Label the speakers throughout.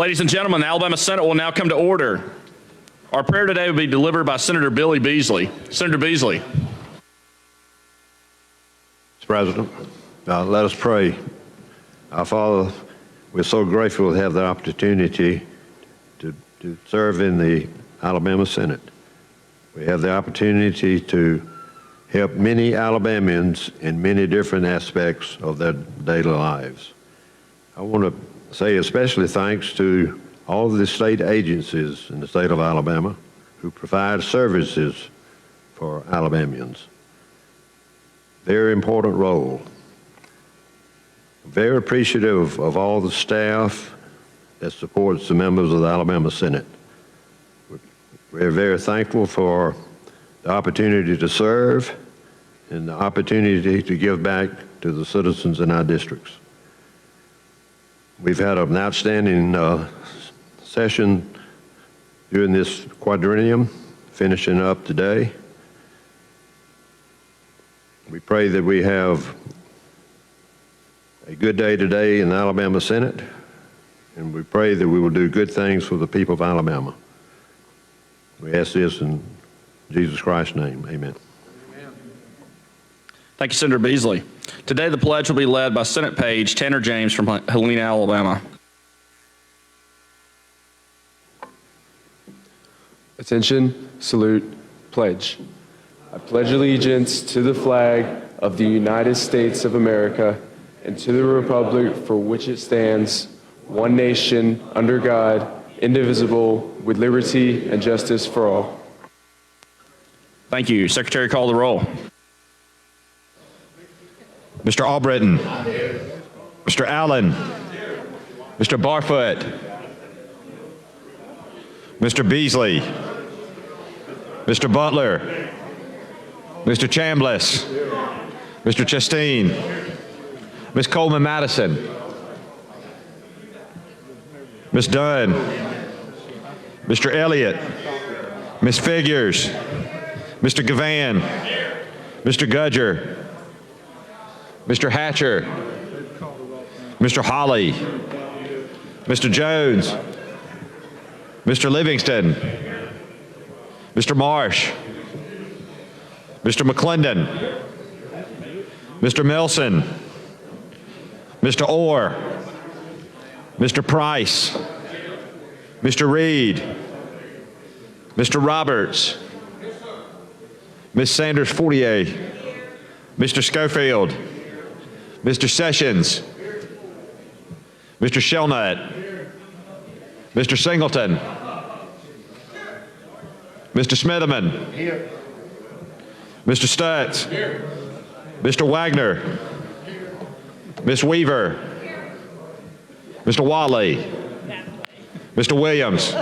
Speaker 1: Ladies and gentlemen, the Alabama Senate will now come to order. Our prayer today will be delivered by Senator Billy Beasley. Senator Beasley.
Speaker 2: Mr. President, let us pray. Our Father, we're so grateful to have the opportunity to serve in the Alabama Senate. We have the opportunity to help many Alabamians in many different aspects of their daily lives. I want to say especially thanks to all of the state agencies in the state of Alabama who provide services for Alabamians. Very important role. Very appreciative of all the staff that supports the members of the Alabama Senate. We're very thankful for the opportunity to serve and the opportunity to give back to the citizens in our districts. We've had an outstanding session during this quadrennium, finishing up today. We pray that we have a good day today in the Alabama Senate, and we pray that we will do good things for the people of Alabama. We ask this in Jesus Christ's name. Amen.
Speaker 1: Thank you, Senator Beasley. Today, the pledge will be led by Senate Page Tanner James from Helena, Alabama.
Speaker 3: Attention, salute, pledge. I pledge allegiance to the flag of the United States of America and to the republic for which it stands, one nation, under God, indivisible, with liberty and justice for all.
Speaker 1: Thank you. Secretary, call the roll.
Speaker 4: Mr. Albritton, Mr. Allen, Mr. Barfoot, Mr. Beasley, Mr. Butler, Mr. Chambliss, Mr. Chasteen, Ms. Coleman Madison, Ms. Dunn, Mr. Elliott, Ms. Figures, Mr. Gavan, Mr. Gudger, Mr. Hatcher, Mr. Hawley, Mr. Jones, Mr. Livingston, Mr. Marsh, Mr. McClendon, Mr. Milson, Mr. Orr, Mr. Price, Mr. Reed, Mr. Roberts, Ms. Sanders-Fortier, Mr. Schofield, Mr. Sessions, Mr. Shelnut, Mr. Singleton, Mr. Smitherman, Mr. Stutz, Mr. Wagner, Ms. Weaver, Mr. Watley, Mr. Williams.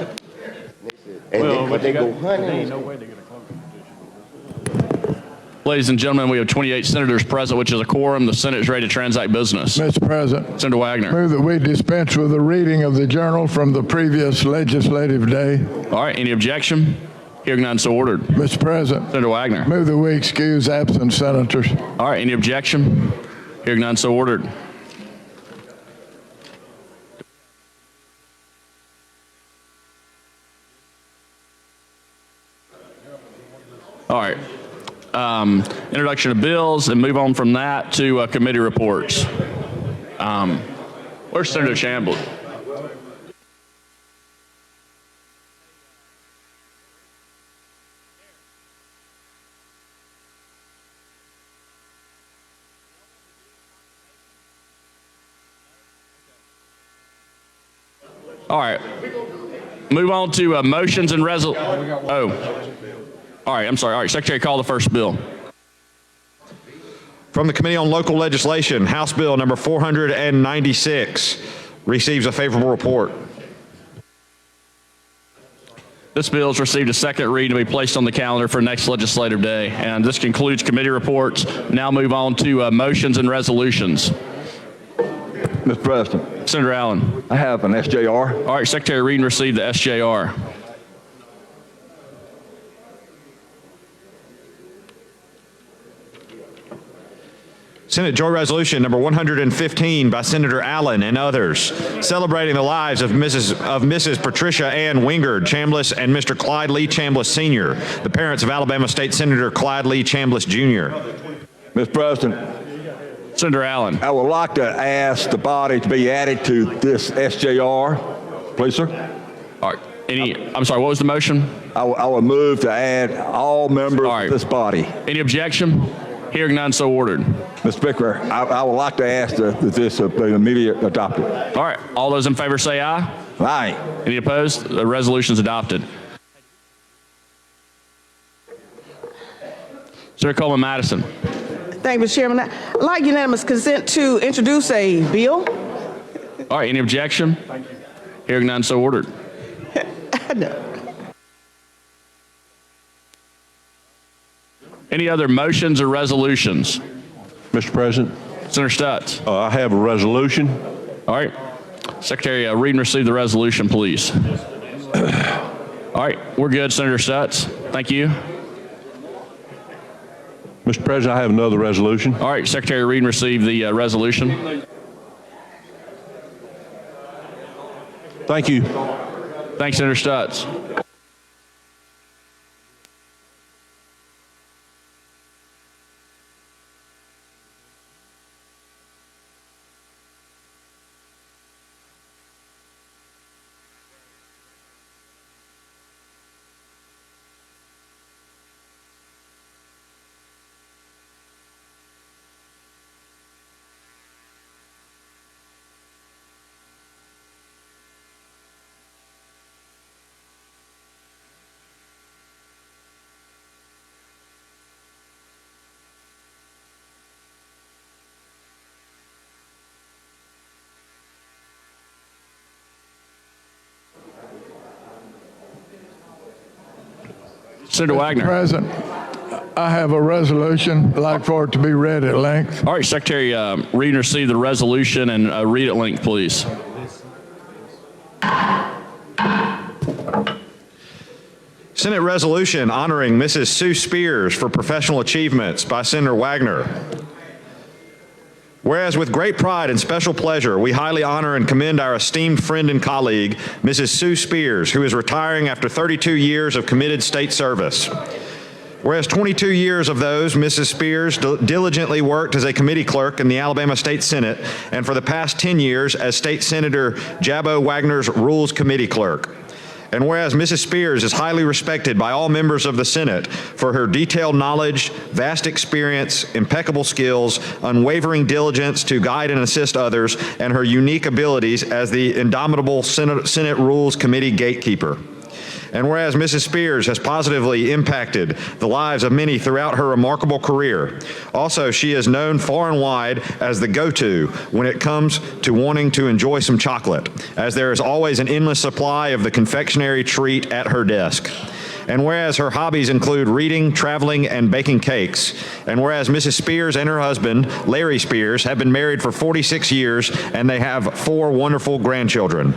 Speaker 1: Ladies and gentlemen, we have 28 senators present, which is a quorum. The Senate is ready to transact business.
Speaker 5: Mr. President.
Speaker 1: Senator Wagner.
Speaker 5: Move that we dispense with the reading of the journal from the previous legislative day.
Speaker 1: All right. Any objection? Hearing none, so ordered.
Speaker 5: Mr. President.
Speaker 1: Senator Wagner.
Speaker 5: Move that we excuse absent senators.
Speaker 1: All right. Any objection? Hearing none, so ordered. All right. Introduction of bills, and move on from that to committee reports. Where's Senator Chambliss? All right. Move on to motions and all right, I'm sorry. All right, Secretary, call the first bill.
Speaker 4: From the Committee on Local Legislation, House Bill number 496 receives a favorable report.
Speaker 1: This bill has received a second reading to be placed on the calendar for next legislative day. And this concludes committee reports. Now move on to motions and resolutions.
Speaker 6: Mr. President.
Speaker 1: Senator Allen.
Speaker 6: I have an SJR.
Speaker 1: All right, Secretary Reed received the SJR.
Speaker 4: Senate Joint Resolution number 115 by Senator Allen and others, celebrating the lives of Mrs. Patricia Ann Wingard Chambliss and Mr. Clyde Lee Chambliss Sr., the parents of Alabama State Senator Clyde Lee Chambliss Jr.
Speaker 6: Mr. President,
Speaker 1: Senator Allen.
Speaker 6: I would like to ask the body to be added to this SJR. Please, sir.
Speaker 1: All right. I'm sorry, what was the motion?
Speaker 6: I will move to add all members
Speaker 1: All right.
Speaker 6: of this body.
Speaker 1: Any objection? Hearing none, so ordered.
Speaker 6: Mr. Speaker, I would like to ask that this be immediately adopted.
Speaker 1: All right. All those in favor say aye.
Speaker 6: Aye.
Speaker 1: Any opposed? The resolution is adopted. Senator Coleman Madison.
Speaker 7: Thank you, Mr. Chairman. I'd like unanimous consent to introduce a bill.
Speaker 1: All right. Any objection? Hearing none, so ordered. Any other motions or resolutions?
Speaker 8: Mr. President,
Speaker 1: Senator Stutz.
Speaker 8: I have a resolution.
Speaker 1: All right. Secretary, read and receive the resolution, please. All right. We're good, Senator Stutz. Thank you.
Speaker 8: Mr. President, I have another resolution.
Speaker 1: All right. Secretary, read and receive the resolution.
Speaker 8: Thank you.
Speaker 1: Thanks, Senator Stutz. Senator Wagner.
Speaker 5: President, I have a resolution. I'd like for it to be read at length.
Speaker 1: All right, Secretary, read and receive the resolution and read at length, please.
Speaker 4: Senate Resolution honoring Mrs. Sue Spears for professional achievements by Senator Wagner. Whereas with great pride and special pleasure, we highly honor and commend our esteemed friend and colleague, Mrs. Sue Spears, who is retiring after 32 years of committed state service. Whereas 22 years of those, Mrs. Spears diligently worked as a committee clerk in the Alabama State Senate, and for the past 10 years as State Senator Jabo Wagner's Rules Committee clerk. And whereas Mrs. Spears is highly respected by all members of the Senate for her detailed knowledge, vast experience, impeccable skills, unwavering diligence to guide and assist others, and her unique abilities as the indomitable Senate Rules Committee gatekeeper. And whereas Mrs. Spears has positively impacted the lives of many throughout her remarkable career, also she is known far and wide as the go-to when it comes to wanting to enjoy some chocolate, as there is always an endless supply of the confectionery treat at her desk. And whereas her hobbies include reading, traveling, and baking cakes, and whereas Mrs. Spears and her husband, Larry Spears, have been married for 46 years and they have 4 wonderful grandchildren.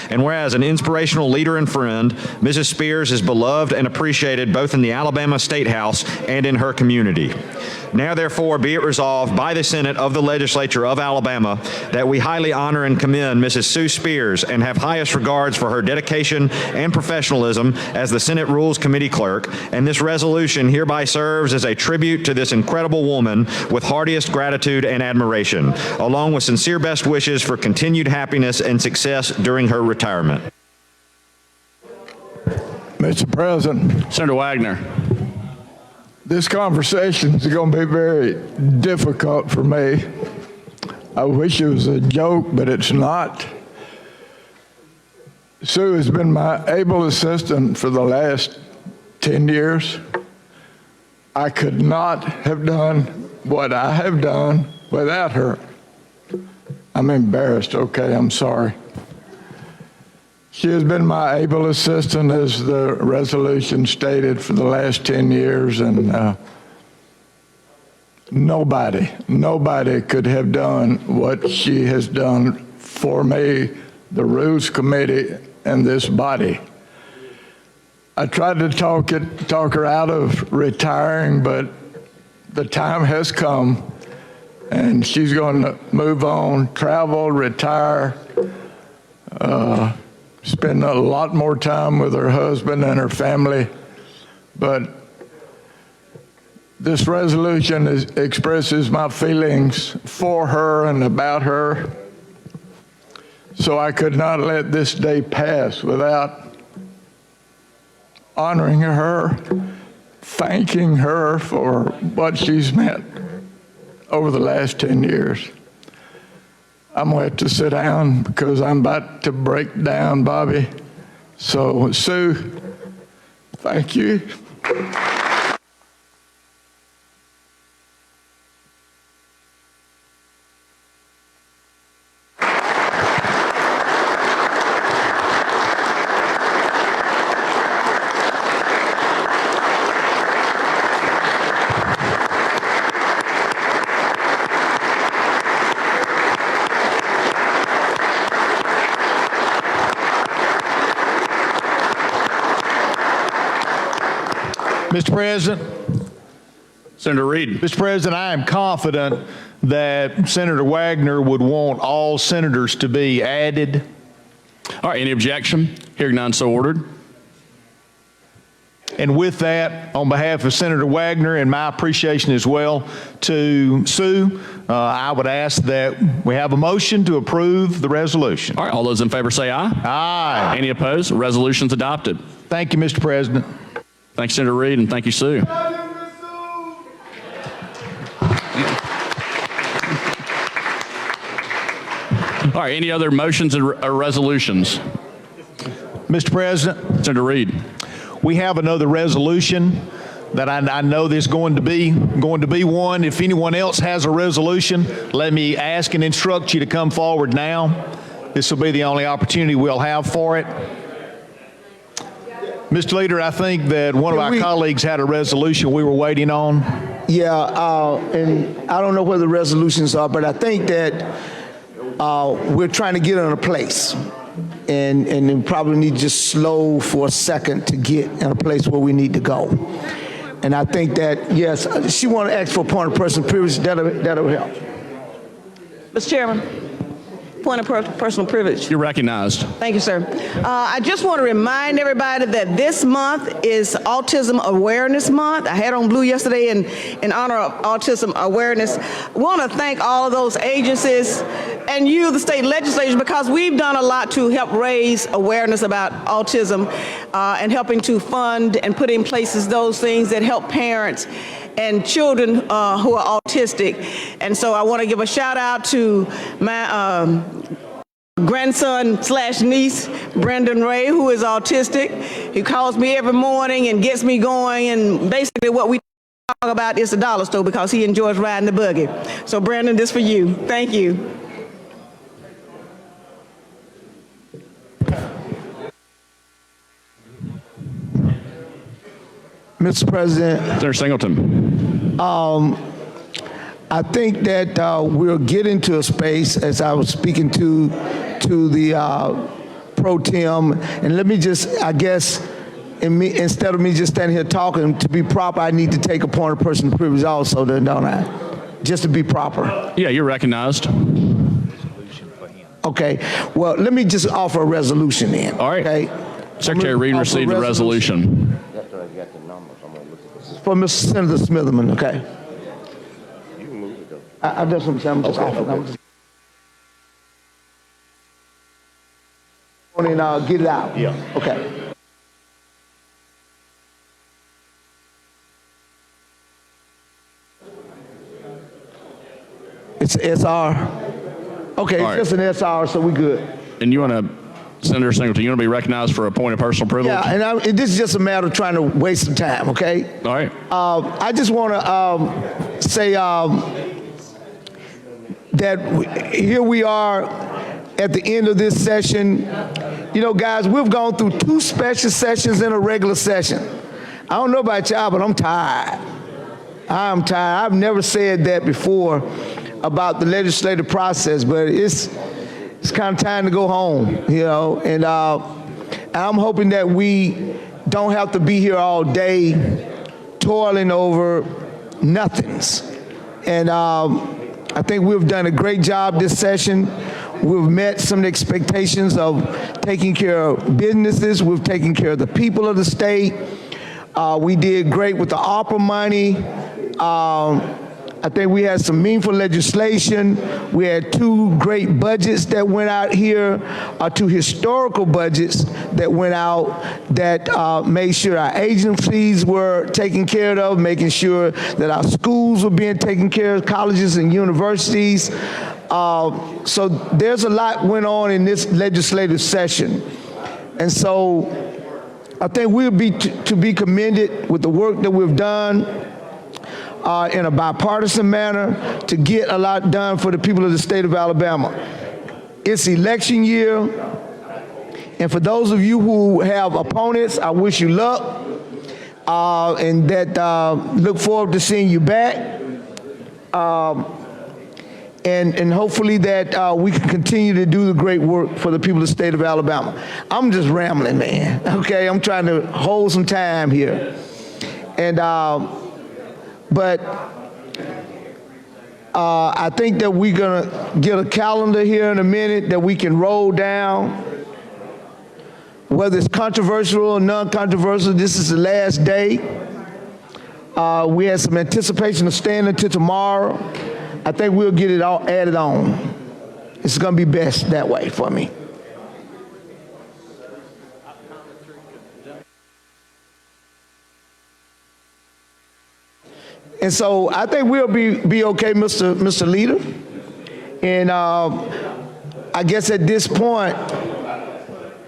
Speaker 4: And whereas an inspirational leader and friend, Mrs. Spears is beloved and appreciated both in the Alabama State House and in her community. Now, therefore, be it resolved by the Senate of the Legislature of Alabama that we highly honor and commend Mrs. Sue Spears and have highest regards for her dedication and professionalism as the Senate Rules Committee clerk, and this resolution hereby serves as a tribute to this incredible woman with heartiest gratitude and admiration, along with sincere best wishes for continued happiness and success during her retirement.
Speaker 5: Mr. President,
Speaker 1: Senator Wagner.
Speaker 5: this conversation is going to be very difficult for me. I wish it was a joke, but it's not. Sue has been my able assistant for the last 10 years. I could not have done what I have done without her. I'm embarrassed. Okay, I'm sorry. She has been my able assistant, as the resolution stated, for the last 10 years, and nobody could have done what she has done for me, the Rules Committee, and this body. I tried to talk her out of retiring, but the time has come and she's going to move on, travel, retire, spend a lot more time with her husband and her family. But this resolution expresses my feelings for her and about her. So I could not let this day pass without honoring her, thanking her for what she's meant over the last 10 years. I'm going to have to sit down because I'm about to break down, Bobby. So, Sue, thank you.
Speaker 9: Mr. President,
Speaker 1: Senator Reed.
Speaker 9: Mr. President, I am confident that Senator Wagner would want all senators to be added.
Speaker 1: All right, any objection? Hearing none, so ordered.
Speaker 9: And with that, on behalf of Senator Wagner and my appreciation as well to Sue, I would ask that we have a motion to approve the resolution.
Speaker 1: All right, all those in favor say aye.
Speaker 9: Aye.
Speaker 1: Any opposed? Resolution's adopted.
Speaker 9: Thank you, Mr. President.
Speaker 1: Thanks, Senator Reed, and thank you, Sue. All right, any other motions or resolutions?
Speaker 9: Mr. President,
Speaker 1: Senator Reed.
Speaker 9: we have another resolution that I know there's going to be one. If anyone else has a resolution, let me ask and instruct you to come forward now. This will be the only opportunity we'll have for it. Mr. Leader, I think that one of our colleagues had a resolution we were waiting on.
Speaker 10: Yeah, and I don't know where the resolutions are, but I think that we're trying to get in a place. And probably need to just slow for a second to get in a place where we need to go. And I think that, yes, she want to ask for a point of personal privilege. That'll help.
Speaker 7: Mr. Chairman, point of personal privilege.
Speaker 1: You're recognized.
Speaker 7: Thank you, sir. I just want to remind everybody that this month is Autism Awareness Month. I had on blue yesterday in honor of Autism Awareness. I want to thank all of those agencies and you, the state legislators, because we've done a lot to help raise awareness about autism and helping to fund and put in places those things that help parents and children who are autistic. And so I want to give a shout out to my grandson/niece, Brendan Ray, who is autistic. He calls me every morning and gets me going, and basically what we talk about is the dollar store because he enjoys riding the buggy. So Brendan, this for you. Thank you.
Speaker 10: Mr. President,
Speaker 1: Senator Singleton.
Speaker 10: I think that we're getting to a space, as I was speaking to the pro tem, and let me just, I guess, instead of me just standing here talking, to be proper, I need to take a point of personal privilege also, then, don't I? Just to be proper.
Speaker 1: Yeah, you're recognized.
Speaker 10: Okay. Well, let me just offer a resolution then.
Speaker 1: All right.
Speaker 10: Okay.
Speaker 1: Secretary Reed received a resolution.
Speaker 10: For Mr. Senator Smitherman, okay? I just want to I'm just offering. And get it out. Yeah. Okay. It's SR. Okay,
Speaker 1: All right.
Speaker 10: it's just an SR, so we good.
Speaker 1: And you want to, Senator Singleton, you want to be recognized for a point of personal privilege?
Speaker 10: Yeah, and this is just a matter of trying to waste some time, okay?
Speaker 1: All right.
Speaker 10: I just want to say that here we are at the end of this session. You know, guys, we've gone through 2 special sessions and a regular session. I don't know about y'all, but I'm tired. I'm tired. I've never said that before about the legislative process, but it's kind of time to go home, you know, and I'm hoping that we don't have to be here all day toiling over nothings. And I think we've done a great job this session. We've met some of the expectations of taking care of businesses. We've taken care of the people of the state. We did great with the ARPA money. I think we had some meaningful legislation. We had 2 great budgets that went out here, 2 historical budgets that went out that made sure our agencies were taken care of, making sure that our schools were being taken care of, colleges and universities. So there's a lot went on in this legislative session. And so I think we'll be to be commended with the work that we've done in a bipartisan manner to get a lot done for the people of the state of Alabama. It's election year, and for those of you who have opponents, I wish you luck, and that look forward to seeing you back. And hopefully that we can continue to do the great work for the people of the state of Alabama. I'm just rambling, man, okay? I'm trying to hold some time here. And, but I think that we're gonna get a calendar here in a minute that we can roll down. Whether it's controversial or non-controversial, this is the last day. We had some anticipation of staying until tomorrow. I think we'll get it all added on. It's gonna be best that way for me. And so I think we'll be okay, Mr. Leader. And I guess at this point,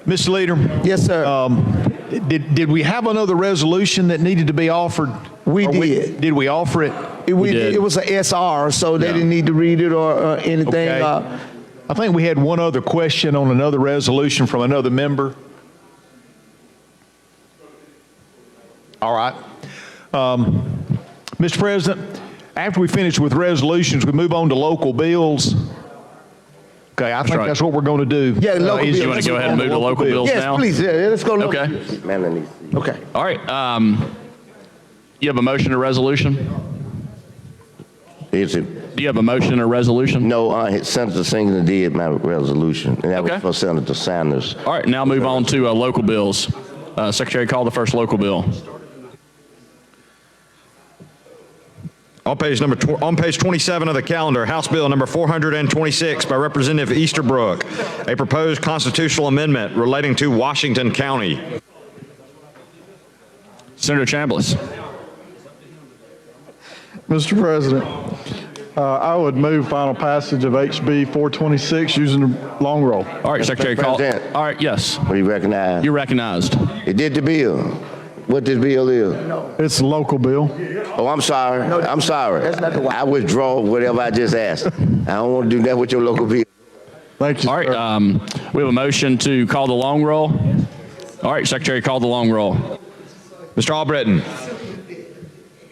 Speaker 9: Mr. Leader.
Speaker 10: yes, sir.
Speaker 9: Did we have another resolution that needed to be offered?
Speaker 10: We
Speaker 9: Or
Speaker 10: did.
Speaker 9: Did we offer it?
Speaker 10: It was a SR, so they didn't need to read it or anything.
Speaker 9: Okay. I think we had one other question on another resolution from another member. All right. Mr. President, after we finish with resolutions, we move on to local bills. Okay, I think
Speaker 1: right.
Speaker 9: that's what we're going to do.
Speaker 10: Yeah, local bills.
Speaker 1: You want to go ahead and move to local bills
Speaker 10: Yes,
Speaker 1: now?
Speaker 10: please. Yeah, let's go. Local
Speaker 1: Okay.
Speaker 10: bills. Okay.
Speaker 1: All right. You have a motion or resolution?
Speaker 11: Is it?
Speaker 1: Do you have a motion or resolution?
Speaker 11: No, Senator Singleton did my resolution, and that
Speaker 1: Okay.
Speaker 11: was for Senator Sanders.
Speaker 1: All right, now move on to local bills. Secretary, call the first local bill.
Speaker 4: On page 27 of the calendar, House Bill number 426 by Representative Easterbrook, a proposed constitutional amendment relating to Washington County.
Speaker 1: Senator Chambliss.
Speaker 12: Mr. President, I would move final passage of HB 426 using the long roll.
Speaker 1: All right, Secretary, call.
Speaker 11: President.
Speaker 1: All right, yes.
Speaker 11: What do you recognize?
Speaker 1: You're recognized.
Speaker 11: It did the bill. What this bill is?
Speaker 12: It's a local bill.
Speaker 11: Oh, I'm sorry. I'm sorry.
Speaker 10: That's not the one.
Speaker 11: I withdraw whatever I just asked. I don't want to do that with your local bill.
Speaker 12: Thank you,
Speaker 1: All
Speaker 12: sir.
Speaker 1: right, we have a motion to call the long roll. All right, Secretary, call the long roll.
Speaker 4: Mr. Albritton.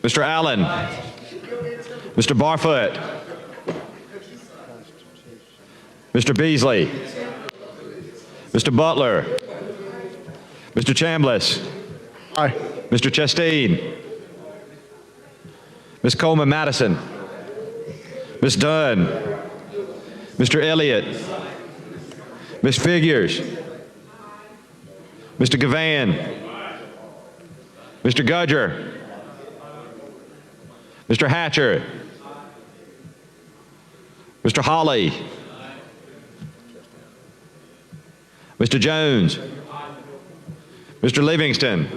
Speaker 4: Mr. Allen. Mr. Barfoot. Mr. Beasley. Mr. Butler. Mr. Chambliss.
Speaker 12: Aye.
Speaker 4: Mr. Chasteen. Ms. Coleman Madison. Ms. Dunn. Mr. Elliott. Ms. Figures. Mr. Gavan. Mr. Gudger. Mr. Hatcher. Mr. Hawley. Mr. Jones. Mr. Livingston.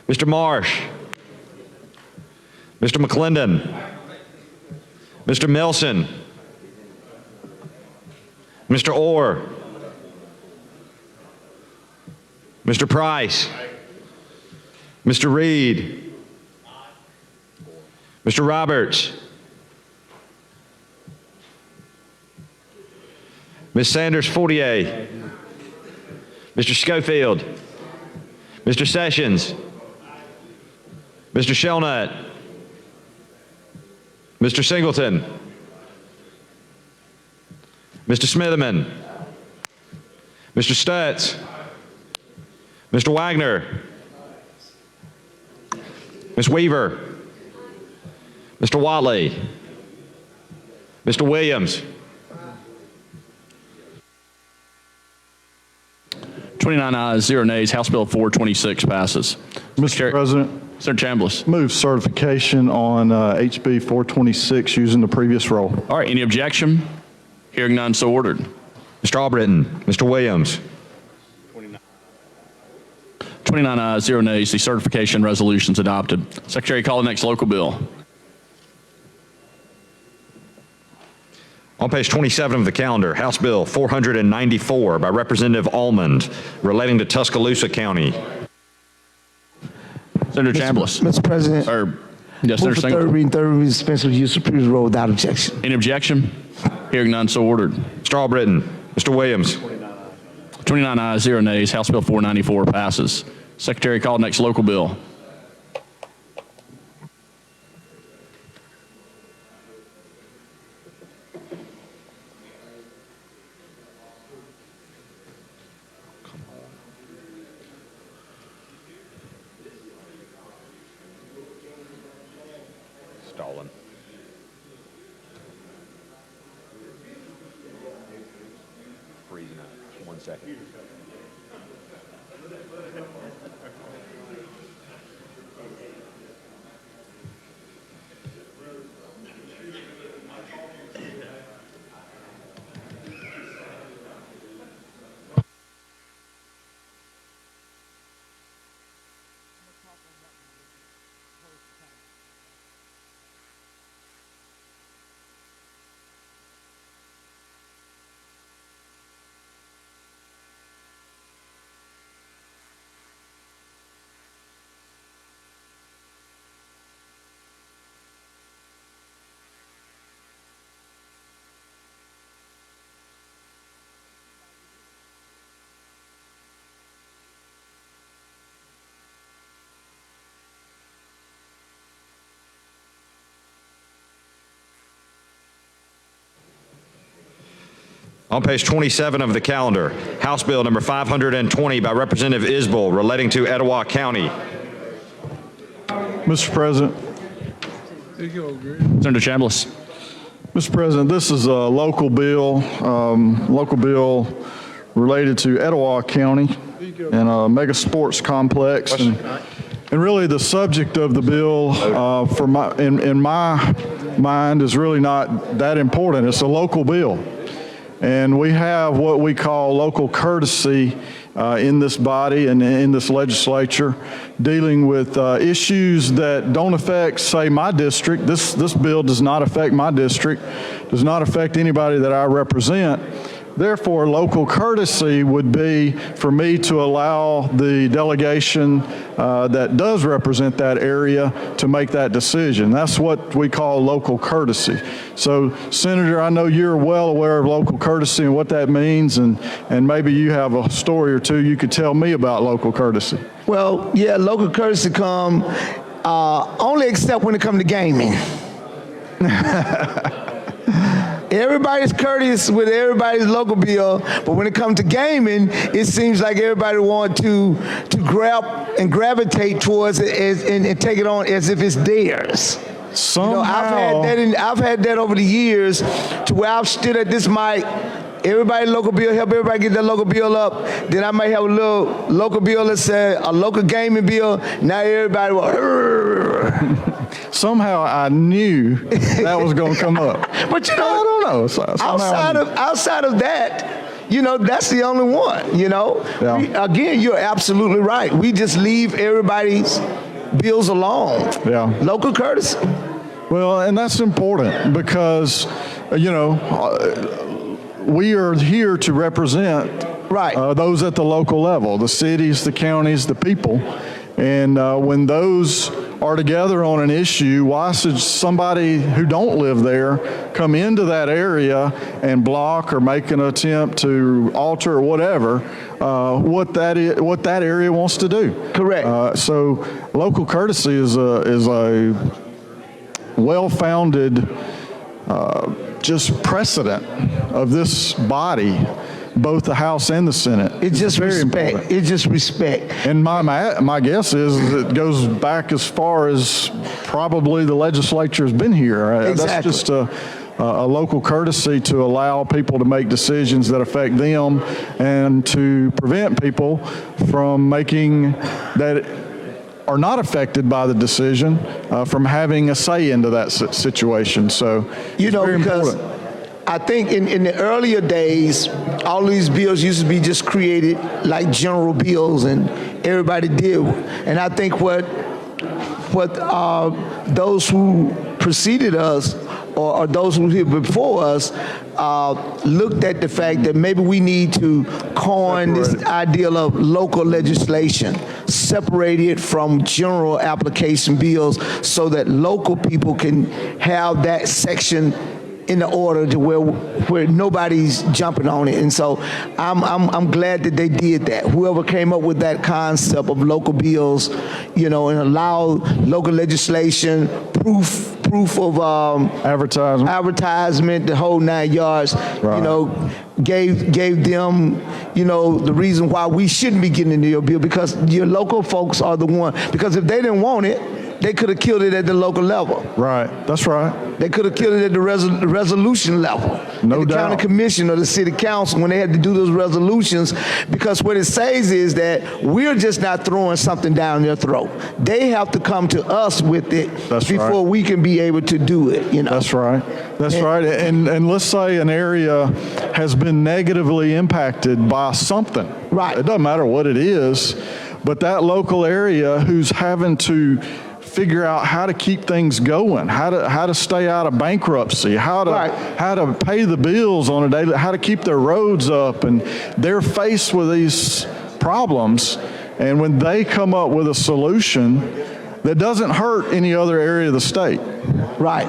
Speaker 4: Mr. Marsh. Mr. McClendon. Mr. Milson. Mr. Orr. Mr. Price. Mr. Reed. Mr. Roberts. Ms. Sanders Fortier. Mr. Schofield. Mr. Sessions. Mr. Shelnut. Mr. Singleton. Mr. Smitherman. Mr. Stutz. Mr. Wagner. Ms. Weaver. Mr. Watley. Mr. Williams.
Speaker 1: 29 ayes, 0 nays. House Bill 426 passes.
Speaker 12: Mr. President,
Speaker 1: Senator Chambliss.
Speaker 12: move certification on HB 426 using the previous roll.
Speaker 1: All right, any objection? Hearing none, so ordered.
Speaker 4: Mr. Albritton. Mr. Williams.
Speaker 1: 29 ayes, 0 nays. The certification resolution is adopted. Secretary, call the next local bill.
Speaker 4: On page 27 of the calendar, House Bill 494 by Representative Almond relating to Tuscaloosa County.
Speaker 1: Senator Chambliss.
Speaker 10: Mr. President,
Speaker 1: Or, yes,
Speaker 10: move
Speaker 1: Senator
Speaker 10: for third
Speaker 1: Singleton.
Speaker 10: reading, third reading, dispense with use of previous roll without objection.
Speaker 1: Any objection? Hearing none, so ordered.
Speaker 4: Mr. Albritton. Mr. Williams.
Speaker 1: 29 ayes, 0 nays. House Bill 494 passes. Secretary, call next local bill.
Speaker 4: Stalin. Freezing up. 1 second. On page 27 of the calendar, House Bill number 520 by Representative Isbell relating to Etowah County.
Speaker 12: Mr. President,
Speaker 1: Senator Chambliss.
Speaker 12: Mr. President, this is a local bill related to Etowah County and a mega sports complex. And really the subject of the bill in my mind is really not that important. It's a local bill. And we have what we call local courtesy in this body and in this legislature, dealing with issues that don't affect, say, my district. This bill does not affect my district, does not affect anybody that I represent. Therefore, local courtesy would be for me to allow the delegation that does represent that area to make that decision. That's what we call local courtesy. So, Senator, I know you're well aware of local courtesy and what that means, and maybe you have a story or two you could tell me about local courtesy.
Speaker 10: Well, yeah, local courtesy come only except when it comes to gaming. Everybody's courteous with everybody's local bill, but when it comes to gaming, it seems like everybody wants to grab and gravitate towards it and take it on as if it's theirs.
Speaker 12: Somehow,
Speaker 10: I've had that over the years to where I've stood at this mic. Everybody local bill, help everybody get their local bill up. Then I might have a little local bill that said a local gaming bill. Now everybody will.
Speaker 12: Somehow I knew that was going to come up.
Speaker 10: But you know,
Speaker 12: I don't know.
Speaker 10: outside of that, you know, that's the only one. You know,
Speaker 12: Yeah.
Speaker 10: Again, you're absolutely right. We just leave everybody's bills alone.
Speaker 12: Yeah.
Speaker 10: Local courtesy.
Speaker 12: Well, and that's important because, you know, we are here to represent those at the local level, the cities, the counties, the people. And when those are together on an issue, why should somebody who don't live there come into that area and block or make an attempt to alter or whatever what that area wants to do?
Speaker 10: Correct.
Speaker 12: So local courtesy is a well-founded just precedent of this body, both the House and the Senate.
Speaker 10: It's just respect.
Speaker 12: Important.
Speaker 10: It's just respect.
Speaker 12: And my guess is it goes back as far as probably the legislature has been here.
Speaker 10: Exactly.
Speaker 12: That's just a local courtesy to allow people to make decisions that affect them and to prevent people from making that are not affected by the decision from having a say into that situation. So,
Speaker 10: You
Speaker 12: it's
Speaker 10: know,
Speaker 12: very
Speaker 10: because
Speaker 12: important.
Speaker 10: I think in the earlier days, all these bills used to be just created like general bills, and everybody did. And I think what those who preceded us or those who were here before us looked at the fact that maybe we need to coin this ideal of local legislation, separate it from general application bills so that local people can have that section in the order to where nobody's jumping on it. And so I'm glad that they did that. Whoever came up with that concept of local bills, and allow local legislation, proof of advertisement, the whole 9 yards, gave them, the reason why we shouldn't be getting into your bill, because your local folks are the one. Because if they didn't want it, they could have killed it at the local level.
Speaker 12: Right, that's right.
Speaker 10: They could have killed it at the resolution level.
Speaker 12: No
Speaker 10: the
Speaker 12: doubt.
Speaker 10: county commission or the city council when they had to do those resolutions, because what it says is that we're just not throwing something down their throat. They have to come to us with it before we can be able to do it.
Speaker 12: That's right. That's right. And let's say an area has been negatively impacted by something.
Speaker 10: Right.
Speaker 12: It doesn't matter what it is, but that local area who's having to figure out how to keep things going, how to stay out of bankruptcy, how to pay the bills on a daily, how to keep their roads up, and they're faced with these problems. And when they come up with a solution that doesn't hurt any other area of the state,
Speaker 10: right,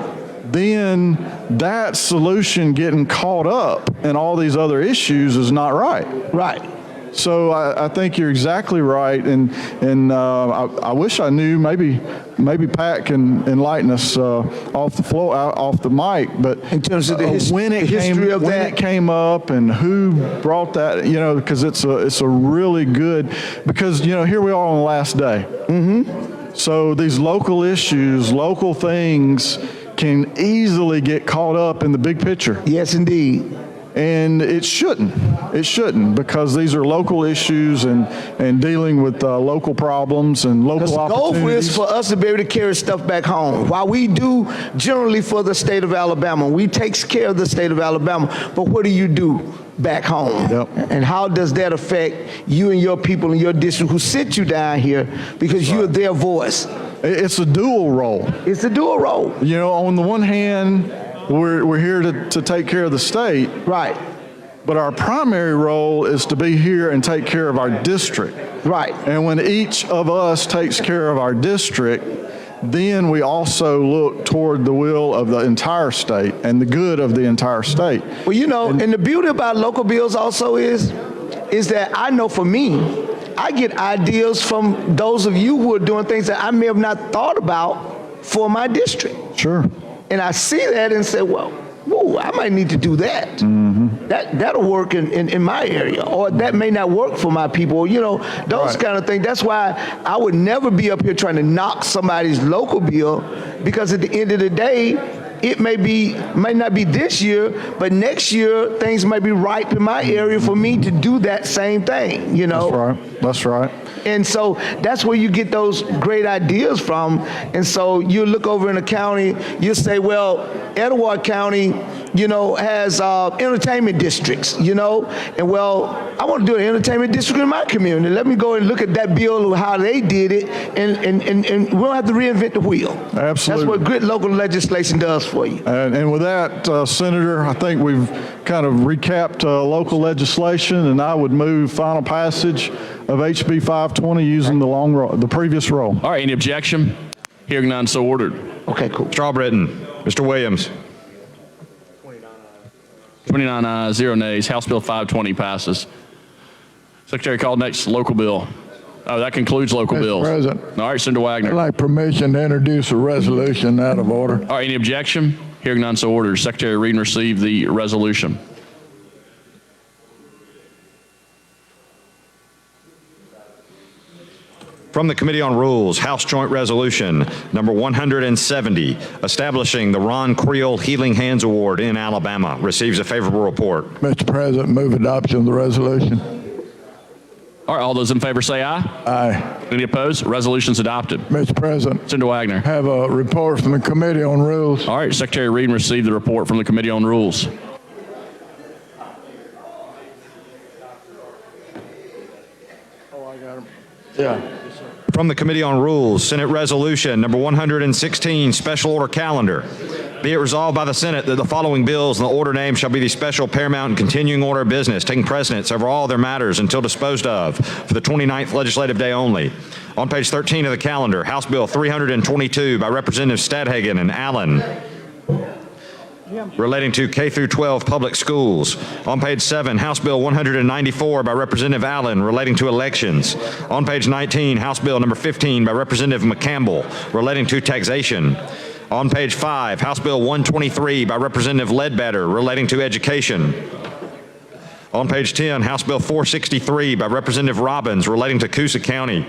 Speaker 12: then that solution getting caught up in all these other issues is not right.
Speaker 10: Right.
Speaker 12: So I think you're exactly right, and I wish I knew. Maybe Pat can enlighten us off the mic. But
Speaker 10: in terms of the
Speaker 12: when it came up and who brought that, because it's a really good, because here we are on the last day. Mm-hmm. So these local issues, local things can easily get caught up in the big picture.
Speaker 10: Yes, indeed.
Speaker 12: And it shouldn't, because these are local issues and dealing with local problems and local opportunities.
Speaker 10: The goal is for us to be able to carry stuff back home. While we do generally for the state of Alabama, we takes care of the state of Alabama, but what do you do back home?
Speaker 12: Yep.
Speaker 10: And how does that affect you and your people in your district who sit you down here because you're their voice?
Speaker 12: It's a dual role.
Speaker 10: It's a dual role.
Speaker 12: On the one hand, we're here to take care of the state.
Speaker 10: Right.
Speaker 12: But our primary role is to be here and take care of our district.
Speaker 10: Right.
Speaker 12: And when each of us takes care of our district, then we also look toward the will of the entire state and the good of the entire state.
Speaker 10: Well, and the beauty about local bills also is that I know for me, I get ideas from those of you who are doing things that I may have not thought about for my district.
Speaker 12: Sure.
Speaker 10: And I see that and say, well, whoa, I might need to do that. Mm-hmm. That'll work in my area, or that may not work for my people. Those kind of things. That's why I would never be up here trying to knock somebody's local bill, because at the end of the day, it may not be this year, but next year things might be ripe in my area for me to do that same thing.
Speaker 12: That's right.
Speaker 10: And so that's where you get those great ideas from. And so you look over in the county, you say, well, Etowah County, has entertainment districts, and well, I want to do an entertainment district in my community. Let me go and look at that bill, how they did it, and we don't have to reinvent the wheel.
Speaker 12: Absolutely.
Speaker 10: That's what good local legislation does for you.
Speaker 12: And with that, Senator, I think we've kind of recapped local legislation, and I would move final passage of HB 520 using the previous roll.
Speaker 1: All right, any objection? Hearing none, so ordered.
Speaker 10: Okay, cool.
Speaker 4: Strawbritton. Mr. Williams.
Speaker 1: 29 ayes, 0 nays. House Bill 520 passes. Secretary called next local bill. Oh, that concludes local
Speaker 5: Mr.
Speaker 1: bills.
Speaker 5: President.
Speaker 1: All right, Senator Wagner.
Speaker 5: I'd like permission to introduce a resolution out of order.
Speaker 1: All right, any objection? Hearing none, so ordered. Secretary read and receive the resolution.
Speaker 4: From the Committee on Rules, House Joint Resolution Number 170, establishing the Ron Creel Healing Hands Award in Alabama, receives a favorable report.
Speaker 5: Mr. President, move adoption of the resolution.
Speaker 1: All right, all those in favor say aye.
Speaker 5: Aye.
Speaker 1: Any opposed? Resolution's adopted.
Speaker 5: Mr. President,
Speaker 1: Senator Wagner.
Speaker 5: have a report from the Committee on Rules.
Speaker 1: All right, Secretary Reed received the report from the Committee on Rules.
Speaker 4: From the Committee on Rules, Senate Resolution Number 116, Special Order Calendar. Be it resolved by the Senate that the following bills and the order name shall be the special, paramount, and continuing order of business, taking precedence over all other matters until disposed of for the 29th legislative day only. On page 13 of the calendar, House Bill 322 by Representatives Stadhagen and Allen, relating to K through 12 public schools. On page 7, House Bill 194 by Representative Allen, relating to elections. On page 19, House Bill number 15 by Representative McCampbell, relating to taxation. On page 5, House Bill 123 by Representative Ledbetter, relating to education. On page 10, House Bill 463 by Representative Robbins, relating to Coosa County.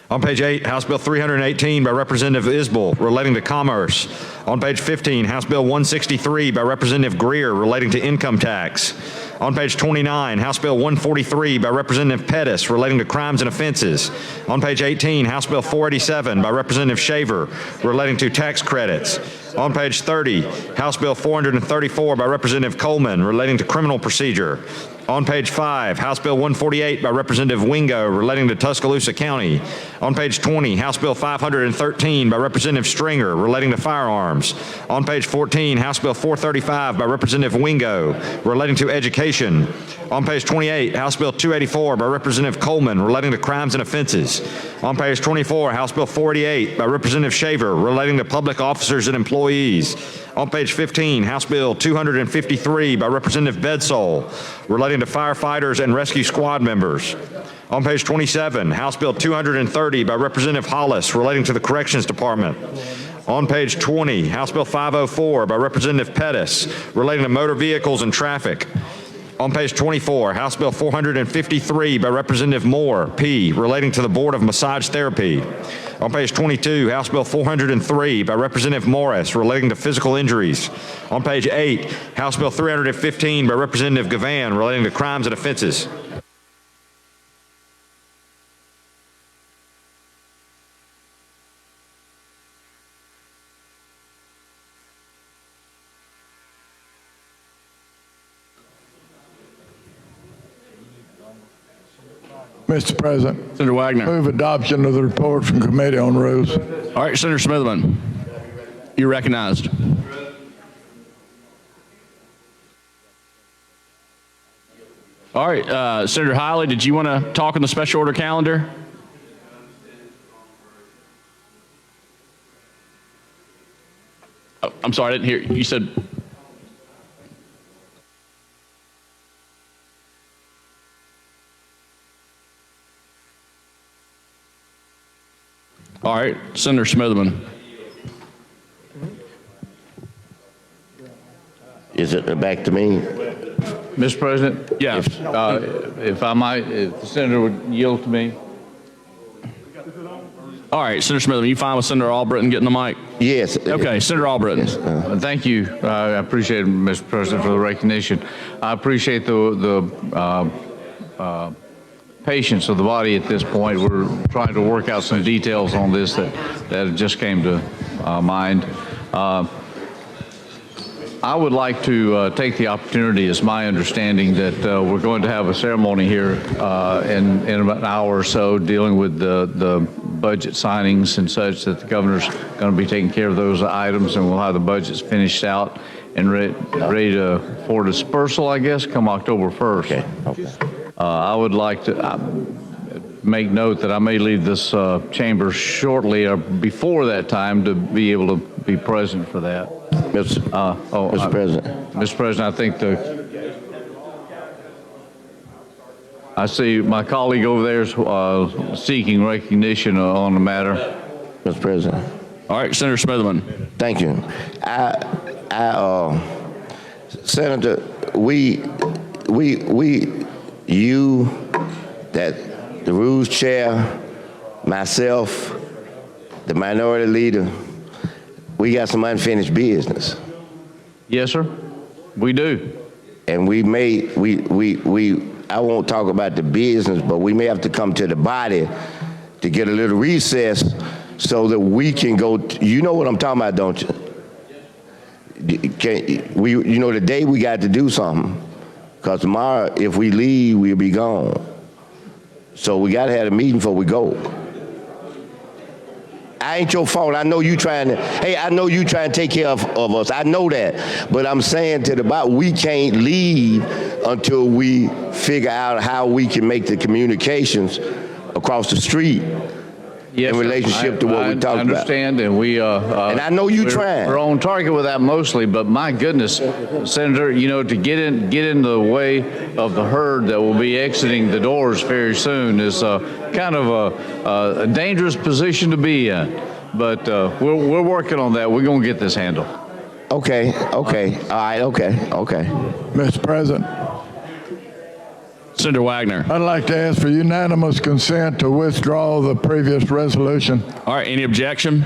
Speaker 4: On page 8, House Bill 318 by Representative Isbell, relating to commerce. On page 15, House Bill 163 by Representative Greer, relating to income tax. On page 29, House Bill 143 by Representative Pettis, relating to crimes and offenses. On page 18, House Bill 487 by Representative Shaver, relating to tax credits. On page 30, House Bill 434 by Representative Coleman, relating to criminal procedure. On page 5, House Bill 148 by Representative Wingo, relating to Tuscaloosa County. On page 20, House Bill 513 by Representative Stringer, relating to firearms. On page 14, House Bill 435 by Representative Wingo, relating to education. On page 28, House Bill 284 by Representative Coleman, relating to crimes and offenses. On page 24, House Bill 488 by Representative Shaver, relating to public officers and employees. On page 15, House Bill 253 by Representative Bedsole, relating to firefighters and rescue squad members. On page 27, House Bill 230 by Representative Hollis, relating to the Corrections Department. On page 20, House Bill 504 by Representative Pettis, relating to motor vehicles and traffic. On page 24, House Bill 453 by Representative Moore, P., relating to the Board of Massage Therapy. On page 22, House Bill 403 by Representative Morris, relating to physical injuries. On page 8, House Bill 315 by Representative Gavan, relating to crimes and offenses.
Speaker 5: Mr. President,
Speaker 1: Senator Wagner.
Speaker 5: move adoption of the report from Committee on Rules.
Speaker 1: All right, Senator Smithman, you're recognized. All right, Senator Hiley, did you want to talk on the special order calendar? Oh, I'm sorry, I didn't hear. You said. All right, Senator Smithman.
Speaker 11: Is it back to me?
Speaker 13: Mr. President?
Speaker 1: Yeah.
Speaker 13: If I might, if the senator would yield to me.
Speaker 1: All right, Senator Smithman, you fine with Senator Albritton getting the mic?
Speaker 11: Yes.
Speaker 1: Okay, Senator Albritton.
Speaker 11: Yes.
Speaker 13: Thank you. I appreciate it, Mr. President, for the recognition. I appreciate the patience of the body at this point. We're trying to work out some details on this that just came to mind. I would like to take the opportunity, it's my understanding that we're going to have a ceremony here in about an hour or so dealing with the budget signings and such, that the governor's going to be taking care of those items, and we'll have the budgets finished out and ready for dispersal, I guess, come October 1st.
Speaker 11: Okay.
Speaker 13: I would like to make note that I may leave this chamber shortly or before that time to be able to be present for that.
Speaker 11: Mr. President.
Speaker 13: Mr. President, I think I see my colleague over there is seeking recognition on the matter.
Speaker 11: Mr. President.
Speaker 1: All right, Senator Smithman.
Speaker 11: Thank you. Senator, you that the Rules Chair, myself, the Minority Leader, we got some unfinished business.
Speaker 13: Yes, sir. We do.
Speaker 11: And I won't talk about the business, but we may have to come to the body to get a little recess so that we can go, you know what I'm talking about, don't you? You know, today we got to do something, because tomorrow, if we leave, we'll be gone. So we got to have a meeting before we go. I ain't your fault. I know you trying to, hey, I know you trying to take care of us. I know that. But I'm saying to the body, we can't leave until we figure out how we can make the communications across the street
Speaker 13: Yes,
Speaker 11: in
Speaker 13: sir.
Speaker 11: relationship to what we talked about.
Speaker 13: I understand, and we
Speaker 11: And I know you trying.
Speaker 13: We're on target with that mostly, but my goodness, Senator, you know, to get in the way of the herd that will be exiting the doors very soon is kind of a dangerous position to be in. But we're working on that. We're going to get this handled.
Speaker 11: Okay. All right. Okay.
Speaker 5: Mr. President,
Speaker 1: Senator Wagner.
Speaker 5: I'd like to ask for unanimous consent to withdraw the previous resolution.
Speaker 1: All right, any objection?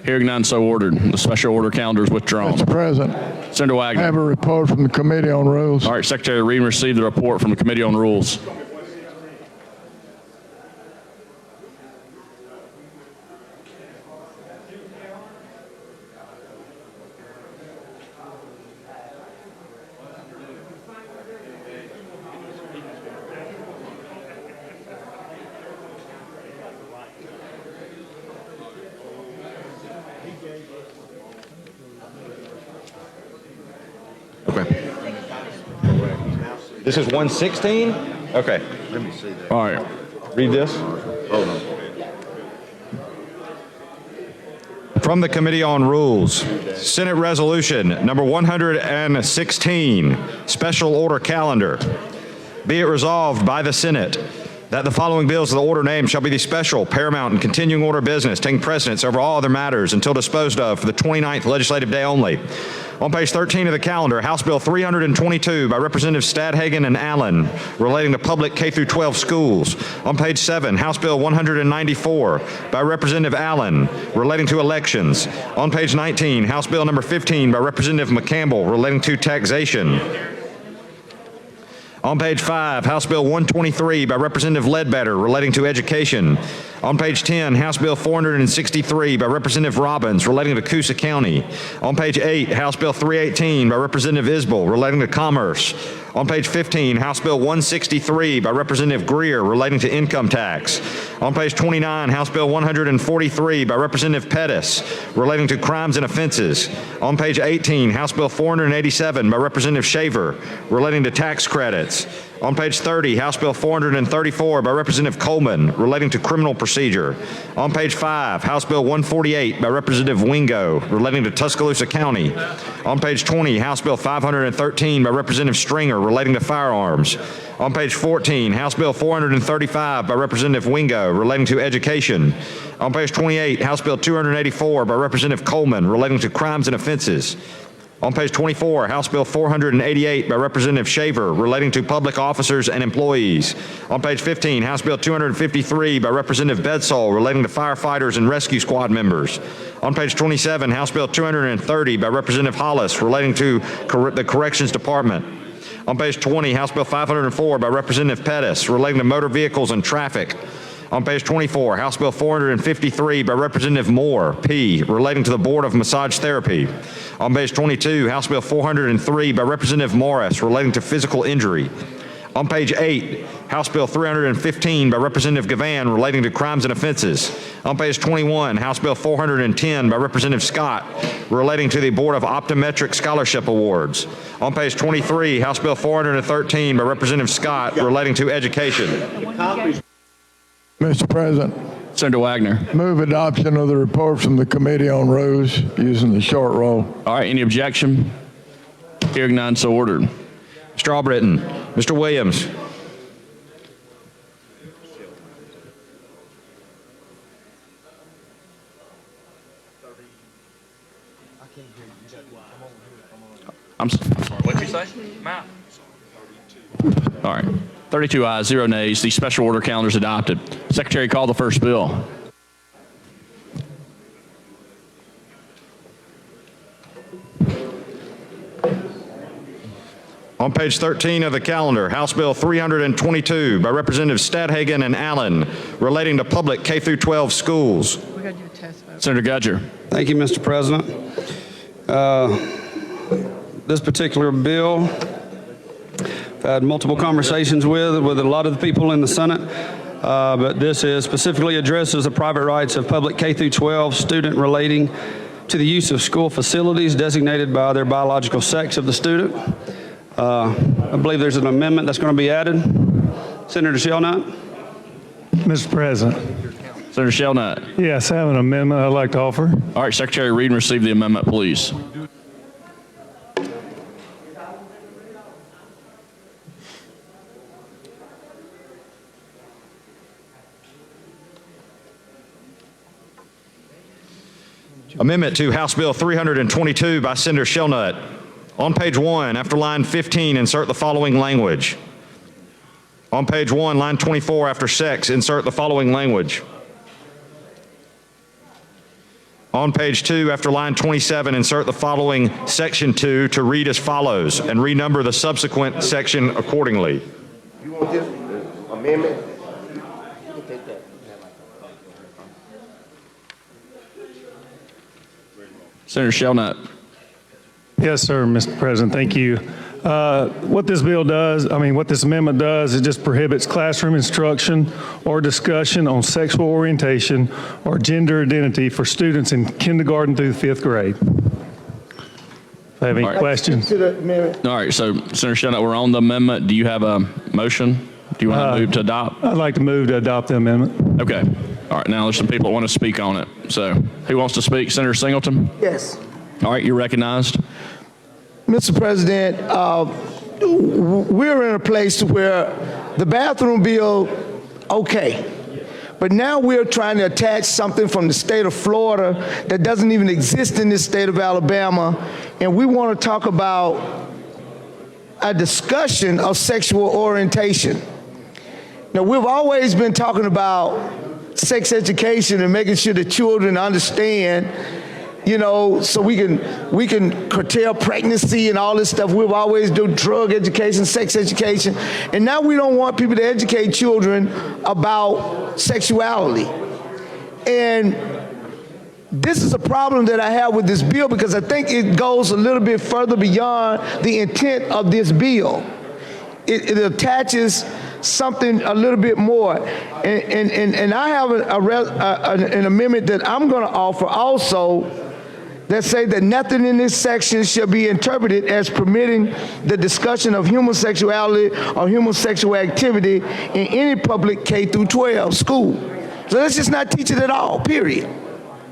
Speaker 1: Hearing none, so ordered. The special order calendar is withdrawn.
Speaker 5: Mr. President,
Speaker 1: Senator
Speaker 5: I have
Speaker 1: Wagner.
Speaker 5: a report from the Committee on Rules.
Speaker 1: All right, Secretary Reed received the report from the Committee on Rules.
Speaker 4: This is 116? Okay.
Speaker 1: All right.
Speaker 4: Read this. From the Committee on Rules, Senate Resolution number 116, Special Order Calendar. Be it resolved by the Senate that the following bills of the order named shall be the special, paramount, and continuing order of business, taking precedence over all other matters until disposed of for the 29th legislative day only. On page 13 of the calendar, House Bill 322 by Representatives Stadhagen and Allen relating to public K-12 schools. On page 7, House Bill 194 by Representative Allen relating to elections. On page 19, House Bill number 15 by Representative McCampbell relating to taxation. On page 5, House Bill 123 by Representative Ledbetter relating to education. On page 10, House Bill 463 by Representative Robbins relating to Coosa County. On page 8, House Bill 318 by Representative Isbell relating to commerce. On page 15, House Bill 163 by Representative Greer relating to income tax. On page 29, House Bill 143 by Representative Pettis relating to crimes and offenses. On page 18, House Bill 487 by Representative Shaver relating to tax credits. On page 30, House Bill 434 by Representative Coleman relating to criminal procedure. On page 5, House Bill 148 by Representative Wingo relating to Tuscaloosa County. On page 20, House Bill 513 by Representative Stringer relating to firearms. On page 14, House Bill 435 by Representative Wingo relating to education. On page 28, House Bill 284 by Representative Coleman relating to crimes and offenses. On page 24, House Bill 488 by Representative Shaver relating to public officers and employees. On page 15, House Bill 253 by Representative Bedsole relating to firefighters and rescue squad members. On page 27, House Bill 230 by Representative Hollis relating to the Corrections Department. On page 20, House Bill 504 by Representative Pettis relating to motor vehicles and traffic. On page 24, House Bill 453 by Representative Moore, P., relating to the Board of Massage Therapy. On page 22, House Bill 403 by Representative Morris relating to physical injury. On page 8, House Bill 315 by Representative Gavan relating to crimes and offenses. On page 21, House Bill 410 by Representative Scott relating to the Board of Optometric Scholarship Awards. On page 23, House Bill 413 by Representative Scott relating to education.
Speaker 5: Mr. President,
Speaker 1: Senator Wagner.
Speaker 5: move adoption of the report from the Committee on Rules using the short roll.
Speaker 1: All right, any objection? Hearing none, so ordered.
Speaker 4: Mr. Albritton. Mr. Williams.
Speaker 1: I'm sorry, what'd you say, Matt? All right, 32 ayes, 0 nays. The special order calendar is adopted. Secretary, call the first bill.
Speaker 4: On page 13 of the calendar, House Bill 322 by Representatives Stadhagen and Allen relating to public K-12 schools.
Speaker 1: Senator Gudger.
Speaker 14: Thank you, Mr. President. This particular bill, I've had multiple conversations with a lot of the people in the Senate, but this is specifically addresses the private rights of public K-12 student relating to the use of school facilities designated by their biological sex of the student. I believe there's an amendment that's going to be added. Senator Shelnut.
Speaker 15: Mr. President.
Speaker 1: Senator Shelnut.
Speaker 15: Yes, I have an amendment I'd like to offer.
Speaker 1: All right, Secretary, read and receive the amendment, please.
Speaker 4: Amendment to House Bill 322 by Senator Shelnut. On page 1, after line 15, insert the following language. On page 1, line 24, after sex, insert the following language. On page 2, after line 27, insert the following section 2 to read as follows, and renumber the subsequent section accordingly.
Speaker 11: You want this amendment?
Speaker 1: Senator Shelnut.
Speaker 15: Yes, sir, Mr. President. Thank you. What this amendment does, is just prohibits classroom instruction or discussion on sexual orientation or gender identity for students in kindergarten through the 5th grade. If I have any questions.
Speaker 1: All right, so Senator Shelnut, we're on the amendment. Do you have a motion? Do you want to move to adopt?
Speaker 15: I'd like to move to adopt the amendment.
Speaker 1: Okay. All right, now there's some people that want to speak on it. So who wants to speak? Senator Singleton?
Speaker 10: Yes.
Speaker 1: All right, you're recognized.
Speaker 10: Mr. President, we're in a place where the bathroom bill, okay. But now we're trying to attach something from the state of Florida that doesn't even exist in this state of Alabama. And we want to talk about a discussion of sexual orientation. Now, we've always been talking about sex education and making sure the children understand, you know, so we can curtail pregnancy and all this stuff. We've always done drug education, sex education, and now we don't want people to educate children about sexuality. And this is a problem that I have with this bill because I think it goes a little bit further beyond the intent of this bill. It attaches something a little bit more. And I have an amendment that I'm going to offer also that say that nothing in this section shall be interpreted as permitting the discussion of homosexuality or homosexual activity in any public K through 12 school. So let's just not teach it at all, period.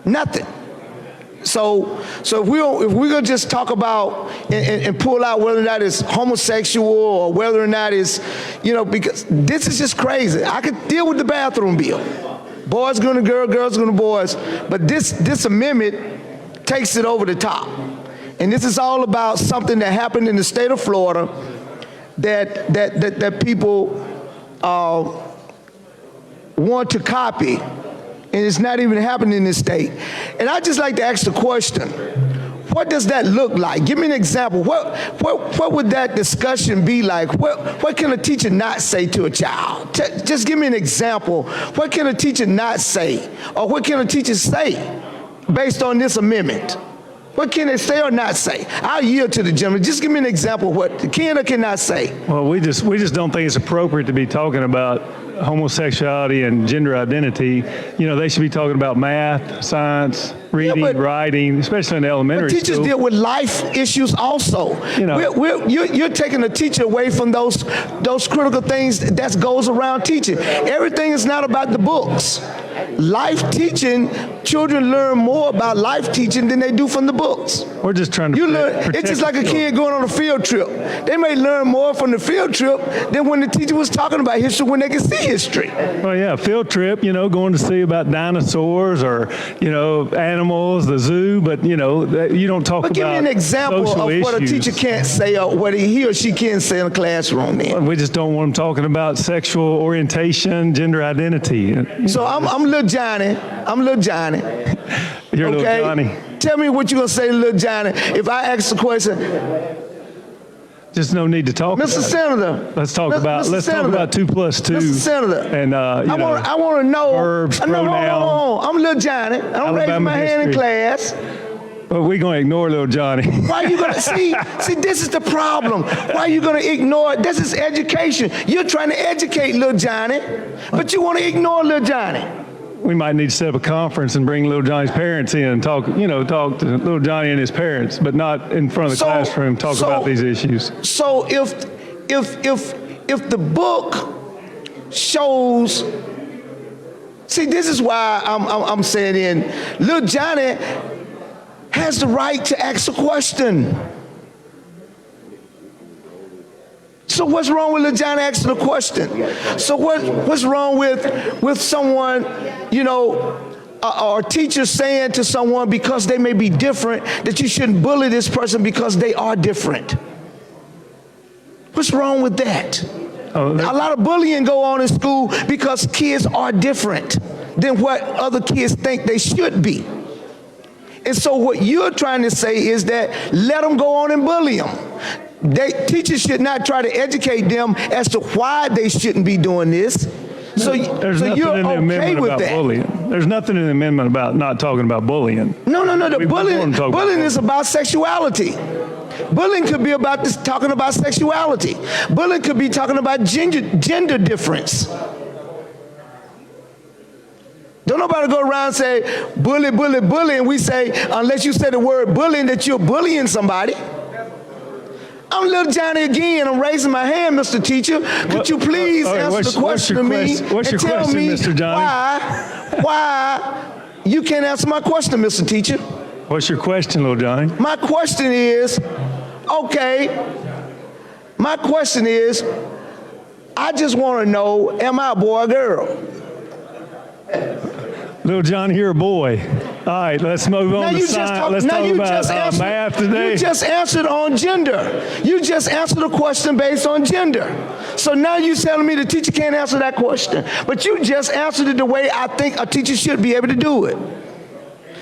Speaker 10: Nothing. So if we're gonna just talk about and pull out whether or not it's homosexual or whether or not it's, you know, because this is just crazy. I could deal with the bathroom bill. Boys going to girls, girls going to boys, but this amendment takes it over the top. And this is all about something that happened in the state of Florida that people want to copy. And it's not even happening in this state. And I'd just like to ask the question, what does that look like? Give me an example. What would that discussion be like? What can a teacher not say to a child? Just give me an example. What can a teacher not say? Or what can a teacher say based on this amendment? What can they say or not say? I'll yield to the gentleman. Just give me an example of what can or cannot say.
Speaker 15: Well, we just don't think it's appropriate to be talking about homosexuality and gender identity. You know, they should be talking about math, science, reading, writing, especially in elementary school.
Speaker 10: Teachers deal with life issues also.
Speaker 15: You know,
Speaker 10: you're taking a teacher away from those critical things that goes around teaching. Everything is not about the books. life teaching, children learn more about life teaching than they do from the books.
Speaker 15: We're just trying to
Speaker 10: You learn,
Speaker 15: protect
Speaker 10: it's just like a
Speaker 15: the
Speaker 10: kid going on a field trip. They may learn more from the field trip than when the teacher was talking about history when they can see history.
Speaker 15: Well, yeah, field trip, going to see about dinosaurs or, animals, the zoo, but, you don't talk
Speaker 10: But
Speaker 15: about
Speaker 10: give me an example
Speaker 15: social
Speaker 10: of what a
Speaker 15: issues.
Speaker 10: teacher can't say or what he or she can't say in a classroom then.
Speaker 15: We just don't want them talking about sexual orientation, gender identity.
Speaker 10: So I'm little Johnny.
Speaker 15: You're little Johnny.
Speaker 10: Tell me what you're going to say to little Johnny. If I ask the question,
Speaker 15: Just no need to talk
Speaker 10: Mr.
Speaker 15: about
Speaker 10: Senator.
Speaker 15: it. Let's talk about
Speaker 10: Mr. Senator.
Speaker 15: 2 plus 2.
Speaker 10: Mr. Senator.
Speaker 15: And,
Speaker 10: I want to know.
Speaker 15: verbs,
Speaker 10: No,
Speaker 15: pronouns.
Speaker 10: I'm little Johnny. I don't raise
Speaker 15: Alabama
Speaker 10: my hand in
Speaker 15: history.
Speaker 10: class.
Speaker 15: But we're going to ignore little Johnny.
Speaker 10: Why are you going to see, this is the problem. Why are you going to ignore it? This is education. You're trying to educate little Johnny, but you want to ignore little Johnny.
Speaker 15: We might need to set up a conference and bring little Johnny's parents in and talk to little Johnny and his parents, but not in front of the classroom, talk about these issues.
Speaker 10: So if the book shows, see, this is why I'm saying little Johnny has the right to ask a question. So what's wrong with little Johnny asking a question? So what's wrong with someone, or a teacher saying to someone because they may be different that you shouldn't bully this person because they are different? What's wrong with that? A lot of bullying go on in school because kids are different than what other kids think they should be. And so what you're trying to say is that let them go on and bully them. Teachers should not try to educate them as to why they shouldn't be doing this. So you're okay with that.
Speaker 15: Bullying. There's nothing in the amendment about not talking about bullying.
Speaker 10: No. The bullying is about sexuality. Bullying could be about talking about sexuality. Bullying could be talking about gender difference. Don't nobody go around and say, bully, and we say, unless you say the word bullying, that you're bullying somebody. I'm little Johnny again. I'm raising my hand, Mr. Teacher. Could you please answer the question to me and tell me
Speaker 15: Mr. Johnny?
Speaker 10: why you can't answer my question, Mr. Teacher?
Speaker 15: What's your question, little Johnny?
Speaker 10: My question is, I just want to know, am I a boy or girl?
Speaker 15: Little Johnny, you're a boy. All right, let's move on to science. Let's talk about math today.
Speaker 10: You just answered on gender. You just answered a question based on gender. So now you're telling me the teacher can't answer that question. But you just answered it the way I think a teacher should be able to do it.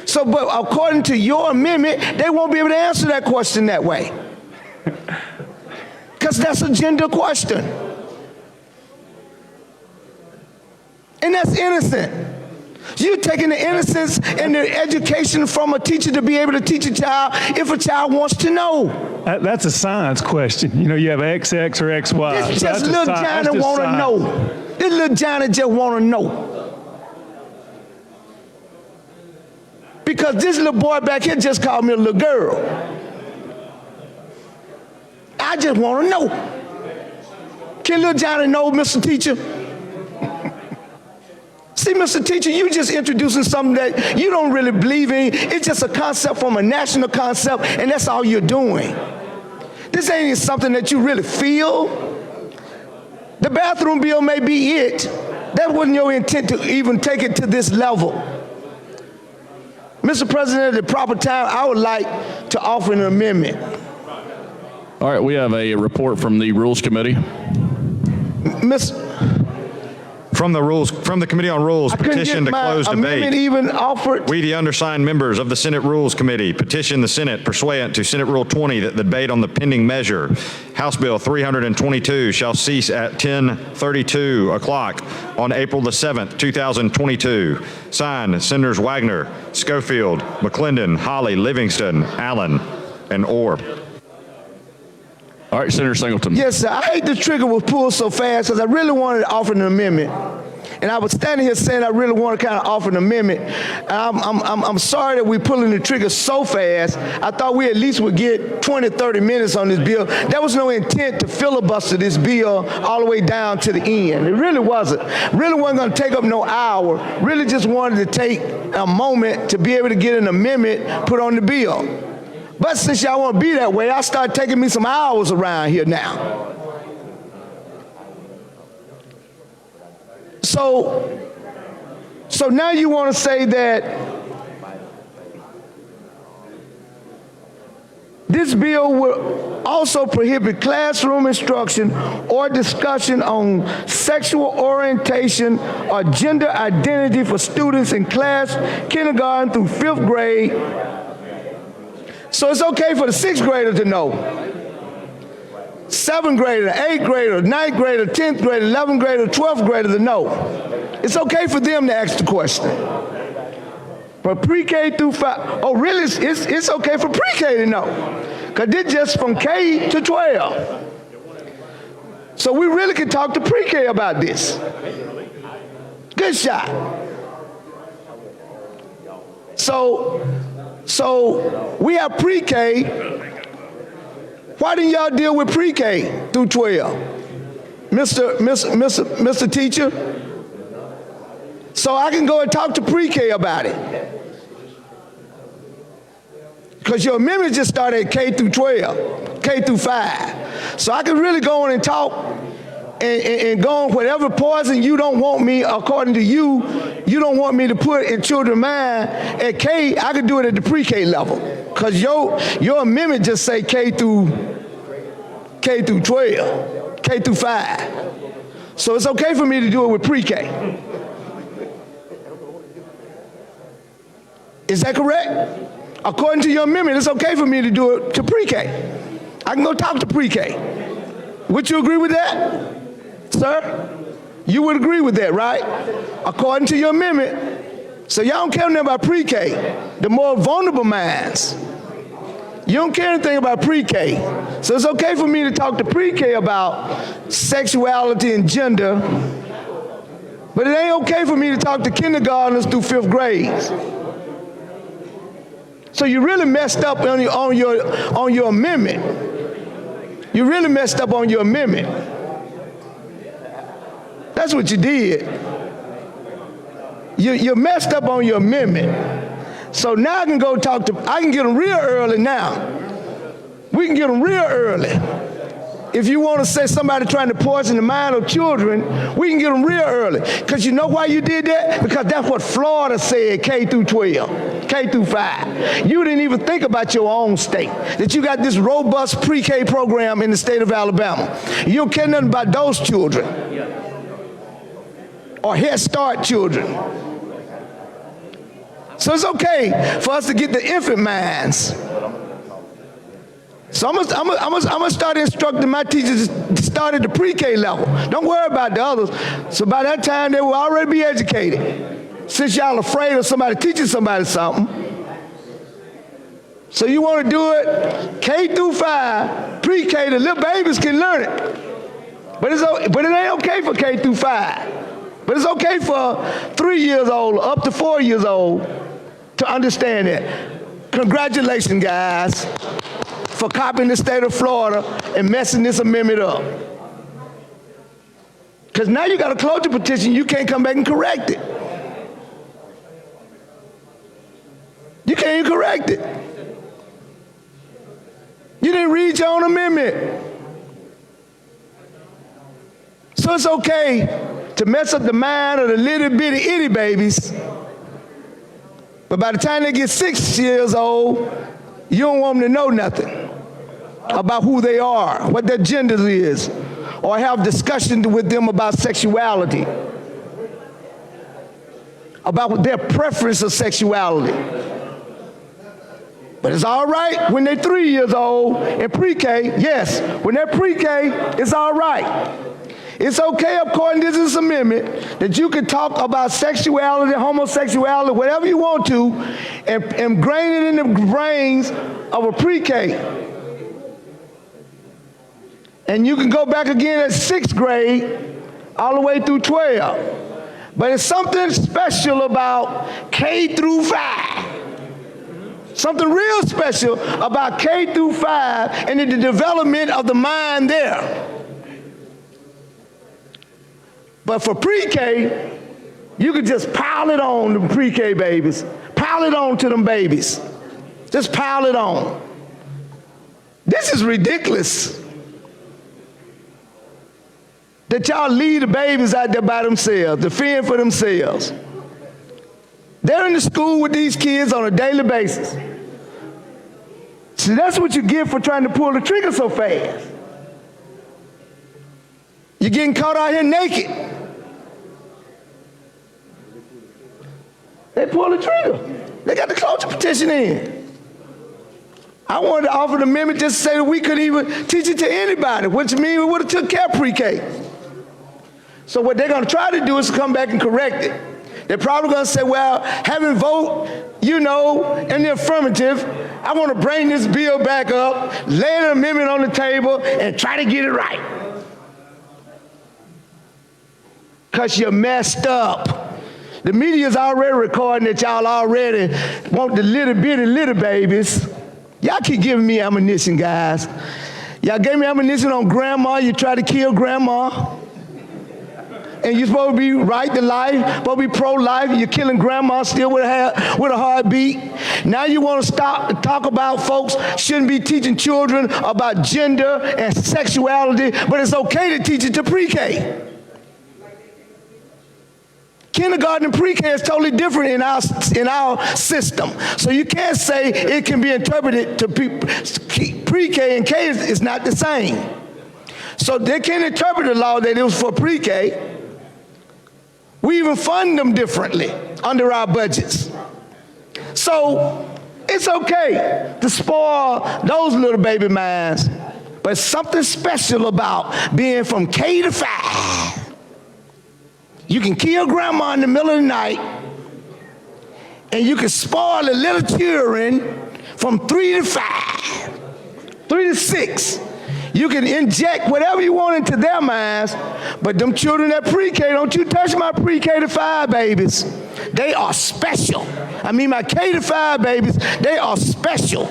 Speaker 10: So, but according to your amendment, they won't be able to answer that question that way. Because that's a gender question. And that's innocent. You're taking the innocence and the education from a teacher to be able to teach a child if a child wants to know.
Speaker 15: That's a science question. You have XX or XY.
Speaker 10: This just little Johnny want to know. This little Johnny just want to know. Because this little boy back here just called me a little girl. I just want to know. Can little Johnny know, Mr. Teacher? See, Mr. Teacher, you just introducing something that you don't really believe in. It's just a concept from a national concept, and that's all you're doing. This ain't something that you really feel. The bathroom bill may be it. That wasn't your intent to even take it to this level. Mr. President, at the proper time, I would like to offer an amendment.
Speaker 1: All right, we have a report from the Rules Committee.
Speaker 4: From the Committee on Rules, petition to close debate.
Speaker 10: Even offered.
Speaker 4: We, the undersigned members of the Senate Rules Committee, petition the Senate pursuant to Senate Rule 20 that the debate on the pending measure, House Bill 322, shall cease at 10:32 o'clock on April the 7th, 2022. Signed, Senators Wagner, Schofield, McClendon, Holly, Livingston, Allen, and Orr.
Speaker 1: All right, Senator Singleton.
Speaker 10: Yes, sir. I hate the trigger was pulled so fast because I really wanted to offer an amendment. And I was standing here saying I really want to kind of offer an amendment. And I'm sorry that we're pulling the trigger so fast. I thought we at least would get 20, 30 minutes on this bill. There was no intent to filibuster this bill all the way down to the end. It really wasn't. Really wasn't going to take up no hour. Really just wanted to take a moment to be able to get an amendment put on the bill. But since y'all want to be that way, I started taking me some hours around here now. So now you want to say that this bill will also prohibit classroom instruction or discussion on sexual orientation or gender identity for students in kindergarten through 5th grade. So it's okay for the 6th grader to know. 7th grader, 8th grader, 9th grader, 10th grader, 11th grader, 12th grader to know. It's okay for them to ask the question. But pre-K through 5, oh really, it's okay for pre-K to know. Because it's just from K to 12. So we really can talk to pre-K about this. Good shot. So we have pre-K. Why didn't y'all deal with pre-K through 12? Mr. Teacher? So I can go and talk to pre-K about it. Because your amendment just started at K through 12, K through 5. So I can really go on and talk and go on whatever poison you don't want me, according to you don't want me to put in children's mind at K, I can do it at the pre-K level. Because your amendment just say K through 12, K through 5. So it's okay for me to do it with pre-K. Is that correct? According to your amendment, it's okay for me to do it to pre-K. I can go talk to pre-K. Would you agree with that, sir? You would agree with that, right? According to your amendment. So y'all don't care nothing about pre-K, the more vulnerable minds. You don't care anything about pre-K. So it's okay for me to talk to pre-K about sexuality and gender, but it ain't okay for me to talk to kindergartners through 5th grades. So you really messed up on your amendment. You really messed up on your amendment. That's what you did. You messed up on your amendment. So now I can go talk to, I can get them real early now. We can get them real early. If you want to say somebody trying to poison the mind of children, we can get them real early. Because you know why you did that? Because that's what Florida said, K through 12, K through 5. You didn't even think about your own state, that you got this robust pre-K program in the state of Alabama. You don't care nothing about those children or Head Start children. So it's okay for us to get the infant minds. So I'm gonna start instructing my teachers to start at the pre-K level. Don't worry about the others. So by that time, they will already be educated. Since y'all afraid of somebody teaching somebody something. So you want to do it K through 5, pre-K, the little babies can learn it. But it ain't okay for K through 5. But it's okay for 3 years old, up to 4 years old, to understand it. Congratulations, guys, for copying the state of Florida and messing this amendment up. Because now you got a cloture petition, you can't come back and correct it. You can't even correct it. You didn't read your own amendment. So it's okay to mess up the mind of the little bitty itty babies, but by the time they get 6 years old, you don't want them to know nothing about who they are, what their gender is, or have discussions with them about sexuality, about their preference of sexuality. But it's all right when they're 3 years old in pre-K. Yes, when they're pre-K, it's all right. It's okay, according to this amendment, that you can talk about sexuality, homosexuality, whatever you want to, and ingrain it in the brains of a pre-K. And you can go back again at 6th grade, all the way through 12. But it's something special about K through 5. Something real special about K through 5 and the development of the mind there. But for pre-K, you could just pile it on them pre-K babies. Pile it on to them babies. Just pile it on. This is ridiculous. That y'all leave the babies out there by themselves, to fend for themselves. They're in the school with these kids on a daily basis. See, that's what you get for trying to pull the trigger so fast. You're getting caught out here naked. They pull the trigger. They got the cloture petition in. I wanted to offer the amendment just to say that we couldn't even teach it to anybody, which means we would have took care of pre-K. So what they're going to try to do is come back and correct it. They're probably going to say, well, having vote, in the affirmative, I want to bring this bill back up, lay an amendment on the table, and try to get it right. Because you're messed up. The media's already recording that y'all already want the little bitty little babies. Y'all keep giving me ammunition, guys. Y'all gave me ammunition on grandma. You try to kill grandma. And you're supposed to be right to life, supposed to be pro-life. You're killing grandma still with a heartbeat. Now you want to stop and talk about folks shouldn't be teaching children about gender and sexuality, but it's okay to teach it to pre-K. Kindergarten and pre-K is totally different in our system. So you can't say it can be interpreted to pre-K and K is not the same. So they can't interpret the law that it was for pre-K. We even fund them differently under our budgets. So it's okay to spoil those little baby minds, but something special about being from K to 5. You can kill grandma in the middle of the night, and you can spoil the little children from 3 to 5, 3 to 6. You can inject whatever you want into their minds, but them children at pre-K, don't you touch my pre-K to 5 babies. They are special. I mean, my K to 5 babies, they are special.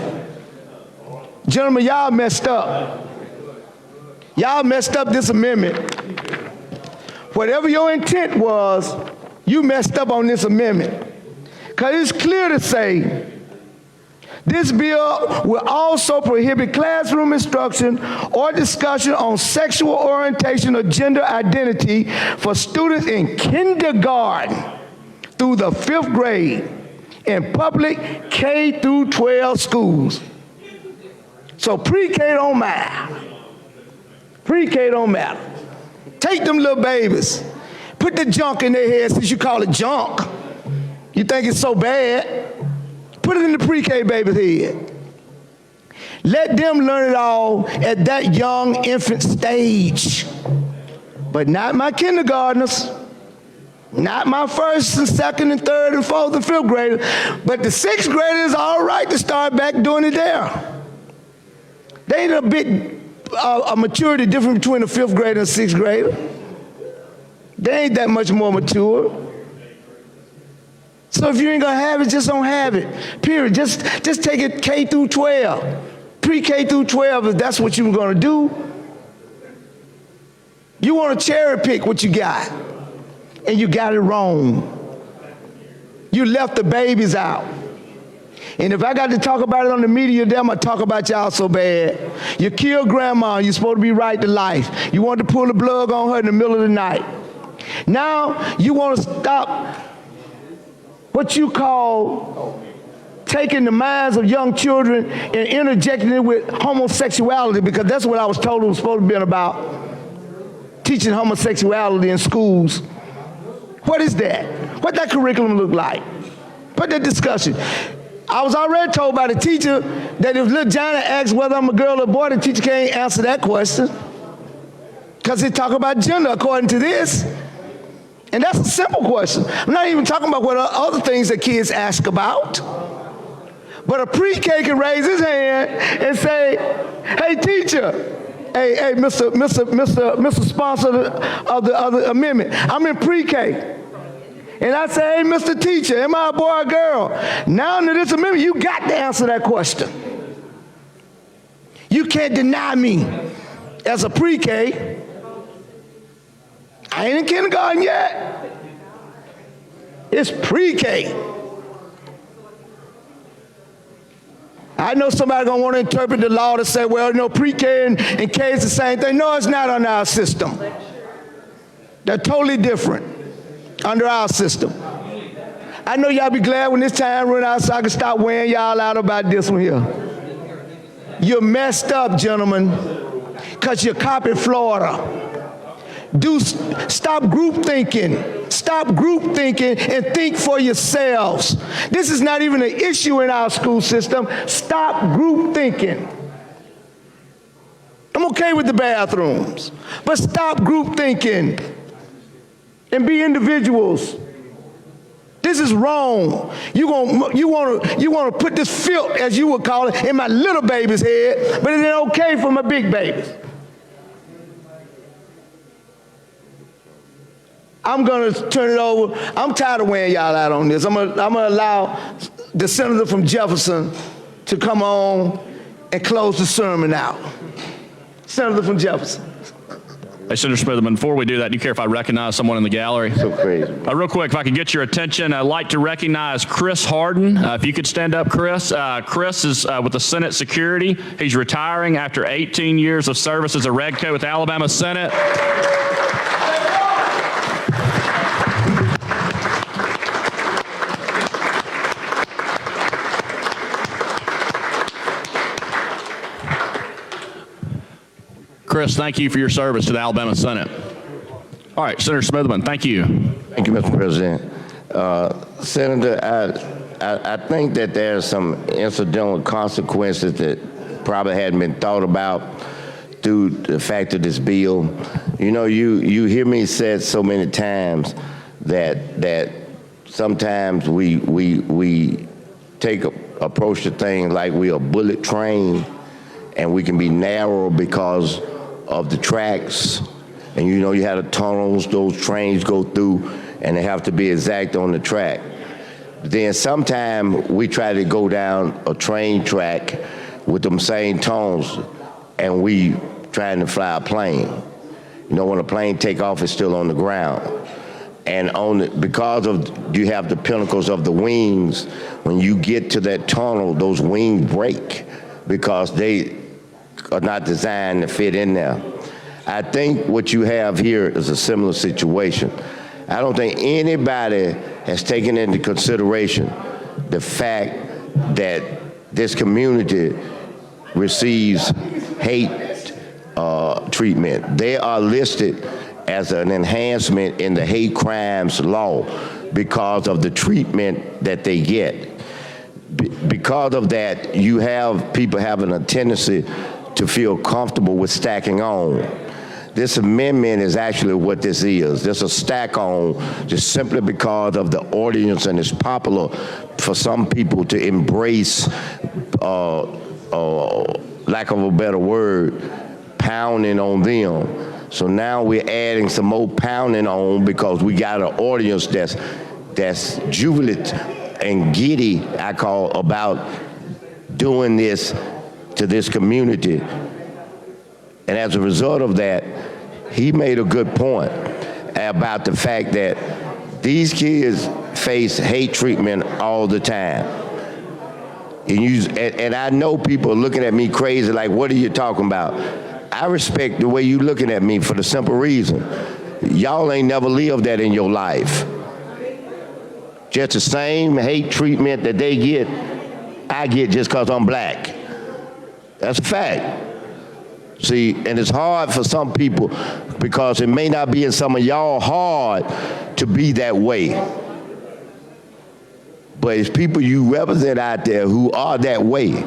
Speaker 10: Gentlemen, y'all messed up. Y'all messed up this amendment. Whatever your intent was, you messed up on this amendment. Because it's clear to say, this bill will also prohibit classroom instruction or discussion on sexual orientation or gender identity for students in kindergarten through the 5th grade in public K through 12 schools. So pre-K don't matter. Pre-K don't matter. Take them little babies. Put the junk in their head since you call it junk. You think it's so bad. Put it in the pre-K baby's head. Let them learn it all at that young infant stage. But not my kindergartners, not my 1st and 2nd and 3rd and 4th and 5th graders, but the 6th graders are all right to start back doing it there. They ain't a big a maturity difference between a 5th grader and a 6th grader. They ain't that much more mature. So if you ain't gonna have it, just don't have it. Period. Just take it K through 12. Pre-K through 12, if that's what you're gonna do. You wanna cherry pick what you got, and you got it wrong. You left the babies out. And if I got to talk about it on the media, then I'm gonna talk about y'all so bad. You killed grandma, you're supposed to be right to life. You wanted to pull the plug on her in the middle of the night. Now you want to stop what you call taking the minds of young children and interjecting it with homosexuality, because that's what I was told it was supposed to be about, teaching homosexuality in schools. What is that? What that curriculum look like? What that discussion? I was already told by the teacher that if little Johnny asks whether I'm a girl or a boy, the teacher can't answer that question, because they talk about gender according to this. And that's a simple question. I'm not even talking about what other things that kids ask about. But a pre-K can raise his hand and say, hey, teacher, hey, Mr. Sponsor of the amendment, I'm in pre-K. and I say, hey, Mr. Teacher, am I a boy or girl? Now under this amendment, you got to answer that question. You can't deny me as a pre-K. I ain't in kindergarten yet. It's pre-K. I know somebody gonna want to interpret the law to say, well, no, pre-K and K is the same thing. No, it's not under our system. They're totally different under our system. I know y'all be glad when this time run out so I can stop wearing y'all out about this one here. You're messed up, gentlemen, because you copied Florida. Stop group thinking. Stop group thinking and think for yourselves. This is not even an issue in our school system. Stop group thinking. I'm okay with the bathrooms, but stop group thinking and be individuals. This is wrong. You want to put this filth, as you would call it, in my little baby's head, but it ain't okay for my big babies. I'm going to turn it over. I'm tired of wearing y'all out on this. I'm going to allow the senator from Jefferson to come on and close the sermon out. Senator from Jefferson.
Speaker 1: Hey, Senator Smitherman, before we do that, do you care if I recognize someone in the gallery?
Speaker 11: So crazy.
Speaker 1: Real quick, if I could get your attention, I'd like to recognize Chris Harden. If you could stand up, Chris. Chris is with the Senate Security. He's retiring after 18 years of service as a Redcoat with Alabama Senate. Chris, thank you for your service to the Alabama Senate. All right, Senator Smitherman, thank you.
Speaker 11: Thank you, Mr. President. Senator, I think that there's some incidental consequences that probably hadn't been thought about through the fact of this bill. You know, you hear me say so many times that sometimes we take approach to things like we're a bullet train, and we can be narrow because of the tracks, and you know you have the tunnels those trains go through, and they have to be exact on the track. Then sometimes we try to go down a train track with them same tunnels, and we trying to fly a plane. You know, when a plane take off, it's still on the ground. And because of you have the pinnacles of the wings, when you get to that tunnel, those wings break because they are not designed to fit in there. I think what you have here is a similar situation. I don't think anybody has taken into consideration the fact that this community receives hate treatment. They are listed as an enhancement in the hate crimes law because of the treatment that they get. Because of that, you have people having a tendency to feel comfortable with stacking on. This amendment is actually what this is. There's a stack on just simply because of the audience, and it's popular for some people to embrace, lack of a better word, pounding on them. So now we're adding some more pounding on because we got an audience that's jubilant and giddy, I call, about doing this to this community. And as a result of that, he made a good point about the fact that these kids face hate treatment all the time. And I know people are looking at me crazy, like, what are you talking about? I respect the way you looking at me for the simple reason. Y'all ain't never lived that in your life. Just the same hate treatment that they get, I get just because I'm black. That's a fact. See, and it's hard for some people because it may not be in some of y'all hard to be that way. But it's people you represent out there who are that way.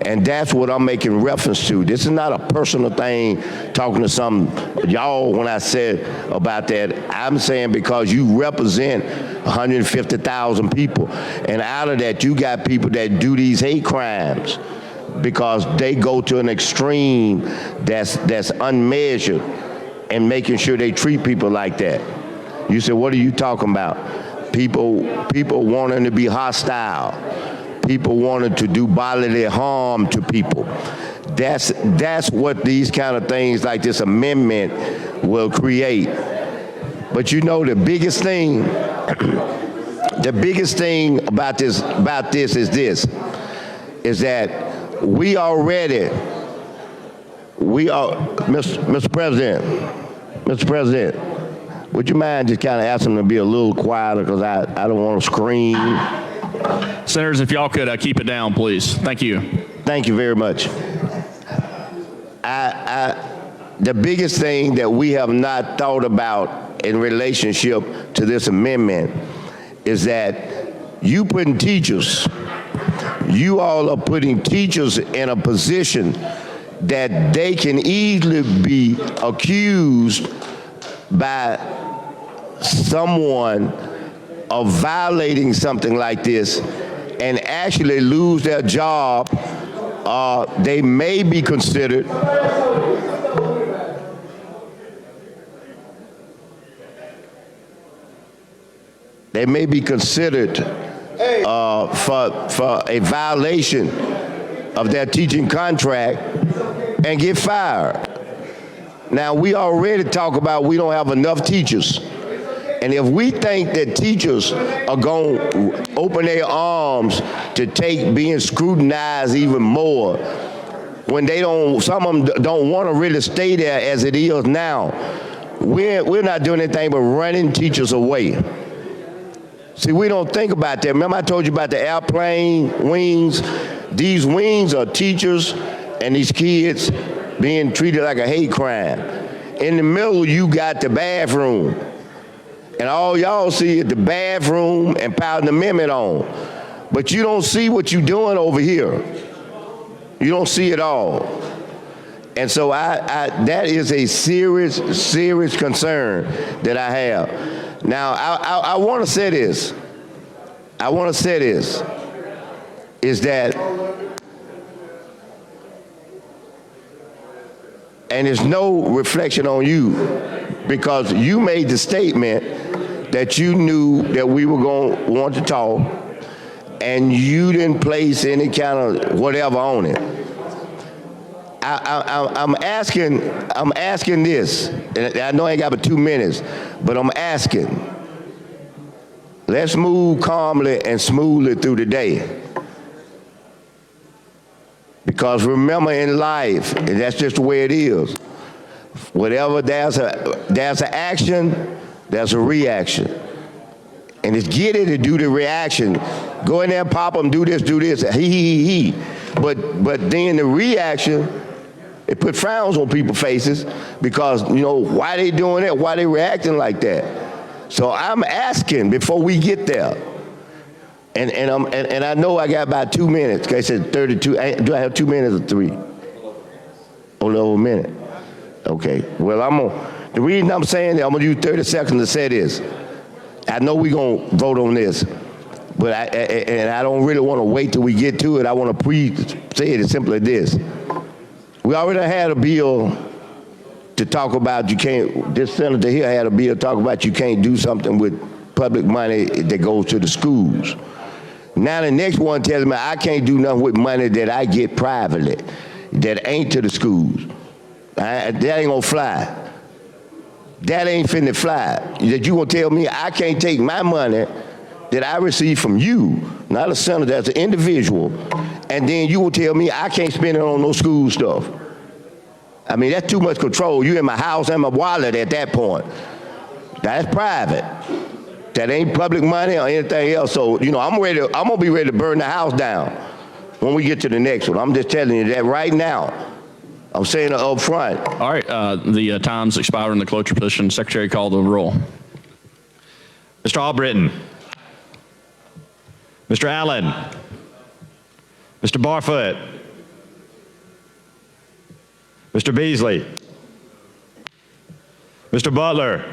Speaker 11: And that's what I'm making reference to. This is not a personal thing talking to some y'all when I said about that. I'm saying because you represent 150,000 people. And out of that, you got people that do these hate crimes because they go to an extreme that's unmeasured and making sure they treat people like that. You say, what are you talking about? people wanting to be hostile, people wanting to do bodily harm to people. That's what these kind of things like this amendment will create. But you know, the biggest thing about this is that we are, Mr. President, would you mind just kind of asking them to be a little quieter, because I don't want to scream.
Speaker 1: Senators, if y'all could keep it down, please. Thank you.
Speaker 11: Thank you very much. The biggest thing that we have not thought about in relationship to this amendment is that you all are putting teachers in a position that they can easily be accused by someone of violating something like this and actually lose their job. They may be considered for a violation of their teaching contract and get fired. Now, we already talk about we don't have enough teachers. And if we think that teachers are going to open their arms to take being scrutinized even more, when some of them don't want to really stay there as it is now, we're not doing anything but running teachers away. See, we don't think about that. Remember I told you about the airplane wings? These wings are teachers and these kids being treated like a hate crime. In the middle, you got the bathroom. And all y'all see is the bathroom and piling the amendment on. But you don't see what you're doing over here. You don't see it all. And so that is a serious concern that I have. Now, I want to say this. Is that, and it's no reflection on you, because you made the statement that you knew that we were going to want to talk, and you didn't place any kind of whatever on it. I'm asking this, and I know I ain't got but 2 minutes, but I'm asking, let's move calmly and smoothly through the day. Because remember, in life, and that's just the way it is, whatever there's an action, there's a reaction. And it's get it to do the reaction. Go in there, pop them, do this, he. But then the reaction, it put frowns on people's faces, because, you know, why they doing that? Why they reacting like that? So I'm asking before we get there, and I know I got about 2 minutes. Okay, I said 32. Do I have 2 minutes or 3? Only over a minute. Okay. Well, the reason I'm saying that, I'm gonna use 30 seconds to say this. I know we're gonna vote on this, but I don't really want to wait till we get to it. I want to say it as simple as this. We already had a bill to talk about this senator here had a bill to talk about you can't do something with public money that goes to the schools. Now the next one tells me I can't do nothing with money that I get privately that ain't to the schools. That ain't gonna fly. That ain't finna fly. That you gonna tell me I can't take my money that I receive from you, not a senator, that's an individual, and then you will tell me I can't spend it on no school stuff. I mean, that's too much control. You in my house and my wallet at that point. That's private. That ain't public money or anything else. So, you know, I'm gonna be ready to burn the house down when we get to the next one. I'm just telling you that right now. I'm saying it up front.
Speaker 1: All right, the time's expired in the cloture position. Secretary, call the roll.
Speaker 4: Mr. Albritton. Mr. Allen. Mr. Barfoot. Mr. Beasley. Mr. Butler.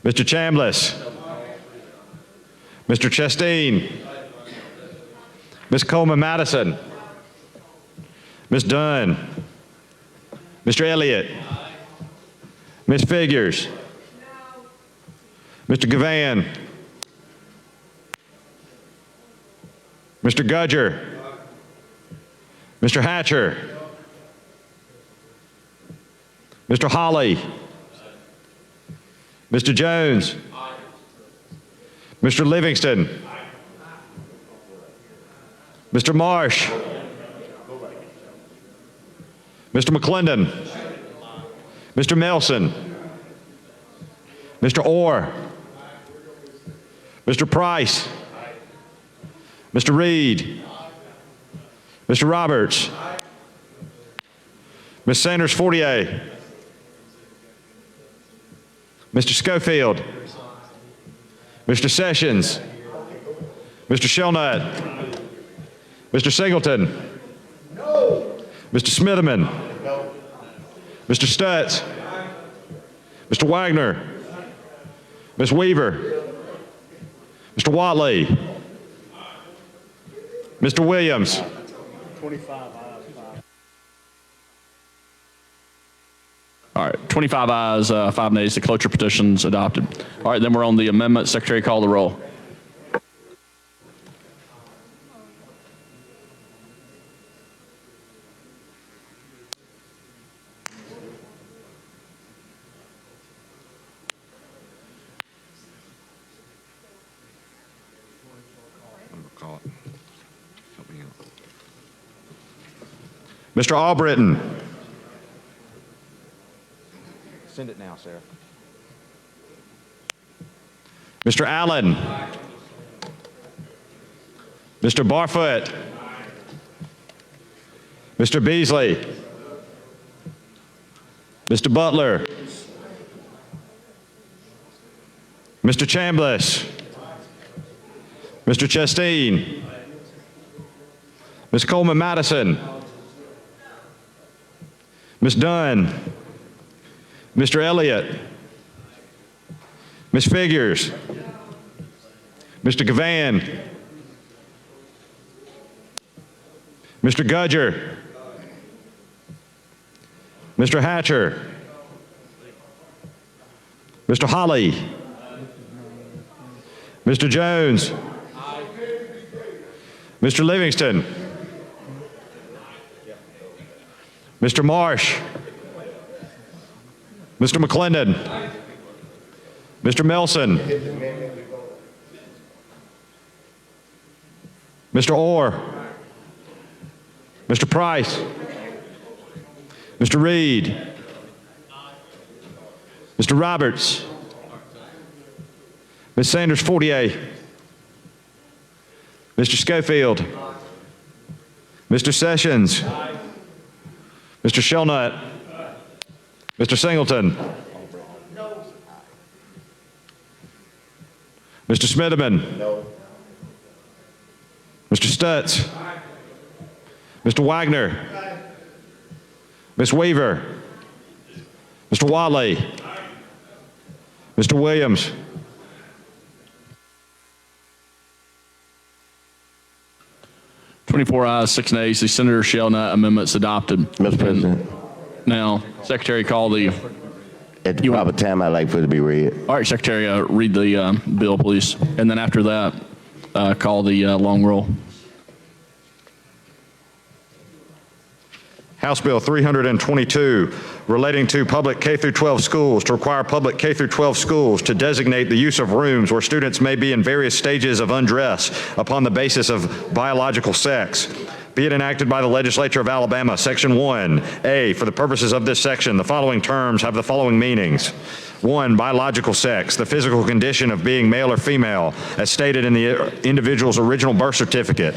Speaker 4: Mr. Chambliss. Mr. Chasteen. Ms. Coleman-Madison. Ms. Dunn. Mr. Elliott. Ms. Figures. Mr. Gavan. Mr. Gudger. Mr. Hatcher. Mr. Holly. Mr. Jones. Mr. Livingston. Mr. Marsh. Mr. McClendon. Mr. Melson. Mr. Orr. Mr. Price. Mr. Reed. Mr. Roberts. Ms. Sanders Fortier. Mr. Schofield. Mr. Sessions. Mr. Shelnut. Mr. Singleton. Mr. Smitherman. Mr. Stutz. Mr. Wagner. Ms. Weaver. Mr. Watley. Mr. Williams.
Speaker 1: 25 ayes. All right, 25 ayes, 5 nays. The cloture petition's adopted. All right, then we're on the amendment. Secretary, call the roll.
Speaker 4: Mr. Albritton. Send it now, Sarah. Mr. Allen. Mr. Barfoot. Mr. Beasley. Mr. Butler. Mr. Chambliss. Mr. Chasteen. Ms. Coleman Madison. Ms. Dunn. Mr. Elliott. Ms. Figures. Mr. Gavan. Mr. Gudger. Mr. Hatcher. Mr. Holly. Mr. Jones. Mr. Livingston. Mr. Marsh. Mr. McClendon. Mr. Melson. Mr. Orr. Mr. Price. Mr. Reed. Mr. Roberts. Ms. Sanders Fortier. Mr. Schofield. Mr. Sessions. Mr. Shelnut. Mr. Singleton. Mr. Smitherman. Mr. Stutz. Mr. Wagner. Ms. Weaver. Mr. Watley. Mr. Williams.
Speaker 1: Twenty-four ayes, 6 nays. The Senator Shelnut amendment's adopted.
Speaker 11: Mr. President,
Speaker 1: Now, Secretary, call the.
Speaker 11: at the proper time, I'd like for it to be read.
Speaker 1: All right, Secretary, read the bill, please. And then after that, call the long roll.
Speaker 4: House Bill 322, relating to public K-12 schools, to require public K-12 schools to designate the use of rooms where students may be in various stages of undress upon the basis of biological sex. Be it enacted by the legislature of Alabama, Section 1A, for the purposes of this section, the following terms have the following meanings. 1, biological sex, the physical condition of being male or female, as stated in the individual's original birth certificate.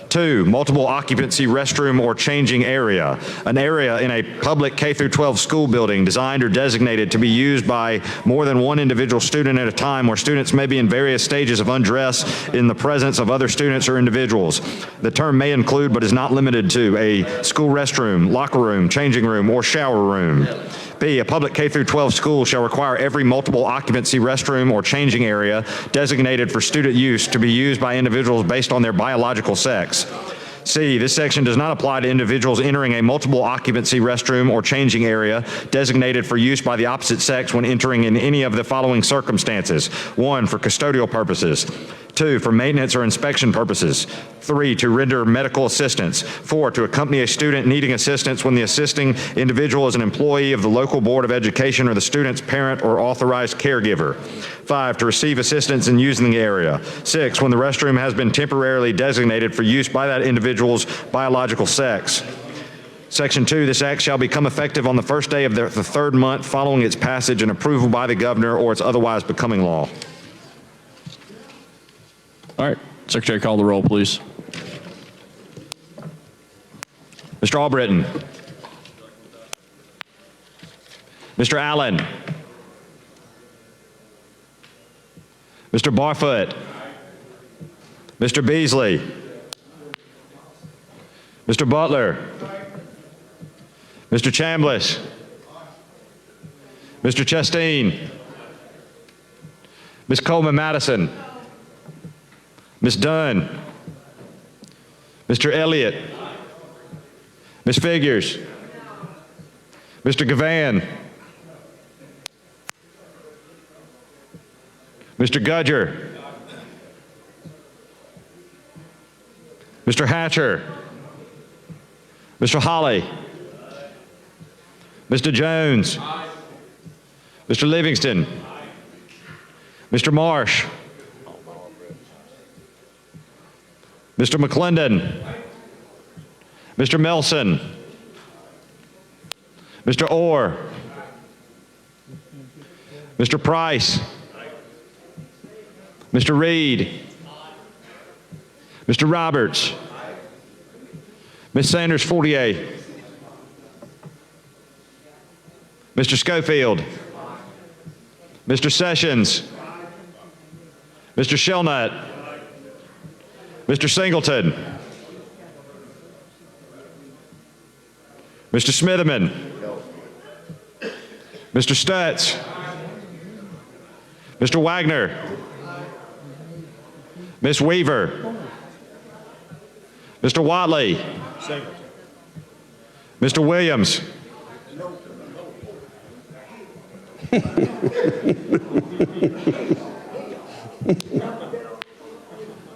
Speaker 4: 2, multiple occupancy restroom or changing area, an area in a public K-12 school building designed or designated to be used by more than one individual student at a time, where students may be in various stages of undress in the presence of other students or individuals. The term may include, but is not limited to, a school restroom, locker room, changing room, or shower room. B, a public K-12 school shall require every multiple occupancy restroom or changing area designated for student use to be used by individuals based on their biological sex. C, this section does not apply to individuals entering a multiple occupancy restroom or changing area designated for use by the opposite sex when entering in any of the following circumstances. 1, for custodial purposes. 2, for maintenance or inspection purposes. 3, to render medical assistance. 4, to accompany a student needing assistance when the assisting individual is an employee of the local Board of Education or the student's parent or authorized caregiver. 5, to receive assistance in using the area. 6, when the restroom has been temporarily designated for use by that individual's biological sex. Section 2, this act shall become effective on the first day of the third month following its passage and approval by the governor or its otherwise becoming law.
Speaker 1: All right, Secretary, call the roll, please.
Speaker 4: Mr. Albritton. Mr. Allen. Mr. Barfoot. Mr. Beasley. Mr. Butler. Mr. Chambliss. Mr. Chasteen. Ms. Coleman Madison. Ms. Dunn. Mr. Elliott. Ms. Figures. Mr. Gavan. Mr. Gudger. Mr. Hatcher. Mr. Holly. Mr. Jones. Mr. Livingston. Mr. Marsh. Mr. McClendon. Mr. Melson. Mr. Orr. Mr. Price. Mr. Reed. Mr. Roberts. Ms. Sanders Fortier. Mr. Schofield. Mr. Sessions. Mr. Shelnut. Mr. Singleton. Mr. Smitherman. Mr. Stutz. Mr. Wagner. Ms. Weaver. Mr. Watley. Mr. Williams.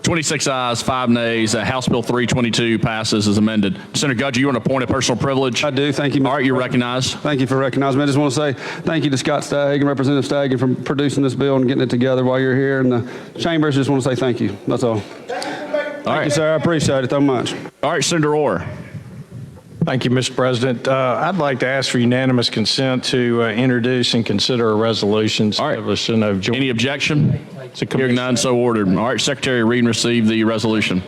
Speaker 1: 26 ayes, 5 nays. House Bill 322 passes as amended. Senator Gudger, you want to point a personal privilege?
Speaker 14: I do. Thank you, Mr.
Speaker 1: All right, you're recognized.
Speaker 14: Thank you for recognizing me. I just want to say thank you to Scott Stagg and Representative Stagg for producing this bill and getting it together while you're here. And the chambers, just want to say thank you. That's all. Thank you, sir. I appreciate it so much.
Speaker 1: All right, Senator Orr.
Speaker 12: Thank you, Mr. President. I'd like to ask for unanimous consent to introduce and consider a resolution.
Speaker 1: All right. Any objection? Hearing none, so ordered. All right, Secretary, read and receive the resolution.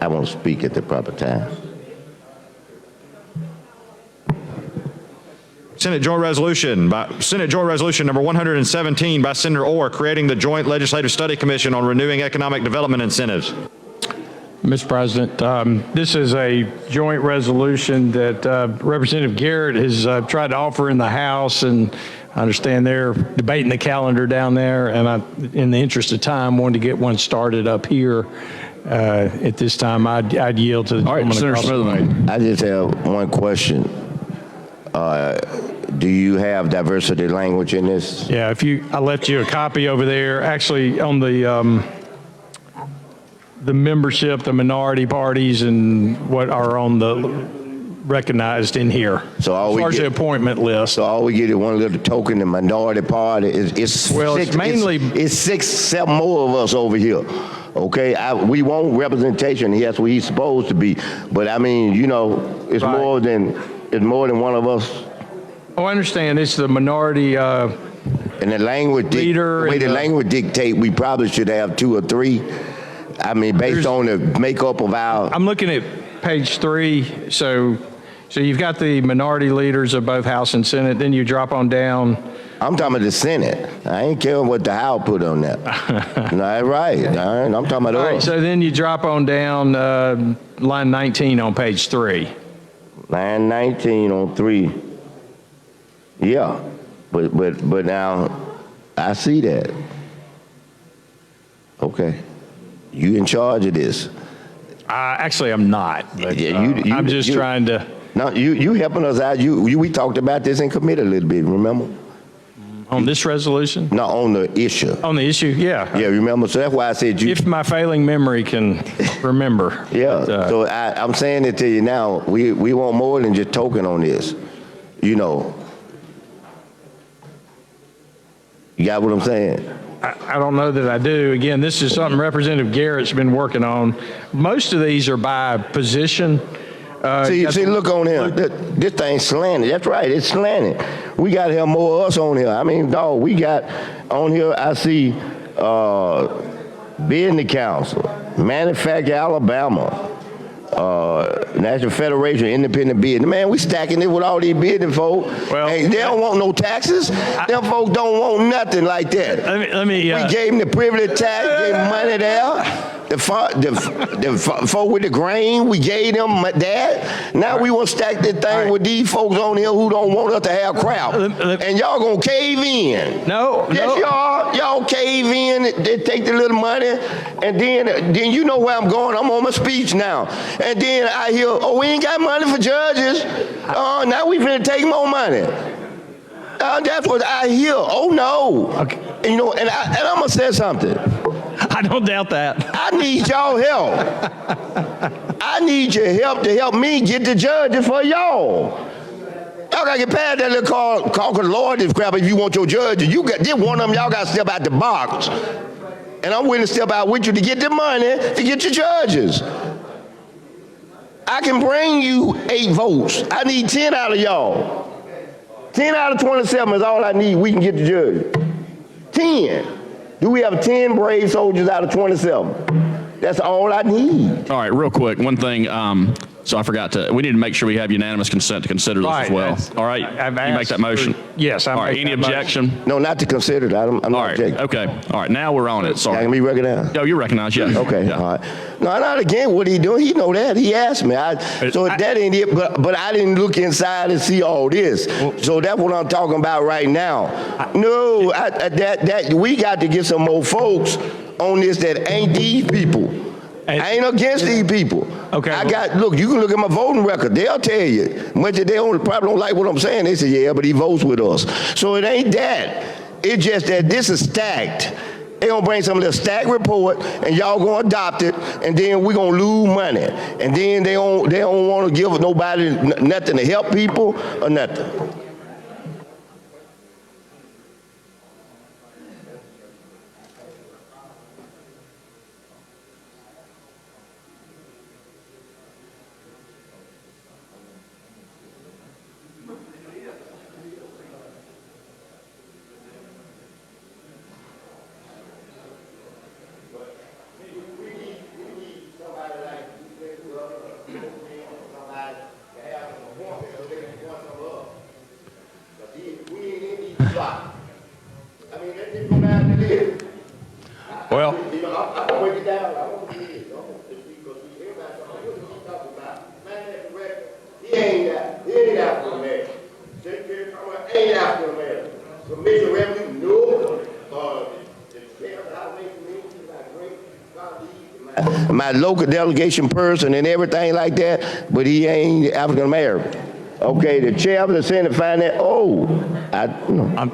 Speaker 11: I won't speak at the proper time.
Speaker 4: Senate Joint Resolution number 117 by Senator Orr, creating the Joint Legislative Study Commission on renewing economic development incentives.
Speaker 12: Mr. President, this is a joint resolution that Representative Garrett has tried to offer in the House, and I understand they're debating the calendar down there, and I, in the interest of time, wanted to get one started up here. At this time, I'd yield to the
Speaker 1: All right, Senator Smitherman.
Speaker 11: I just have one question. Do you have diversity language in this?
Speaker 12: Yeah, I left you a copy over there. Actually, on the membership, the minority parties, and what are on the recognized in here.
Speaker 11: So all we
Speaker 12: get,
Speaker 11: get
Speaker 12: the appointment list.
Speaker 11: So all we get is one little token. The minority party is
Speaker 12: well,
Speaker 11: six,
Speaker 12: it's mainly
Speaker 11: it's 6, 7 more of us over here. Okay, we want representation. Yes, he's supposed to be, but I mean, you know, it's
Speaker 12: right.
Speaker 11: more than one of us.
Speaker 12: Oh, I understand. It's the minority.
Speaker 11: And the language
Speaker 12: leader.
Speaker 11: The way the language dictate, we probably should have 2 or 3. I mean, based on the makeup of our.
Speaker 12: I'm looking at page 3. So you've got the minority leaders of both House and Senate. Then you drop on down.
Speaker 11: I'm talking about the Senate. I ain't caring what the House put on that. No, right. I'm talking about
Speaker 12: All right. So then you drop on down line 19 on page 3.
Speaker 11: Line 19 on 3. Yeah, but now I see that. Okay. You in charge of this.
Speaker 9: Actually, I'm not. But,
Speaker 11: Yeah,
Speaker 9: I'm just trying to.
Speaker 11: Now, you helping us out. We talked about this in committee a little bit, remember?
Speaker 9: On this resolution?
Speaker 11: No, on the issue.
Speaker 9: On the issue, yeah.
Speaker 11: Yeah, remember? So that's why I said you.
Speaker 9: If my failing memory can remember.
Speaker 11: Yeah,
Speaker 9: But,
Speaker 11: so I'm saying it to you now. We want more than just talking on this. You know. You got what I'm saying?
Speaker 9: I don't know that I do. Again, this is something Representative Garrett's been working on. Most of these are by position.
Speaker 11: See, look on here. This thing's slanted. That's right, it's slanted. We got to have more of us on here. I mean, dog, we got on here, I see Business Council, Manufacture Alabama, National Federation of Independent Business. Man, we stacking it with all these business folks.
Speaker 9: Well,
Speaker 11: hey, they don't want no taxes. Them folks don't want nothing like that.
Speaker 9: Let me
Speaker 11: we gave them the privilege tax, gave them money there. The folk with the grain, we gave them that. Now we want to stack this thing with these folks on here who don't want us to have crap. And y'all gonna cave in.
Speaker 9: No.
Speaker 11: Yes, y'all cave in, they take the little money, and then you know where I'm going. I'm on my speech now. And then I hear, oh, we ain't got money for judges. Now we finna take more money. That's what I hear. Oh no.
Speaker 9: Okay.
Speaker 11: And, you know, and I'm gonna say something.
Speaker 9: I don't doubt that.
Speaker 11: I need y'all help. I need your help to help me get the judges for y'all. Y'all gotta get past that little call the Lord this crap if you want your judges. You got this one of them, y'all gotta step out the box. And I'm willing to step out with you to get the money to get your judges. I can bring you 8 votes. I need 10 out of y'all. 10 out of 27 is all I need. We can get the judges. 10. Do we have 10 brave soldiers out of 27? That's all I need.
Speaker 1: All right, real quick, one thing. So I forgot we need to make sure we have unanimous consent to consider this as well. All right, you make that motion?
Speaker 9: Yes,
Speaker 1: All right, any objection?
Speaker 11: No, not to consider it. I'm not objecting.
Speaker 1: Okay, all right, now we're on it, sorry.
Speaker 11: I can be recognized?
Speaker 1: No, you're recognized, yes.
Speaker 11: Okay,
Speaker 1: Yeah.
Speaker 11: all right. No, not again. What he doing? He know that. He asked me. So that ain't it. But I didn't look inside and see all this. So that's what I'm talking about right now. No, that we got to get some more folks on this that ain't these people. I ain't against these people.
Speaker 9: Okay.
Speaker 11: Look, you can look at my voting record. They'll tell you. Much they probably don't like what I'm saying. They say, yeah, but he votes with us. So it ain't that. It's just that this is stacked. They gonna bring some of the stack report, and y'all gonna adopt it, and then we gonna lose money. And then they don't want to give nobody nothing to help people or nothing.
Speaker 9: Well,
Speaker 11: he ain't African American. Ain't African American. Commission revenue, no. My local delegation person and everything like that, but he ain't African American. Okay, the chair of the Senate Finance,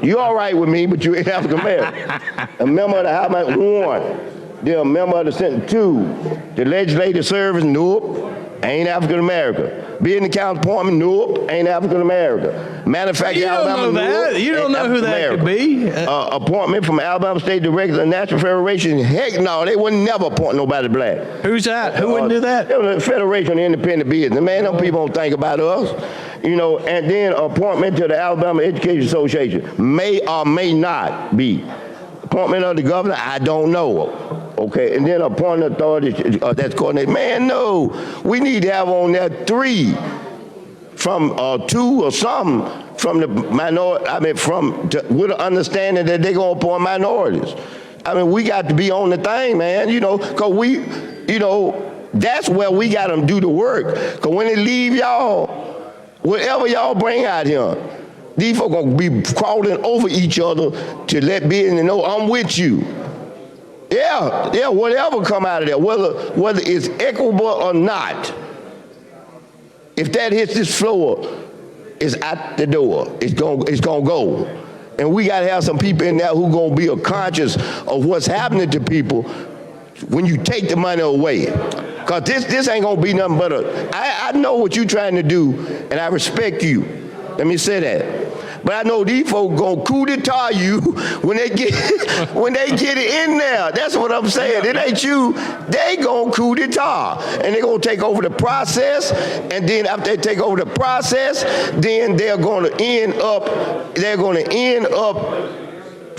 Speaker 11: you all right with me, but you ain't African American. A member of the House, 1. They're a member of the Senate, 2. The legislative service, nope, ain't African American. Being the council appointment, nope, ain't African American. Manufacturing Alabama,
Speaker 9: that.
Speaker 11: Nope,
Speaker 9: You don't
Speaker 11: ain't
Speaker 9: know who that could be.
Speaker 11: Appointment from Alabama State Director of the National Federation, heck no, they would never appoint nobody black.
Speaker 9: Who's that? Who wouldn't do that?
Speaker 11: The Federation of Independent Business. Man, them people don't think about us. You know, and then appointment to the Alabama Education Association may or may not be. Appointment of the governor, I don't know. Okay, and then appointed authority that's coordinated. Man, no, we need to have on there 3 from 2 or something from the minority. I mean, with the understanding that they're gonna appoint minorities. I mean, we got to be on the thing, man. You know, cause that's where we got them do the work. Cause when they leave y'all, whatever y'all bring out here, these folks gonna be crawling over each other to let business know I'm with you. Yeah, whatever come out of there, whether it's equitable or not, if that hits this floor, it's out the door. It's gonna go. And we gotta have some people in there who gonna be conscious of what's happening to people when you take the money away. Cause this ain't gonna be nothing but I know what you're trying to do, and I respect you. Let me say that. But I know these folks gonna coup d'etat you when they get it in there. That's what I'm saying. It ain't you. They gonna coup d'etat, and they gonna take over the process. And then after they take over the process, then they're gonna end up.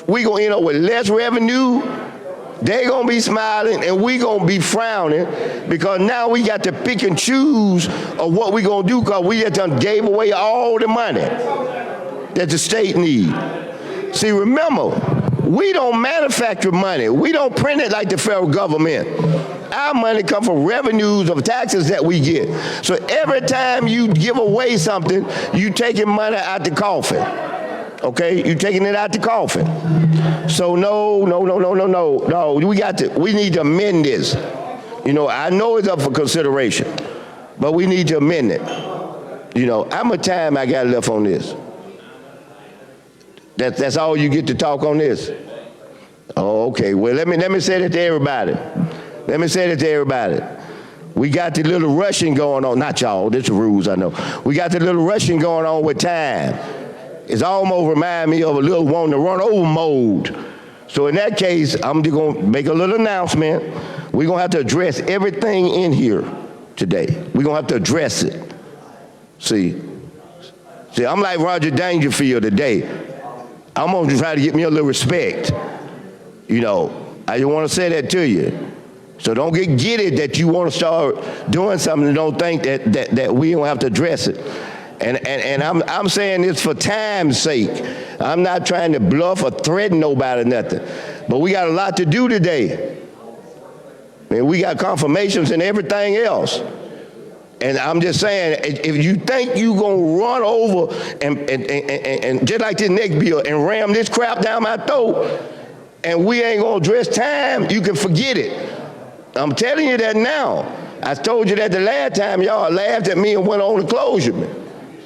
Speaker 11: We gonna end up with less revenue. They gonna be smiling, and we gonna be frowning, because now we got to pick and choose of what we gonna do, because we just done gave away all the money that the state need. See, remember, we don't manufacture money. We don't print it like the federal government. Our money comes from revenues of taxes that we get. So every time you give away something, you taking money out the coffin. Okay, you taking it out the coffin. So no. We need to amend this. You know, I know it's up for consideration, but we need to amend it. You know, how much time I got left on this? That's all you get to talk on this? Oh, okay. Well, let me say that to everybody. We got the little rushing going on. Not y'all, this is rules, I know. We got the little rushing going on with time. It's almost remind me of a little wanting to run over mode. So in that case, I'm just going to make a little announcement. We're going to have to address everything in here today. We're going to have to address it. See, I'm like Roger Dangerfield today. I'm going to try to get me a little respect. You know, I just want to say that to you. So don't get it that you want to start doing something and don't think that we don't have to address it. And I'm saying this for time's sake. I'm not trying to bluff or threaten nobody or nothing. But we got a lot to do today. And we got confirmations and everything else. And I'm just saying, if you think you gonna run over and just like this next bill and ram this crap down my throat, and we ain't gonna address time, you can forget it. I'm telling you that now. I told you that the last time y'all laughed at me and went on to closure me.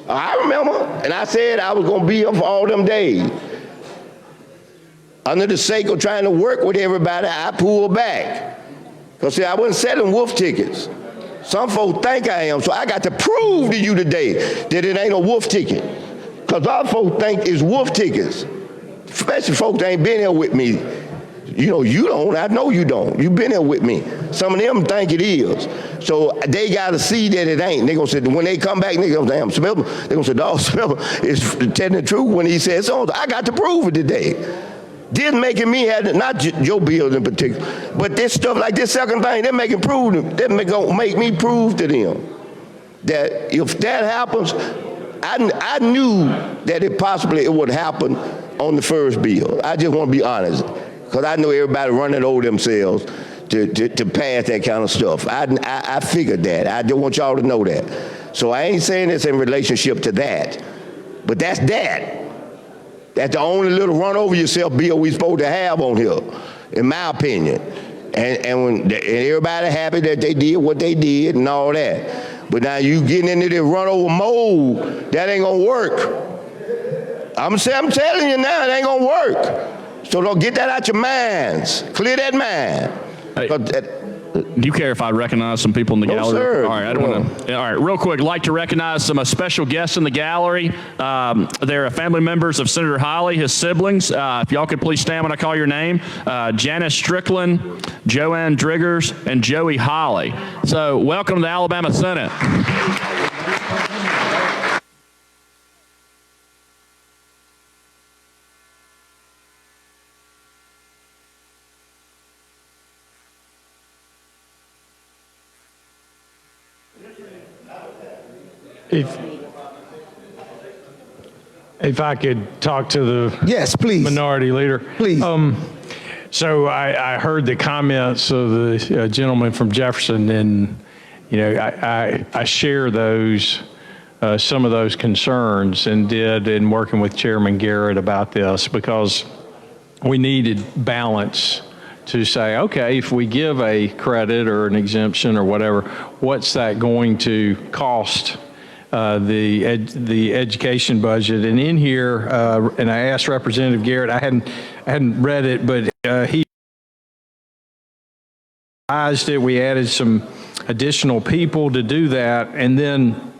Speaker 11: I remember, and I said I was gonna be here for all them days. Under the sake of trying to work with everybody, I pulled back. Because see, I wasn't selling wolf tickets. Some folks think I am, so I got to prove to you today that it ain't a wolf ticket. Because other folks think it's wolf tickets. Especially folks that ain't been here with me. You know, you don't. I know you don't. You've been here with me. Some of them think it is. So they got to see that it ain't. They're going to say, when they come back, they going to say, damn, Smith. They're going to say, dog, Smith is telling the truth when he says so. I got to prove it today. This making me have, not your bills in particular, but this stuff like this second thing, they're making prove, they're going to make me prove to them that if that happens, I knew that it would happen on the first bill. I just want to be honest, because I know everybody running over themselves to pass that kind of stuff. I figured that. I just want y'all to know that. So I ain't saying this in relationship to that, but that's that. That's the only little run over yourself bill we supposed to have on here, in my opinion. And everybody happy that they did what they did and all that. But now you getting into this run over mode, that ain't gonna work. I'm telling you now, it ain't gonna work. So don't get that out your minds. Clear that mind.
Speaker 1: Hey, do you care if I recognize some people in the gallery?
Speaker 11: Sir.
Speaker 1: All right, I don't want to. All right, real quick, I'd like to recognize some special guests in the gallery. They're family members of Senator Hawley, his siblings. If y'all could please stand when I call your name. Janice Strickland, Joanne Driggers, and Joey Hawley. So welcome to the Alabama Senate.
Speaker 16: If I could talk to the
Speaker 10: yes, please,
Speaker 16: minority leader,
Speaker 10: please.
Speaker 16: So I heard the comments of the gentleman from Jefferson, and you know I share those some of those concerns, and did in working with Chairman Garrett about this, because we needed balance to say, okay, if we give a credit or an exemption or whatever, what's that going to cost the education budget? And in here, and I asked Representative Garrett, I hadn't read it, but he revised it. We added some additional people to do that, and then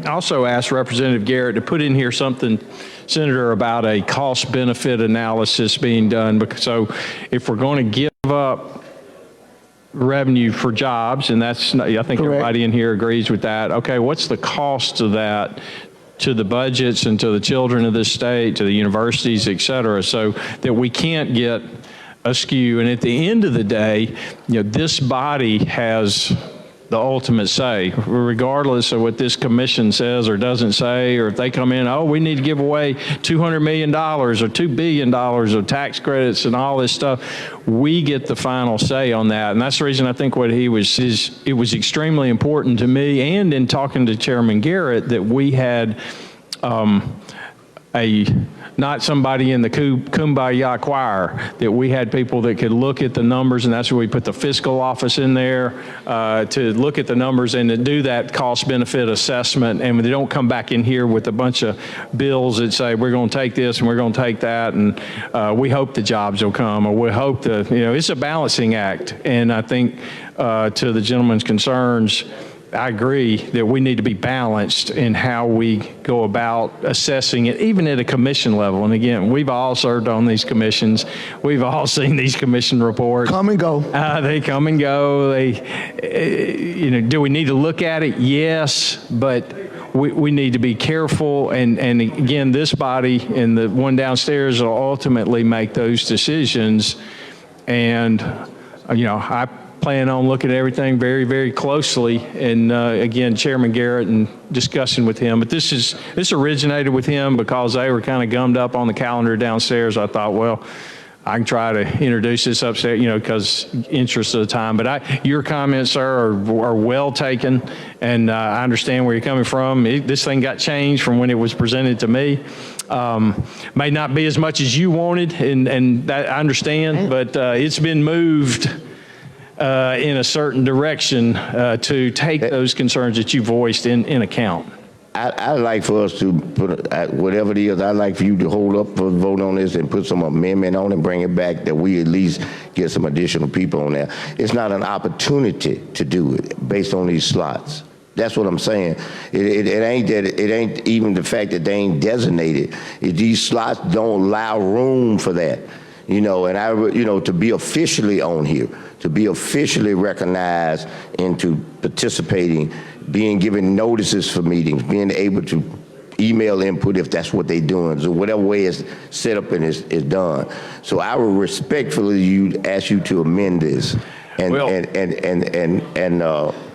Speaker 16: also asked Representative Garrett to put in here something, Senator, about a cost-benefit analysis being done. Because so if we're going to give up revenue for jobs, and that's, I think everybody in here agrees with that. Okay, what's the cost of that to the budgets and to the children of this state, to the universities, et cetera, so that we can't get askew. And at the end of the day, this body has the ultimate say, regardless of what this commission says or doesn't say, or if they come in, oh, we need to give away $200 million or $2 billion of tax credits and all this stuff. We get the final say on that. And that's the reason I think what it was extremely important to me, and in talking to Chairman Garrett, that we had not somebody in the kumbaya choir, that we had people that could look at the numbers, and that's where we put the fiscal office in there to look at the numbers and to do that cost-benefit assessment. And they don't come back in here with a bunch of bills that say, we're going to take this and we're going to take that, and we hope the jobs will come, or we hope it's a balancing act. And I think to the gentleman's concerns, I agree that we need to be balanced in how we go about assessing it, even at a commission level. And again, we've all served on these commissions. We've all seen these commission reports.
Speaker 10: Come and go.
Speaker 16: They come and go. Do we need to look at it? Yes, but we need to be careful. And again, this body and the one downstairs will ultimately make those decisions. And, I plan on looking at everything very, very closely, and again, Chairman Garrett, and discussing with him. But this originated with him because they were kind of gummed up on the calendar downstairs. I thought, well, I can try to introduce this upstairs, because interest of the time. But your comments, sir, are well taken, and I understand where you're coming from. This thing got changed from when it was presented to me. May not be as much as you wanted, and that I understand, but it's been moved in a certain direction to take those concerns that you voiced in account.
Speaker 11: I'd like for us to put, whatever it is, I'd like for you to hold up for a vote on this and put some amendment on and bring it back, that we at least get some additional people on there. It's not an opportunity to do it based on these slots. That's what I'm saying. It ain't even the fact that they ain't designated. These slots don't allow room for that. And to be officially on here, to be officially recognized into participating, being given notices for meetings, being able to email input if that's what they're doing, so whatever way it's set up and is done. So I would respectfully ask you to amend this and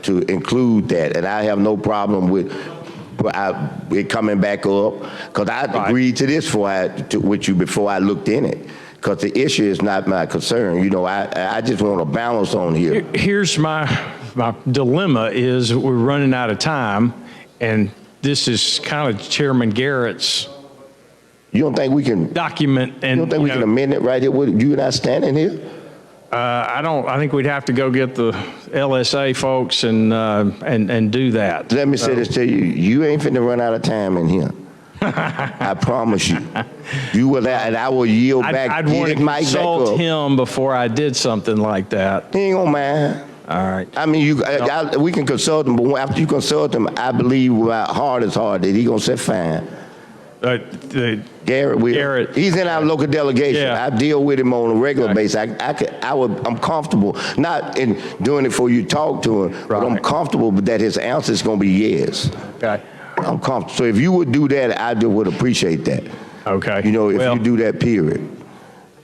Speaker 11: to include that. And I have no problem with it coming back up, because I agreed to this with you before I looked in it. Because the issue is not my concern. I just want a balance on here.
Speaker 16: Here's my dilemma is we're running out of time, and this is kind of Chairman Garrett's.
Speaker 11: You don't think we can
Speaker 16: document? And
Speaker 11: you don't think we can amend it right here with you and I standing here?
Speaker 16: I don't. I think we'd have to go get the LSA folks and do that.
Speaker 11: Let me say this to you: you ain't finna run out of time in here. I promise you. You will, and I will yield back.
Speaker 16: I'd want to consult him before I did something like that.
Speaker 11: He ain't gonna mind.
Speaker 16: All right.
Speaker 11: I mean, we can consult him, but after you consult him, I believe my heart is hard that he gonna say fine. Garrett, he's in our local delegation.
Speaker 16: Yeah.
Speaker 11: I deal with him on a regular basis. I'm comfortable, not in doing it for you to talk to him, but I'm comfortable that his answer is gonna be yes.
Speaker 16: Okay.
Speaker 11: I'm comfortable. So if you would do that, I would appreciate that.
Speaker 16: Okay.
Speaker 11: If you do that, period.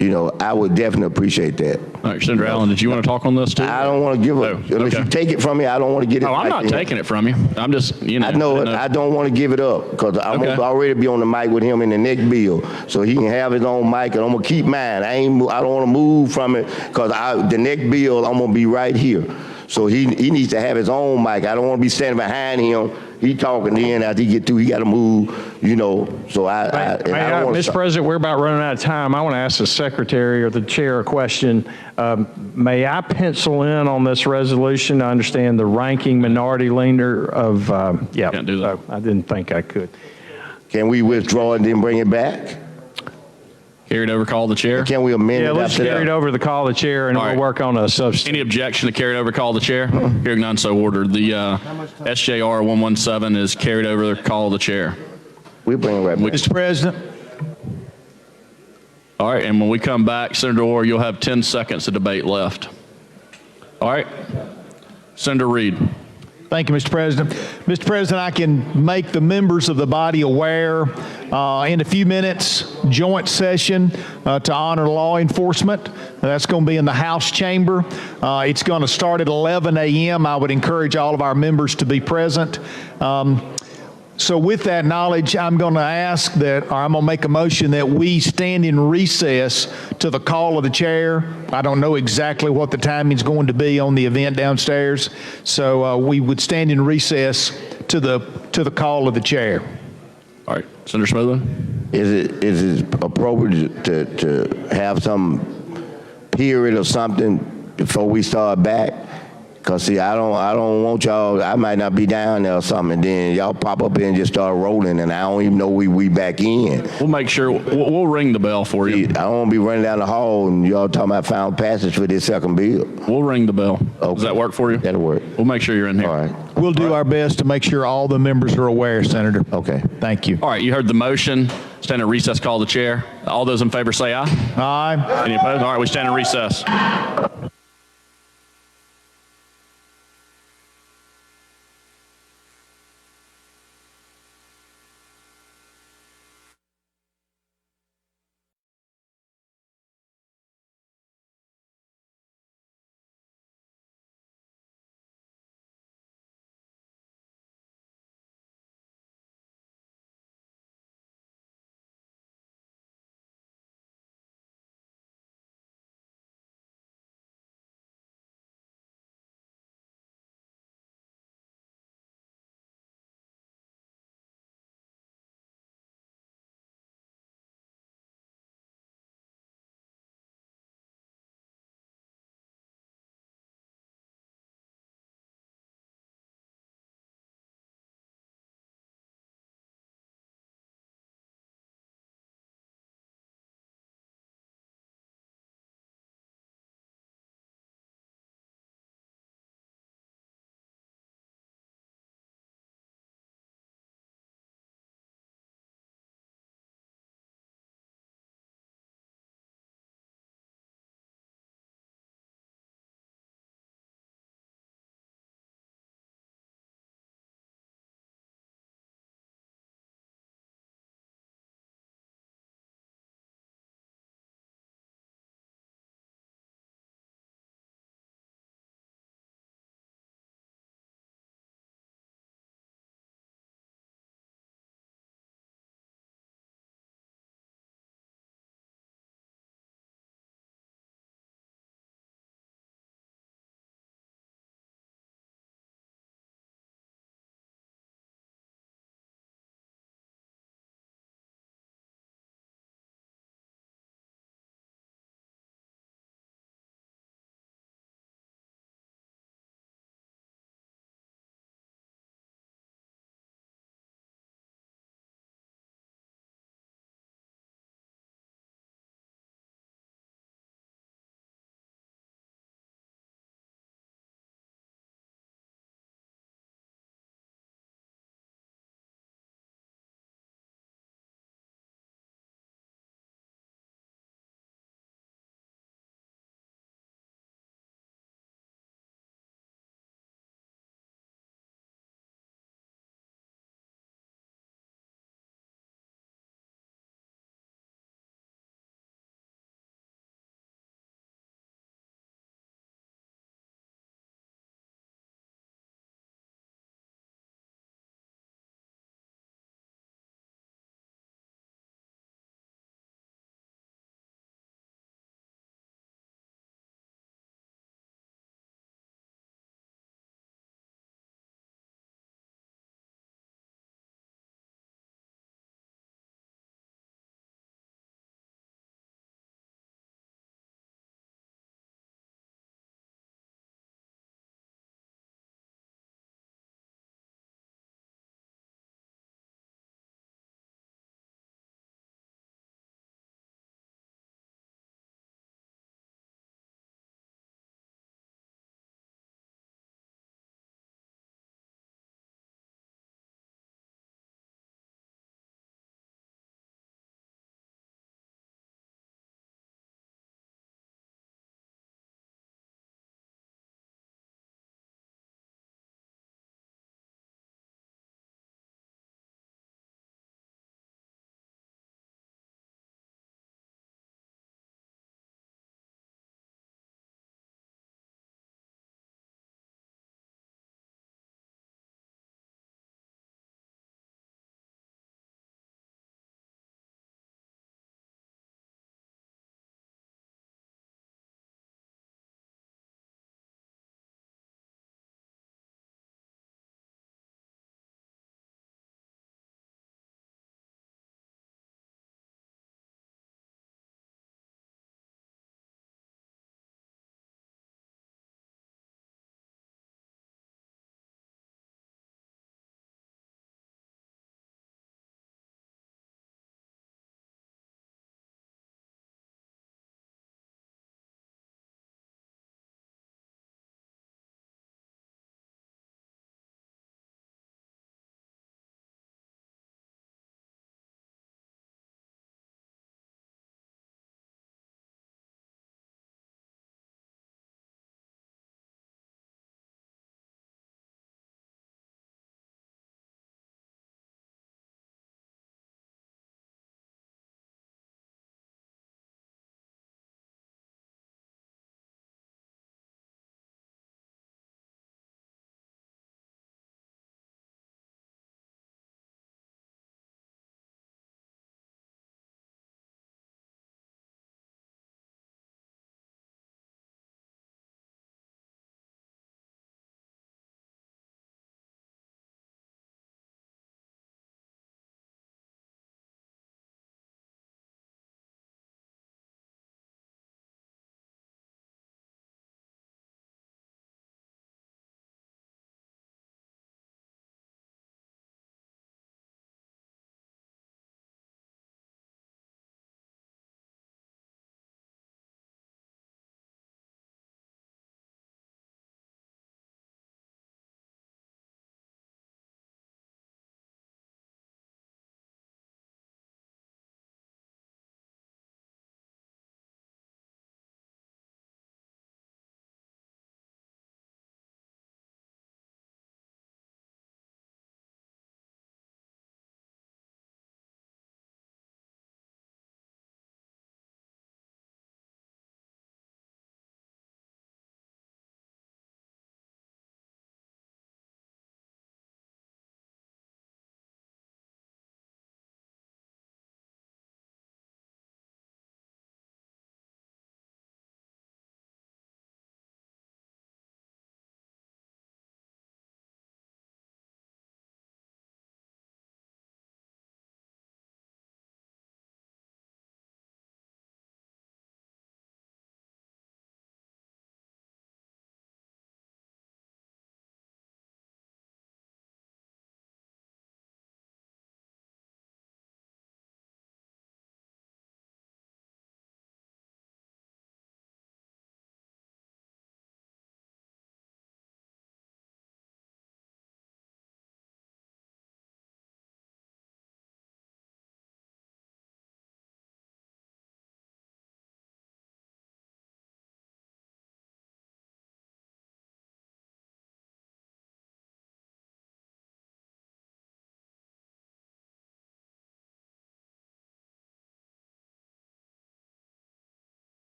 Speaker 11: I would definitely appreciate that.
Speaker 1: All right, Senator Allen, did you want to talk on this too?
Speaker 11: I don't want to give it, unless you take it from me, I don't want to get it.
Speaker 1: Oh, I'm not taking it from you. I'm just,
Speaker 11: I know it. I don't want to give it up, because I'm going to already be on the mic with him in the next bill. So he can have his own mic, and I'm going to keep mine. I don't want to move from it, because the next bill, I'm going to be right here. So he needs to have his own mic. I don't want to be standing behind him. He talking, then after he get through, he got to move, you know. So I don't want
Speaker 16: Mr. President, we're about running out of time. I want to ask the secretary or the chair a question. May I pencil in on this resolution? I understand the ranking minority leader of,
Speaker 1: Can't do that.
Speaker 16: I didn't think I could.
Speaker 11: Can we withdraw and then bring it back?
Speaker 1: Carry it over, call the chair.
Speaker 11: Can we amend
Speaker 16: Yeah,
Speaker 11: it
Speaker 16: let's
Speaker 11: after
Speaker 16: carry it
Speaker 11: that?
Speaker 16: over to the call of the chair, and
Speaker 1: All
Speaker 16: we'll
Speaker 1: right.
Speaker 16: work on a substitute.
Speaker 1: Any objection to carry it over, call the chair? Hearing none, so ordered. The SJR 117 is carried over, call the chair.
Speaker 11: We bring it right back.
Speaker 9: Mr. President,
Speaker 1: All right, and when we come back, Senator Orr, you'll have 10 seconds of debate left. All right, Senator Reed.
Speaker 9: thank you, Mr. President. Mr. President, I can make the members of the body aware in a few minutes, joint session to honor law enforcement. That's going to be in the House chamber. It's going to start at 11 a.m. I would encourage all of our members to be present. So with that knowledge, I'm going to ask that, or I'm going to make a motion that we stand in recess to the call of the chair. I don't know exactly what the timing is going to be on the event downstairs, so we would stand in recess to the call of the chair.
Speaker 1: All right, Senator Smoothman.
Speaker 11: Is it appropriate to have some period or something before we start back? Cause see, I don't want y'all. I might not be down there or something, and then y'all pop up here and just start rolling, and I don't even know we back in.
Speaker 1: We'll make sure, we'll ring the bell for you.
Speaker 11: I don't want to be running down the hall and y'all talking about final passage for this second bill.
Speaker 1: We'll ring the bell.
Speaker 11: Okay.
Speaker 1: Does that work for you?
Speaker 11: That'll work.
Speaker 1: We'll make sure you're in here.
Speaker 11: All right.
Speaker 9: We'll do our best to make sure all the members are aware, Senator.
Speaker 11: Okay.
Speaker 9: Thank you.
Speaker 1: All right, you heard the motion. Stand in recess, call the chair. All those in favor say aye.
Speaker 9: Aye.
Speaker 1: Any opposed? All right, we stand in recess.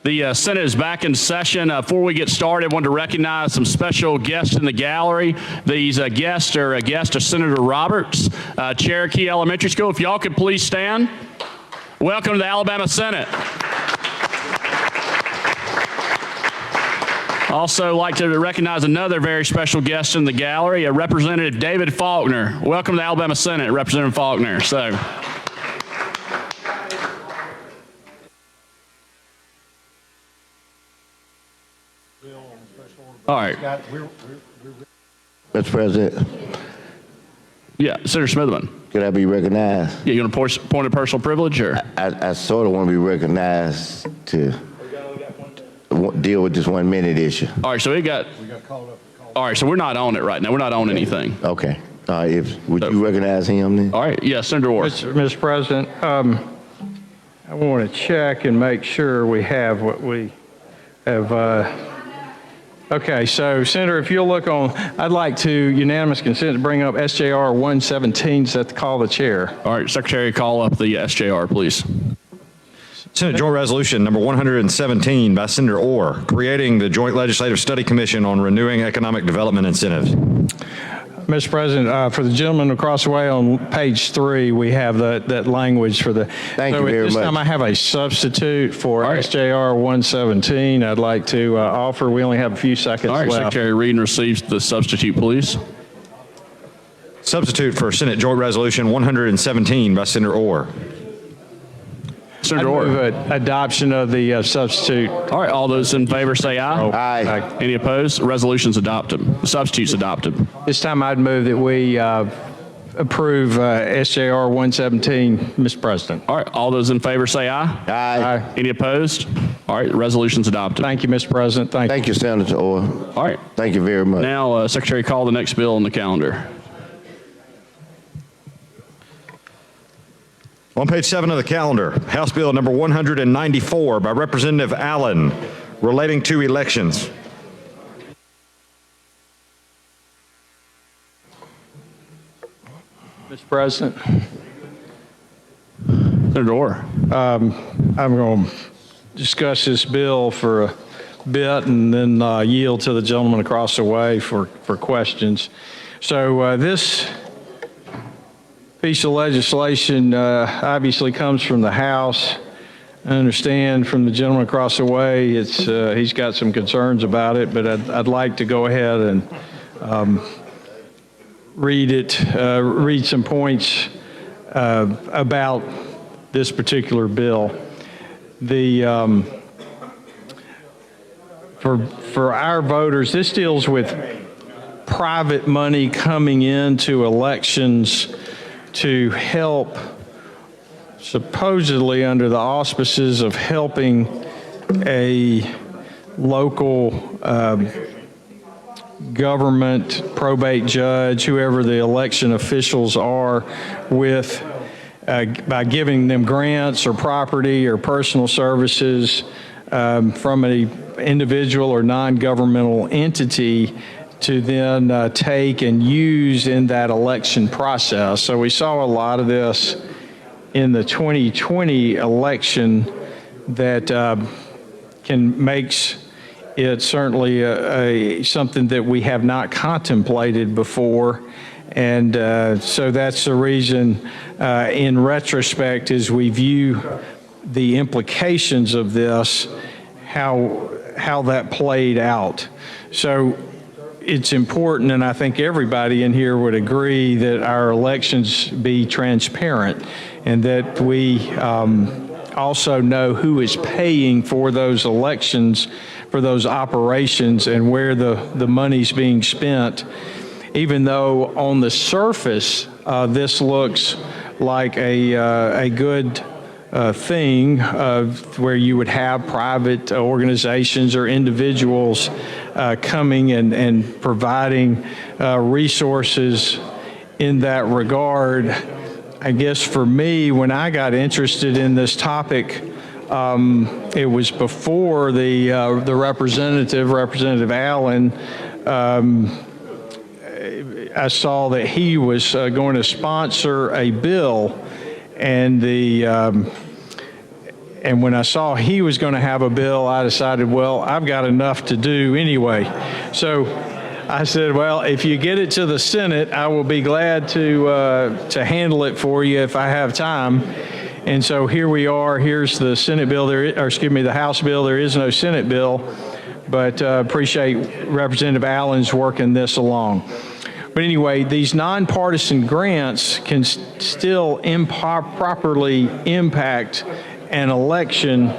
Speaker 1: The Senate is back in session. Before we get started, I want to recognize some special guests in the gallery. These guests are Senator Roberts, Cherokee Elementary School. If y'all could please stand. Welcome to the Alabama Senate. Also like to recognize another very special guest in the gallery, Representative David Faulkner. Welcome to the Alabama Senate, Representative Faulkner. All right.
Speaker 11: Mr. President,
Speaker 1: Yeah, Senator Smitherman.
Speaker 11: could I be recognized?
Speaker 1: Yeah, you want a point of personal privilege, or?
Speaker 11: I sort of want to be recognized to deal with this 1 minute issue.
Speaker 1: All right, so all right, so we're not on it right now. We're not on anything.
Speaker 11: Okay. Would you recognize him then?
Speaker 1: All right, yes, Senator Orr.
Speaker 16: Mr. President, I want to check and make sure we have what we have. Okay, so Senator, if you'll look on, I'd like to unanimous consent to bring up SJR 117. Is that the call of the chair?
Speaker 1: All right, Secretary, call up the SJR, please.
Speaker 4: Senate Joint Resolution number 117 by Senator Orr, creating the Joint Legislative Study Commission on renewing economic development incentives.
Speaker 16: Mr. President, for the gentleman across the way on page 3, we have that language for the.
Speaker 11: Thank you very much.
Speaker 16: This time I have a substitute for SJR 117. I'd like to offer. We only have a few seconds
Speaker 1: All right,
Speaker 16: left.
Speaker 1: Secretary, read and receive the substitute, please.
Speaker 4: Substitute for Senate Joint Resolution 117 by Senator Orr.
Speaker 1: Senator
Speaker 16: I
Speaker 1: Orr.
Speaker 16: move adoption of the substitute.
Speaker 1: All right, all those in favor say aye.
Speaker 11: Aye.
Speaker 1: Any opposed? Resolution's adopted. The substitute's adopted.
Speaker 16: This time I'd move that we approve SJR 117, Mr. President.
Speaker 1: All right, all those in favor say aye.
Speaker 11: Aye.
Speaker 1: Any opposed? All right, resolution's adopted.
Speaker 16: Thank you, Mr. President.
Speaker 11: Thank you, Senator Orr.
Speaker 1: All right,
Speaker 11: Thank you very much.
Speaker 1: now, Secretary, call the next bill on the calendar.
Speaker 4: On page 7 of the calendar, House Bill number 194 by Representative Allen, relating to elections.
Speaker 16: Mr. President,
Speaker 1: Senator Orr.
Speaker 16: I'm going to discuss this bill for a bit and then yield to the gentleman across the way for questions. So this piece of legislation obviously comes from the House. I understand from the gentleman across the way, he's got some concerns about it, but I'd like to go ahead and read some points about this particular bill. For our voters, this deals with private money coming into elections to help, supposedly under the auspices of helping a local government, probate judge, whoever the election officials are, with by giving them grants or property or personal services from an individual or non-governmental entity to then take and use in that election process. So we saw a lot of this in the 2020 election that makes it certainly something that we have not contemplated before. And so that's the reason, in retrospect, as we view the implications of this, how that played out. So it's important, and I think everybody in here would agree, that our elections be transparent and that we also know who is paying for those elections, for those operations, and where the money's being spent. Even though on the surface, this looks like a good thing where you would have private organizations or individuals coming and providing resources in that regard. I guess for me, when I got interested in this topic, it was before the Representative Allen. I saw that he was going to sponsor a bill, and And when I saw he was going to have a bill, I decided, well, I've got enough to do anyway. So I said, well, if you get it to the Senate, I will be glad to handle it for you if I have time. And so here we are. Here's the Senate bill, the House bill. There is no Senate bill, but appreciate Representative Allen's working this along. But anyway, these nonpartisan grants can still improperly impact an election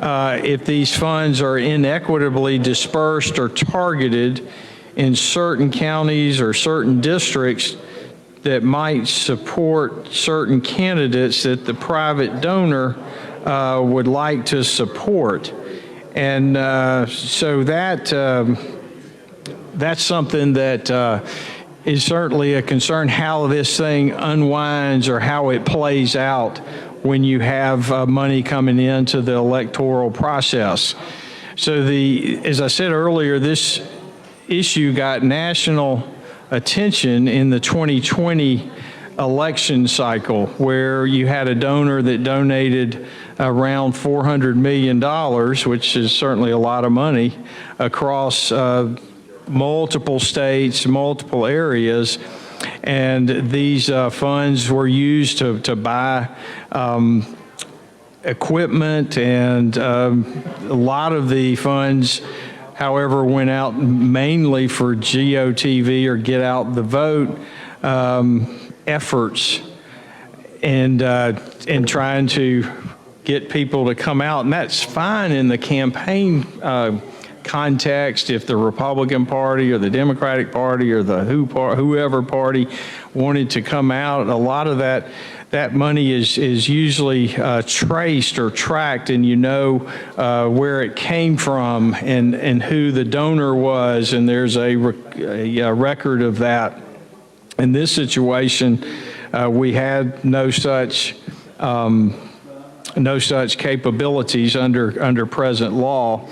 Speaker 16: if these funds are inequitably dispersed or targeted in certain counties or certain districts that might support certain candidates that the private donor would like to support. And so that's something that is certainly a concern, how this thing unwinds or how it plays out when you have money coming into the electoral process. So as I said earlier, this issue got national attention in the 2020 election cycle, where you had a donor that donated around $400 million, which is certainly a lot of money, across multiple states, multiple areas. And these funds were used to buy equipment, and a lot of the funds, however, went out mainly for GOTV, or get out the vote, efforts, and trying to get people to come out. And that's fine in the campaign context if the Republican Party or the Democratic Party or the whoever party wanted to come out. A lot of that money is usually traced or tracked, and you know where it came from and who the donor was, and there's a record of that. In this situation, we had no such capabilities under present law.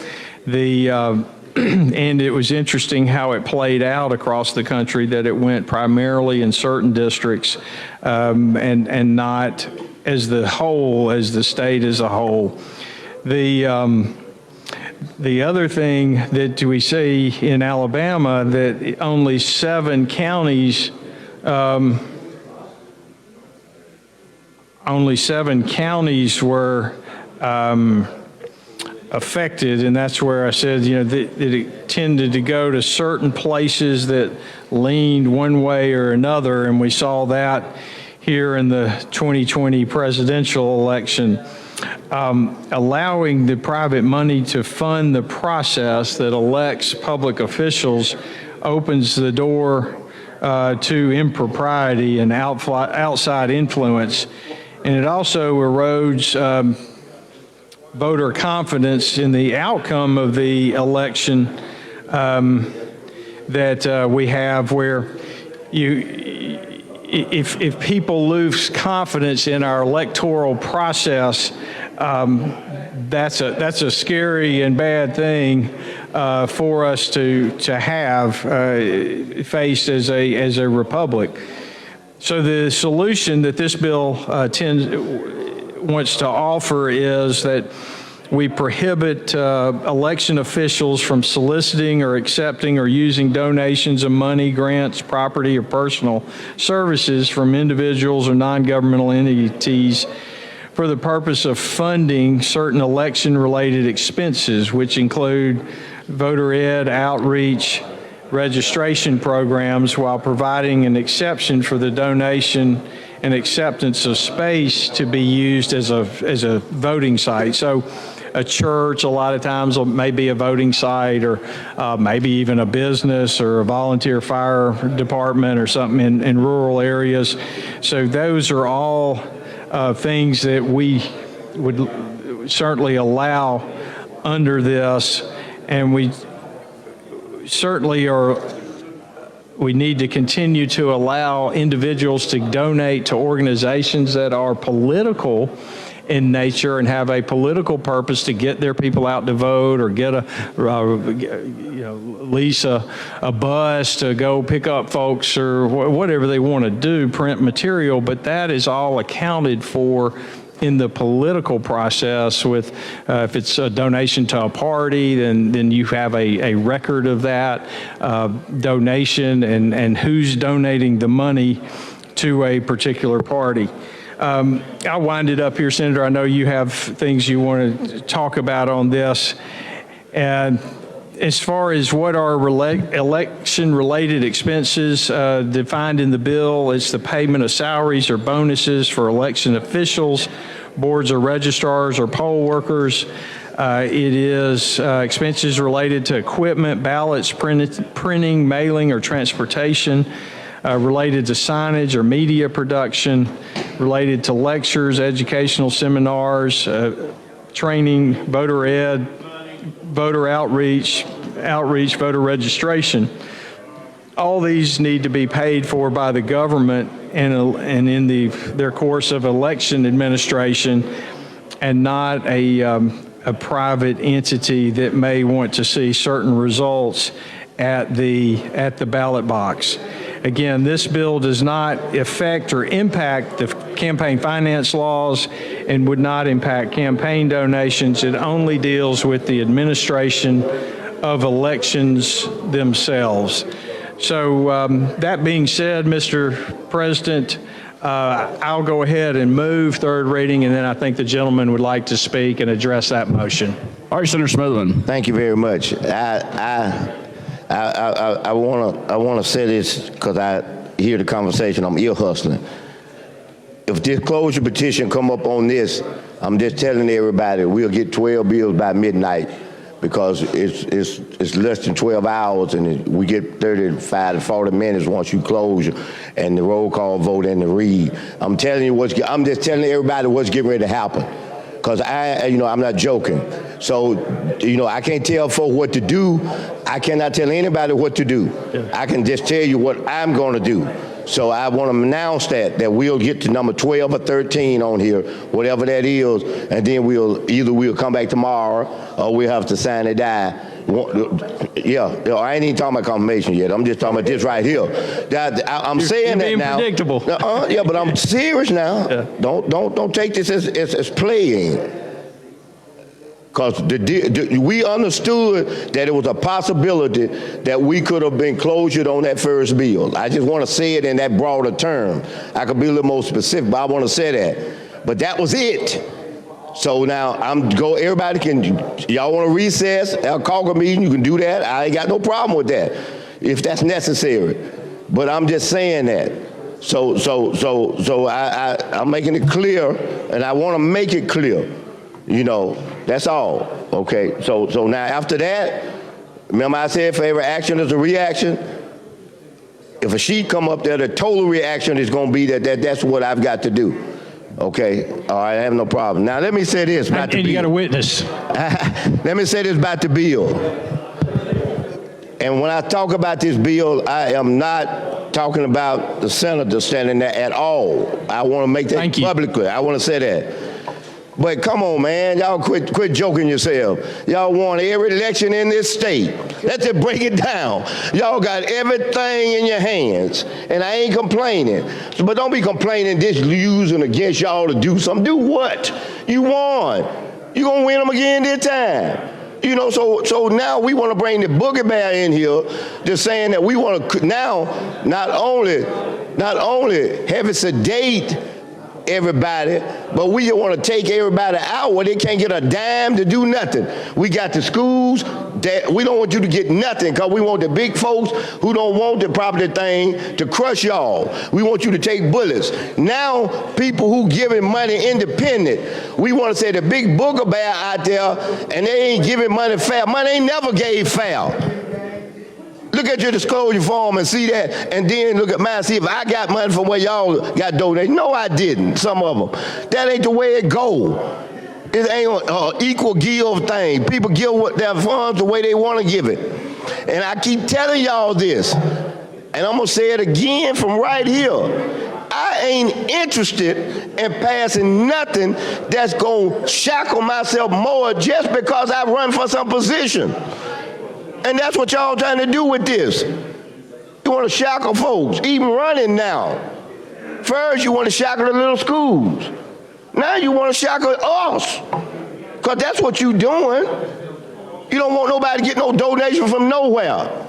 Speaker 16: And it was interesting how it played out across the country, that it went primarily in certain districts and not as the state as a whole. The other thing that we see in Alabama, that only 7 counties were affected, and that's where I said, that it tended to go to certain places that leaned one way or another, and we saw that here in the 2020 presidential election. Allowing the private money to fund the process that elects public officials opens the door to impropriety and outside influence, and it also erodes voter confidence in the outcome of the election that we have, where if people lose confidence in our electoral process, that's a scary and bad thing for us to have faced as a republic. So the solution that this bill wants to offer is that we prohibit election officials from soliciting or accepting or using donations of money, grants, property, or personal services from individuals or non-governmental entities for the purpose of funding certain election-related expenses, which include voter ed, outreach, registration programs, while providing an exception for the donation and acceptance of space to be used as a voting site. So a church a lot of times may be a voting site, or maybe even a business or a volunteer fire department or something in rural areas. So those are all things that we would certainly allow under this, and we certainly we need to continue to allow individuals to donate to organizations that are political in nature and have a political purpose to get their people out to vote, or get lease a bus to go pick up folks, or whatever they want to do, print material. But that is all accounted for in the political process with, if it's a donation to a party, then you have a record of that donation and who's donating the money to a particular party. I'll wind it up here, Senator. I know you have things you want to talk about on this. And as far as what are election-related expenses defined in the bill, it's the payment of salaries or bonuses for election officials, boards or registrars or poll workers. It is expenses related to equipment, ballots, printing, mailing, or transportation, related to signage or media production, related to lectures, educational seminars, training, voter ed, voter outreach, voter registration. All these need to be paid for by the government and in their course of election administration, and not a private entity that may want to see certain results at the ballot box. Again, this bill does not affect or impact the campaign finance laws and would not impact campaign donations. It only deals with the administration of elections themselves. So that being said, Mr. President, I'll go ahead and move third reading, and then I think the gentleman would like to speak and address that motion.
Speaker 1: All right, Senator Smotherman.
Speaker 11: Thank you very much. I want to say this because I hear the conversation. I'm ear hustling. If this closure petition come up on this, I'm just telling everybody we'll get 12 bills by midnight, because it's less than 12 hours and we get 35 to 40 minutes once you close and the roll call vote and the read. I'm just telling everybody what's getting ready to happen. Because I'm not joking. So, I can't tell folks what to do. I cannot tell anybody what to do. Yeah. I can just tell you what I'm going to do. So I want to announce that we'll get to number 12 or 13 on here, whatever that is, and then we'll come back tomorrow or we'll have to sign and die. Yeah, I ain't even talking about confirmation yet. I'm just talking about this right here. I'm saying that now. You're being predictable. Yeah, but I'm serious now. Yeah. Don't take this as playing. Because we understood that it was a possibility that we could have been closured on that first bill. I just want to say it in that broader term. I could be a little more specific, but I want to say that. But that was it. So now everybody can, y'all want to recess, our caucus meeting, you can do that. I ain't got no problem with that if that's necessary. But I'm just saying that. So I'm making it clear, and I want to make it clear. That's all. Okay. So now after that, remember I said for every action is a reaction. If a sheet come up there, the total reaction is going to be that's what I've got to do. Okay. All right. I have no problem. Now let me say this about the bill.
Speaker 16: And you got a witness.
Speaker 11: Let me say this about the bill. And when I talk about this bill, I am not talking about the senator standing there at all. I want to make that publicly. I want to say that. But come on, man, y'all quit joking yourself. Y'all won every election in this state. Let's just break it down. Y'all got everything in your hands, and I ain't complaining. But don't be complaining just using against y'all to do something. Do what? You won. You gonna win them again this time. So now we want to bring the boogie bear in here, just saying that we want to now not only have it sedate everybody, but we want to take everybody out where they can't get a dime to do nothing. We got the schools that we don't want you to get nothing, because we want the big folks who don't want the property thing to crush y'all. We want you to take bullets. Now people who giving money independent, we want to say the big booger bear out there, and they ain't giving money fair. Money ain't never gave fair. Look at your disclosure form and see that, and then look at mine, see if I got money from where y'all got donated. No, I didn't, some of them. That ain't the way it go. It ain't an equal give thing. People give their funds the way they want to give it. And I keep telling y'all this, and I'm going to say it again from right here. I ain't interested in passing nothing that's going to shackle myself more just because I run for some position. And that's what y'all trying to do with this. You want to shackle folks, even running now. First, you want to shackle the little schools. Now you want to shackle us, because that's what you doing. You don't want nobody to get no donation from nowhere.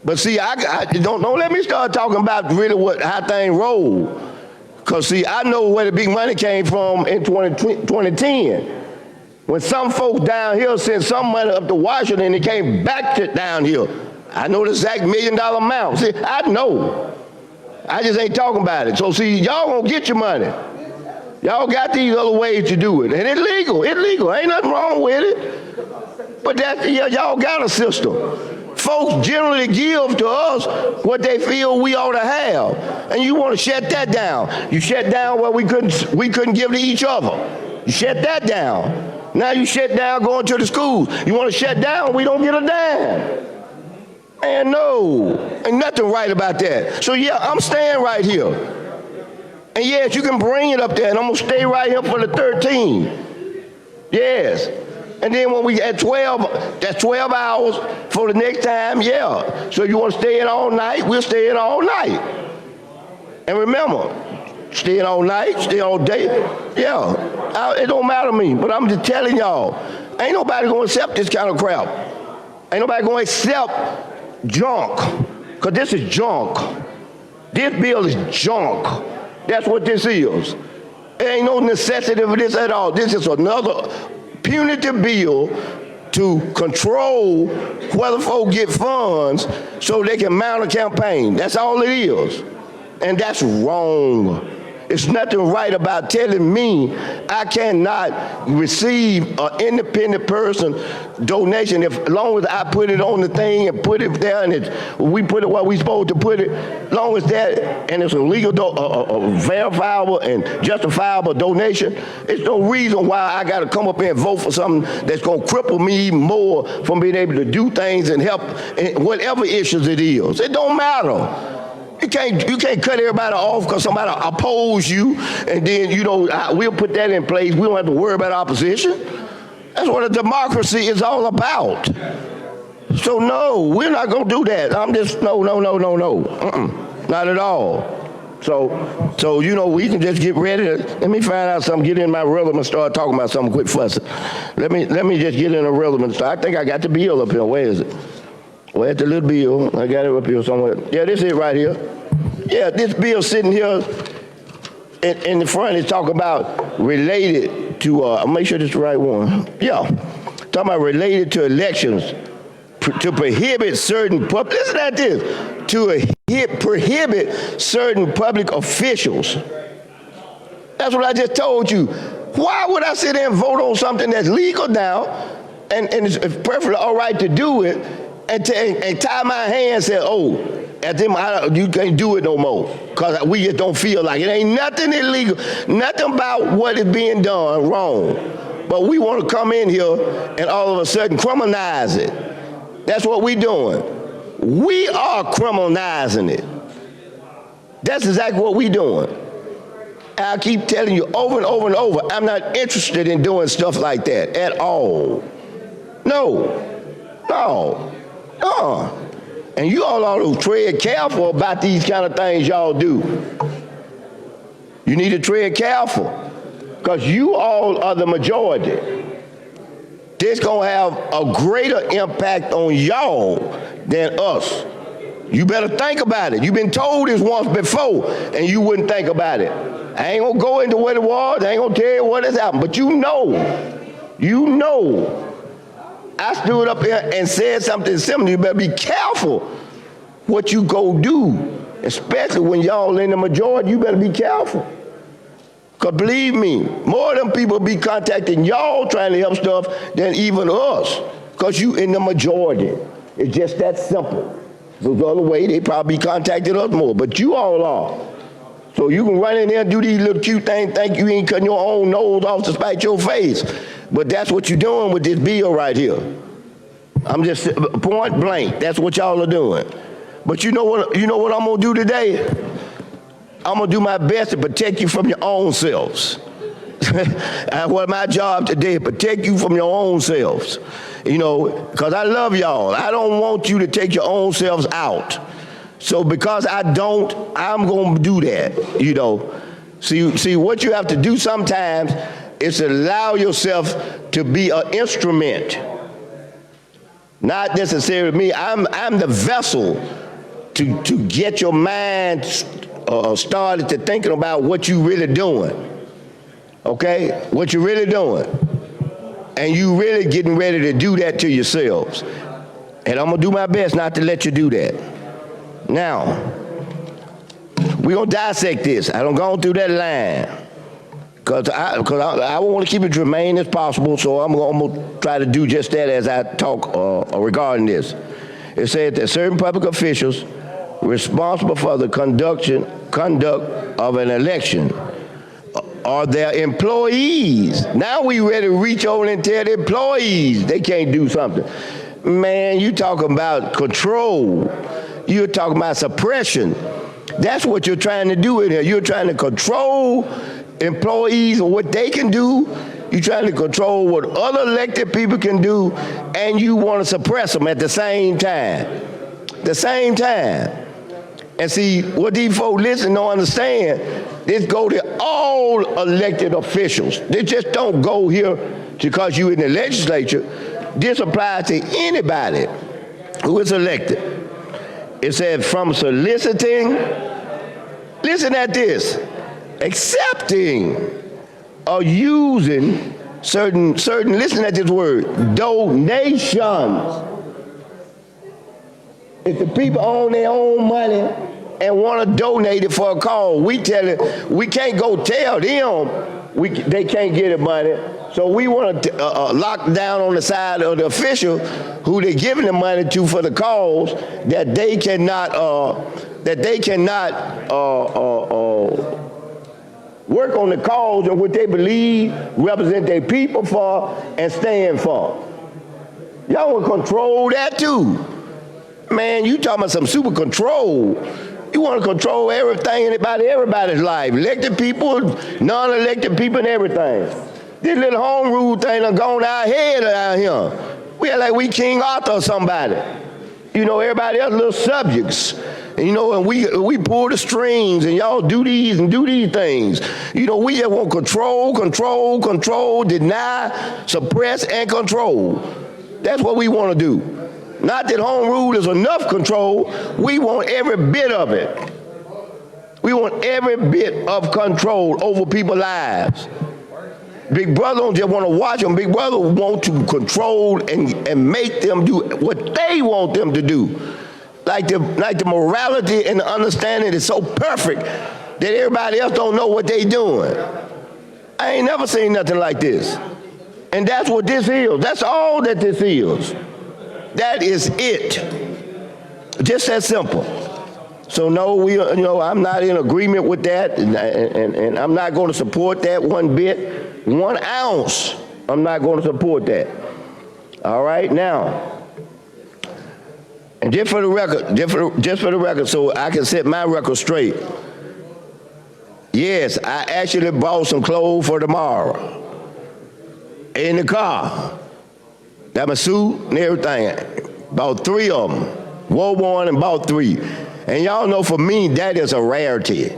Speaker 11: But see, I don't let me start talking about really how things roll. Because see, I know where the big money came from in 2010. When some folks down here sent some money up to Washington, it came back to down here. I know the exact $1 million amount. See, I know. I just ain't talking about it. So see, y'all gonna get your money. Y'all got these other ways to do it. And it's legal. It's legal. Ain't nothing wrong with it. But y'all got a system. Folks generally give to us what they feel we ought to have. And you want to shut that down. You shut down what we couldn't give to each other. You shut that down. Now you shut down going to the schools. You want to shut down, we don't get a dime. Man, no. Ain't nothing right about that. So yeah, I'm staying right here. And yes, you can bring it up there, and I'm going to stay right here for the 13. Yes. And then when we at 12, that's 12 hours for the next time, yeah. So you want to stay in all night, we'll stay in all night. And remember, stay in all night, stay all day, yeah. It don't matter to me, but I'm just telling y'all, ain't nobody going to accept this kind of crap. Ain't nobody going to accept junk, because this is junk. This bill is junk. That's what this is. There ain't no necessity for this at all. This is another punitive bill to control whether folks get funds so they can mount a campaign. That's all it is. And that's wrong. It's nothing right about telling me I cannot receive an independent person donation as long as I put it on the thing and put it there and we put it where we supposed to put it. As long as that and it's a legal, verifiable and justifiable donation, there's no reason why I got to come up here and vote for something that's going to cripple me even more from being able to do things and help in whatever issues it is. It don't matter. You can't cut everybody off because somebody oppose you, and then, we'll put that in place. We don't have to worry about opposition. That's what a democracy is all about. So, no, we're not going to do that. I'm just, no. Not at all. So we can just get ready. Let me find out something, get in my rhythm and start talking about something, quit fussing. Let me just get in a rhythm and start. I think I got the bill up here. Where is it? Where's the little bill? I got it up here somewhere. Yeah, this is it right here. Yeah, this bill sitting here in the front is talking about related to, I'll make sure this is the right one. Yeah, talking about related to elections to prohibit certain public, listen at this, to prohibit certain public officials. That's what I just told you. Why would I sit there and vote on something that's legal now and it's perfectly all right to do it and tie my hands and say, oh, you can't do it no more because we just don't feel like it. Ain't nothing illegal, nothing about what is being done wrong. But we want to come in here and all of a sudden criminalize it. That's what we're doing. We are criminalizing it. That's exactly what we're doing. I keep telling you over and over and over, I'm not interested in doing stuff like that at all. No. And you all ought to tread careful about these kind of things y'all do. You need to tread careful because you all are the majority. This gonna have a greater impact on y'all than us. You better think about it. You've been told this once before and you wouldn't think about it. I ain't gonna go into what it was, I ain't gonna tell you what has happened, but you know. I stood up here and said something similar. You better be careful what you go do, especially when y'all in the majority. You better be careful. Because believe me, more of them people be contacting y'all trying to help stuff than even us, because you in the majority. It's just that simple. Those other way, they probably contacted us more, but you all are. So you can run in there and do these little cute things, think you ain't cutting your own nose off to spite your face. But that's what you're doing with this bill right here. I'm just point blank. That's what y'all are doing. But you know what I'm gonna do today? I'm gonna do my best to protect you from your own selves. That's what my job today, protect you from your own selves. Because I love y'all. I don't want you to take your own selves out. So because I don't, I'm gonna do that, See, what you have to do sometimes is allow yourself to be an instrument. Not necessarily me. I'm the vessel to get your mind started to thinking about what you really doing. Okay? What you really doing. And you really getting ready to do that to yourselves. And I'm gonna do my best not to let you do that. Now, we're gonna dissect this. I don't go through that line. Because I want to keep it germane as possible, so I'm gonna try to do just that as I talk regarding this. It said that certain public officials responsible for the conduct of an election are their employees. Now we ready to reach over and tell the employees they can't do something. Man, you talking about control. You're talking about suppression. That's what you're trying to do in here. You're trying to control employees and what they can do. You're trying to control what other elected people can do, and you want to suppress them at the same time. The same time. And see, what these folks listen don't understand, this go to all elected officials. They just don't go here because you're in the legislature. This applies to anybody who is elected. It said from soliciting, listen at this, accepting or using certain, listen at this word, donations. If the people own their own money and want to donate it for a cause, we tell it, we can't go tell them they can't get the money. So we want to lock down on the side of the official who they're giving the money to for the cause that they cannot work on the cause of what they believe, represent their people for, and stand for. Y'all want to control that too. Man, you talking about some super control. You want to control everything about everybody's life. Elected people, non-elected people, and everything. This little home rule thing done gone our head out here. We are like we King Arthur or somebody. You know, everybody else little subjects. And, you know, and we pull the strings and y'all do these and do these things. You know, we just want control, deny, suppress, and control. That's what we want to do. Not that home rule is enough control. We want every bit of it. We want every bit of control over people's lives. Big Brother don't just want to watch them. Big Brother want to control and make them do what they want them to do. Like the morality and the understanding is so perfect that everybody else don't know what they doing. I ain't never seen nothing like this. And that's what this is. That's all that this is. That is it. Just that simple. So no, I'm not in agreement with that, and I'm not going to support that one bit, 1 ounce. I'm not going to support that. All right, now, and just for the record, so I can set my record straight. Yes, I actually bought some clothes for tomorrow in the car. Got my suit and everything. Bought 3 of them. Wore one and bought 3. And y'all know for me, that is a rarity.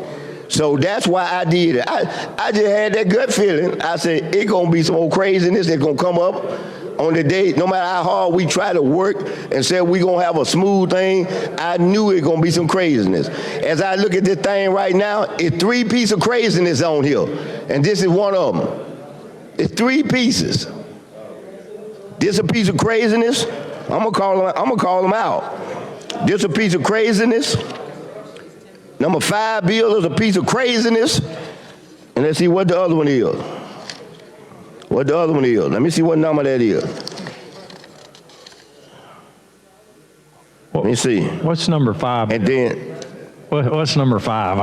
Speaker 11: So that's why I did it. I just had that gut feeling. I said, it's going to be some old craziness that's going to come up on the day. No matter how hard we try to work and say we're going to have a smooth thing, I knew it going to be some craziness. As I look at this thing right now, it's 3 pieces of craziness on here. And this is one of them. It's 3 pieces. This a piece of craziness. I'm gonna call them out. This a piece of craziness. Number 5 bill is a piece of craziness. And let's see what the other one is. What the other one is. Let me see what number that is. Let me see.
Speaker 16: What's number 5?
Speaker 11: And then
Speaker 16: What's number 5?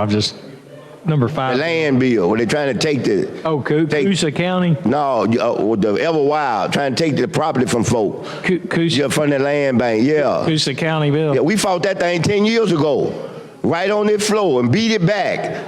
Speaker 16: Number 5.
Speaker 11: the land bill, where they're trying to take the...
Speaker 16: Oh, Coosa County?
Speaker 11: No, the Everwild, trying to take the property from folk.
Speaker 16: Coosa
Speaker 11: from the land bank, yeah.
Speaker 16: Coosa County bill?
Speaker 11: Yeah, we fought that thing 10 years ago, right on this floor, and beat it back.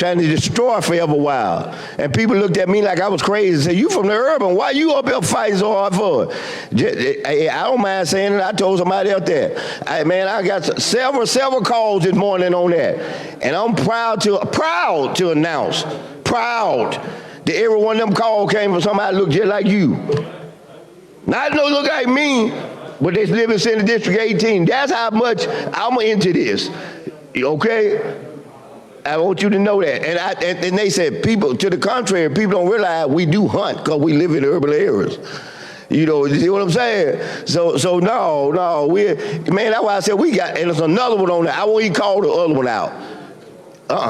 Speaker 11: trying to destroy Forever Wild. And people looked at me like I was crazy and said, you from the urban, why you up here fighting so hard for it? I don't mind saying it. I told somebody out there. I got several calls this morning on that. And I'm proud to announce, that every one of them calls came from somebody look just like you. Not no look like me, but they live in Senate District 18. That's how much I'm into this. Okay? I want you to know that. And they said, people, to the contrary, people don't realize we do hunt because we live in urban areas. You see what I'm saying? So no, man, that's why I said we got, and there's another one on there. I won't even call the other one out.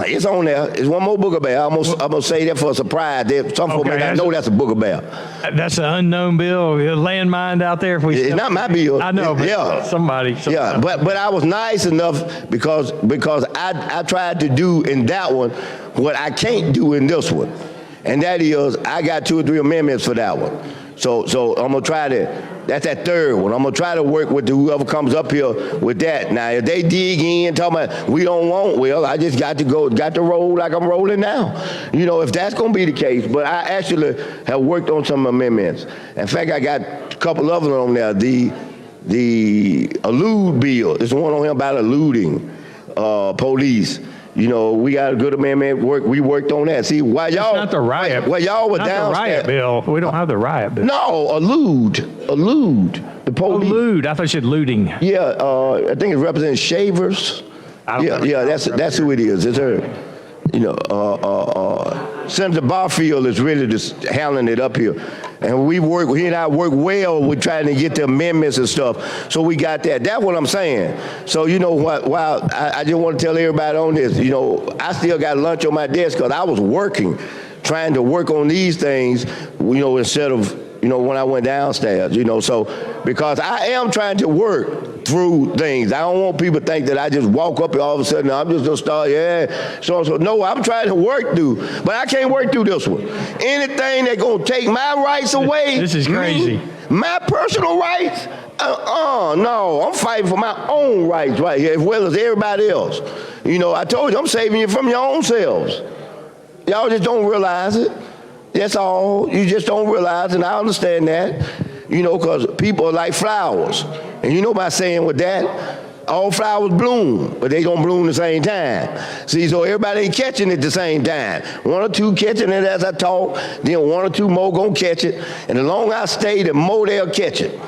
Speaker 11: It's on there. It's one more Booger Bear. I'm gonna say that for a surprise. Some folks may not know that's a Booger Bear.
Speaker 16: That's an unknown bill, a landmine out there.
Speaker 11: It's not my bill.
Speaker 16: I know, but
Speaker 11: yeah.
Speaker 16: somebody.
Speaker 11: Yeah, but I was nice enough because I tried to do in that one what I can't do in this one, and that is I got 2 or 3 amendments for that one. So I'm gonna try to. That's that third one. I'm gonna try to work with whoever comes up here with that. Now, if they dig in, talking about we don't want, well, I just got to roll like I'm rolling now. If that's gonna be the case. But I actually have worked on some amendments. In fact, I got a couple of them on there. The elude bill. There's one on here about eluding police. We got a good amendment. We worked on that. See, why y'all?
Speaker 16: It's not the riot.
Speaker 11: Well, y'all were
Speaker 16: not
Speaker 11: down.
Speaker 16: The riot bill. We don't have the riot bill.
Speaker 11: No, elude. The police.
Speaker 16: Elude. I thought you said looting.
Speaker 11: Yeah, I think it represents Shavers. That's who it is. It's her. Senator Barfield is really just handling it up here. And he and I work well with trying to get the amendments and stuff. So we got that. That's what I'm saying. So while I just want to tell everybody on this, I still got lunch on my desk because I was trying to work on these things, instead of, when I went downstairs, so because I am trying to work through things. I don't want people to think that I just walk up and all of a sudden I'm just gonna start, so. No, I'm trying to work through, but I can't work through this one. Anything that's gonna take my rights away.
Speaker 16: This is crazy.
Speaker 11: My personal rights? No, I'm fighting for my own rights right here, as well as everybody else. I told you, I'm saving you from your own selves. Y'all just don't realize it. That's all. You just don't realize, and I understand that, because people are like flowers. And you know my saying with that, all flowers bloom, but they don't bloom the same time. See, so everybody ain't catching it at the same time. 1 or 2 catching it as I talk, then 1 or 2 more gonna catch it. And the longer I stay, the more they'll catch it.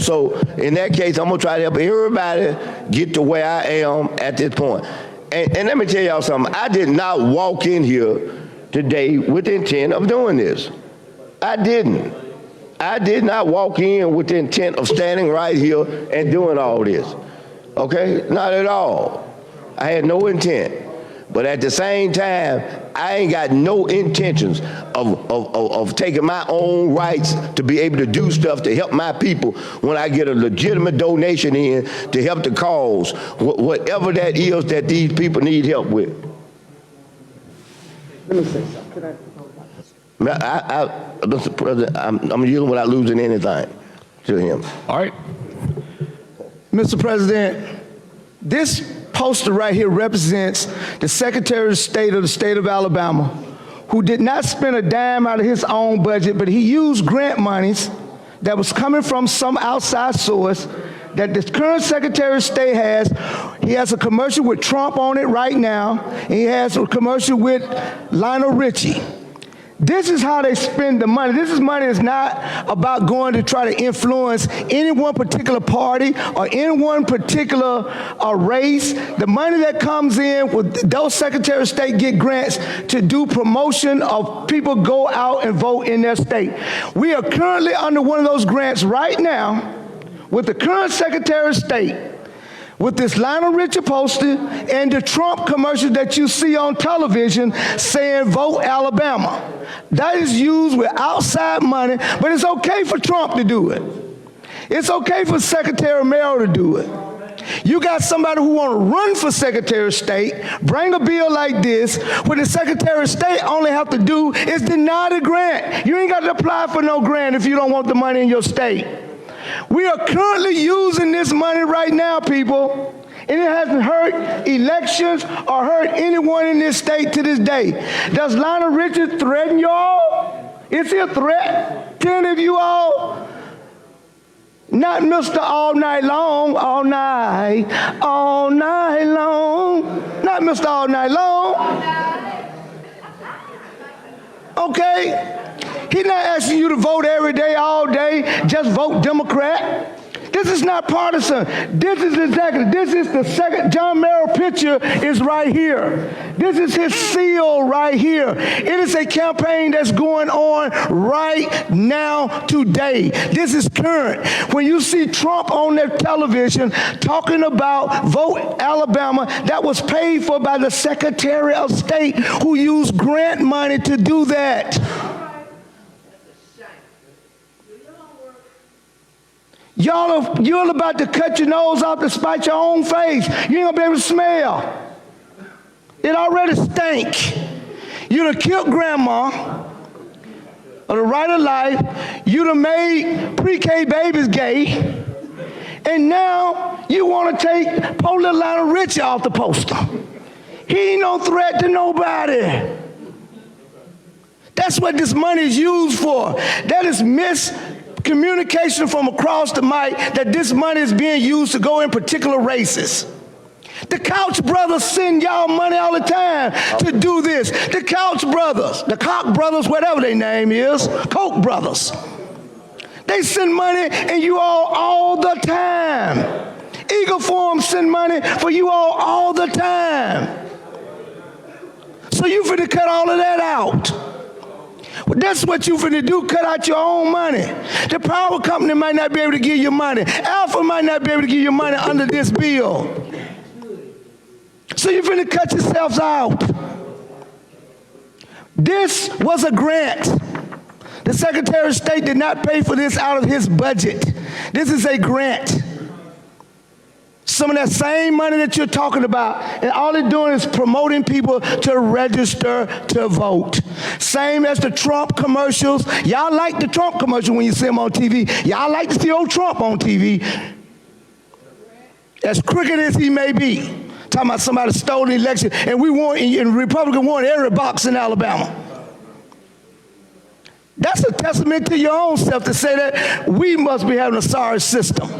Speaker 11: So in that case, I'm gonna try to help everybody get to where I am at this point. And let me tell y'all something. I did not walk in here today with the intent of doing this. I didn't. I did not walk in with the intent of standing right here and doing all this. Okay? Not at all. I had no intent. But at the same time, I ain't got no intentions of taking my own rights to be able to do stuff to help my people when I get a legitimate donation in to help the cause, whatever that is that these people need help with. Let me say something. Mr. President, I'm yielding without losing anything to him.
Speaker 1: All right.
Speaker 10: Mr. President, this poster right here represents the Secretary of State of the state of Alabama, who did not spend a dime out of his own budget, but he used grant monies that was coming from some outside source that the current Secretary of State has. He has a commercial with Trump on it right now, and he has a commercial with Lionel Richie. This is how they spend the money. This money is not about going to try to influence any one particular party or any one particular race. The money that comes in, with those Secretary of State get grants to do promotion of people go out and vote in their state. We are currently under one of those grants right now with the current Secretary of State, with this Lionel Richie poster and the Trump commercial that you see on television saying vote Alabama. That is used with outside money, but it's okay for Trump to do it. It's okay for Secretary Merrill to do it. You got somebody who want to run for Secretary of State, bring a bill like this, what the Secretary of State only have to do is deny the grant. You ain't got to apply for no grant if you don't want the money in your state. We are currently using this money right now, people. And it hasn't hurt elections or hurt anyone in this state to this day. Does Lionel Richards threaten y'all? Is he a threat to any of you all? Not Mr. All Night Long, all night long. Not Mr. All Night Long. Okay? He's not asking you to vote every day, all day, just vote Democrat. This is not partisan. This is the second, John Merrill picture is right here. This is his seal right here. It is a campaign that's going on right now, today. This is current. When you see Trump on their television talking about Vote Alabama, that was paid for by the Secretary of State who used grant money to do that. You're about to cut your nose off to spite your own face. You ain't gonna be able to smell. It already stank. You done killed grandma of the right of life. You done made pre-K babies gay. And now you want to take poor little Lionel Richie off the poster. He ain't no threat to nobody. That's what this money is used for. That is miscommunication from across the mic that this money is being used to go in particular races. The Couch Brothers send y'all money all the time to do this. The Couch Brothers, the Koch brothers, whatever their name is, Koch brothers. They send money and you all the time. Eagle Forum send money for you all the time. So you finna cut all of that out. Well, that's what you finna do, cut out your own money. The power company might not be able to give you money. Alpha might not be able to give you money under this bill. So you finna cut yourselves out. This was a grant. The Secretary of State did not pay for this out of his budget. This is a grant. Some of that same money that you're talking about, and all they're doing is promoting people to register to vote. Same as the Trump commercials. Y'all like the Trump commercial when you see them on TV. Y'all like to see old Trump on TV. As crooked as he may be. Talking about somebody stole the election, and we want, and Republican won every box in Alabama. That's a testament to your own self to say that we must be having a sorry system.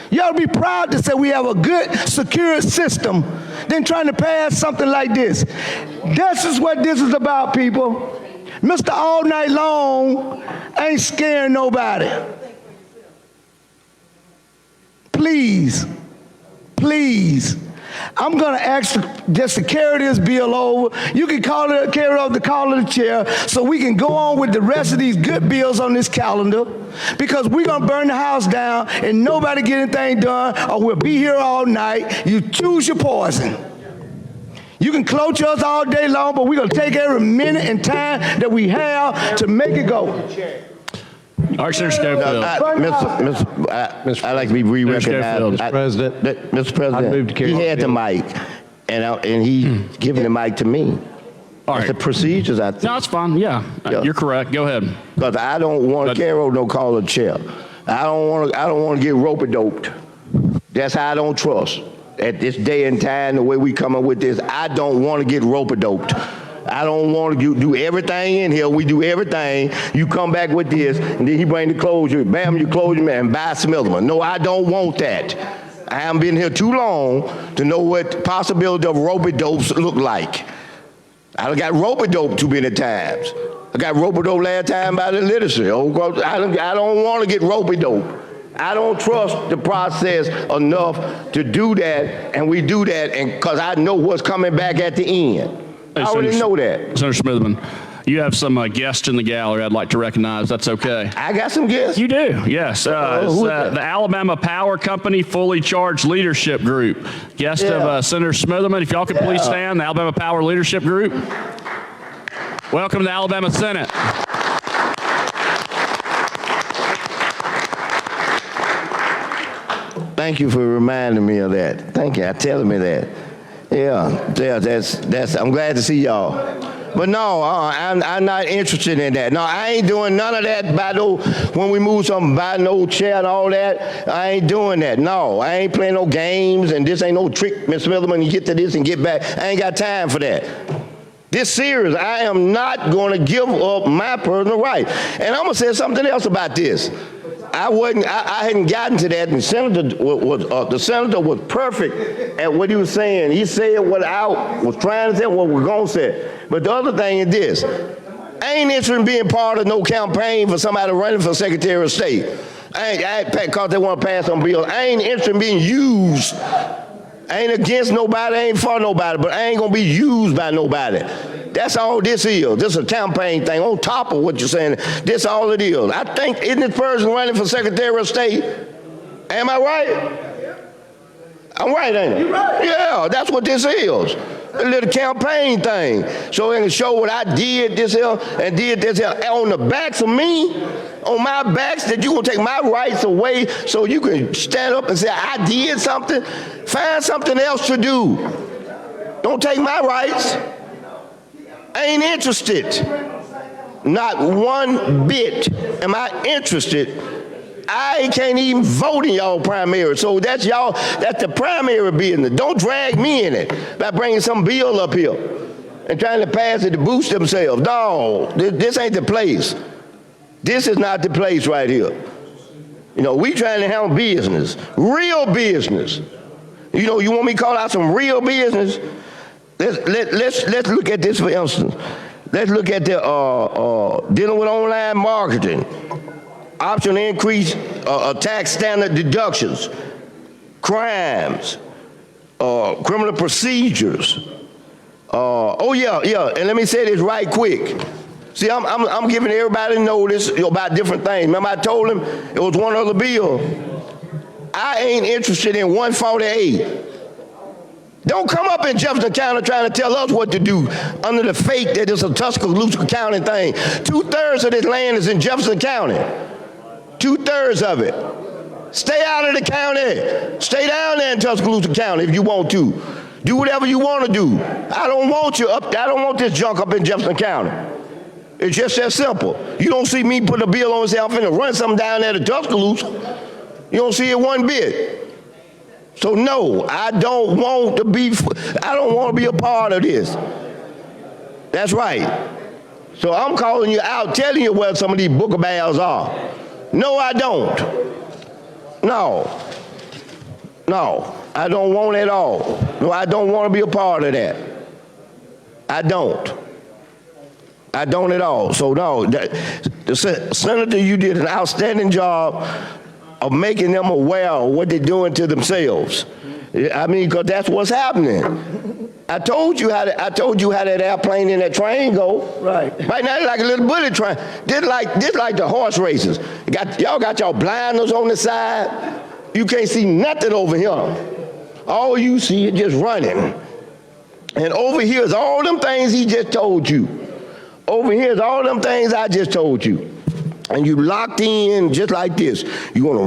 Speaker 10: You ought to be proud to say we have a good, secure system than trying to pass something like this. This is what this is about, people. Mr. All Night Long ain't scaring nobody. Please, please. I'm going to ask just to carry this bill over. You can carry over the call of the chair so we can go on with the rest of these good bills on this calendar, because we're going to burn the house down and nobody get anything done, or we'll be here all night. You choose your poison. You can cloach us all day long, but we're going to take every minute and time that we have to make it go.
Speaker 1: All right, Senator Schofield.
Speaker 11: I'd like to be re-recognized.
Speaker 13: Mr. President.
Speaker 11: Mr. President, he had the mic, and he giving the mic to me.
Speaker 1: All right.
Speaker 11: The procedures, I think.
Speaker 1: No, it's fine. Yeah, you're correct. Go ahead.
Speaker 11: Because I don't want to carry over no call of chair. I don't want to get rope-a-doped. That's how I don't trust. At this day and time, the way we coming with this, I don't want to get rope-a-doped. I don't want to do everything in here. We do everything. You come back with this, and then he bring the closure. Bam, you close him and buy some other one. No, I don't want that. I haven't been here too long to know what the possibility of rope-a-dopes look like. I done got rope-a-dope too many times. I got rope-a-dope last time by the literacy. I don't want to get rope-a-dope. I don't trust the process enough to do that, and we do that because I know what's coming back at the end.
Speaker 1: Hey,
Speaker 11: I already know that.
Speaker 1: Senator Smithman, you have some guests in the gallery I'd like to recognize. That's okay.
Speaker 11: I got some guests.
Speaker 1: You do, yes. The Alabama Power Company Fully Charged Leadership Group. Guest of Senator Smithman. If y'all could please stand, the Alabama Power Leadership Group. Welcome to the Alabama Senate.
Speaker 11: Thank you for reminding me of that. Thank you for telling me that. Yeah, that's. I'm glad to see y'all. But no, I'm not interested in that. No, I ain't doing none of that when we move something by no chair and all that. I ain't doing that. No, I ain't playing no games, and this ain't no trick, Ms. Milliman, you get to this and get back. I ain't got time for that. This serious. I am not going to give up my personal right. And I'm going to say something else about this. I hadn't gotten to that, and the senator was perfect at what he was saying. He said what I was trying to say, what we're going to say. But the other thing is this. I ain't interested in being part of no campaign for somebody running for Secretary of State. I ain't because they want to pass some bills. I ain't interested in being used. I ain't against nobody, I ain't for nobody, but I ain't going to be used by nobody. That's all this is. This is a campaign thing on top of what you're saying. This all it is. I think, isn't this person running for Secretary of State? Am I right? I'm right, ain't I? You're right. Yeah, that's what this is. A little campaign thing. So they can show what I did this here and did this here on the backs of me, on my backs, that you gonna take my rights away so you can stand up and say, I did something. Find something else to do. Don't take my rights. I ain't interested. Not one bit am I interested. I can't even vote in y'all primary. So that's the primary business. Don't drag me in it by bringing some bill up here and trying to pass it to boost themselves. No, this ain't the place. This is not the place right here. You know, we trying to handle business, real business. You know, you want me to call out some real business? Let's look at this for instance. Let's look at the dealing with online marketing, option increase tax standard deductions, crimes, criminal procedures. Oh yeah, and let me say this right quick. See, I'm giving everybody notice about different things. Remember I told them it was one other bill. I ain't interested in 148. Don't come up in Jefferson County trying to tell us what to do under the fake that it's a Tuscaloosa County thing. 2/3 of this land is in Jefferson County. 2/3 of it. Stay out of the county. Stay down there in Tuscaloosa County if you want to. Do whatever you want to do. I don't want you up there. I don't want this junk up in Jefferson County. It's just that simple. You don't see me put a bill on and say I'm finna run something down there to Tuscaloosa. You don't see it one bit. So no, I don't want to be a part of this. That's right. So I'm calling you out, telling you where some of these booger bears are. No, I don't. No, I don't want it at all. No, I don't want to be a part of that. I don't at all. So no, Senator, you did an outstanding job of making them aware of what they're doing to themselves. I mean, because that's what's happening. I told you how that airplane and that train go. Right. Right now, it's like a little bullet train. This like the horse races. Y'all got y'all blinders on the side. You can't see nothing over here. All you see is just running. And over here is all them things he just told you. Over here is all them things I just told you. And you locked in just like this. You want to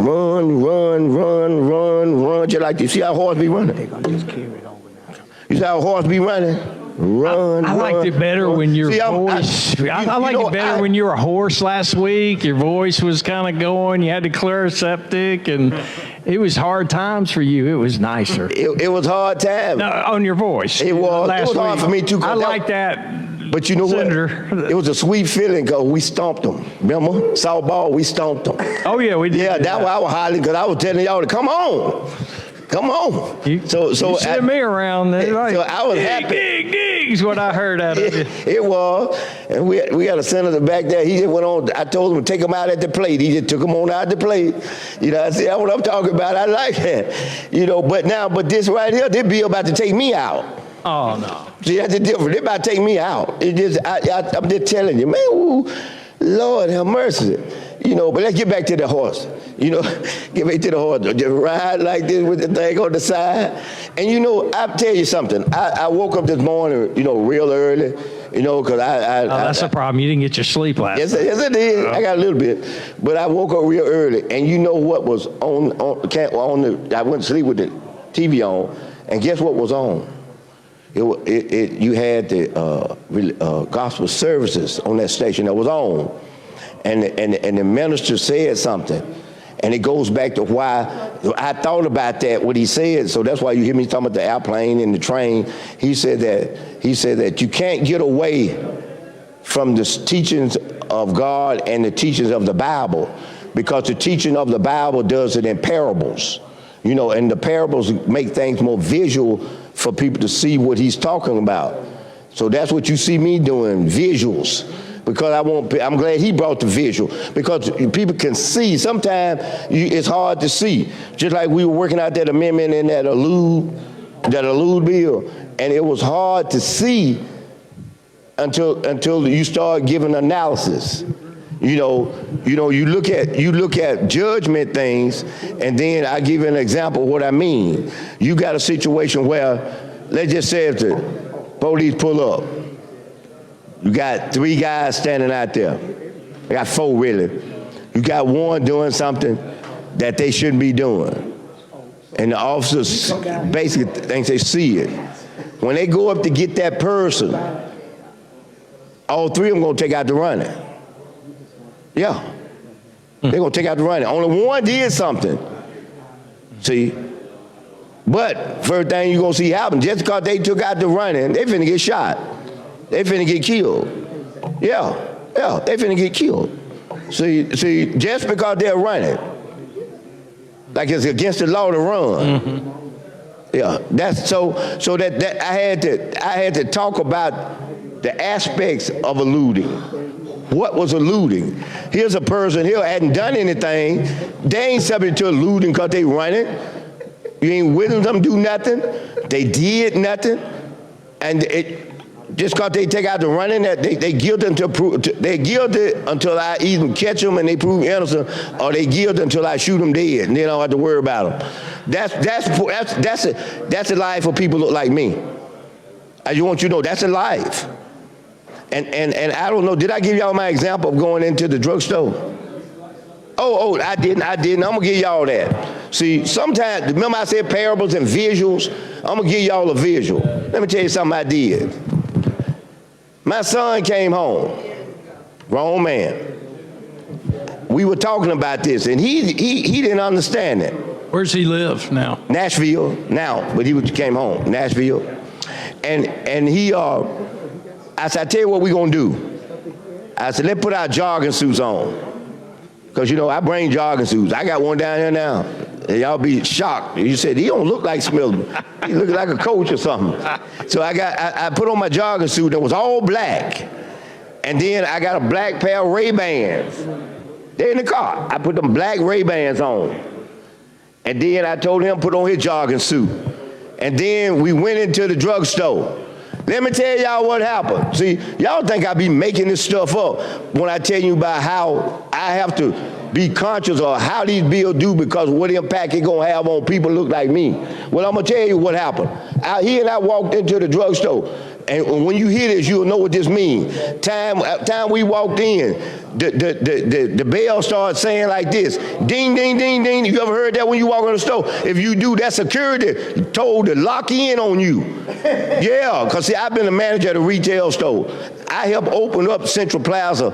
Speaker 11: run, just like this. See how a horse be running? They're going to just carry it over now. You see how a horse be running? I
Speaker 16: liked it better when your voice. I liked it better when you were a horse last week. Your voice was kind of going. You had to clear a septic, and it was hard times for you. It was nicer.
Speaker 11: It was hard times.
Speaker 16: No, on your voice.
Speaker 11: It was hard for me too.
Speaker 16: I like that.
Speaker 11: But you know Senator. What? It was a sweet feeling because we stomped them. Remember? Softball, we stomped them.
Speaker 16: Oh, yeah, we did.
Speaker 11: Yeah, that's why I was hollering because I was telling y'all to come on. Come on.
Speaker 16: You sent me around there.
Speaker 11: So I was happy.
Speaker 16: Dig is what I heard out of you.
Speaker 11: It was. And we had a senator back there. He just went on. I told him to take him out at the plate. He just took him on out the plate. You know, I said, that's what I'm talking about. I like that. You know, but this right here, this bill about to take me out.
Speaker 16: Oh, no.
Speaker 11: See, that's the difference. They're about to take me out. I'm just telling you, man, ooh, Lord have mercy. You know, but let's get back to the horse. You know, get back to the horse. Just ride like this with the thing on the side. And, you know, I'll tell you something. I woke up this morning, you know, real early, you know, because
Speaker 16: that's the problem. You didn't get your sleep last night.
Speaker 11: Yes, I did. I got a little bit. But I woke up real early. And you know what was I went to sleep with the TV on. And guess what was on? you had the gospel services on that station that was on, and the minister said something, and it goes back to why I thought about that, what he said. So that's why you hear me talking about the airplane and the train. He said that you can't get away from the teachings of God and the teachings of the Bible, because the teaching of the Bible does it in parables, you know, and the parables make things more visual for people to see what he's talking about. So that's what you see me doing, visuals, because I'm glad he brought the visual, because people can see. Sometimes it's hard to see. Just like we were working out that amendment in that allude bill, and it was hard to see until you start giving analysis. You look at judgment things, and then I give you an example of what I mean. You got a situation where, let's just say if the police pull up, you got 3 guys standing out there. I got 4 really. You got one doing something that they shouldn't be doing, and the officers basically think they see it. When they go up to get that person, all 3 of them gonna take out the running. Yeah, they're gonna take out the running. Only one did something. See, but first thing you gonna see happen, just because they took out the running, they finna get shot. They finna get killed. Yeah, they finna get killed. See, just because they're running, like it's against the law to run. Mm-hmm. Yeah, that's so that I had to talk about the aspects of eluding. What was eluding? Here's a person here hadn't done anything. They ain't subject to eluding because they running. You ain't with them do nothing. They did nothing, and just because they take out the running, that they guilty until I either catch them and they prove innocent, or they guilty until I shoot them dead, and then I don't have to worry about them. That's a life for people look like me. I just want you to know that's a life. And I don't know, did I give y'all my example of going into the drugstore? Oh, I didn't. I'm gonna give y'all that. See, sometimes, remember I said parables and visuals? I'm gonna give y'all a visual. Let me tell you something I did. My son came home, grown man. We were talking about this, and he didn't understand it.
Speaker 16: Where's he live now?
Speaker 11: Nashville now, but he came home, Nashville. And he, I said, I tell you what we're gonna do. I said, let's put our jogging suits on. Because, I bring jogging suits. I got one down here now. And y'all be shocked. You said, he don't look like Smithman. He look like a coach or something. So I put on my jogging suit that was all black. And then I got a black pair of Ray-Bans. They're in the car. I put them black Ray-Bans on. And then I told him put on his jogging suit. And then we went into the drugstore. Let me tell y'all what happened. See, y'all think I be making this stuff up when I tell you about how I have to be conscious of how these bills do because of what impact it gonna have on people who look like me. Well, I'm gonna tell you what happened. He and I walked into the drugstore, and when you hear this, you'll know what this means. Time we walked in, the bell started saying like this, ding, ding, ding, ding. You ever heard that when you walk in the store? If you do, that's security told to lock in on you. Yeah, because see, I've been a manager at a retail store. I helped open up Central Plaza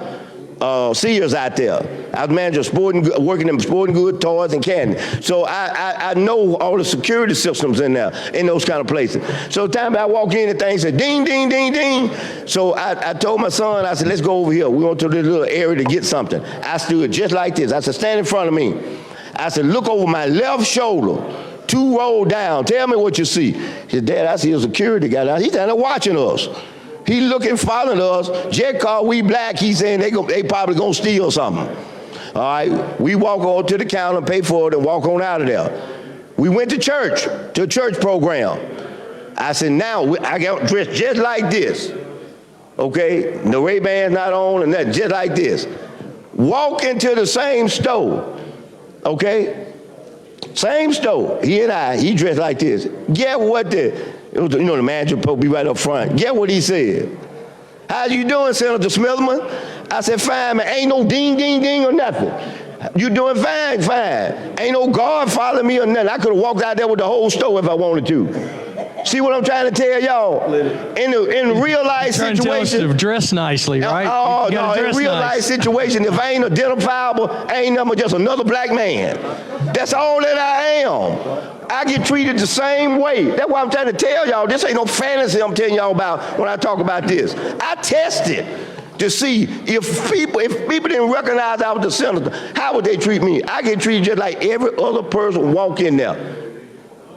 Speaker 11: Sears out there. I was manager working in sporting goods, toys, and candy. So I know all the security systems in there, in those kind of places. So the time I walk in and things said ding, ding, ding, ding. So I told my son, I said, let's go over here. We went to this little area to get something. I stood just like this. I said, stand in front of me. I said, look over my left shoulder, 2 rows down. Tell me what you see. He said, Dad, I see a security guy down. He's down there watching us. He looking, following us. Just cause we black, he's saying they probably gonna steal something. All right, we walk on to the counter and pay for it and walk on out of there. We went to church, to a church program. I said, now I got dressed just like this. Okay, the Ray-Ban's not on and that, just like this. Walk into the same store, okay? Same store, he dressed like this. Get what the manager supposed to be right up front. Get what he said. How you doing, Senator Smithman? I said, fine, man. Ain't no ding, ding, ding or nothing. You doing fine, fine. Ain't no guard following me or nothing. I could have walked out there with the whole store if I wanted to. See what I'm trying to tell y'all? In real life
Speaker 16: Trying to tell us
Speaker 11: situation.
Speaker 16: to dress nicely, right?
Speaker 11: Oh,
Speaker 16: You gotta
Speaker 11: no, in
Speaker 16: dress
Speaker 11: real
Speaker 16: nice.
Speaker 11: life situation, if I ain't identifiable, I ain't nothing but just another black man. That's all that I am. I get treated the same way. That's why I'm trying to tell y'all, this ain't no fantasy I'm telling y'all about when I talk about this. I tested to see if people didn't recognize I was the senator, how would they treat me? I get treated just like every other person walk in there.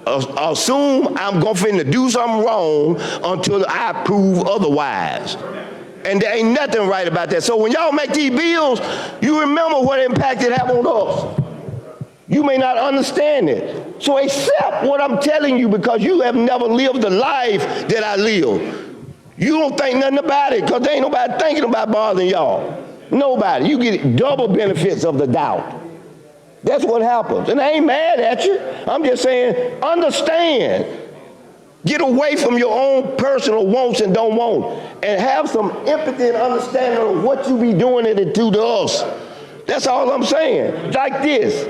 Speaker 11: Assume I'm going to do something wrong until I prove otherwise. And there ain't nothing right about that. So when y'all make these bills, you remember what impact it had on us. You may not understand it. So accept what I'm telling you because you have never lived the life that I live. You don't think nothing about it because there ain't nobody thinking about bothering y'all. Nobody. You get double benefits of the doubt. That's what happens. And I ain't mad at you. I'm just saying, understand. Get away from your own personal wants and don't want. And have some empathy and understanding of what you be doing it to us. That's all I'm saying. Like this.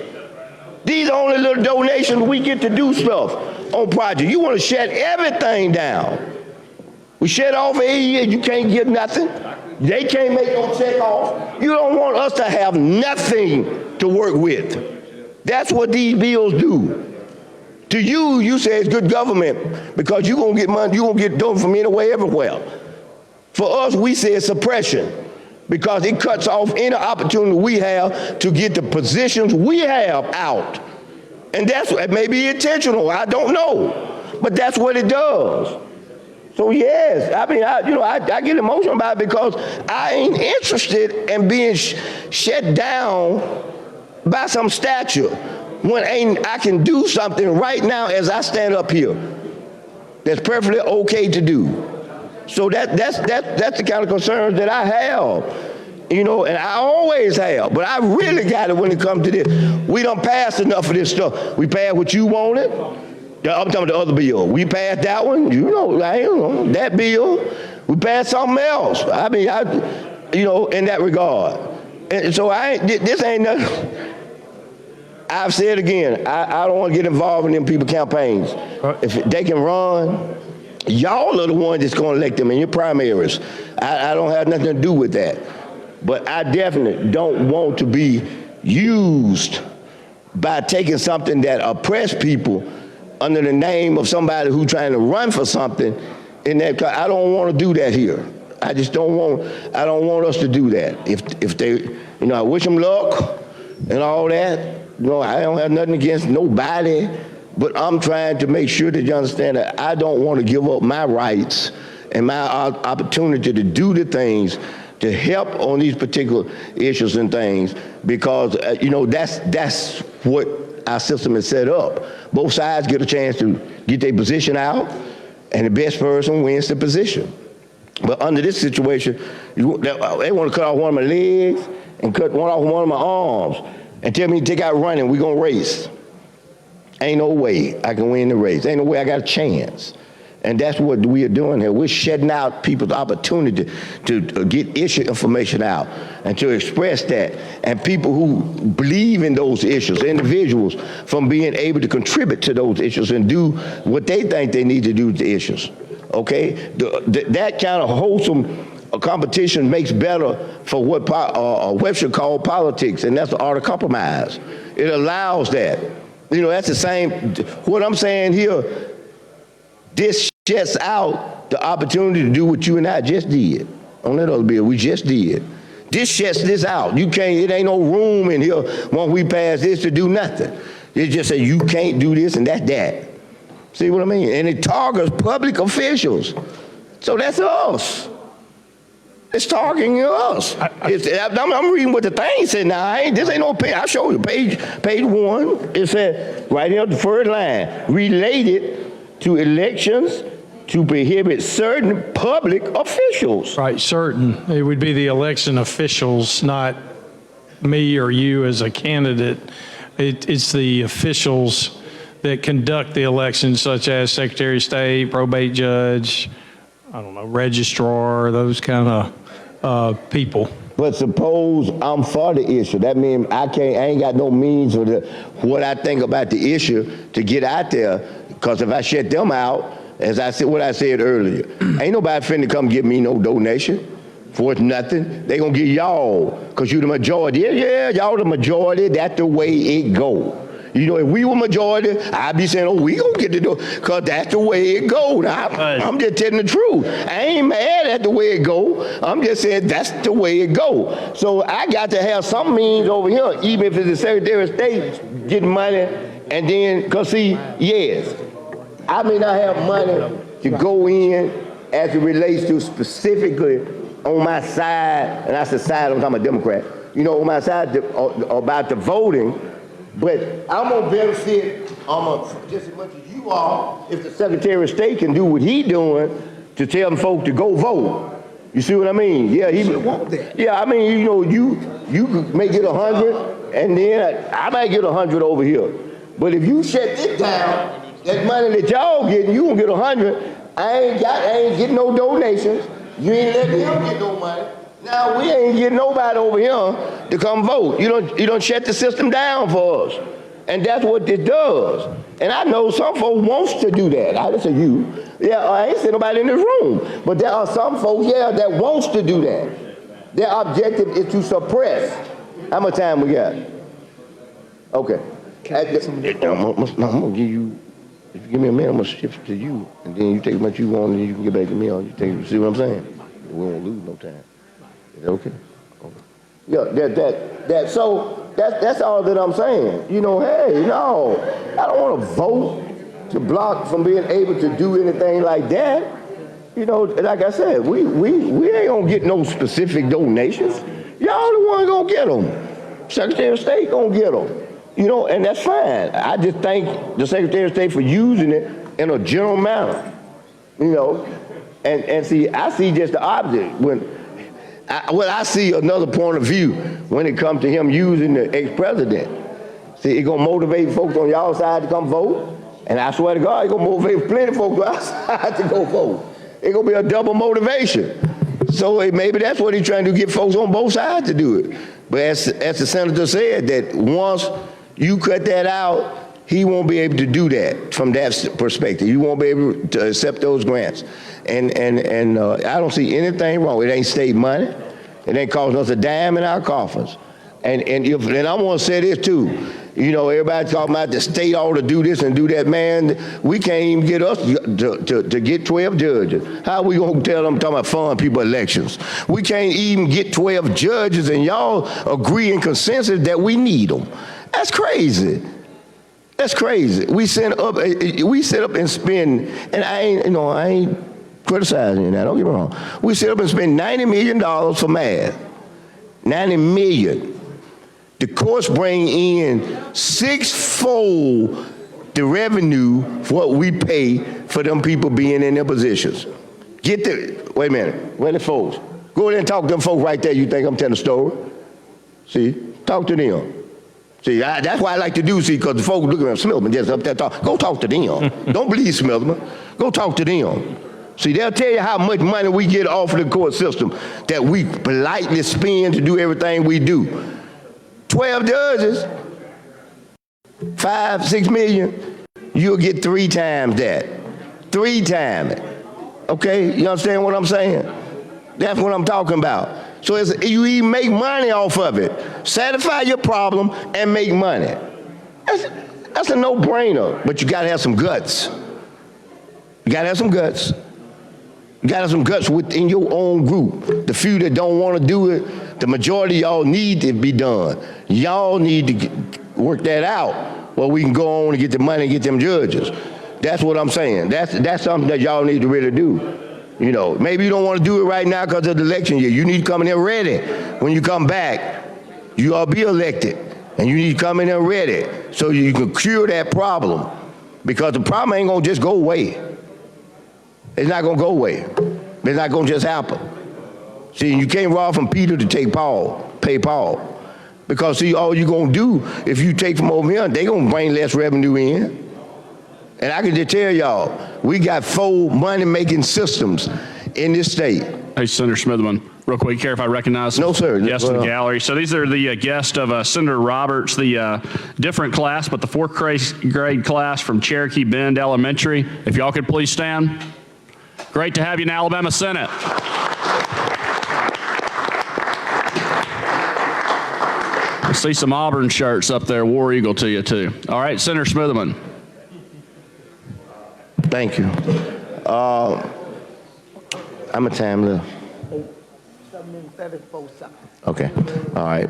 Speaker 11: These are only little donations we get to do stuff on projects. You want to shut everything down. We shut off a year, you can't get nothing. They can't make no check off. You don't want us to have nothing to work with. That's what these bills do. To you, you say it's good government because you're going to get money, you're going to get done from anywhere, everywhere. For us, we say it's suppression because it cuts off any opportunity we have to get the positions we have out. And it may be intentional, I don't know, but that's what it does. So yes, I mean, I get emotional about it because I ain't interested in being shut down by some statue when I can do something right now as I stand up here that's perfectly okay to do. So that's the kind of concerns that I have, and I always have. But I really got it when it comes to this. We done passed enough of this stuff. We passed what you wanted. I'm talking about the other bill. We passed that one, that bill. We passed something else. I mean, in that regard. And so this ain't nothing. I've said again, I don't want to get involved in them people's campaigns. If they can run, y'all are the ones that's going to elect them in your primaries. I don't have nothing to do with that. But I definitely don't want to be used by taking something that oppress people under the name of somebody who's trying to run for something. I don't want to do that here. I just don't want. I don't want us to do that. If they, I wish them luck and all that. I don't have nothing against nobody, but I'm trying to make sure that you understand that I don't want to give up my rights and my opportunity to do the things to help on these particular issues and things because that's what our system is set up. Both sides get a chance to get their position out, and the best person wins the position. But under this situation, they want to cut off one of my legs and cut one off one of my arms and tell me to take out running, we're going to race. Ain't no way I can win the race. Ain't no way I got a chance. And that's what we are doing here. We're shutting out people's opportunity to get issue information out and to express that. And people who believe in those issues, individuals, from being able to contribute to those issues and do what they think they need to do with the issues. Okay? That kind of wholesome competition makes better for what Webster called politics, and that's the art of compromise. It allows that. That's the same. What I'm saying here, this shuts out the opportunity to do what you and I just did on that other bill. We just did. This shuts this out. You can't. It ain't no room in here when we pass this to do nothing. It just says you can't do this and that's that. See what I mean? And it targets public officials. So that's us. It's targeting us. I'm reading what the thing said now. This ain't no page. I'll show you. Page 1. It said right here, the first line, related to elections to prohibit certain public officials.
Speaker 16: Right, certain. It would be the election officials, not me or you as a candidate. It's the officials that conduct the elections, such as Secretary of State, probate judge, registrar, those kind of people.
Speaker 11: But suppose I'm for the issue. That means I ain't got no means of what I think about the issue to get out there. Because if I shut them out, as I said, what I said earlier, ain't nobody finna come give me no donation for nothing. They gonna give y'all, cause you the majority. Yeah, y'all the majority, that's the way it go. You know, if we were majority, I'd be saying, oh, we gonna get to do, cause that's the way it go. Now, I'm just telling the truth. I ain't mad at the way it go. I'm just saying that's the way it go. So I got to have some means over here, even if it's the Secretary of State getting money, and then, cause see, yes, I may not have money to go in as it relates to specifically on my side, and that's the side I'm talking about Democrat, you know, on my side about the voting, but I'm gonna benefit just as much as you are if the Secretary of State can do what he doing to tell them folk to go vote. You see what I mean? Yeah, he want that. Yeah, I mean, you know, you may get 100, and then I might get 100 over here. But if you shut this down, that money that y'all getting, you gonna get 100. I ain't getting no donations. You ain't letting him get no money. Now we ain't getting nobody over here to come vote. You don't shut the system down for us. And that's what this does. And I know some folks wants to do that. I didn't say you. Yeah, I ain't saying nobody in this room. But there are some folks, yeah, that wants to do that. Their objective is to suppress. How much time we got? Okay. I'm gonna give you, if you give me a minute, I'm gonna shift to you. And then you take what you want and then you can get back to me. You see what I'm saying? We won't lose no time. Okay. Yeah, so that's all that I'm saying. You know, hey, no, I don't want to vote to block from being able to do anything like that. You know, like I said, we ain't gonna get no specific donations. Y'all the one gonna get them. Secretary of State gonna get them. You know, and that's fine. I just thank the Secretary of State for using it in a general manner. You know, and see, I see just the opposite I see another point of view when it comes to him using the ex-president. See, it's gonna motivate folks on y'all side to come vote, and I swear to God, it's gonna motivate plenty of folks on our side to go vote. It's gonna be a double motivation. So maybe that's what he's trying to get folks on both sides to do it. But as the senator said, that once you cut that out, he won't be able to do that from that perspective. You won't be able to accept those grants. And I don't see anything wrong. It ain't state money. It ain't costing us a dime in our coffers. And I want to say this too. You know, everybody talking about the state ought to do this and do that. Man, we can't even get us to get 12 judges. How we gonna tell them talking about fund people elections? We can't even get 12 judges, and y'all agree in consensus that we need them. That's crazy. That's crazy. We sit up and spend, and I ain't criticizing you now, don't get me wrong. We sit up and spend $90 million for math. $90 million. The courts bring in sixfold the revenue for what we pay for them people being in their positions. Wait a minute, where the folks? Go there and talk to them folks right there. You think I'm telling a story? See, talk to them. See, that's why I like to do, see, because the folks looking at Smithman just up there talk. Go talk to them. Don't believe Smithman. Go talk to them. See, they'll tell you how much money we get off of the court system that we politely spend to do everything we do. 12 judges, 5-6 million, you'll get 3 times that. 3 times it. Okay, you understand what I'm saying? That's what I'm talking about. So you even make money off of it. Satisfy your problem and make money. That's a no-brainer, but you gotta have some guts. You gotta have some guts. You gotta have some guts within your own group. The few that don't wanna do it, the majority of y'all need to be done. Y'all need to work that out where we can go on and get the money and get them judges. That's what I'm saying. That's something that y'all need to really do. You know, maybe you don't want to do it right now because of the election year. You need to come in there ready. When you come back, you all be elected. And you need to come in there ready so you can cure that problem. Because the problem ain't going to just go away. It's not going to go away. It's not going to just happen. See, you can't rob from Peter to pay Paul. Because, see, all you're going to do, if you take from over here, they're going to bring less revenue in. And I can just tell y'all, we got 4 money-making systems in this state.
Speaker 1: Hey, Senator Smithman, Real quick, care if I recognize
Speaker 11: No, sir.
Speaker 1: guests in the gallery. So these are the guests of Senator Roberts, the different class, but the fourth grade class from Cherokee Bend Elementary. If y'all could please stand. Great to have you in Alabama Senate. I see some Auburn shirts up there, War Eagle to you too. All right, Senator Smitherman.
Speaker 11: Thank you. I'm a time left. Okay. All right.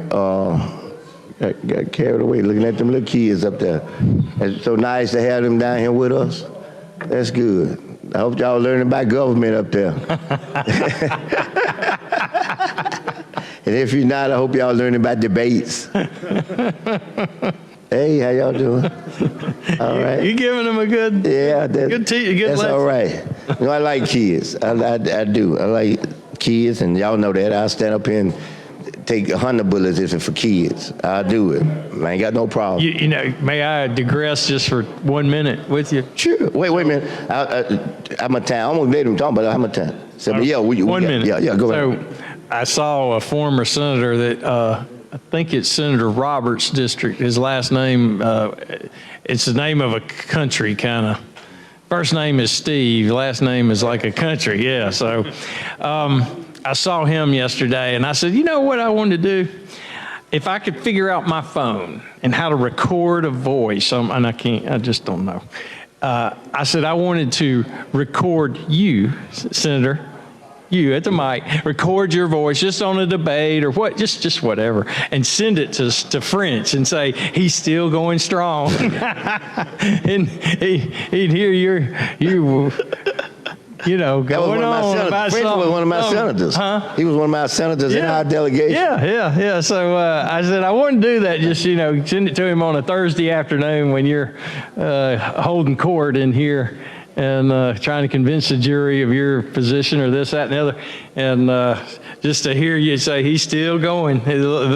Speaker 11: Got carried away looking at them little kids up there. It's so nice to have them down here with us. That's good. I hope y'all learning about government up there. And if you're not, I hope y'all learning about debates. Hey, how y'all doing? All right.
Speaker 16: You giving them a good,
Speaker 11: that's
Speaker 16: lesson.
Speaker 11: all right. You know, I like kids. I do. I like kids, and y'all know that. I'll stand up here and take 100 bullets if it's for kids. I'll do it. I ain't got no problem.
Speaker 16: You know, may I digress just for 1 minute with you?
Speaker 11: Sure. Wait a minute. I'm a time. I'm gonna let him talk, but I'm a time. So, yeah,
Speaker 16: 1 minute.
Speaker 11: Yeah, go ahead.
Speaker 16: So I saw a former senator that I think it's Senator Roberts' district. His last name, it's the name of a country, kind of. First name is Steve. Last name is like a country. Yeah. So I saw him yesterday, and I said, you know what I wanted to do? If I could figure out my phone and how to record a voice, and I can't, I just don't know. I said I wanted to record you, Senator, you at the mic, record your voice just on a debate or what, just whatever, and send it to French and say, he's still going strong. And he'd hear you know, going on about
Speaker 11: French was one of my senators.
Speaker 16: Huh?
Speaker 11: He was one of my senators in our delegation.
Speaker 16: Yeah. So I said, I wouldn't do that. Just, you know, send it to him on a Thursday afternoon when you're holding court in here and trying to convince the jury of your position or this, that, and the other. And just to hear you say, he's still going,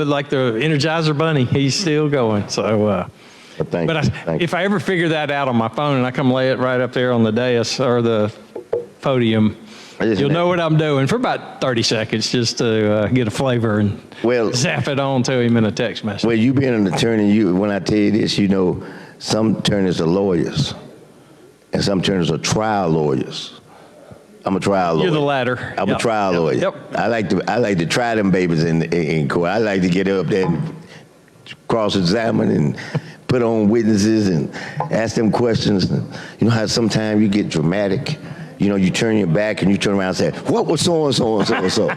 Speaker 16: like the Energizer Bunny, he's still going. So, if I ever figure that out on my phone and I come lay it right up there on the dais or the podium, you'll know what I'm doing for about 30 seconds just to get a flavor and zap it on to him in a text message.
Speaker 11: Well, you being an attorney, when I tell you this, you know, some attorneys are lawyers and some attorneys are trial lawyers. I'm a trial lawyer.
Speaker 16: You're the latter.
Speaker 11: I'm a trial lawyer.
Speaker 16: Yep.
Speaker 11: I like to try them babies in court. I like to get up there and cross-examine and put on witnesses and ask them questions. And you know how sometimes you get dramatic. You know, you turn your back and you turn around and say, what was so-and-so and so-and-so?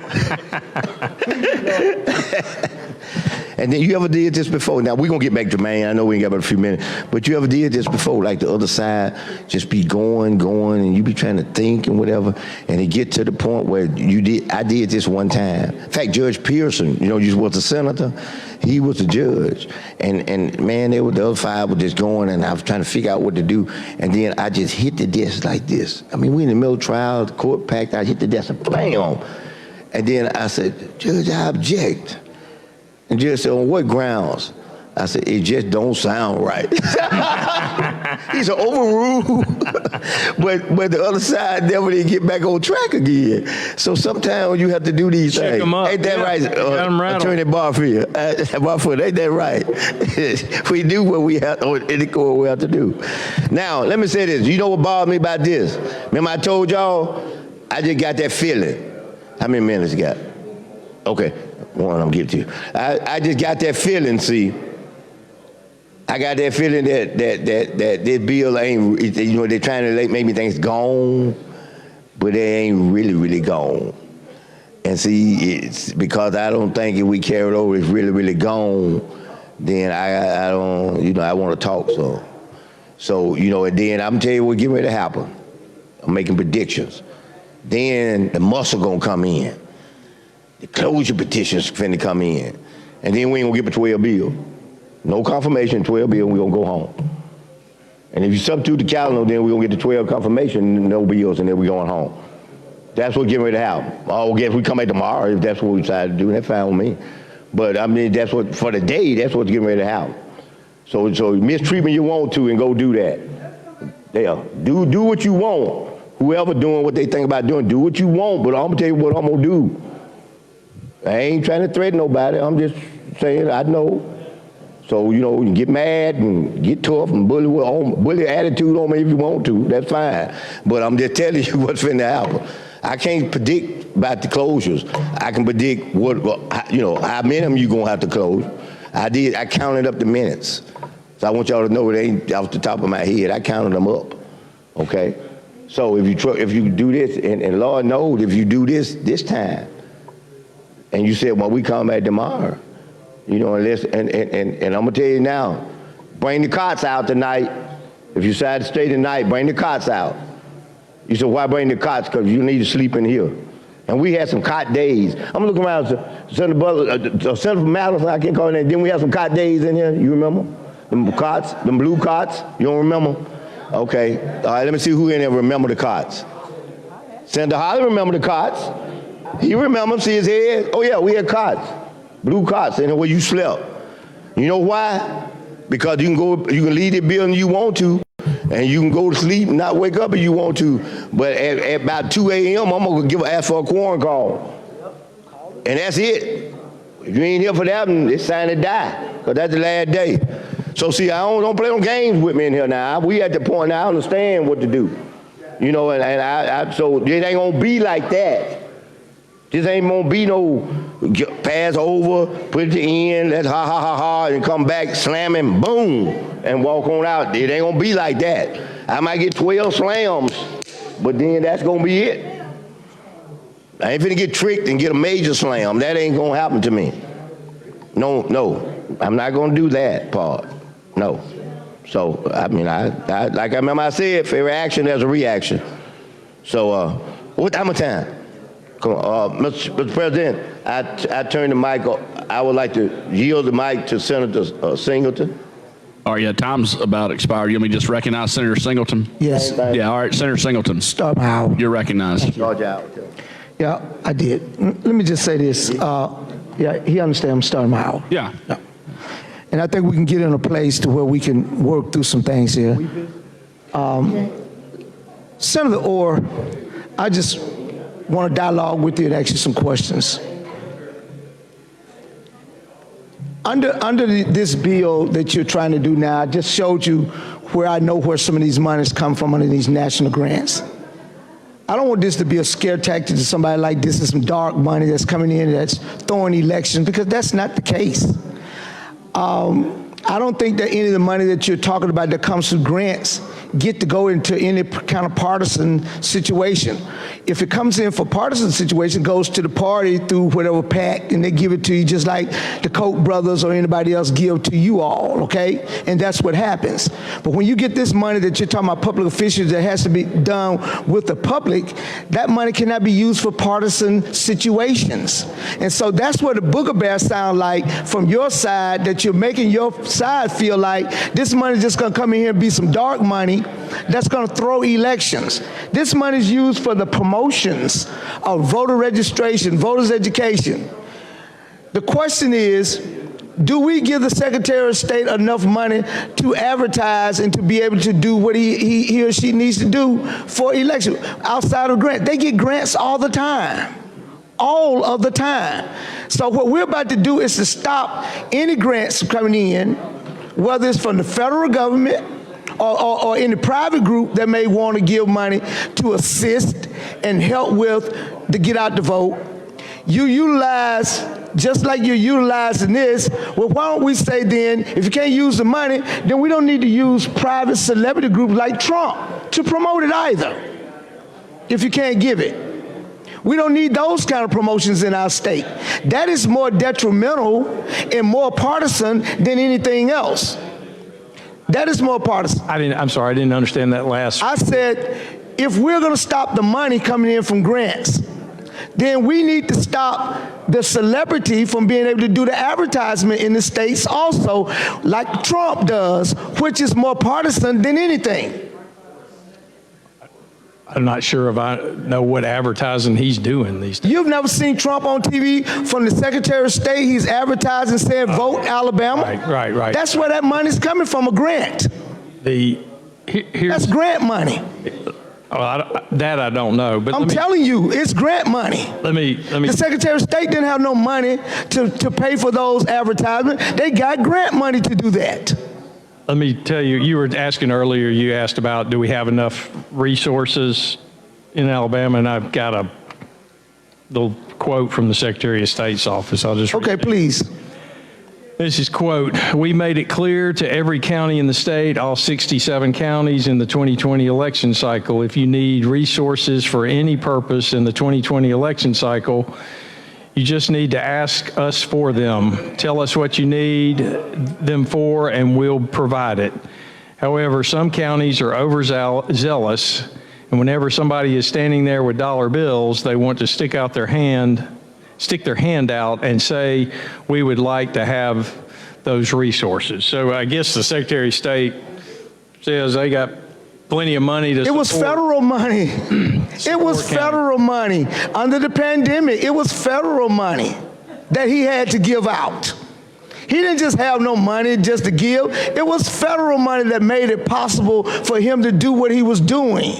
Speaker 11: And then you ever did this before? Now, we're going to get back to Jermaine. I know we ain't got but a few minutes. But you ever did this before? Like the other side just be going, and you be trying to think and whatever, and it get to the point where I did this one time. In fact, Judge Pearson, you know, you was a senator. He was a judge. And man, the other five were just going, and I was trying to figure out what to do. And then I just hit the desk like this. I mean, we in the middle of trial, the court packed. I hit the desk and bam. And then I said, Judge, I object. And Judge said, on what grounds? I said, it just don't sound right. He said, overruled. but the other side never did get back on track again. So sometimes you have to do these
Speaker 16: Check
Speaker 11: things.
Speaker 16: them up.
Speaker 11: Ain't that right, Attorney Barfield? Barfield, ain't that right? We do what we have in the court we have to do. Now, let me say this. You know what bothered me about this? Remember I told y'all, I just got that feeling. How many minutes you got? Okay. One, I'm giving to you. I just got that feeling, see. I got that feeling that this bill ain't, you know, they're trying to make me think it's gone, but it ain't really gone. And see, it's because I don't think if we carry it over, it's really gone, then I don't, you know, I want to talk, so, you know, and then I'm telling you what's getting ready to happen. I'm making predictions. Then the muscle gonna come in. The closure petition's finna come in. And then we ain't gonna get a 12 bill. No confirmation, 12 bill, we gonna go home. And if you substitute the calendar, then we gonna get the 12 confirmation, no bills, and then we going home. That's what's getting ready to happen. Oh, guess we come back tomorrow if that's what we decide to do, that's fine with me. But I mean, that's what, for the day, that's what's getting ready to happen. So mistreatment you want to and go do that. Yeah, do what you want. Whoever doing what they think about doing, do what you want, but I'm gonna tell you what I'm gonna do. I ain't trying to threaten nobody. I'm just saying I know. So, you know, you can get mad and get tough and bully attitude on me if you want to. That's fine. But I'm just telling you what's finna happen. I can't predict about the closures. I can predict what, you know, how many of them you gonna have to close. I counted up the minutes. So I want y'all to know it ain't off the top of my head. I counted them up, okay? So if you do this, and Lord knows if you do this time, and you said, well, we come back tomorrow, you know, unless, and I'm gonna tell you now, bring the cots out tonight. If you decide to stay tonight, bring the cots out. You said, why bring the cots? Because you need to sleep in here. And we had some cot days. I'm looking around, Senator Butler, Senator Madison, I can't call her name. Didn't we have some cot days in here? You remember? Them cots, them blue cots? You don't remember? Okay. All right, let me see who in there remember the cots. Senator Holly remember the cots. He remembers, see his head? Oh yeah, we had cots. Blue cots in where you slept. You know why? Because you can leave the building you want to, and you can go to sleep and not wake up if you want to. But at about 2 a.m., I'm gonna ask for a quorum call. And that's it. If you ain't here for that, it's time to die, because that's the last day. So see, I don't play no games with me in here now. We at the point now I understand what to do. You know, so it ain't gonna be like that. This ain't gonna be no pass over, put it to the end, let's ha, and come back, slamming, boom, and walk on out. It ain't gonna be like that. I might get 12 slams, but then that's gonna be it. I ain't finna get tricked and get a major slam. That ain't gonna happen to me. No, I'm not gonna do that part. No. So, I mean, I like I remember I said, for every action, there's a reaction. So, what time of time? Come on, Mr. President, I turn the mic. I would like to yield the mic to Senator Singleton.
Speaker 1: All right, yeah, time's about expired. You want me to just recognize Senator Singleton?
Speaker 10: Yes.
Speaker 1: Yeah, all right, Senator Singleton.
Speaker 10: Start Howard.
Speaker 1: You're recognized.
Speaker 10: Yeah, I did. Let me just say this. Yeah, he understands I'm starting Howard.
Speaker 1: Yeah.
Speaker 10: And I think we can get in a place to where we can work through some things here. Senator Orr, I just want to dialogue with you and ask you some questions. Under this bill that you're trying to do now, I just showed you where I know where some of these monies come from under these national grants. I don't want this to be a scare tactic to somebody like this is some dark money that's coming in that's throwing elections, because that's not the case. I don't think that any of the money that you're talking about that comes through grants get to go into any kind of partisan situation. If it comes in for partisan situation, it goes to the party through whatever PAC, and they give it to you just like the Koch brothers or anybody else give to you all, okay? And that's what happens. But when you get this money that you're talking about public officials that has to be done with the public, that money cannot be used for partisan situations. And so that's what the booger bear sound like from your side, that you're making your side feel like this money is just gonna come in here and be some dark money that's going to throw elections. This money is used for the promotions of voter registration, voters education. The question is, do we give the Secretary of State enough money to advertise and to be able to do what he or she needs to do for election outside of grants? They get grants all the time. All of the time. So what we're about to do is to stop any grants coming in, whether it's from the federal government or any private group that may want to give money to assist and help with the get out the vote. You utilize, just like you're utilizing this, well, why don't we say then, if you can't use the money, then we don't need to use private celebrity groups like Trump to promote it either, if you can't give it. We don't need those kind of promotions in our state. That is more detrimental and more partisan than anything else. That is more partisan.
Speaker 16: I'm sorry, I didn't understand that last.
Speaker 10: I said, if we're going to stop the money coming in from grants, then we need to stop the celebrity from being able to do the advertisement in the states also, like Trump does, which is more partisan than anything.
Speaker 16: I'm not sure if I know what advertising he's doing these days.
Speaker 10: You've never seen Trump on TV from the Secretary of State. He's advertising saying, vote Alabama.
Speaker 16: Right.
Speaker 10: That's where that money's coming from, a grant. That's grant money.
Speaker 16: That I don't know, but
Speaker 10: I'm telling you, it's grant money.
Speaker 16: let me.
Speaker 10: The Secretary of State didn't have no money to pay for those advertisements. They got grant money to do that.
Speaker 16: Let me tell you, you were asking earlier, you asked about, do we have enough resources in Alabama? And I've got a little quote from the Secretary of State's office. I'll just read
Speaker 10: Okay, please.
Speaker 16: This is quote, "We made it clear to every county in the state, all 67 counties in the 2020 election cycle, if you need resources for any purpose in the 2020 election cycle, you just need to ask us for them. Tell us what you need them for and we'll provide it. However, some counties are overzealous, and whenever somebody is standing there with dollar bills, they want to stick their hand out and say, we would like to have those resources." So I guess the Secretary of State says they got plenty of money to
Speaker 10: It was federal money. It was federal money. Under the pandemic, it was federal money that he had to give out. He didn't just have no money just to give. It was federal money that made it possible for him to do what he was doing.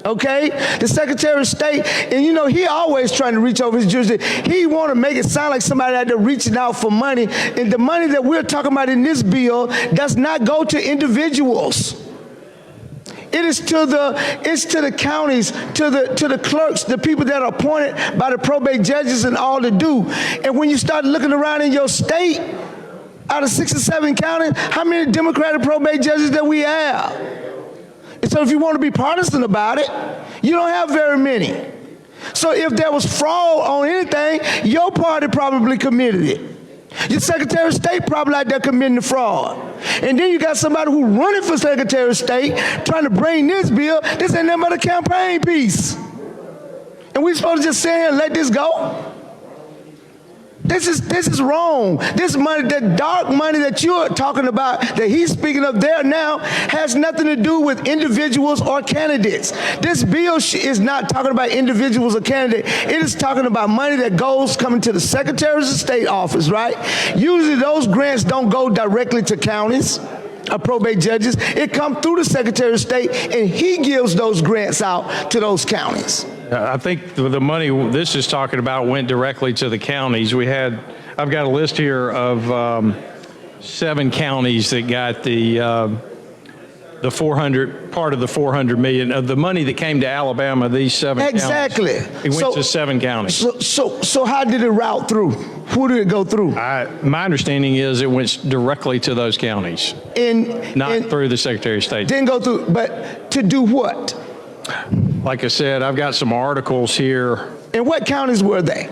Speaker 10: Okay? The Secretary of State, and you know, he always trying to reach over his jurisdiction. He want to make it sound like somebody out there reaching out for money. And the money that we're talking about in this bill does not go to individuals. It is to the counties, to the clerks, the people that are appointed by the probate judges and all to do. And when you start looking around in your state, out of 67 counties, how many Democratic probate judges that we have? And so if you want to be partisan about it, you don't have very many. So if there was fraud on anything, your party probably committed it. Your Secretary of State probably out there committing the fraud. And then you got somebody who running for Secretary of State trying to bring this bill. This ain't nothing but a campaign piece. And we supposed to just sit here and let this go? This is wrong. This money, that dark money that you're talking about, that he's speaking of there now, has nothing to do with individuals or candidates. This bill is not talking about individuals or candidates. It is talking about money that goes coming to the Secretary's of State office, right? Usually those grants don't go directly to counties or probate judges. It comes through the Secretary of State, and he gives those grants out to those counties.
Speaker 16: I think the money this is talking about went directly to the counties. I've got a list here of 7 counties that got the 400, part of the 400 million of the money that came to Alabama, these 7 counties.
Speaker 10: Exactly.
Speaker 16: It went to 7 counties.
Speaker 10: So how did it route through? Who did it go through?
Speaker 16: My understanding is it went directly to those counties, not through the Secretary of State.
Speaker 10: Didn't go through, but to do what?
Speaker 16: Like I said, I've got some articles here.
Speaker 10: And what counties were they?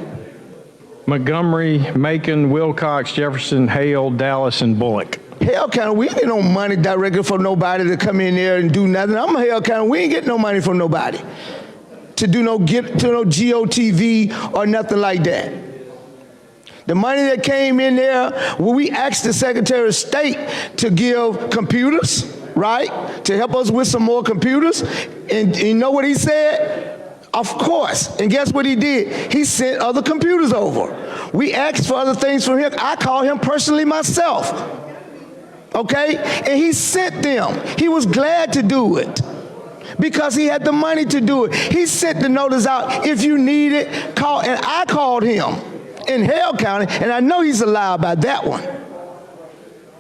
Speaker 16: Montgomery, Macon, Wilcox, Jefferson, Hale, Dallas, and Bullock.
Speaker 10: Hale County, we ain't get no money directly from nobody to come in there and do nothing. I'm a Hale County, we ain't get no money from nobody to do no GOTV or nothing like that. The money that came in there, well, we asked the Secretary of State to give computers, right, to help us with some more computers. And you know what he said? Of course. And guess what he did? He sent other computers over. We asked for other things from him. I called him personally myself. Okay? And he sent them. He was glad to do it because he had the money to do it. He sent the notice out. If you need it, call. And I called him in Hale County, and I know he's a lie about that one.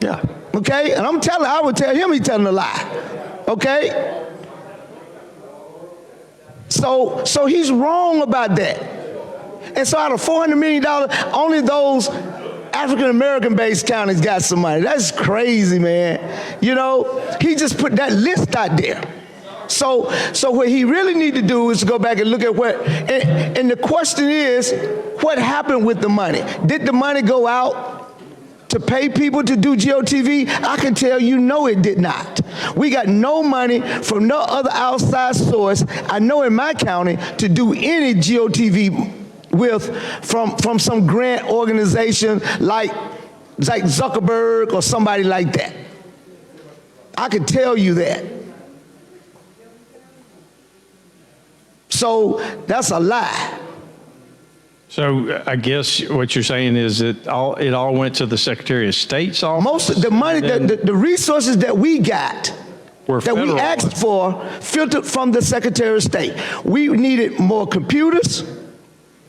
Speaker 10: Yeah. Okay? And I would tell him he's telling a lie. Okay? So he's wrong about that. And so out of $400 million, only those African-American based counties got some money. That's crazy, man. You know, he just put that list out there. So what he really need to do is to go back and look at what, and the question is, what happened with the money? Did the money go out to pay people to do GOTV? I can tell you, no, it did not. We got no money from no other outside source, I know in my county, to do any GOTV with from some grant organization like Zuckerberg or somebody like that. I can tell you that. So that's a lie.
Speaker 16: So I guess what you're saying is that it all went to the Secretary of State's office?
Speaker 10: Most of the money, the resources that we got that we
Speaker 16: federal
Speaker 10: asked for filtered from the Secretary of State. We needed more computers,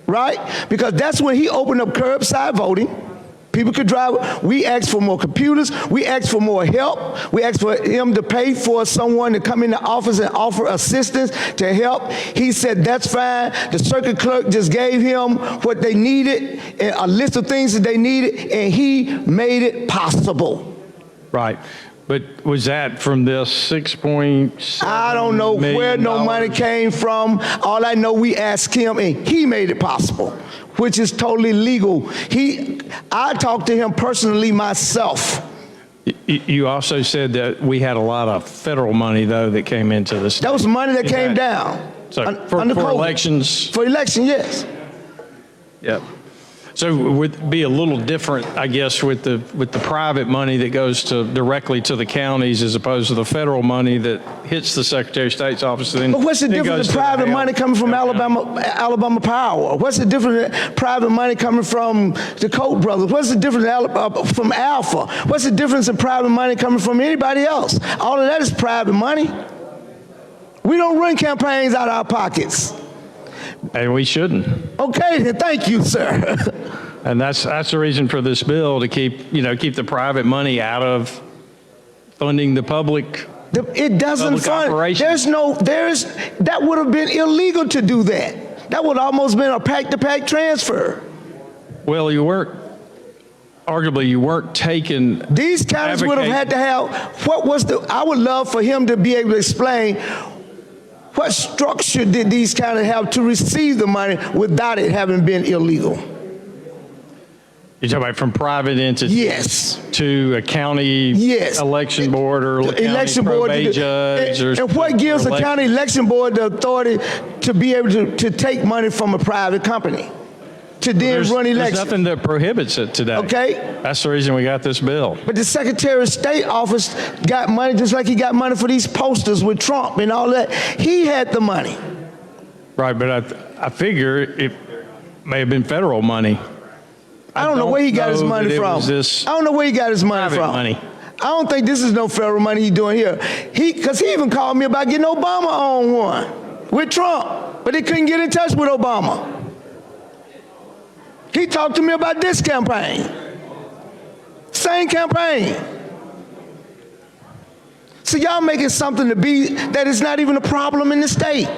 Speaker 10: right? Because that's when he opened up curbside voting. People could drive. We asked for more computers. We asked for more help. We asked for him to pay for someone to come in the office and offer assistance to help. He said, that's fine. The circuit clerk just gave him what they needed, a list of things that they needed, and he made it possible.
Speaker 16: Right. But was that from this $6.7
Speaker 10: I don't know where no money came from. All I know, we asked him, and he made it possible, which is totally legal. I talked to him personally myself.
Speaker 16: You also said that we had a lot of federal money, though, that came into the state.
Speaker 10: That was money that came down.
Speaker 16: So for
Speaker 10: under COVID.
Speaker 16: elections?
Speaker 10: For election, yes.
Speaker 16: Yep. So it would be a little different, I guess, with the private money that goes directly to the counties as opposed to the federal money that hits the Secretary of State's office.
Speaker 10: But what's the difference in private money coming from Alabama Power? What's the difference in private money coming from the Koch brothers? What's the difference from Alpha? What's the difference in private money coming from anybody else? All of that is private money. We don't run campaigns out of our pockets.
Speaker 16: And we shouldn't.
Speaker 10: Okay, then thank you, sir.
Speaker 16: And that's the reason for this bill, to keep the private money out of funding the public.
Speaker 10: It doesn't fund. That would have been illegal to do that. That would almost been a pack-to-pack transfer.
Speaker 16: Well, arguably you weren't taking.
Speaker 10: These counties would have had to have, I would love for him to be able to explain what structure did these counties have to receive the money without it having been illegal?
Speaker 16: You're talking about from private entities?
Speaker 10: Yes.
Speaker 16: To a county election board or election board judge?
Speaker 10: And what gives a county election board the authority to be able to take money from a private company to then run elections?
Speaker 16: There's nothing that prohibits it today.
Speaker 10: Okay.
Speaker 16: That's the reason we got this bill.
Speaker 10: But the Secretary of State office got money just like he got money for these posters with Trump and all that. He had the money.
Speaker 16: Right, but I figure it may have been federal money.
Speaker 10: I don't know where he got his money from. I don't know where he got his money from. I don't think this is no federal money he's doing here. Because he even called me about getting Obama on one with Trump, but he couldn't get in touch with Obama. He talked to me about this campaign. Same campaign. So y'all making something to be that is not even a problem in the state.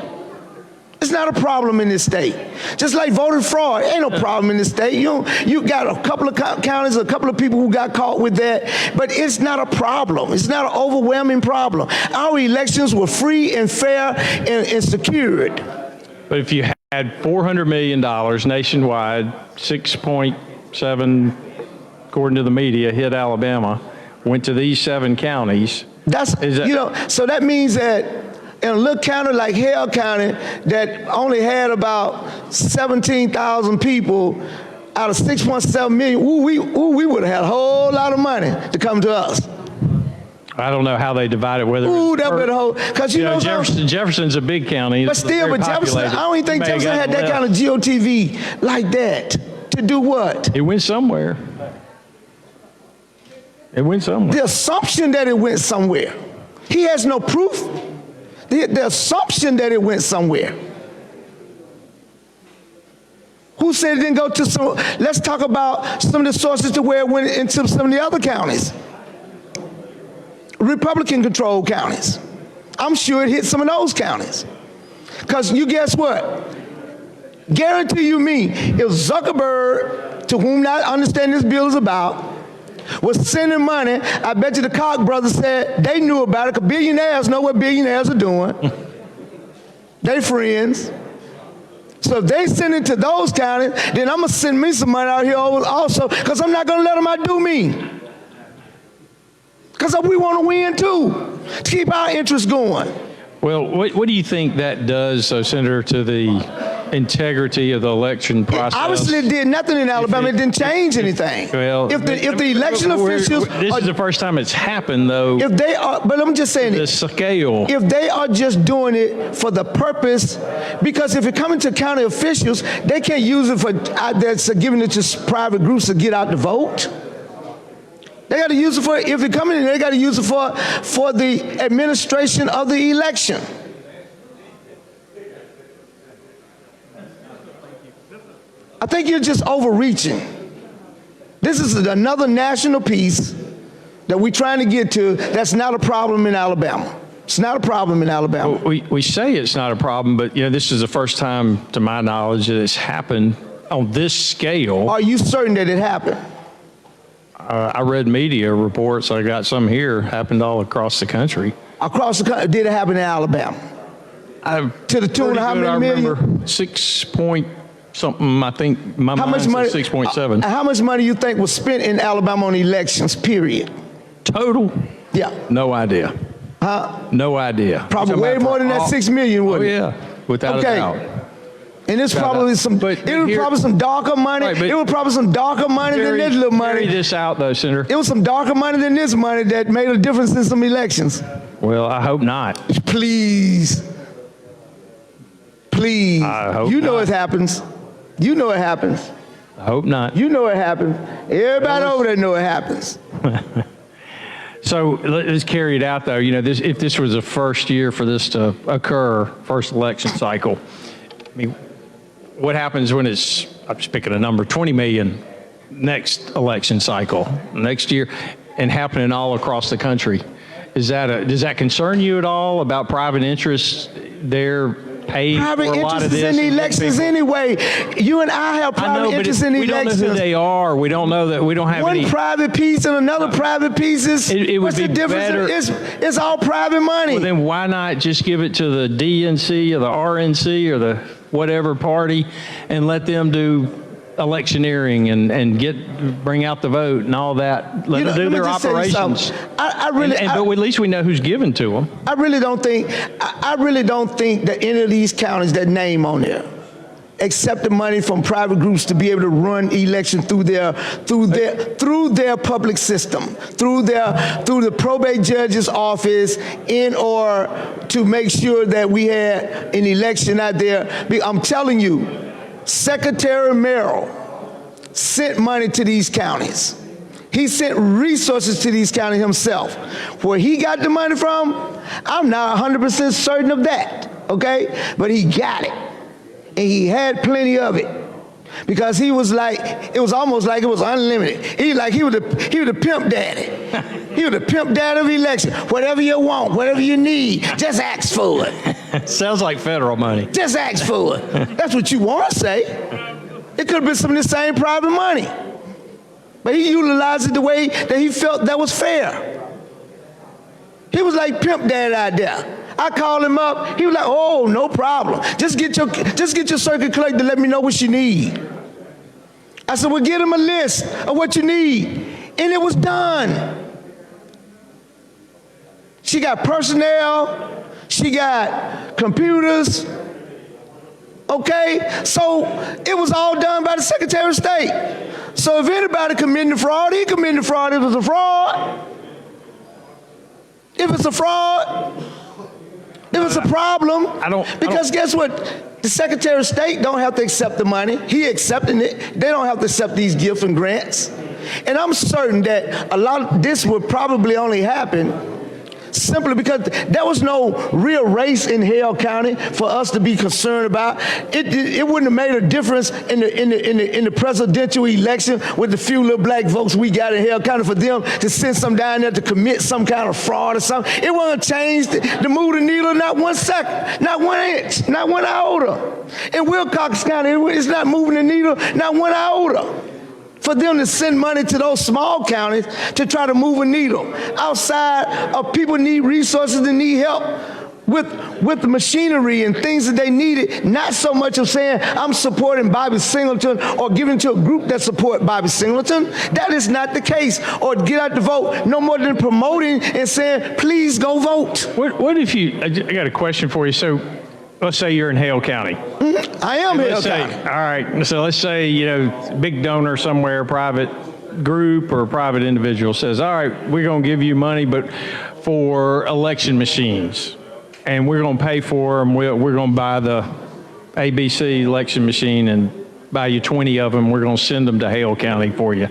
Speaker 10: It's not a problem in this state. Just like voter fraud, ain't no problem in this state. You got a couple of counties, a couple of people who got caught with that, but it's not a problem. It's not an overwhelming problem. Our elections were free and fair and secured.
Speaker 16: But if you had $400 million nationwide, 6.7, according to the media, hit Alabama, went to these 7 counties.
Speaker 10: So that means that in a little county like Hale County that only had about 17,000 people out of 6.7 million, we would have had a whole lot of money to come to us.
Speaker 16: I don't know how they divide it, whether
Speaker 10: because
Speaker 16: Jefferson's a big county.
Speaker 10: But still, Jefferson, I don't even think Jefferson had that kind of GOTV like that. To do what?
Speaker 16: It went somewhere. It went somewhere.
Speaker 10: The assumption that it went somewhere. He has no proof. The assumption that it went somewhere. Who said it didn't go to some? Let's talk about some of the sources to where it went into some of the other counties. Republican-controlled counties. I'm sure it hit some of those counties. Because you guess what? Guarantee you me, if Zuckerberg, to whom I understand this bill is about, was sending money, I bet you the Koch brothers said they knew about it, because billionaires know what billionaires are doing. They friends. So if they send it to those counties, then I'm going to send me some money out here also, because I'm not going to let them outdo me. Because we want to win too, to keep our interests going.
Speaker 16: Well, what do you think that does, Senator, to the integrity of the election process?
Speaker 10: Obviously, it did nothing in Alabama. It didn't change anything.
Speaker 16: Well,
Speaker 10: if the election officials,
Speaker 16: this is the first time it's happened, though.
Speaker 10: If they are, but I'm just saying,
Speaker 16: the scale.
Speaker 10: If they are just doing it for the purpose, because if it's coming to county officials, they can't use it for that's giving it to private groups to get out the vote. They got to use it for, if they're coming in, they got to use it for the administration of the election. I think you're just overreaching. This is another national piece that we're trying to get to that's not a problem in Alabama. It's not a problem in Alabama.
Speaker 16: Well, we say it's not a problem, but this is the first time, to my knowledge, that it's happened on this scale.
Speaker 10: Are you certain that it happened?
Speaker 16: I read media reports. I got some here. Happened all across the country.
Speaker 10: Across the country, did it happen in Alabama? To the tune of how many million?
Speaker 16: I remember 6 point something. I think my mind said 6.7.
Speaker 10: How much money you think was spent in Alabama on elections? Period.
Speaker 16: Total?
Speaker 10: Yeah.
Speaker 16: No idea.
Speaker 10: Huh?
Speaker 16: No idea.
Speaker 10: Probably way more than that 6 million, wouldn't it?
Speaker 16: Oh yeah, without a doubt.
Speaker 10: And it's probably some. It was probably some darker money. It was probably some darker money than this little money.
Speaker 16: Carry this out, though, Senator.
Speaker 10: It was some darker money than this money that made a difference in some elections.
Speaker 16: Well, I hope not.
Speaker 10: Please. Please.
Speaker 16: I hope
Speaker 10: you know
Speaker 16: not.
Speaker 10: it happens. You know it happens.
Speaker 16: I hope not.
Speaker 10: You know it happens. Everybody over there know it happens.
Speaker 16: So let's carry it out, though. If this was the first year for this to occur, first election cycle, I mean, what happens when it's, I'm just picking a number, 20 million next election cycle, next year, and happening all across the country? Does that concern you at all about private interests there paying
Speaker 10: private
Speaker 16: for a lot of
Speaker 10: interests
Speaker 16: this?
Speaker 10: in the elections anyway. You and I have private interests in the elections.
Speaker 16: We don't know who they are. We don't know that. We don't have
Speaker 10: one private piece and another private piece is.
Speaker 16: It would
Speaker 10: what's
Speaker 16: be
Speaker 10: the difference?
Speaker 16: better.
Speaker 10: It's all private money.
Speaker 16: Well, then why not just give it to the DNC or the RNC or the whatever party and let them do electioneering and bring out the vote and all that. Let them do their operations. But at least we know who's given to them.
Speaker 10: I really don't think that any of these counties that name on there accept the money from private groups to be able to run election through their public system, through the probate judge's office, in order to make sure that we had an election out there. I'm telling you, Secretary Merrill sent money to these counties. He sent resources to these counties himself. Where he got the money from, I'm not 100% certain of that, okay? But he got it, and he had plenty of it. Because he was like, it was almost like it was unlimited. He was the pimp daddy. He was the pimp daddy of election. Whatever you want, whatever you need, just ask for it.
Speaker 16: Sounds like federal money.
Speaker 10: Just ask for it. That's what you want to say. It could have been some of the same private money. But he utilized it the way that he felt that was fair. He was like pimp daddy out there. I called him up. He was like, "Oh, no problem. Just get your circuit clerk to let me know what you need." I said, "Well, get him a list of what you need," and it was done. She got personnel. She got computers. Okay, so it was all done by the Secretary of State. So if anybody committed fraud, he committed fraud. It was a fraud. If it's a fraud. If it's a problem, because guess what? The Secretary of State don't have to accept the money. He accepting it. They don't have to accept these gifts and grants. And I'm certain that a lot of this would probably only happen simply because there was no real race in Hale County for us to be concerned about. It wouldn't have made a difference in the presidential election with the few little black votes we got in Hale County for them to send some down there to commit some kind of fraud or something. It wouldn't change the move the needle not 1 second, not 1 inch, not 1 iota. In Wilcox County, it's not moving the needle not 1 iota. For them to send money to those small counties to try to move a needle. Outside of people need resources and need help with the machinery and things that they needed, not so much of saying, I'm supporting Bobby Singleton or giving to a group that support Bobby Singleton. That is not the case. Or get out to vote, no more than promoting and saying, please go vote.
Speaker 16: What if I got a question for you. So let's say you're in Hale County.
Speaker 10: I am Hale County.
Speaker 16: All right, so let's say, big donor somewhere, private group or private individual says, all right, we're going to give you money, but for election machines, and we're going to pay for them. We're going to buy the ABC election machine and buy you 20 of them. We're going to send them to Hale County for you.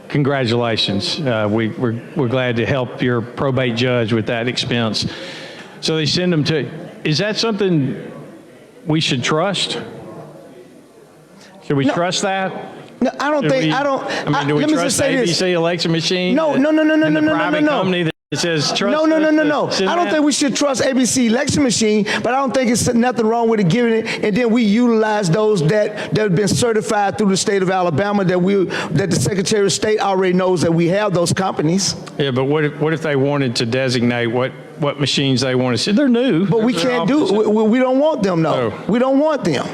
Speaker 16: congratulations. We're glad to help your probate judge with that expense. So they send them to, is that something we should trust? Should we trust that?
Speaker 10: No, I don't think, I don't.
Speaker 16: I mean, do we
Speaker 10: let me just
Speaker 16: trust
Speaker 10: say this.
Speaker 16: ABC election machine?
Speaker 10: No.
Speaker 16: And the private company that says trust?
Speaker 10: No. I don't think we should trust ABC election machine, but I don't think it's nothing wrong with it giving it, and then we utilize those that have been certified through the state of Alabama that the Secretary of State already knows that we have those companies.
Speaker 16: Yeah, but what if they wanted to designate what machines they want to see? They're new.
Speaker 10: But we can't do it. We don't want them, though.
Speaker 16: Oh.
Speaker 10: We don't want them.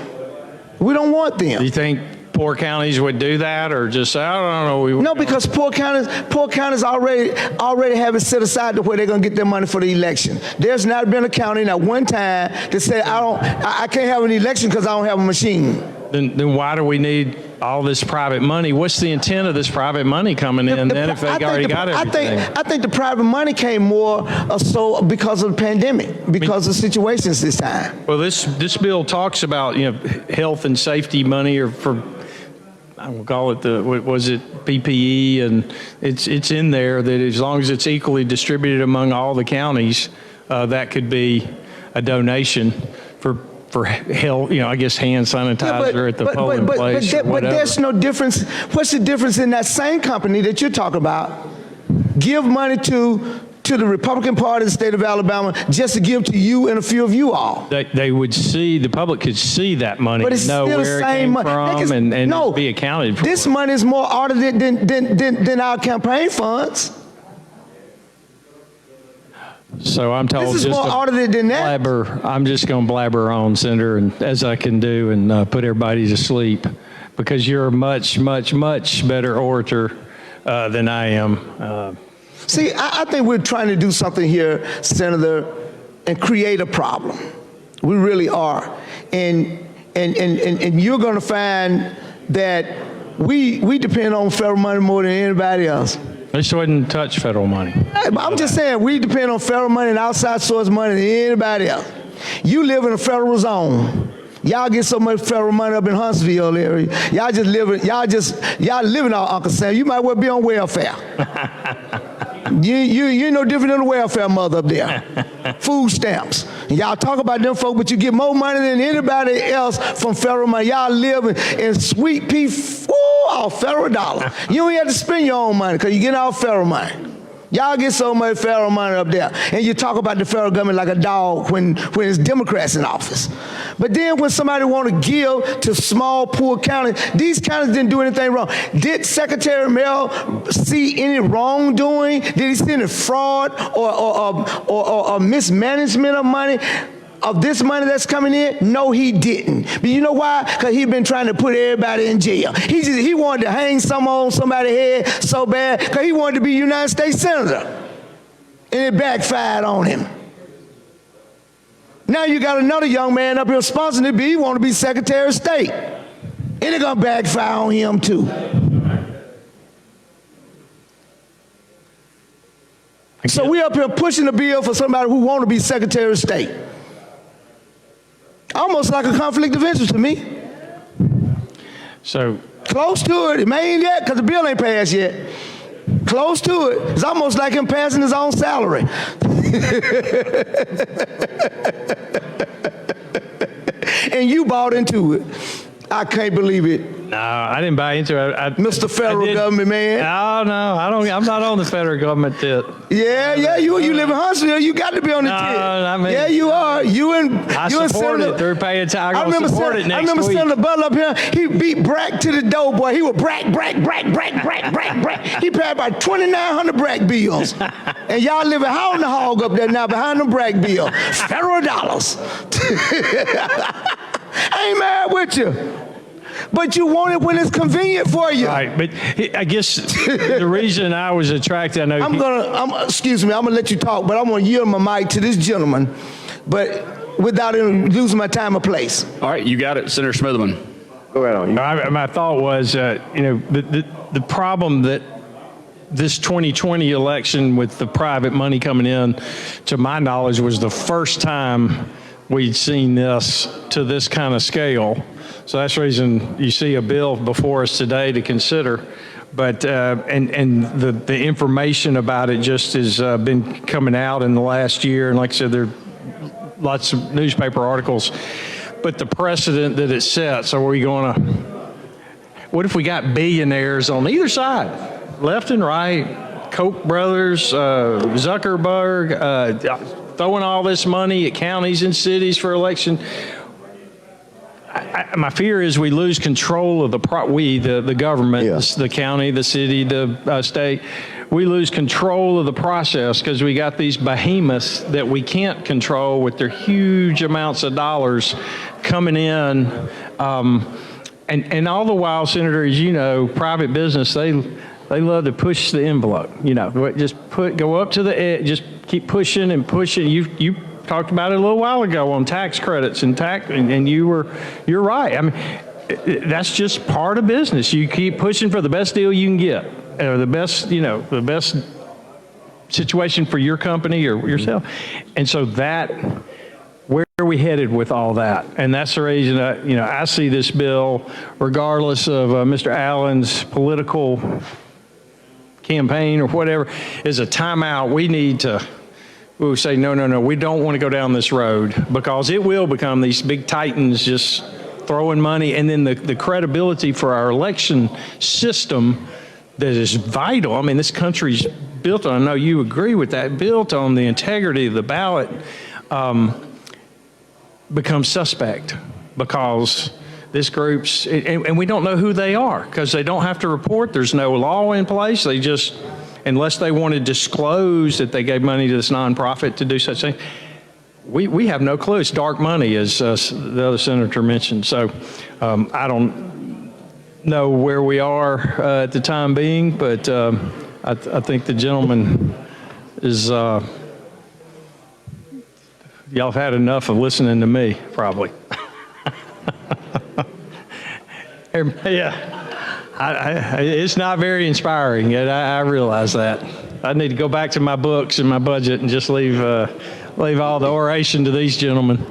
Speaker 10: We don't want them.
Speaker 16: Do you think poor counties would do that, or just say, I don't know?
Speaker 10: No, because poor counties already have it set aside to where they're going to get their money for the election. There's not been a county at one time that said, I can't have an election because I don't have a machine.
Speaker 16: Then why do we need all this private money? What's the intent of this private money coming in then if they already got everything?
Speaker 10: I think the private money came more so because of the pandemic, because of situations this time.
Speaker 16: Well, this bill talks about, health and safety money, or for, I will call it PPE, and it's in there that as long as it's equally distributed among all the counties, that could be a donation for health, I guess hand sanitizer at the polling place or
Speaker 10: but there's no difference. What's the difference in that same company that you're talking about? Give money to the Republican Party of the state of Alabama just to give to you and a few of you all.
Speaker 16: They would see, the public could see that money,
Speaker 10: But it's
Speaker 16: know
Speaker 10: still the
Speaker 16: where it
Speaker 10: same
Speaker 16: came
Speaker 10: money.
Speaker 16: from, and
Speaker 10: No,
Speaker 16: be accounted for.
Speaker 10: This money is more audited than our campaign funds.
Speaker 16: So I'm told
Speaker 10: This is
Speaker 16: just
Speaker 10: more
Speaker 16: to
Speaker 10: audited than that.
Speaker 16: blabber. I'm just going to blabber on, Senator, and as I can do, and put everybody to sleep, because you're a much, much, much better orator than I am.
Speaker 10: See, I think we're trying to do something here, Senator, and create a problem. We really are. And you're going to find that we depend on federal money more than anybody else.
Speaker 16: I just wouldn't touch federal money.
Speaker 10: I'm just saying, we depend on federal money and outside source money than anybody else. You live in a federal zone. Y'all get so much federal money up in Huntsville area. Y'all living off Uncle Sam. You might well be on welfare. You no different than a welfare mother up there. Food stamps. And y'all talk about them folk, but you get more money than anybody else from federal money. Y'all live in sweet pea, off federal dollar. You don't have to spend your own money because you get all federal money. Y'all get so much federal money up there, and you talk about the federal government like a dog when it's Democrats in office. But then when somebody want to give to small, poor counties, these counties didn't do anything wrong. Did Secretary Merrill see any wrongdoing? Did he see any fraud or mismanagement of money? Of this money that's coming in? No, he didn't. But you know why? Because he's been trying to put everybody in jail. He wanted to hang on somebody's head so bad because he wanted to be United States Senator. And it backfired on him. Now you got another young man up here sponsoring it, but he want to be Secretary of State. And it's going to backfire on him too. So we up here pushing the bill for somebody who want to be Secretary of State. Almost like a conflict of interest to me.
Speaker 16: So
Speaker 10: close to it. It ain't yet because the bill ain't passed yet. Close to it. It's almost like him passing his own salary. And you bought into it. I can't believe it.
Speaker 16: No, I didn't buy into it.
Speaker 10: Mr. Federal Government, man.
Speaker 16: No, I don't. I'm not on the federal government tip.
Speaker 10: Yeah, you live in Huntsville. You got to be on the tip.
Speaker 16: I mean,
Speaker 10: yeah, you are.
Speaker 16: I support it. They're paying time. I remember
Speaker 10: Senator Butler up here. He beat Brack to the door, boy. He was Brack. He paid about 2,900 Brack bills. And y'all living hound the hog up there now behind them Brack bills. Federal dollars. I ain't mad with you. But you want it when it's convenient for you.
Speaker 16: Right, but I guess the reason I was attracted, I know.
Speaker 10: Excuse me, I'm gonna let you talk, but I'm gonna yield my mic to this gentleman, but without losing my time or place.
Speaker 1: All right, you got it, Senator Smitherman.
Speaker 10: Go right on.
Speaker 16: My thought was, the problem that this 2020 election with the private money coming in, to my knowledge, was the first time we'd seen this to this kind of scale. So that's the reason you see a bill before us today to consider. But, and the information about it just has been coming out in the last year. And like I said, there are lots of newspaper articles. But the precedent that it sets, are we going to, what if we got billionaires on either side, left and right, Koch brothers, Zuckerberg, throwing all this money at counties and cities for election? My fear is we lose control of the government, the county, the city, the state. We lose control of the process because we got these behemoths that we can't control with their huge amounts of dollars coming in. And all the while, Senator, as you know, private business, they love to push the envelope. You know, just go up to the edge, just keep pushing and pushing. You talked about it a little while ago on tax credits and you're right. I mean, that's just part of business. You keep pushing for the best deal you can get, or the best situation for your company or yourself. And so where are we headed with all that? And that's the reason I see this bill, regardless of Mr. Allen's political campaign or whatever, is a timeout. We would say, no, we don't want to go down this road, because it will become these big titans just throwing money, and then the credibility for our election system that is vital. I mean, this country's built on, I know you agree with that, built on the integrity of the ballot, becomes suspect, because this group's, and we don't know who they are, because they don't have to report. There's no law in place. They just, unless they want to disclose that they gave money to this nonprofit to do such things, we have no clue. It's dark money, as the other senator mentioned. So I don't know where we are at the time being, but I think the gentleman is, y'all have had enough of listening to me, probably. Yeah, it's not very inspiring, yet I realize that. I need to go back to my books and my budget and just leave all the oration to these gentlemen.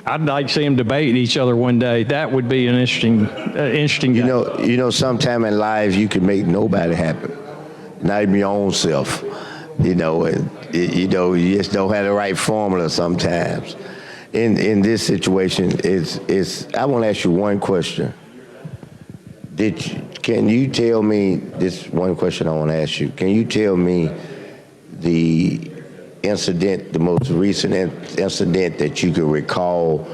Speaker 16: I'd like to see them debate each other one day. That would be an interesting.
Speaker 11: You know, sometime in life you can make nobody happy, not even your own self. You just don't have the right formula sometimes. In this situation, I want to ask you one question. Can you tell me, this one question I want to ask you, can you tell me the incident, the most recent incident that you can recall,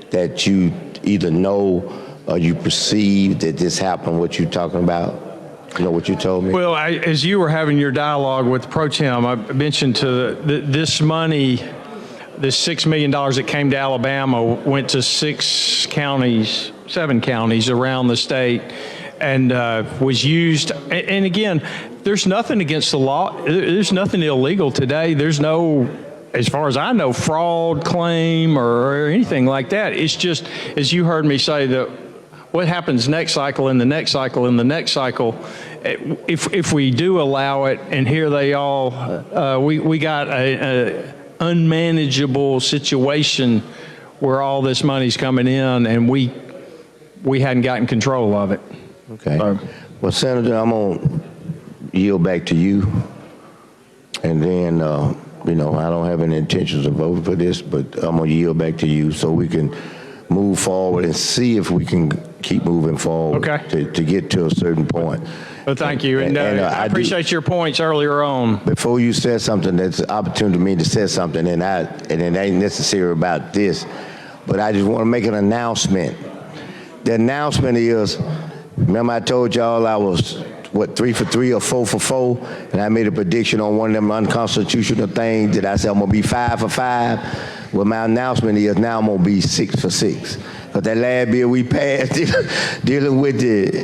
Speaker 11: that you either know or you perceive that this happened, what you're talking about? You know what you told me?
Speaker 16: Well, as you were having your dialogue with Pro Tem, I mentioned this money, this $6 million that came to Alabama went to 7 counties around the state, and was used. And again, there's nothing against the law. There's nothing illegal today. There's no, as far as I know, fraud claim or anything like that. It's just, as you heard me say, that what happens next cycle and the next cycle and the next cycle, if we do allow it, and here they all, we got a unmanageable situation where all this money's coming in and we hadn't gotten control of it.
Speaker 11: Okay. Well, Senator, I'm going to yield back to you. And then, I don't have any intentions of voting for this, but I'm going to yield back to you so we can move forward and see if we can keep moving forward to get to a certain point.
Speaker 16: Well, thank you. And I appreciate your points earlier on.
Speaker 11: Before you said something, that's an opportunity for me to say something, and it ain't necessary about this, but I just want to make an announcement. The announcement is, remember I told y'all I was, 3 for 3 or 4 for 4, and I made a prediction on one of them unconstitutional things that I said I'm going to be 5 for 5. Well, my announcement is now I'm going to be 6 for 6. Because that last bill we passed, dealing with the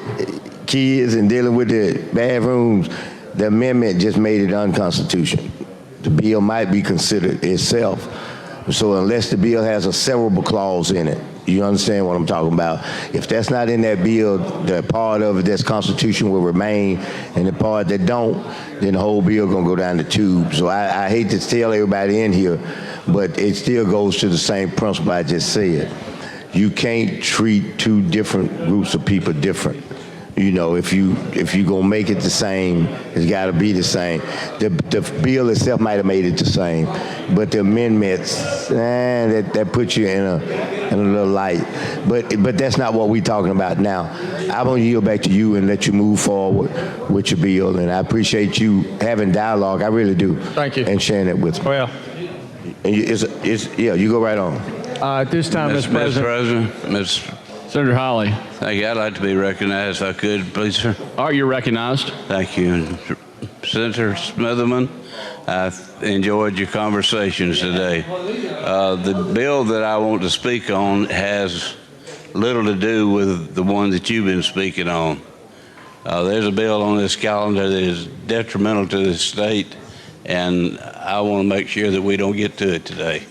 Speaker 11: kids and dealing with the bathrooms, the amendment just made it unconstitutional. The bill might be considered itself. So unless the bill has a severable clause in it, you understand what I'm talking about? If that's not in that bill, the part of it that's constitutional will remain, and the part that don't, then the whole bill gonna go down the tube. So I hate to tell everybody in here, but it still goes to the same principle I just said. You can't treat two different groups of people different. You know, if you gonna make it the same, it's got to be the same. The bill itself might have made it the same, but the amendments, that puts you in a little light. But that's not what we're talking about now. I'm gonna yield back to you and let you move forward with your bill. And I appreciate you having dialogue. I really do.
Speaker 16: Thank you.
Speaker 11: And sharing it with me.
Speaker 16: Well,
Speaker 11: And you go right on.
Speaker 16: at this time, Mr. President.
Speaker 1: Ms. Senator Holly.
Speaker 17: Thank you. I'd like to be recognized if I could, please, sir.
Speaker 1: All right, you're recognized.
Speaker 17: Thank you. Senator Smitherman, I've enjoyed your conversations today. The bill that I want to speak on has little to do with the one that you've been speaking on. There's a bill on this calendar that is detrimental to the state, and I want to make sure that we don't get to it today.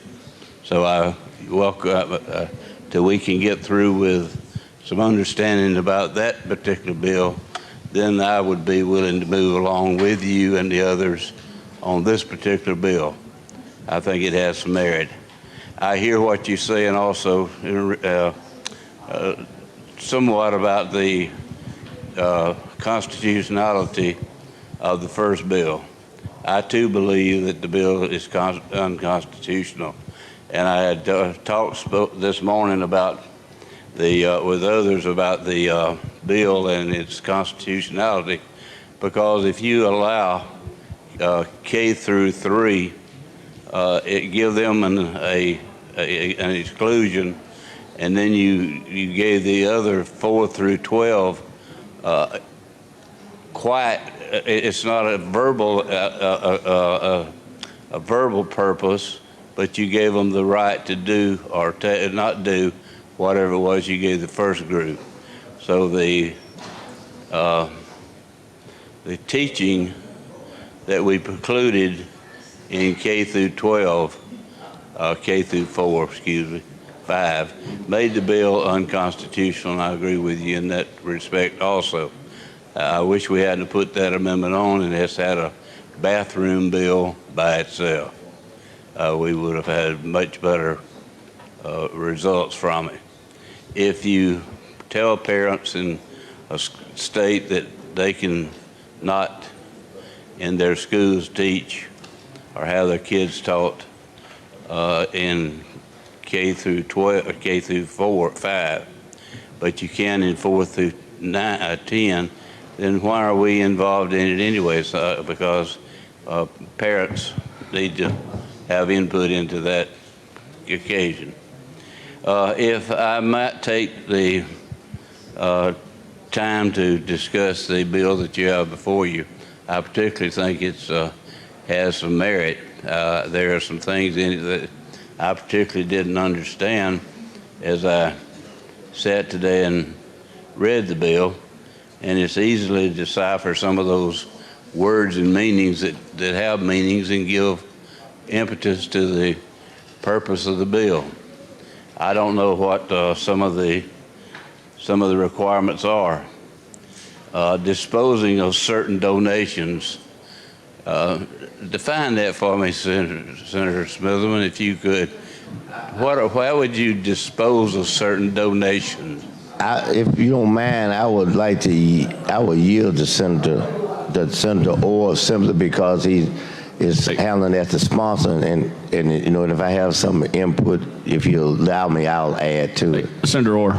Speaker 17: So I welcome till we can get through with some understanding about that particular bill, then I would be willing to move along with you and the others on this particular bill. I think it has some merit. I hear what you're saying also somewhat about the constitutionality of the first bill. I too believe that the bill is unconstitutional. And I had talked this morning about with others about the bill and its constitutionality, because if you allow K through 3, it give them an exclusion, and then you gave the other 4 through 12 it's not a verbal purpose, but you gave them the right to do or not do whatever it was you gave the first group. So the teaching that we precluded in K through 12, K through 4, 5, made the bill unconstitutional, and I agree with you in that respect also. I wish we hadn't put that amendment on and just had a bathroom bill by itself. We would have had much better results from it. If you tell parents in a state that they can not in their schools teach or have their kids taught in K through 12 or K through 4, 5, but you can in 4 through 10, then why are we involved in it anyways? Because parents need to have input into that occasion. If I might take the time to discuss the bill that you have before you, I particularly think it has some merit. There are some things in it that I particularly didn't understand as I sat today and read the bill, and it's easily to decipher some of those words and meanings that have meanings and give impetus to the purpose of the bill. I don't know what some of the requirements are. Disposing of certain donations. Define that for me, Senator Smitherman, if you could. Why would you dispose of certain donations?
Speaker 11: If you don't mind, I would yield to Senator Orr simply because he is handling as the sponsor, and you know, if I have some input, if you allow me, I'll add to it.
Speaker 1: Senator Orr.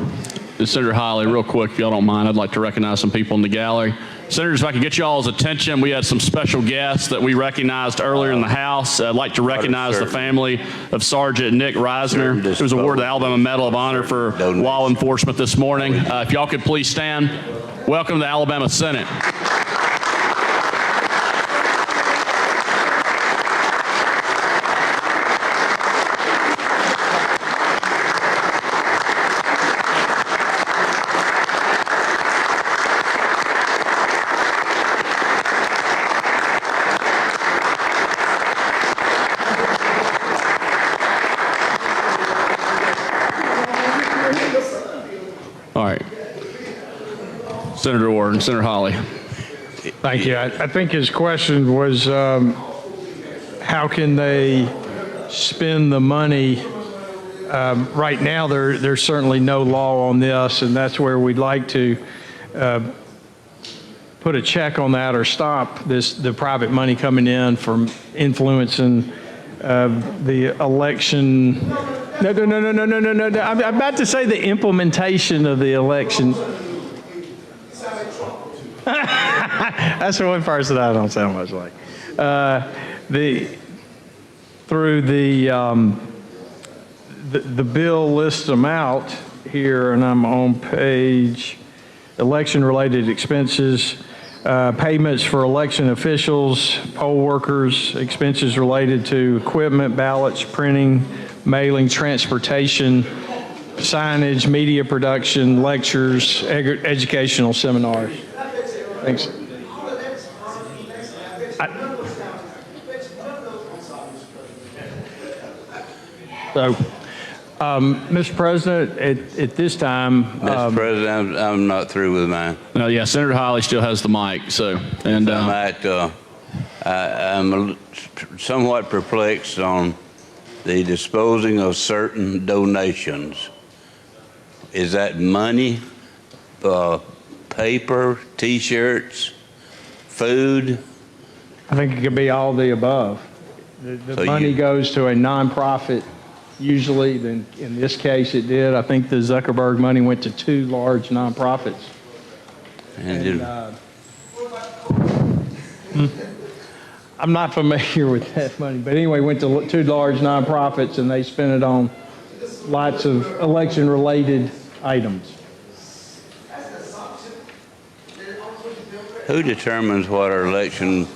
Speaker 1: Senator Holly, real quick, if y'all don't mind, I'd like to recognize some people in the gallery. Senators, if I could get y'all's attention, we had some special guests that we recognized earlier in the House. I'd like to recognize the family of Sergeant Nick Reisner, who was awarded the Alabama Medal of Honor for law enforcement this morning. If y'all could please stand. Welcome to the Alabama Senate. All right. Senator Orr and Senator Holly.
Speaker 16: Thank you. I think his question was how can they spend the money? Right now, there's certainly no law on this, and that's where we'd like to put a check on that or stop the private money coming in from influencing the election. No. I'm about to say the implementation of the election. That's the one person I don't sound much like. Through the bill lists them out here, and I'm on page election-related expenses, payments for election officials, poll workers, expenses related to equipment, ballots, printing, mailing, transportation, signage, media production, lectures, educational seminars. Thanks. So, Mr. President, at this time,
Speaker 17: Mr. President, I'm not through with mine.
Speaker 1: No, yeah, Senator Holly still has the mic, so, and,
Speaker 17: I'm somewhat perplexed on the disposing of certain donations. Is that money, paper, T-shirts, food?
Speaker 16: I think it could be all the above. The money goes to a nonprofit usually, then in this case it did. I think the Zuckerberg money went to 2 large nonprofits. I'm not familiar with that money, but anyway, went to 2 large nonprofits and they spent it on lots of election-related items.
Speaker 17: Who determines what our election,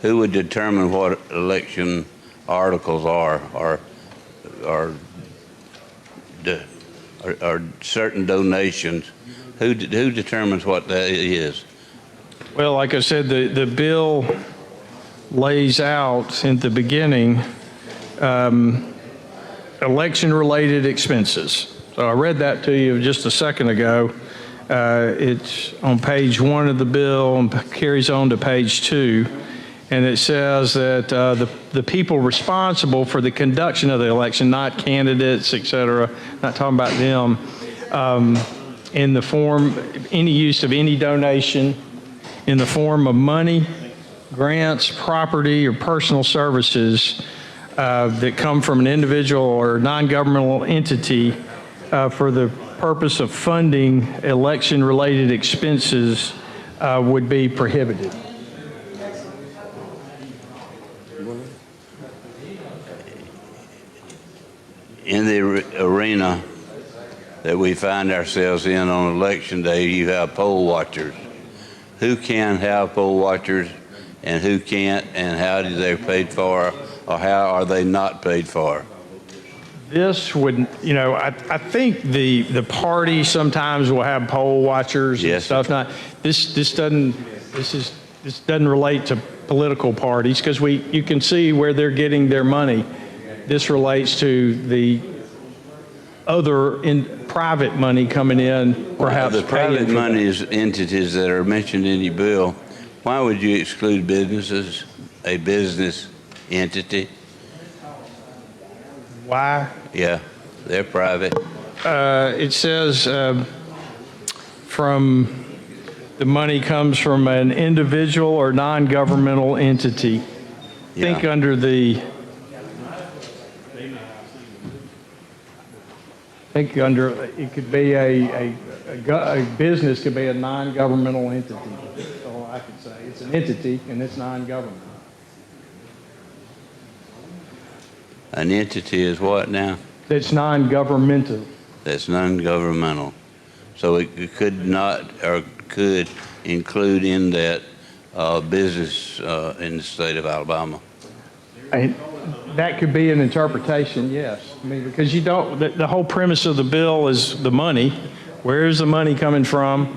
Speaker 17: who would determine what election articles are, or certain donations? Who determines what that is?
Speaker 16: Well, like I said, the bill lays out in the beginning election-related expenses. So I read that to you just a second ago. It's on page 1 of the bill and carries on to page 2. And it says that the people responsible for the conduction of the election, not candidates, et cetera, not talking about them, in the form, any use of any donation in the form of money, grants, property, or personal services that come from an individual or non-governmental entity for the purpose of funding election-related expenses would be prohibited.
Speaker 17: In the arena that we find ourselves in on election day, you have poll watchers. Who can have poll watchers and who can't, and how do they paid for, or how are they not paid for?
Speaker 16: This would, you know, I think the party sometimes will have poll watchers and stuff. Not this doesn't relate to political parties because you can see where they're getting their money. This relates to the other private money coming in, perhaps.
Speaker 17: The private monies entities that are mentioned in your bill, why would you exclude businesses, a business entity?
Speaker 16: Why?
Speaker 17: Yeah, they're private.
Speaker 16: It says from the money comes from an individual or non-governmental entity.
Speaker 17: Yeah.
Speaker 16: Think under the. It could be a business could be a non-governmental entity. That's all I could say. It's an entity and it's non-government.
Speaker 17: An entity is what now?
Speaker 16: That's non-governmental.
Speaker 17: That's non-governmental. So it could not or could include in that business in the state of Alabama.
Speaker 16: That could be an interpretation, yes. I mean, because you don't, the whole premise of the bill is the money. Where is the money coming from?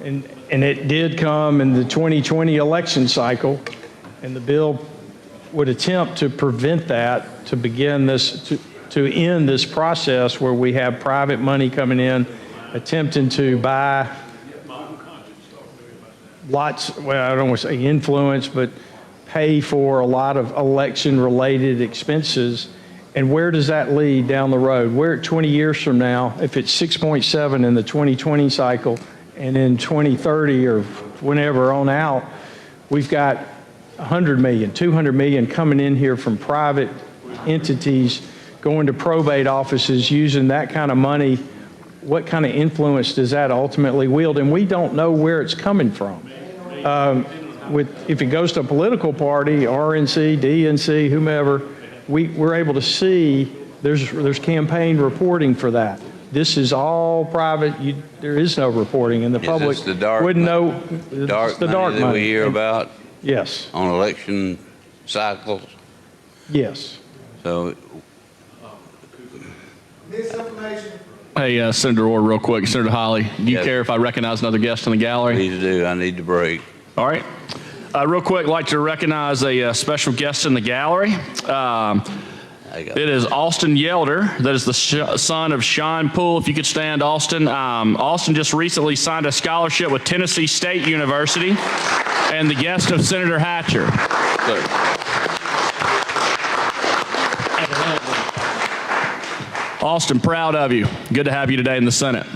Speaker 16: And it did come in the 2020 election cycle, and the bill would attempt to prevent that, to begin this, to end this process where we have private money coming in, attempting to buy lots, well, I don't want to say influence, but pay for a lot of election-related expenses. And where does that lead down the road? Where 20 years from now, if it's 6.7 in the 2020 cycle, and in 2030 or whenever on out, we've got 100 million, 200 million coming in here from private entities going to probate offices using that kind of money. What kind of influence does that ultimately wield? And we don't know where it's coming from. If it goes to a political party, RNC, DNC, whomever, we're able to see there's campaign reporting for that. This is all private. There is no reporting, and the public
Speaker 17: Is this the dark
Speaker 16: wouldn't know.
Speaker 17: Dark
Speaker 16: It's the
Speaker 17: money
Speaker 16: dark
Speaker 17: that
Speaker 16: money.
Speaker 17: we hear about
Speaker 16: Yes,
Speaker 17: on election cycles.
Speaker 16: yes.
Speaker 17: So
Speaker 1: Hey, Senator Orr, real quick. Senator Holly, do you
Speaker 17: Yes.
Speaker 1: care if I recognize another guest in the gallery?
Speaker 17: please do. I need to break.
Speaker 1: All right. Real quick, I'd like to recognize a special guest in the gallery. It is Austin Yelder, that is the son of Sean Poole. If you could stand, Austin. Austin just recently signed a scholarship with Tennessee State University and the guest of Senator Hatcher. Austin, proud of you. Good to have you today in the Senate.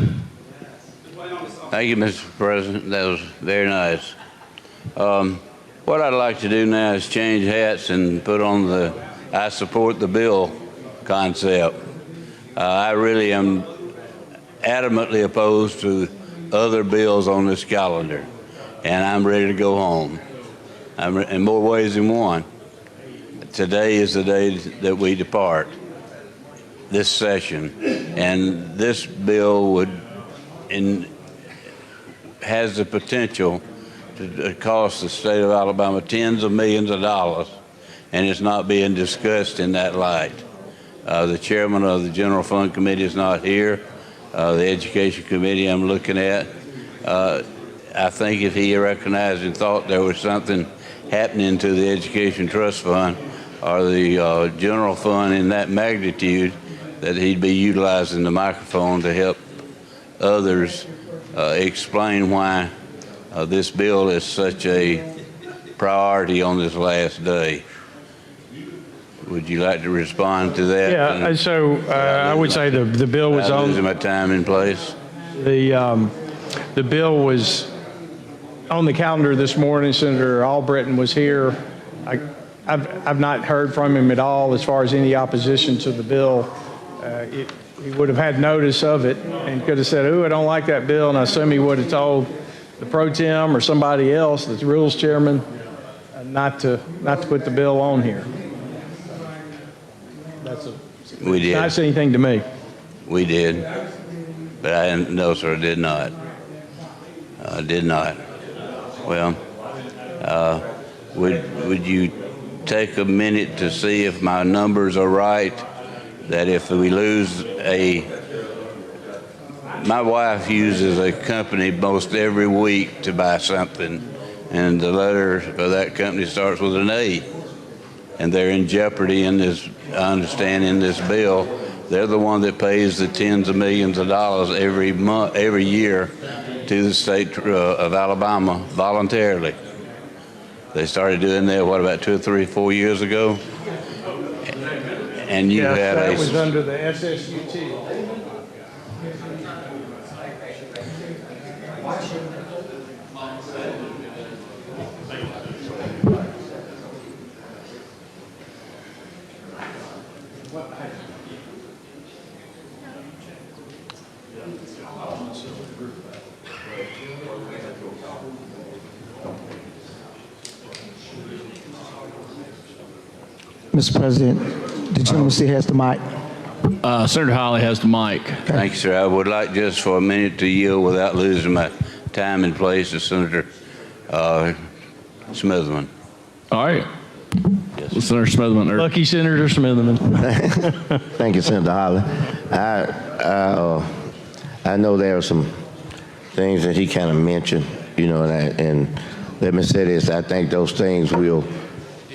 Speaker 17: Thank you, Mr. President. That was very nice. What I'd like to do now is change hats and put on the I support the bill concept. I really am adamantly opposed to other bills on this calendar, and I'm ready to go home. In more ways than one. Today is the day that we depart this session, and this bill has the potential to cost the state of Alabama tens of millions of dollars, and it's not being discussed in that light. The chairman of the General Fund Committee is not here. The Education Committee I'm looking at. I think if he recognized and thought there was something happening to the Education Trust Fund or the General Fund in that magnitude, that he'd be utilizing the microphone to help others explain why this bill is such a priority on this last day. Would you like to respond to that?
Speaker 16: Yeah, so I would say the bill was
Speaker 17: I'm
Speaker 16: on.
Speaker 17: losing my time in place.
Speaker 16: The bill was on the calendar this morning. Senator Albritton was here. I've not heard from him at all as far as any opposition to the bill. He would have had notice of it and could have said, "Ooh, I don't like that bill," and I assume he would have told the pro tem or somebody else, the rules chairman, not to put the bill on here.
Speaker 17: We did.
Speaker 16: Not saying anything to me.
Speaker 17: We did. But I didn't, no, sir, I did not. I did not. Well, would you take a minute to see if my numbers are right? That if we lose my wife uses a company most every week to buy something, and the letter for that company starts with an A. And they're in jeopardy in this, I understand, in this bill. They're the one that pays the tens of millions of dollars every year to the state of Alabama voluntarily. They started doing that, what, about 2 or 3, 4 years ago? And you
Speaker 16: Yes,
Speaker 17: had
Speaker 16: that was under the SSUT.
Speaker 10: Mr. President, the gentleman still has the mic.
Speaker 1: Senator Holly has the mic.
Speaker 17: Thank you, sir. I would like just for a minute to yield without losing my time and place to Senator Smithman.
Speaker 1: All right. Yes. Senator Smithman.
Speaker 16: Lucky Senator Smithman.
Speaker 11: Thank you, Senator Holly. I know there are some things that he kind of mentioned, and let me say this. I think those things we'll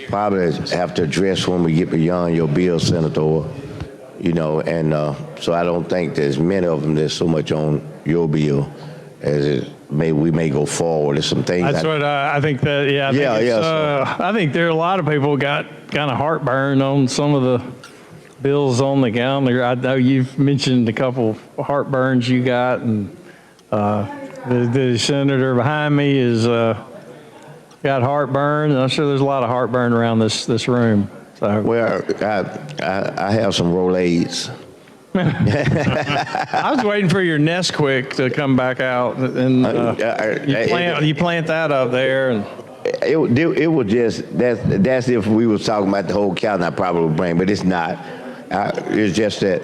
Speaker 11: probably have to address when we get beyond your bill, Senator, and so I don't think there's many of them that's so much on your bill as we may go forward. There's some things.
Speaker 16: That's what I think that, yeah. I think there are a lot of people got kind of heartburn on some of the bills on the calendar. I know you've mentioned a couple heartburns you got, and The senator behind me is got heartburn. I'm sure there's a lot of heartburn around this room. So.
Speaker 11: Well, I have some Rolaids.
Speaker 16: I was waiting for your Nesquik to come back out, and you plant that up there. And
Speaker 11: it was just that's if we was talking about the whole county, I probably would bring, but it's not. It's just that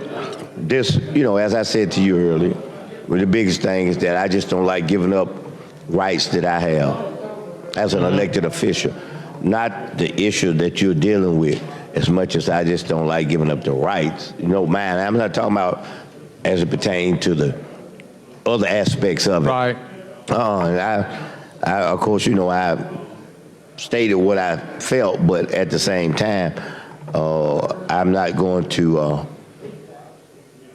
Speaker 11: this, as I said to you earlier, the biggest thing is that I just don't like giving up rights that I have as an elected official. Not the issue that you're dealing with as much as I just don't like giving up the rights. Man, I'm not talking about as it pertains to the other aspects of it.
Speaker 16: Right.
Speaker 11: And I of course, I stated what I felt, but at the same time, I'm not going to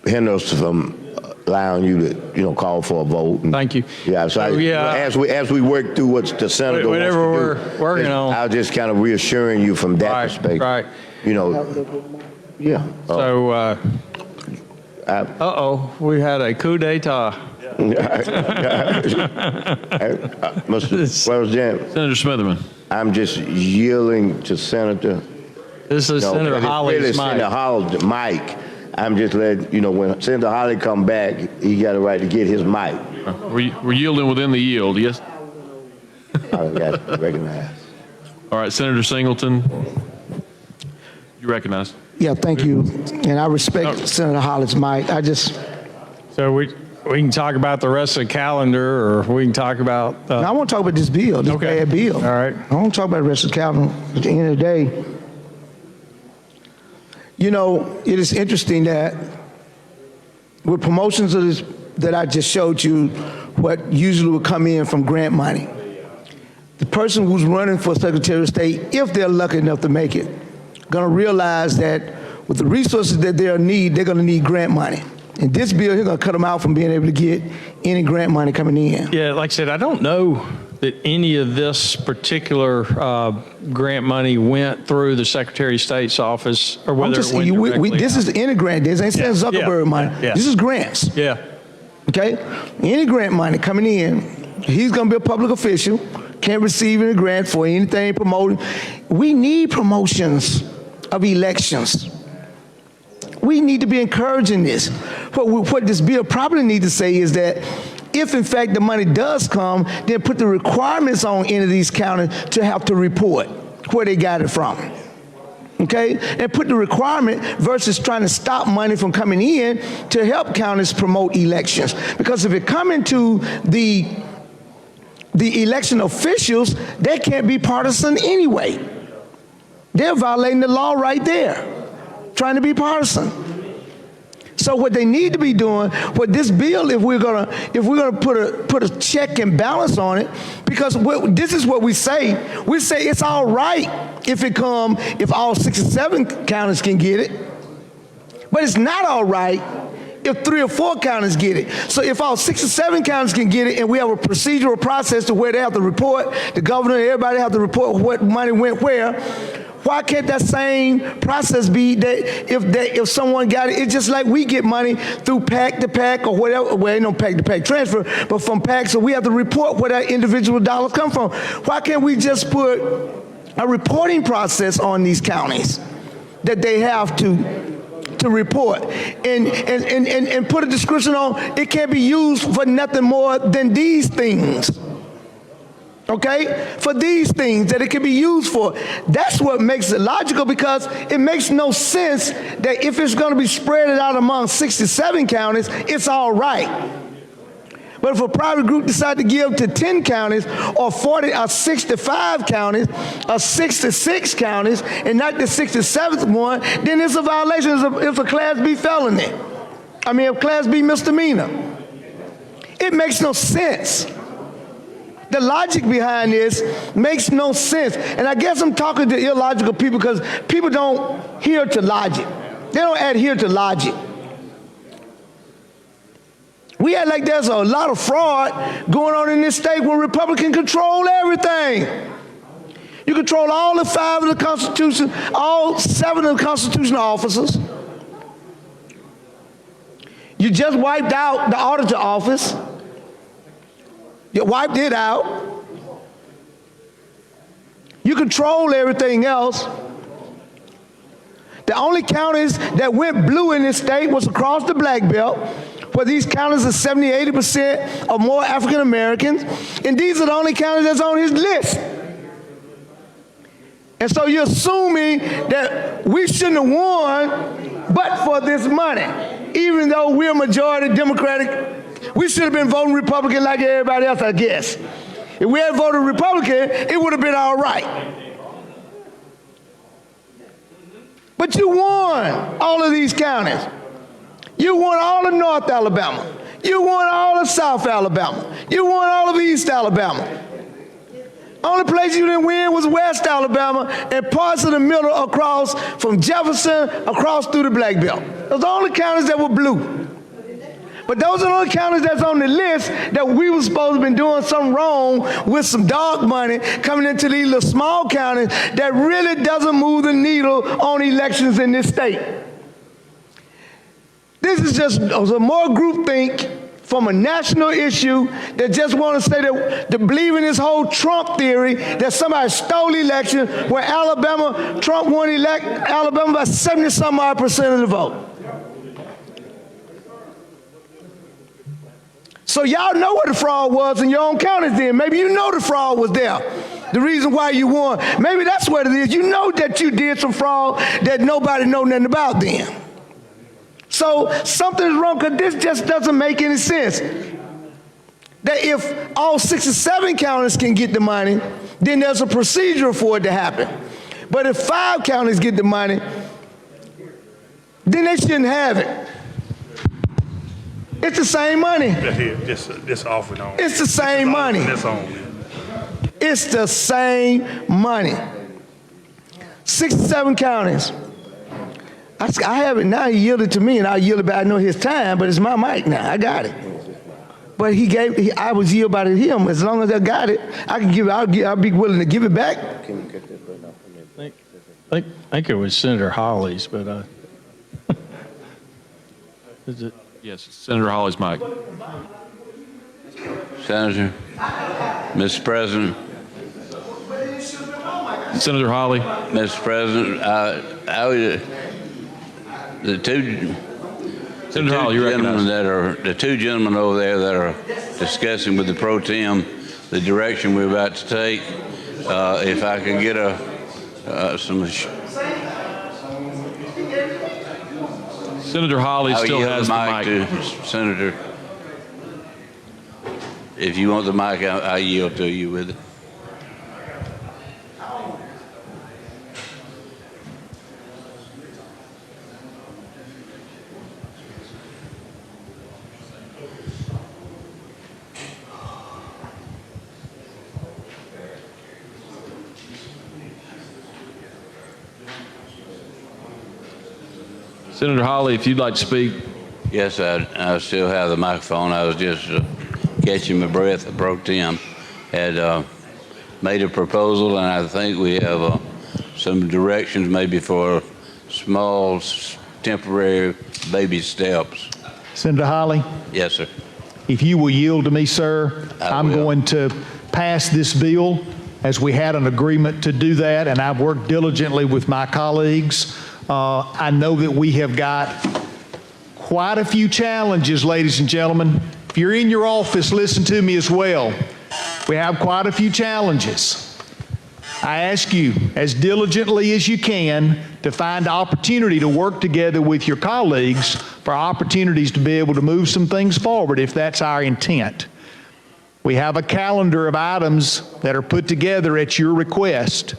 Speaker 11: hinder us from allowing you to, call for a vote.
Speaker 16: Thank you.
Speaker 11: Yeah. So as we work through what the senator
Speaker 16: whatever
Speaker 11: wants to
Speaker 16: we're working on,
Speaker 11: I'll just kind of reassuring you from that perspective.
Speaker 16: Right.
Speaker 11: Yeah.
Speaker 16: So. We had a coup d'etat.
Speaker 11: Senator Smitherman. I'm just yielding to Senator.
Speaker 16: This is Senator Holly's
Speaker 11: mic. I'm just letting, when Senator Holly come back, he got a right to get his mic.
Speaker 18: We're yielding within the yield, yes?
Speaker 11: I got to recognize.
Speaker 18: All right, Senator Singleton, you recognize.
Speaker 10: Yeah, thank you. And I respect Senator Holly's mic.
Speaker 16: So we can talk about the rest of the calendar, or we can talk about...
Speaker 10: No, I want to talk about this bill, this bad bill.
Speaker 16: All right.
Speaker 10: I want to talk about the rest of the calendar. At the end of the day, it is interesting that with promotions of this, that I just showed you, what usually would come in from grant money, the person who's running for Secretary of State, if they're lucky enough to make it, going to realize that with the resources that they'll need, they're going to need grant money. And this bill, he's going to cut them out from being able to get any grant money coming in.
Speaker 16: Yeah, like I said, I don't know that any of this particular grant money went through the Secretary of State's office, or whether it went directly
Speaker 10: this is any grant. This ain't saying Zuckerberg money.
Speaker 16: Yeah.
Speaker 10: This is grants.
Speaker 16: Yeah.
Speaker 10: Okay? Any grant money coming in, he's going to be a public official, can't receive any grant for anything promoting. We need promotions of elections. We need to be encouraging this. What this bill probably needs to say is that if in fact the money does come, then put the requirements on any of these counties to have to report where they got it from. Okay? And put the requirement versus trying to stop money from coming in to help counties promote elections. Because if it come into the election officials, they can't be partisan anyway. They're violating the law right there, trying to be partisan. So what they need to be doing, what this bill, if we're gonna put a check and balance on it, because this is what we say. We say it's all right if all 67 counties can get it, but it's not all right if 3 or 4 counties get it. So if all 67 counties can get it, and we have a procedural process to where they have to report, the governor, everybody have to report what money went where. Why can't that same process be that if someone got it, it's just like we get money through PAC to PAC or whatever, well, ain't no PAC to PAC transfer, but from PAC, so we have to report where that individual dollars come from. Why can't we just put a reporting process on these counties that they have to report and put a description on it can't be used for nothing more than these things. Okay? For these things that it can be used for. That's what makes it logical, because it makes no sense that if it's going to be spread out among 67 counties, it's all right. But if a private group decides to give to 10 counties or 40 or 65 counties or 66 counties and not the 67th one, then it's a violation. It's a Class B felony. I mean, a Class B misdemeanor. It makes no sense. The logic behind this makes no sense. And I guess I'm talking to illogical people because people don't adhere to logic. They don't adhere to logic. We act like there's a lot of fraud going on in this state when Republicans control everything. You control all the 5 of the Constitution, all 7 of the constitutional officers. You just wiped out the auditor office. You wiped it out. You control everything else. The only counties that went blue in this state was across the black belt, where these counties are 70, 80% or more African Americans, and these are the only counties that's on his list. And so you're assuming that we shouldn't have won but for this money, even though we're majority Democratic. We should have been voting Republican like everybody else, I guess. If we had voted Republican, it would have been all right. But you won all of these counties. You won all of North Alabama. You won all of South Alabama. You won all of East Alabama. Only place you didn't win was West Alabama and parts of the middle across from Jefferson across through the Black Belt. Those are the only counties that were blue. But those are the only counties that's on the list that we were supposed to have been doing something wrong with some dark money coming into these little small counties that really doesn't move the needle on elections in this state. This is just a more groupthink from a national issue that just want to say that believe in this whole Trump theory that somebody stole the election where Trump won Alabama by 70-some-odd% of the vote. So y'all know what the fraud was in your own counties then. Maybe you know the fraud was there. The reason why you won. Maybe that's what it is. You know that you did some fraud that nobody know nothing about then. So something's wrong because this just doesn't make any sense. That if all 67 counties can get the money, then there's a procedure for it to happen. But if 5 counties get the money, then they shouldn't have it. It's the same money.
Speaker 15: This offer on.
Speaker 10: It's the same money. It's the same money. 67 counties. I have it now. He yielded to me, and I'll yield it back. I know his time, but it's my mic now. I got it. But I was yielded by to him. As long as I got it, I can give it. I'll be willing to give it back.
Speaker 16: I think it was Senator Hawley's, but is it?
Speaker 18: Yes, Senator Hawley's mic.
Speaker 17: Senator, Mr. President.
Speaker 18: Senator Hawley.
Speaker 17: Mr. President, the two gentlemen over there that are discussing with the pro tem the direction we're about to take. If I could get some.
Speaker 18: Senator Hawley still has the mic.
Speaker 17: To Senator, if you want the mic, I yield to you with it.
Speaker 18: Senator Hawley, if you'd like to speak.
Speaker 17: Yes, I still have the microphone. I was just catching my breath. The pro tem had made a proposal, and I think we have some directions maybe for small, temporary baby steps.
Speaker 9: Senator Hawley?
Speaker 17: Yes, sir.
Speaker 9: If you will yield to me, sir, I'm going to pass this bill as we had an agreement to do that, and I've worked diligently with my colleagues. I know that we have got quite a few challenges, ladies and gentlemen. If you're in your office, listen to me as well. We have quite a few challenges. I ask you, as diligently as you can, to find opportunity to work together with your colleagues for opportunities to be able to move some things forward if that's our intent. We have a calendar of items that are put together at your request,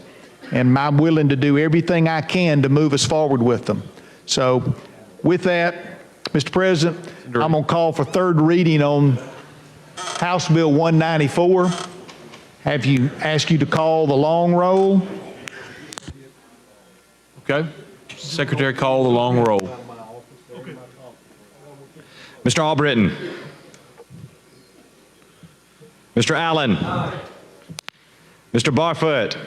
Speaker 9: and I'm willing to do everything I can to move us forward with them. So with that, Mr. President, I'm going to call for third reading on House Bill 194. Have you asked you to call the long roll?
Speaker 18: Okay. Secretary, call the long roll.
Speaker 4: Mr. Albritton. Mr. Allen. Mr. Barfoot.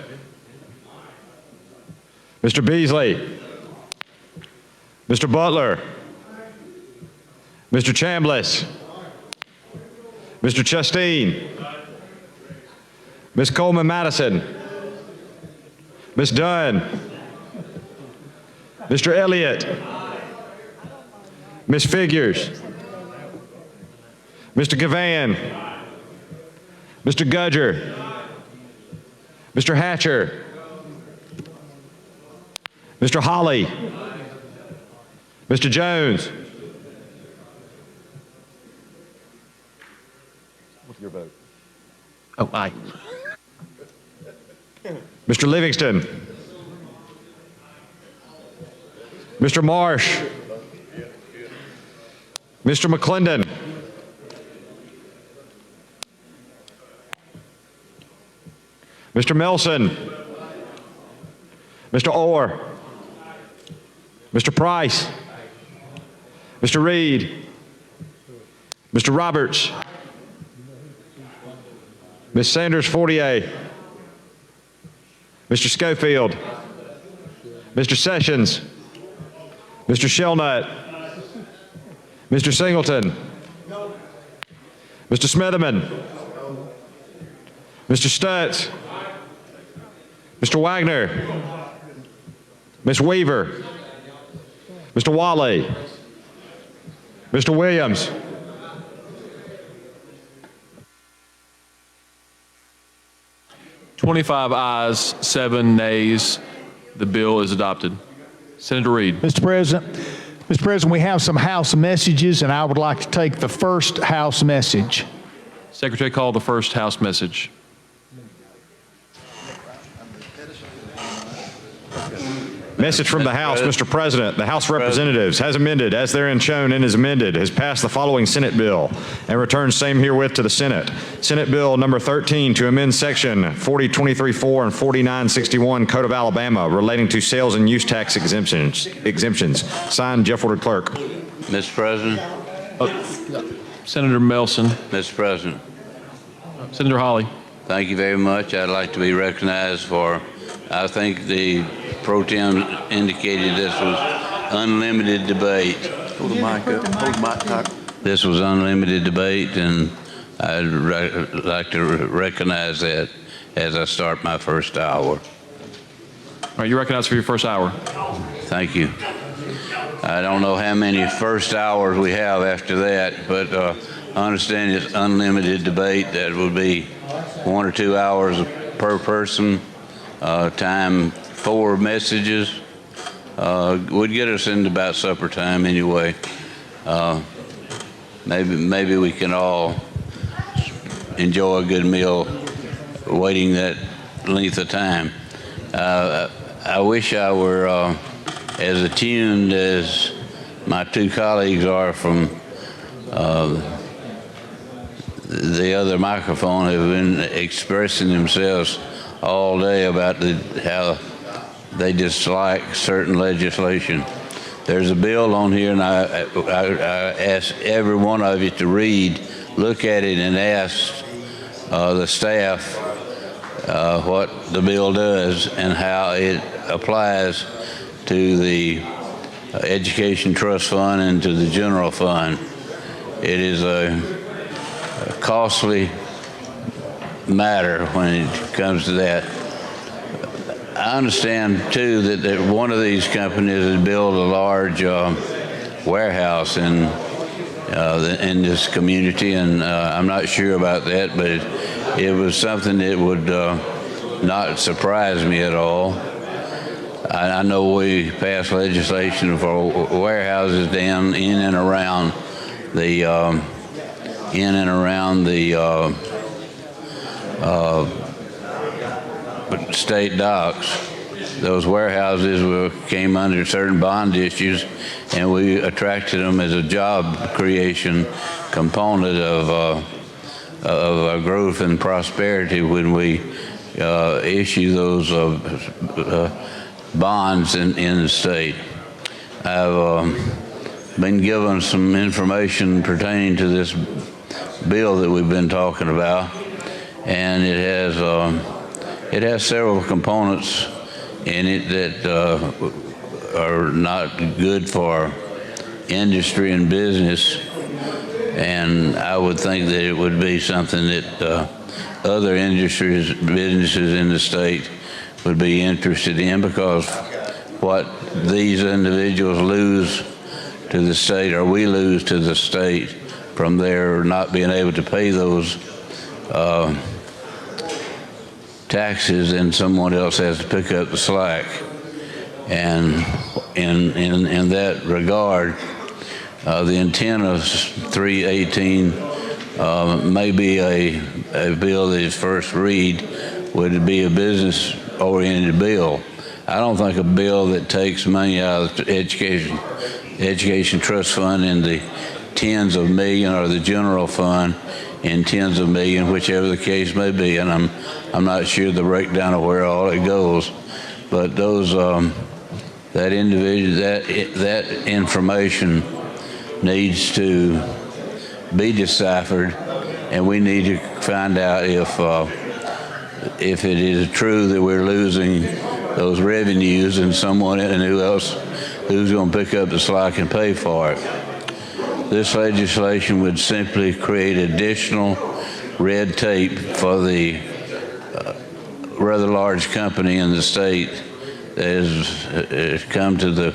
Speaker 4: Mr. Beasley. Mr. Butler. Mr. Chambliss. Mr. Chasteen. Ms. Coleman Madison. Ms. Dunn. Mr. Elliott. Ms. Figures. Mr. Gavan. Mr. Gudger. Mr. Hatcher. Mr. Holly. Mr. Jones. What's your vote?
Speaker 18: Oh, aye.
Speaker 4: Mr. Livingston. Mr. Marsh. Mr. McClendon. Mr. Melson. Mr. Orr. Mr. Price. Mr. Reed. Mr. Roberts. Ms. Sanders Fortier. Mr. Schofield. Mr. Sessions. Mr. Shelnut. Mr. Singleton. Mr. Smitherman. Mr. Stutz. Mr. Wagner. Ms. Weaver. Mr. Wally. Mr. Williams.
Speaker 18: $25 ayes, 7 nays. The bill is adopted. Senator Reed.
Speaker 9: Mr. President, we have some House messages, and I would like to take the first House message.
Speaker 18: Secretary, call the first House message.
Speaker 4: Message from the House, Mr. President. The House of Representatives, as amended, as therein shown and is amended, has passed the following Senate bill and returns same herewith to the Senate. Senate Bill number 13 to amend section 4023-4 and 4961 Code of Alabama relating to sales and use tax exemptions. Signed, Jeff Woodard, Clerk.
Speaker 17: Mr. President.
Speaker 18: Senator Melson.
Speaker 17: Mr. President.
Speaker 18: Senator Holly.
Speaker 17: Thank you very much. I'd like to be recognized for, I think the pro tem indicated this was unlimited debate.
Speaker 18: Hold the mic up. Hold the mic tight.
Speaker 17: This was unlimited debate, and I'd like to recognize that as I start my first hour.
Speaker 18: All right, you're recognized for your first hour.
Speaker 17: Thank you. I don't know how many first hours we have after that, but I understand it's unlimited debate. That would be 1 or 2 hours per person. Time 4 messages would get us into about supper time anyway. Maybe we can all enjoy a good meal waiting that length of time. I wish I were as attuned as my 2 colleagues are from the other microphone, have been expressing themselves all day about how they dislike certain legislation. There's a bill on here, and I ask every one of you to look at it, and ask the staff what the bill does and how it applies to the Education Trust Fund and to the General Fund. It is a costly matter when it comes to that. I understand too that one of these companies has built a large warehouse in this community, and I'm not sure about that, but it was something that would not surprise me at all. I know we passed legislation for warehouses down in and around the state docks. Those warehouses came under certain bond issues, and we attracted them as a job creation component of growth and prosperity when we issue those bonds in the state. I've been given some information pertaining to this bill that we've been talking about, and it has several components in it that are not good for industry and business, And I would think that it would be something that other industries, businesses in the state would be interested in, because what these individuals lose to the state, or we lose to the state from their not being able to pay those taxes, and someone else has to pick up the slack. And in that regard, the intent of 318 may be a bill that is first read would be a business-oriented bill. I don't think a bill that takes money out of the education trust fund in the tens of million, or the general fund in tens of million, whichever the case may be, and I'm not sure the breakdown of where all it goes, but those that information needs to be deciphered, and we need to find out if it is true that we're losing those revenues, and someone and who's going to pick up the slack and pay for it. This legislation would simply create additional red tape for the rather large company in the state that has come to the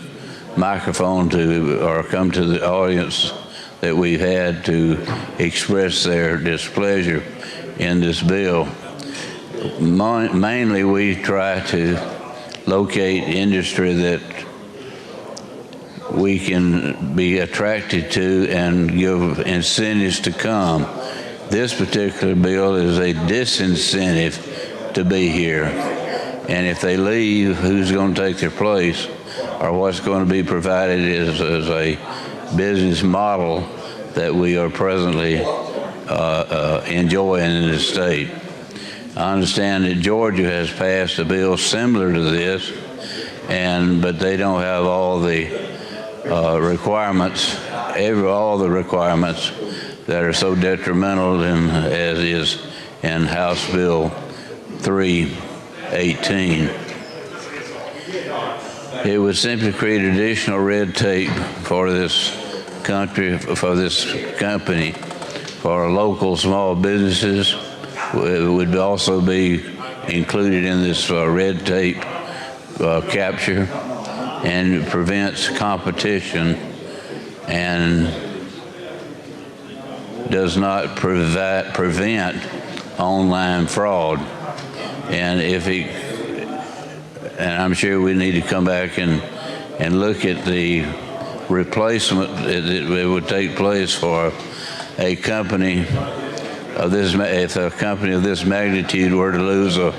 Speaker 17: microphone or come to the audience that we've had to express their displeasure in this bill. Mainly, we try to locate industry that we can be attracted to and give incentives to come. This particular bill is a disincentive to be here. And if they leave, who's going to take their place, or what's going to be provided as a business model that we are presently enjoying in the state. I understand that Georgia has passed a bill similar to this, but they don't have all the requirements, all the requirements that are so detrimental as is in House Bill 318. It would simply create additional red tape for this country, for this company, for local small businesses. It would also be included in this red tape capture, and it prevents competition and does not prevent online fraud. And I'm sure we need to come back and look at the replacement that would take place for a company of this. If a company of this magnitude were to lose a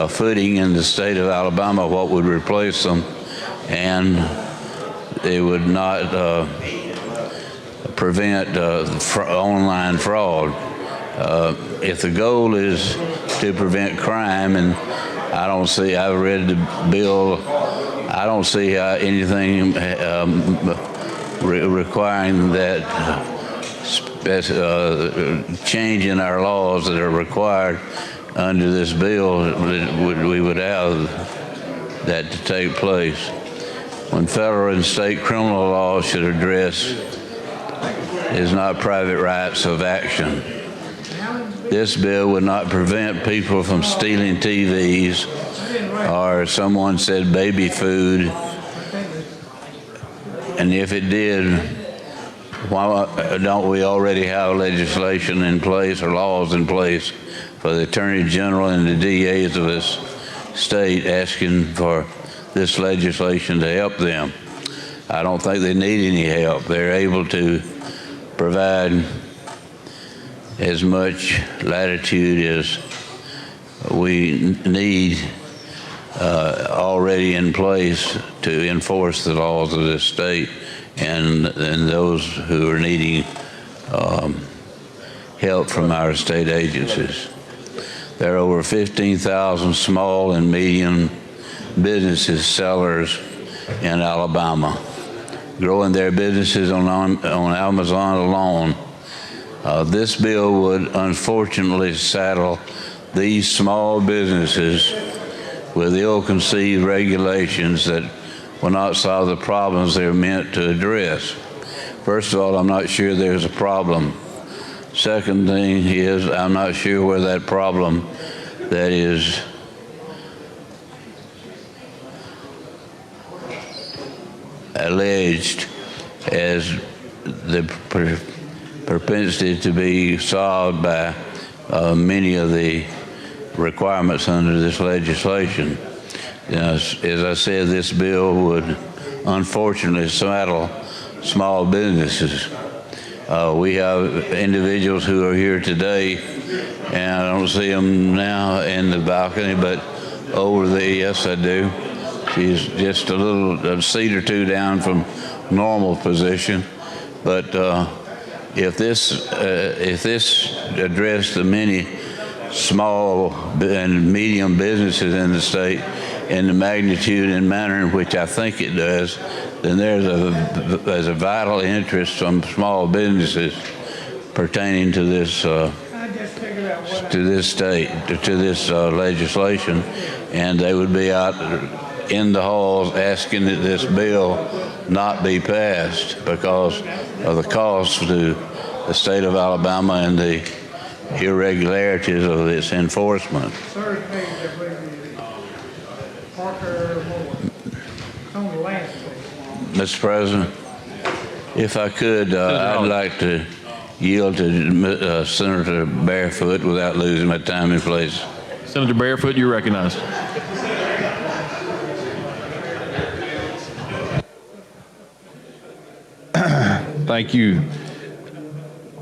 Speaker 17: footing in the state of Alabama, what would replace them? And it would not prevent online fraud. If the goal is to prevent crime, and I've read the bill, I don't see anything requiring that change in our laws that are required under this bill that we would have that to take place. When federal and state criminal laws should address is not private rights of action. This bill would not prevent people from stealing TVs, or someone said baby food. And if it did, why don't we already have legislation in place or laws in place for the Attorney General and the DAs of this state asking for this legislation to help them? I don't think they need any help. They're able to provide as much latitude as we need already in place to enforce the laws of this state, and those who are needing help from our state agencies. There are over 15,000 small and medium businesses, sellers in Alabama, growing their businesses on Amazon alone. This bill would unfortunately saddle these small businesses with ill-conceived regulations that will not solve the problems they're meant to address. First of all, I'm not sure there's a problem. Second thing is, I'm not sure where that problem that is alleged as the propensity to be solved by many of the requirements under this legislation. You know, as I said, this bill would unfortunately saddle small businesses. We have individuals who are here today, and I don't see them now in the balcony, but over there, yes, I do. She's just a seat or two down from normal position. But if this addressed the many small and medium businesses in the state in the magnitude and manner in which I think it does, then there's a vital interest from small businesses pertaining to this legislation, and they would be out in the halls asking that this bill not be passed because of the cost to the state of Alabama and the irregularities of its enforcement. Mr. President, if I could, I'd like to yield to Senator Barefoot without losing my time and place.
Speaker 18: Senator Barefoot, you're recognized.
Speaker 9: Thank you.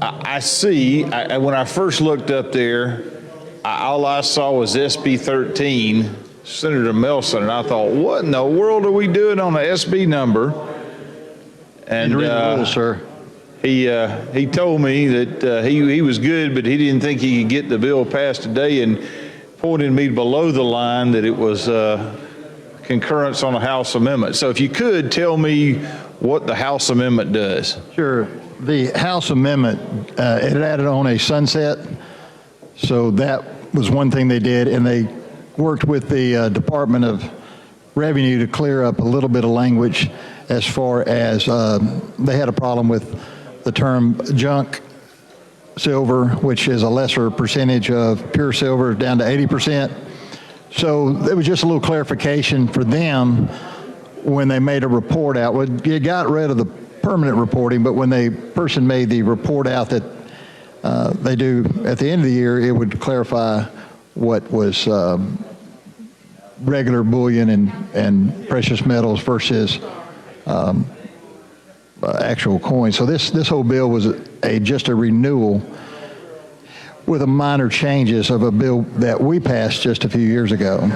Speaker 9: I see, when I first looked up there, all I saw was SB 13, Senator Melson, and I thought, what in the world are we doing on an SB number? And
Speaker 12: read the rules, sir.
Speaker 9: He told me that he was good, but he didn't think he could get the bill passed today, and pointed me below the line that it was concurrence on a House amendment. So if you could tell me what the House amendment does.
Speaker 12: Sure. The House amendment, it added on a sunset. So that was one thing they did, and they worked with the Department of Revenue to clear up a little bit of language as far as they had a problem with the term junk silver, which is a lesser percentage of pure silver, down to 80%. So there was just a little clarification for them when they made a report out. Well, you got rid of the permanent reporting, but when the person made the report out that they do at the end of the year, it would clarify what was regular bullion and precious metals versus actual coins. So this whole bill was just a renewal with a minor changes of a bill that we passed just a few years ago.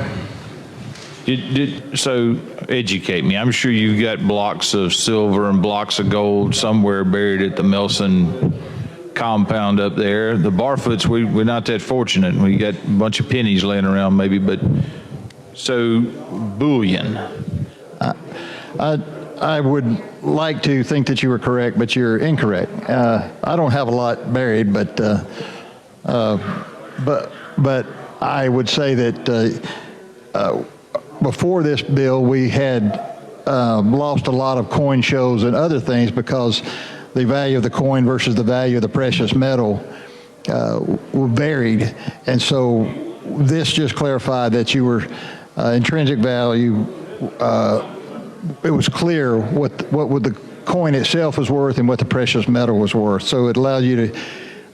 Speaker 16: So educate me. I'm sure you've got blocks of silver and blocks of gold somewhere buried at the Melson compound up there. The Barfoots, we're not that fortunate. We got a bunch of pennies laying around maybe, but so bullion.
Speaker 12: I would like to think that you were correct, but you're incorrect. I don't have a lot buried, but I would say that before this bill, we had lost a lot of coin shows and other things because the value of the coin versus the value of the precious metal varied. And so this just clarified that you were intrinsic value, it was clear what the coin itself was worth and what the precious metal was worth. So it allowed you to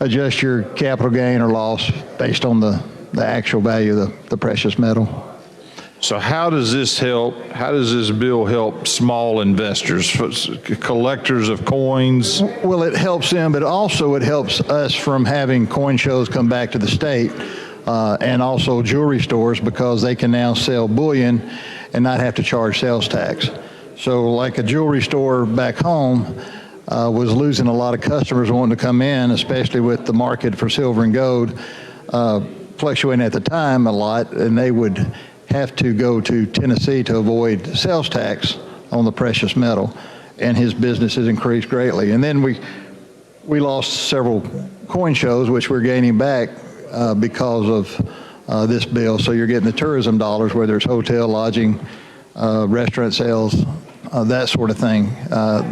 Speaker 12: adjust your capital gain or loss based on the actual value of the precious metal.
Speaker 16: So how does this help? How does this bill help small investors, collectors of coins?
Speaker 12: Well, it helps them, but also it helps us from having coin shows come back to the state and also jewelry stores because they can now sell bullion and not have to charge sales tax. So like a jewelry store back home was losing a lot of customers wanting to come in, especially with the market for silver and gold fluctuating at the time a lot, and they would have to go to Tennessee to avoid sales tax on the precious metal, and his business has increased greatly. And then we lost several coin shows, which we're gaining back because of this bill. So you're getting the tourism dollars, whether it's hotel, lodging, restaurant sales, that sort of thing.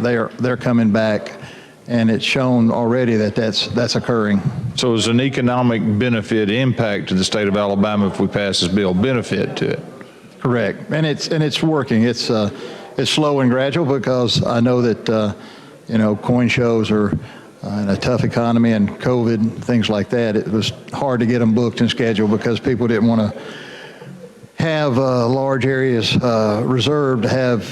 Speaker 12: They're coming back. and it's shown already that that's occurring.
Speaker 9: So is an economic benefit impact to the state of Alabama if we pass this bill, benefit to it?
Speaker 12: Correct, and it's working. It's slow and gradual because I know that coin shows are in a tough economy and COVID, things like that. It was hard to get them booked and scheduled because people didn't want to have large areas reserved to have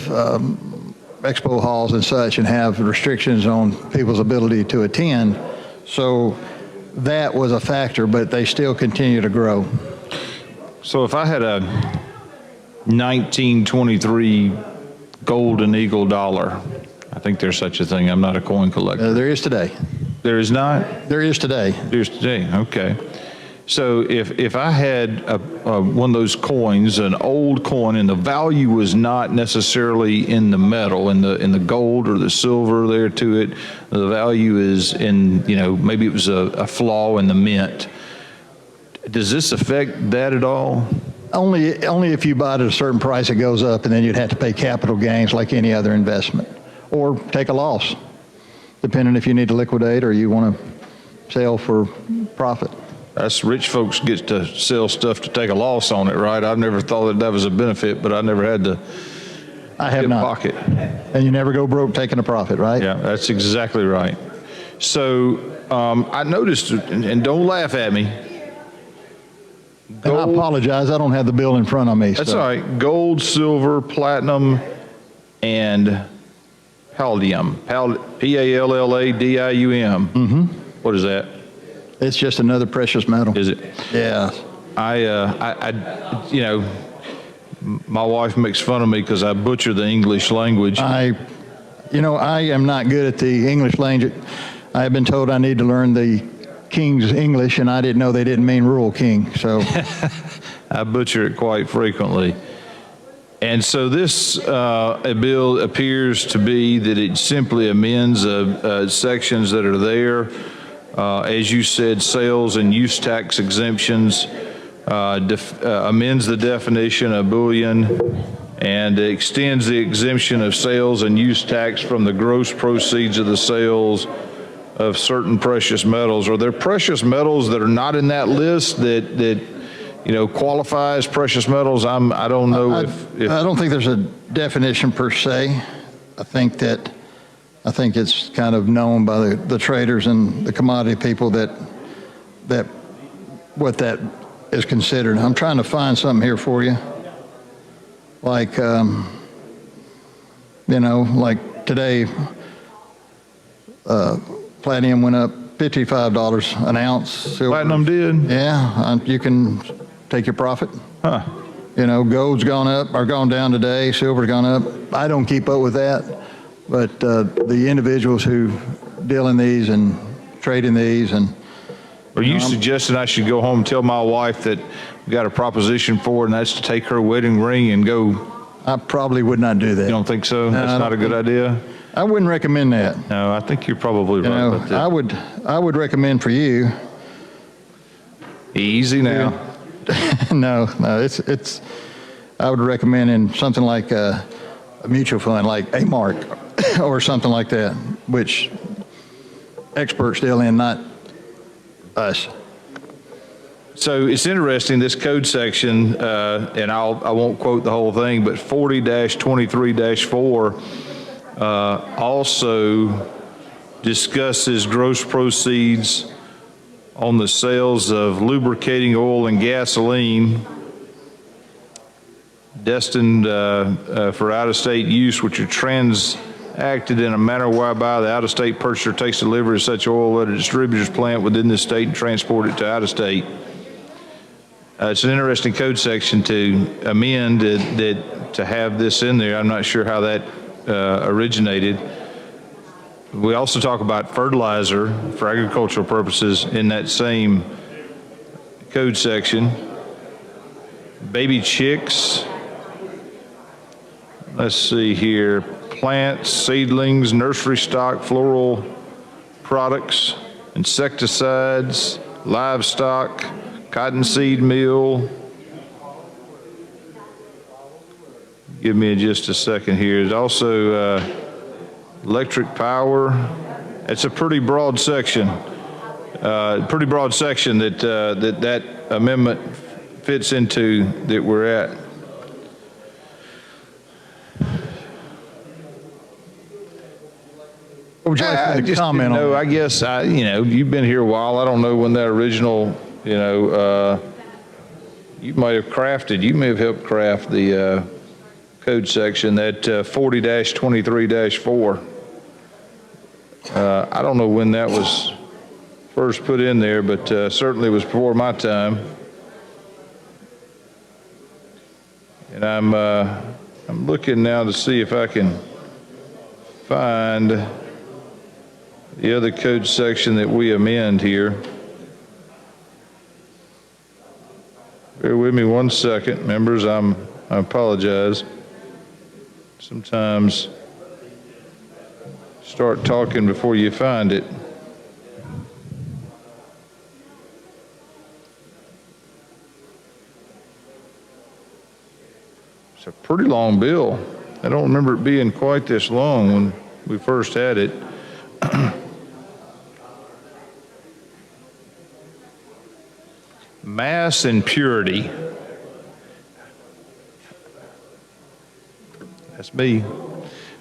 Speaker 12: expo halls and such and have restrictions on people's ability to attend. So that was a factor, but they still continue to grow.
Speaker 9: So if I had a 1923 Golden Eagle dollar, I think there's such a thing. I'm not a coin collector.
Speaker 12: There is today.
Speaker 9: There is not?
Speaker 12: There is today.
Speaker 9: There's today, okay. So if I had one of those coins, an old coin, and the value was not necessarily in the metal, in the gold or the silver there to it, the value is in, maybe it was a flaw in the mint. Does this affect that at all?
Speaker 12: Only if you buy it at a certain price, it goes up, and then you'd have to pay capital gains like any other investment, or take a loss, depending if you need to liquidate or you want to sell for profit.
Speaker 9: That's rich folks get to sell stuff to take a loss on it, right? I've never thought that was a benefit, but I never had to.
Speaker 12: I have not.
Speaker 9: Pocket.
Speaker 12: And you never go broke taking a profit, right?
Speaker 9: Yeah, that's exactly right. So I noticed, and don't laugh at me.
Speaker 12: And I apologize, I don't have the bill in front of me.
Speaker 9: That's all right. Gold, silver, platinum, and palladium. P-A-L-L-A-D-I-U-M.
Speaker 12: Mm-hmm.
Speaker 9: What is that?
Speaker 12: It's just another precious metal.
Speaker 9: Is it?
Speaker 12: Yeah.
Speaker 9: My wife makes fun of me because I butcher the English language.
Speaker 12: I am not good at the English language. I have been told I need to learn the King's English, and I didn't know they didn't mean rural king, so.
Speaker 9: I butcher it quite frequently. And so this bill appears to be that it simply amends sections that are there. As you said, sales and use tax exemptions, amends the definition of bullion, and extends the exemption of sales and use tax from the gross proceeds of the sales of certain precious metals. Are there precious metals that are not in that list that qualify as precious metals? I don't know if
Speaker 12: I don't think there's a definition per se. I think it's kind of known by the traders and the commodity people that what that is considered. I'm trying to find something here for you. Like, like today, platinum went up $55 an ounce. Silver,
Speaker 9: platinum did?
Speaker 12: Yeah, you can take your profit.
Speaker 9: Huh.
Speaker 12: Gold's gone up or gone down today. Silver's gone up. I don't keep up with that. But the individuals who deal in these and trade in these and.
Speaker 9: Are you suggesting I should go home and tell my wife that we got a proposition for her, and that's to take her wedding ring and go?
Speaker 12: I probably would not do that.
Speaker 9: You don't think so? That's not a good idea?
Speaker 12: I wouldn't recommend that.
Speaker 9: No, I think you're probably right about that.
Speaker 12: I would recommend for you.
Speaker 9: Easy now.
Speaker 12: No, it's. I would recommend in something like a mutual fund, like A-Mark, or something like that, which experts deal in, not us.
Speaker 9: So it's interesting, this code section, and I won't quote the whole thing, but 40-23-4 also discusses gross proceeds on the sales of lubricating oil and gasoline destined for out-of-state use, which are transacted in a manner whereby the out-of-state purchaser takes delivery of such oil at a distributor's plant within the state and transport it to out-of-state. It's an interesting code section to amend to have this in there. I'm not sure how that originated. We also talk about fertilizer for agricultural purposes in that same code section. Baby chicks. Let's see here. Plants, seedlings, nursery stock, floral products, insecticides, livestock, cottonseed meal. Give me just a second here. There's also electric power,
Speaker 12: it's a pretty broad section. That amendment fits into that we're at.
Speaker 9: What would you like to comment on?
Speaker 12: I guess, you've been here a while. I don't know when that original, you may have helped craft the code section, that 40-23-4. I don't know when that was first put in there, but certainly it was before my time. And I'm looking now to see if I can find the other code section that we amend here. Bear with me one second, members. I apologize. Sometimes start talking before you find it. It's a pretty long bill. I don't remember it being quite this long when we first had it. Mass and purity. That's me.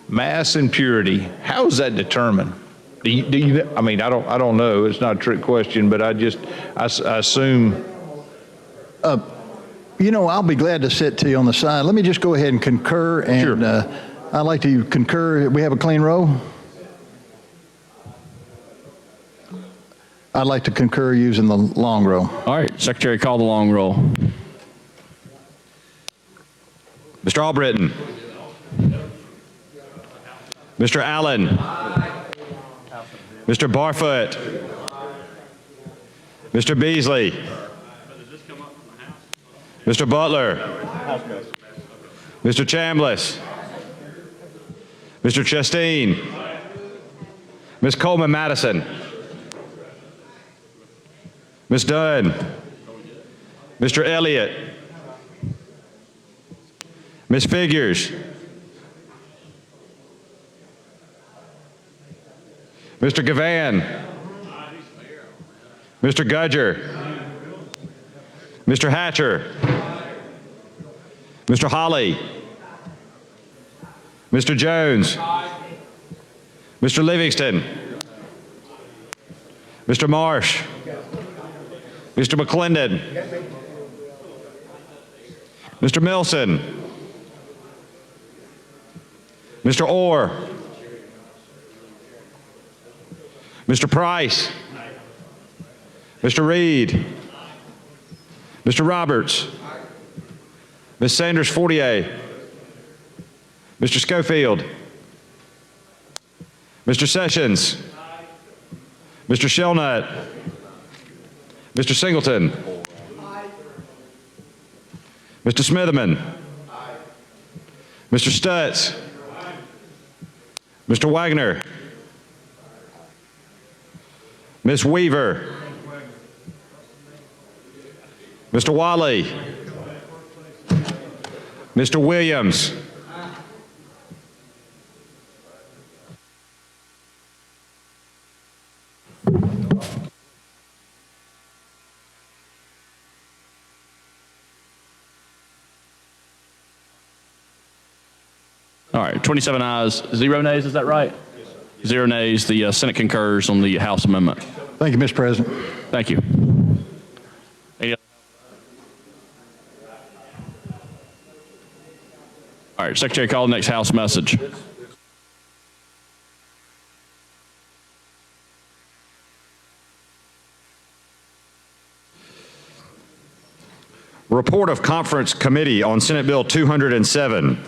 Speaker 12: Mass and purity. How is that determined? Do you, I mean, I don't know. It's not a trick question, but I assume.
Speaker 9: I'll be glad to sit to you on the side. Let me just go ahead and concur, and
Speaker 12: Sure.
Speaker 9: I'd like to concur. We have a clean row. I'd like to concur using the long row.
Speaker 1: All right, Secretary, call the long roll.
Speaker 4: Mr. Albritton. Mr. Allen. Mr. Barfoot. Mr. Beasley. Mr. Butler. Mr. Chambliss. Mr. Chasteen. Ms. Coleman Madison. Ms. Dunn. Mr. Elliott. Ms. Figures. Mr. Gavan. Mr. Gudger. Mr. Hatcher. Mr. Holly. Mr. Jones. Mr. Livingston. Mr. Marsh. Mr. McClendon. Mr. Milson. Mr. Orr. Mr. Price. Mr. Reed. Mr. Roberts. Ms. Sanders Fortier. Mr. Schofield. Mr. Sessions. Mr. Shelnut. Mr. Singleton. Mr. Smitherman. Mr. Stutz. Mr. Wagner. Ms. Weaver. Mr. Wiley. Mr. Williams.
Speaker 1: All right, 27 ayes, 0 nays, is that right? 0 nays. The Senate concurs on the House amendment.
Speaker 9: Thank you, Mr. President.
Speaker 1: Thank you. All right, Secretary, call the next House message.
Speaker 4: Report of Conference Committee on Senate Bill 207.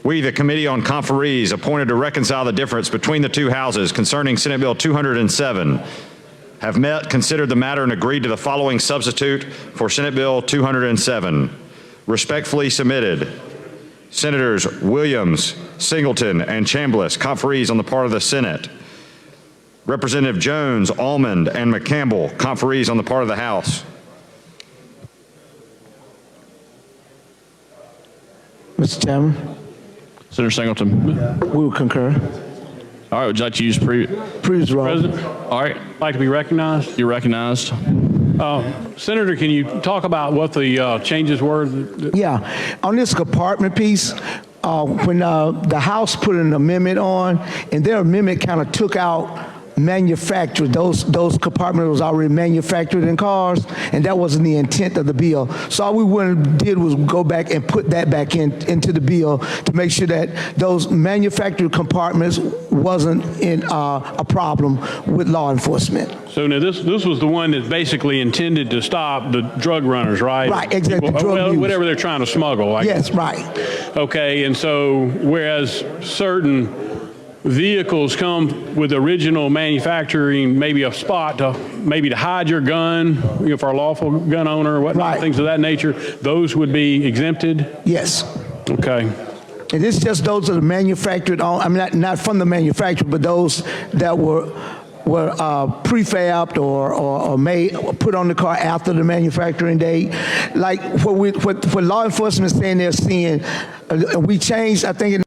Speaker 4: We, the Committee on Conferees, appointed to reconcile the difference between the two houses concerning Senate Bill 207, have met, considered the matter, and agreed to the following substitute for Senate Bill 207. Respectfully submitted, Senators Williams, Singleton, and Chambliss, conferees on the part of the Senate. Representative Jones, Almond, and McCampbell, conferees on the part of the House.
Speaker 10: Mr. Chairman.
Speaker 1: Senator Singleton.
Speaker 10: We will concur.
Speaker 1: All right, would you like to use
Speaker 10: Previous role.
Speaker 19: President,
Speaker 1: All right,
Speaker 19: like to be recognized.
Speaker 1: you're recognized.
Speaker 19: Senator, can you talk about what the changes were?
Speaker 10: Yeah, on this compartment piece, when the House put an amendment on, and their amendment kind of took out manufactured, those compartments was already manufactured in cars, and that wasn't the intent of the bill. So all we did was go back and put that back into the bill to make sure that those manufactured compartments wasn't a problem with law enforcement.
Speaker 19: So now this was the one that's basically intended to stop the drug runners, right?
Speaker 10: Right, exactly, drug
Speaker 19: well,
Speaker 10: use.
Speaker 19: whatever they're trying to smuggle.
Speaker 10: Yes, right.
Speaker 19: Okay, and so whereas certain vehicles come with original manufacturing, maybe a spot to hide your gun, for a lawful gun owner or whatnot,
Speaker 10: Right.
Speaker 19: things of that nature, those would be exempted?
Speaker 10: Yes.
Speaker 19: Okay.
Speaker 10: And it's just those that are manufactured on, I mean, not from the manufacturer, but those that were prefabbed or made, put on the car after the manufacturing date. Like what law enforcement is saying they're seeing, we changed, I think,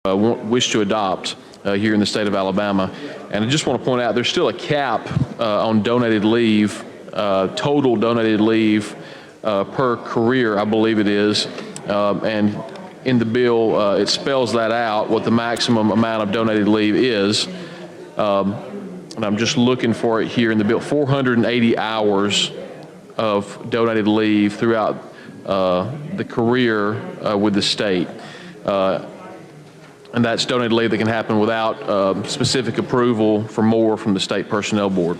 Speaker 18: wish to adopt here in the state of Alabama. And I just want to point out there's still a cap on donated leave, total donated leave per career, I believe it is. And in the bill, it spells that out, what the maximum amount of donated leave is. And I'm just looking for it here in the bill, 480 hours of donated leave throughout the career with the state. And that's donated leave that can happen without specific approval for more from the State Personnel Board.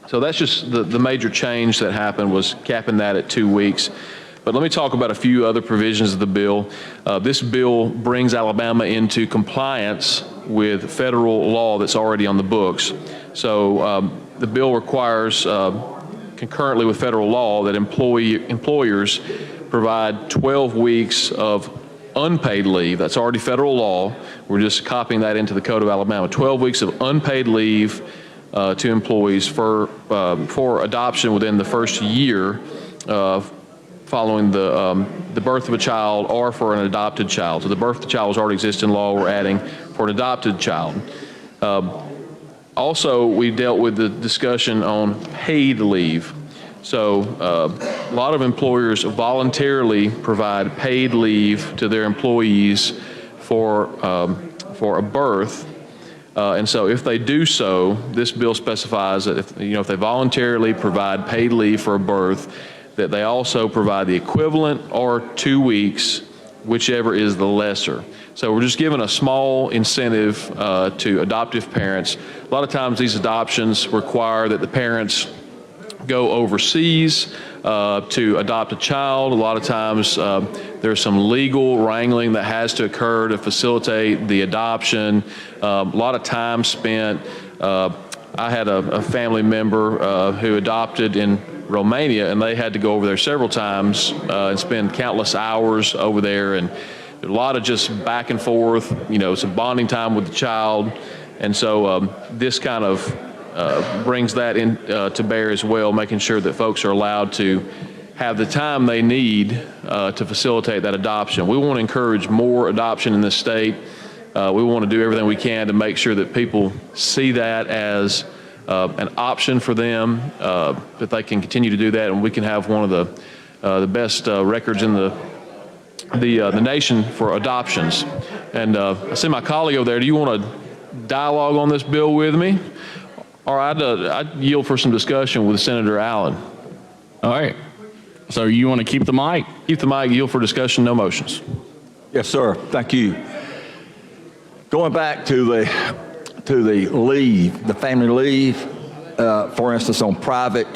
Speaker 18: So that's just the major change that happened, was capping that at 2 weeks. But let me talk about a few other provisions of the bill. This bill brings Alabama into compliance with federal law that's already on the books. So the bill requires, concurrently with federal law, that employers provide 12 weeks of unpaid leave. That's already federal law. We're just copying that into the Code of Alabama. 12 weeks of unpaid leave to employees for adoption within the first year following the birth of a child, or for an adopted child. So the birth of the child was already existing law. We're adding for an adopted child. Also, we dealt with the discussion on paid leave. So a lot of employers voluntarily provide paid leave to their employees for a birth. And so if they do so, this bill specifies that if they voluntarily provide paid leave for a birth, that they also provide the equivalent or 2 weeks, whichever is the lesser. So we're just giving a small incentive to adoptive parents. A lot of times these adoptions require that the parents go overseas to adopt a child. A lot of times there's some legal wrangling that has to occur to facilitate the adoption. A lot of time spent. I had a family member who adopted in Romania, and they had to go over there several times and spend countless hours over there, and a lot of just back and forth, some bonding time with the child. And so this kind of brings that in to bear as well, making sure that folks are allowed to have the time they need to facilitate that adoption. We want to encourage more adoption in this state. We want to do everything we can to make sure that people see that as an option for them, that they can continue to do that, and we can have one of the best records in the nation for adoptions. And I see my colleague over there. Do you want to dialogue on this bill with me? All right, I'd yield for some discussion with Senator Allen.
Speaker 1: All right. So you want to keep the mic?
Speaker 18: Keep the mic, yield for discussion, no motions.
Speaker 6: Yes, sir. Thank you. Going back to the leave, the family leave, for instance, on private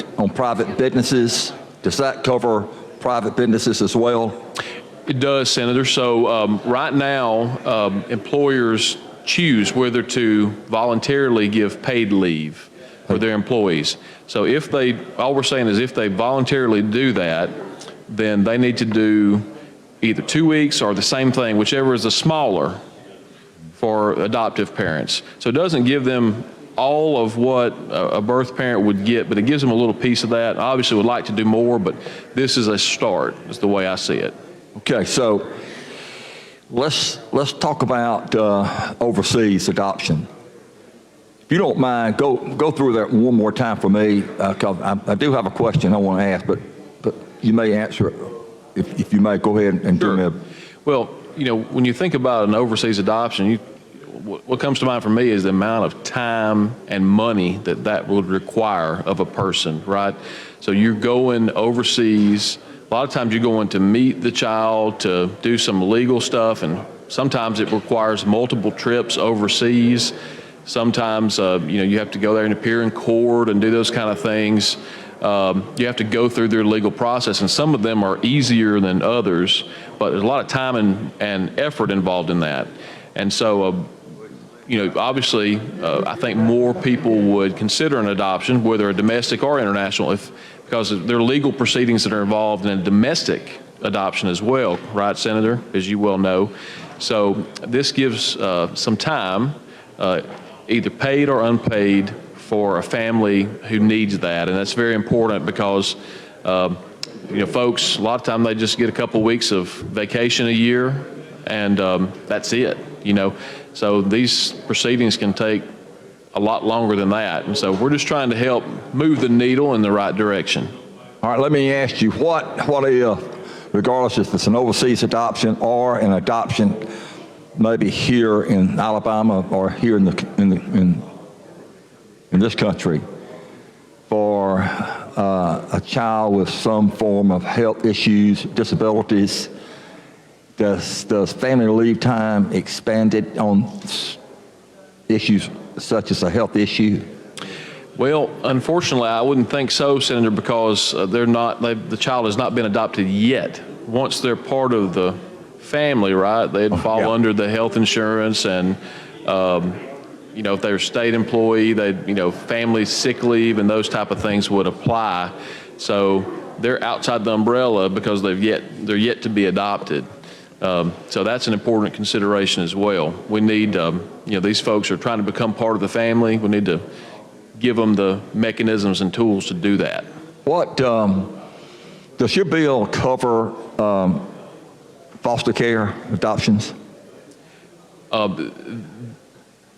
Speaker 6: businesses, does that cover private businesses as well?
Speaker 18: It does, Senator. So right now, employers choose whether to voluntarily give paid leave for their employees. So all we're saying is if they voluntarily do that, then they need to do either 2 weeks or the same thing, whichever is the smaller, for adoptive parents. So it doesn't give them all of what a birth parent would get, but it gives them a little piece of that. Obviously, would like to do more, but this is a start, is the way I see it.
Speaker 6: Okay, so let's talk about overseas adoption. If you don't mind, go through that one more time for me, because I do have a question I want to ask, but you may answer it. If you may, go ahead and do me.
Speaker 18: Well, when you think about an overseas adoption, what comes to mind for me is the amount of time and money that would require of a person, right? So you're going overseas. A lot of times you're going to meet the child, to do some legal stuff, and sometimes it requires multiple trips overseas. Sometimes, you have to go there and appear in court and do those kind of things. You have to go through their legal process, and some of them are easier than others, but there's a lot of time and effort involved in that. And so, obviously, I think more people would consider an adoption, whether a domestic or international, because there are legal proceedings that are involved in a domestic adoption as well, right, Senator, as you well know. So this gives some time, either paid or unpaid, for a family who needs that. And that's very important because, folks, a lot of time they just get a couple weeks of vacation a year, and that's it. So these proceedings can take a lot longer than that. And so we're just trying to help move the needle in the right direction.
Speaker 6: All right, let me ask you, what if, regardless if it's an overseas adoption or an adoption maybe here in Alabama or here in this country, for a child with some form of health issues, disabilities, does family leave time expanded on issues such as a health issue?
Speaker 18: Well, unfortunately, I wouldn't think so, Senator, because the child has not been adopted yet. Once they're part of the family, right, they'd fall under the health insurance, and if they're a state employee, family sick leave and those type of things would apply. So they're outside the umbrella because they're yet to be adopted. So that's an important consideration as well. We need, these folks are trying to become part of the family. We need to give them the mechanisms and tools to do that.
Speaker 6: What does your bill cover? Foster care adoptions?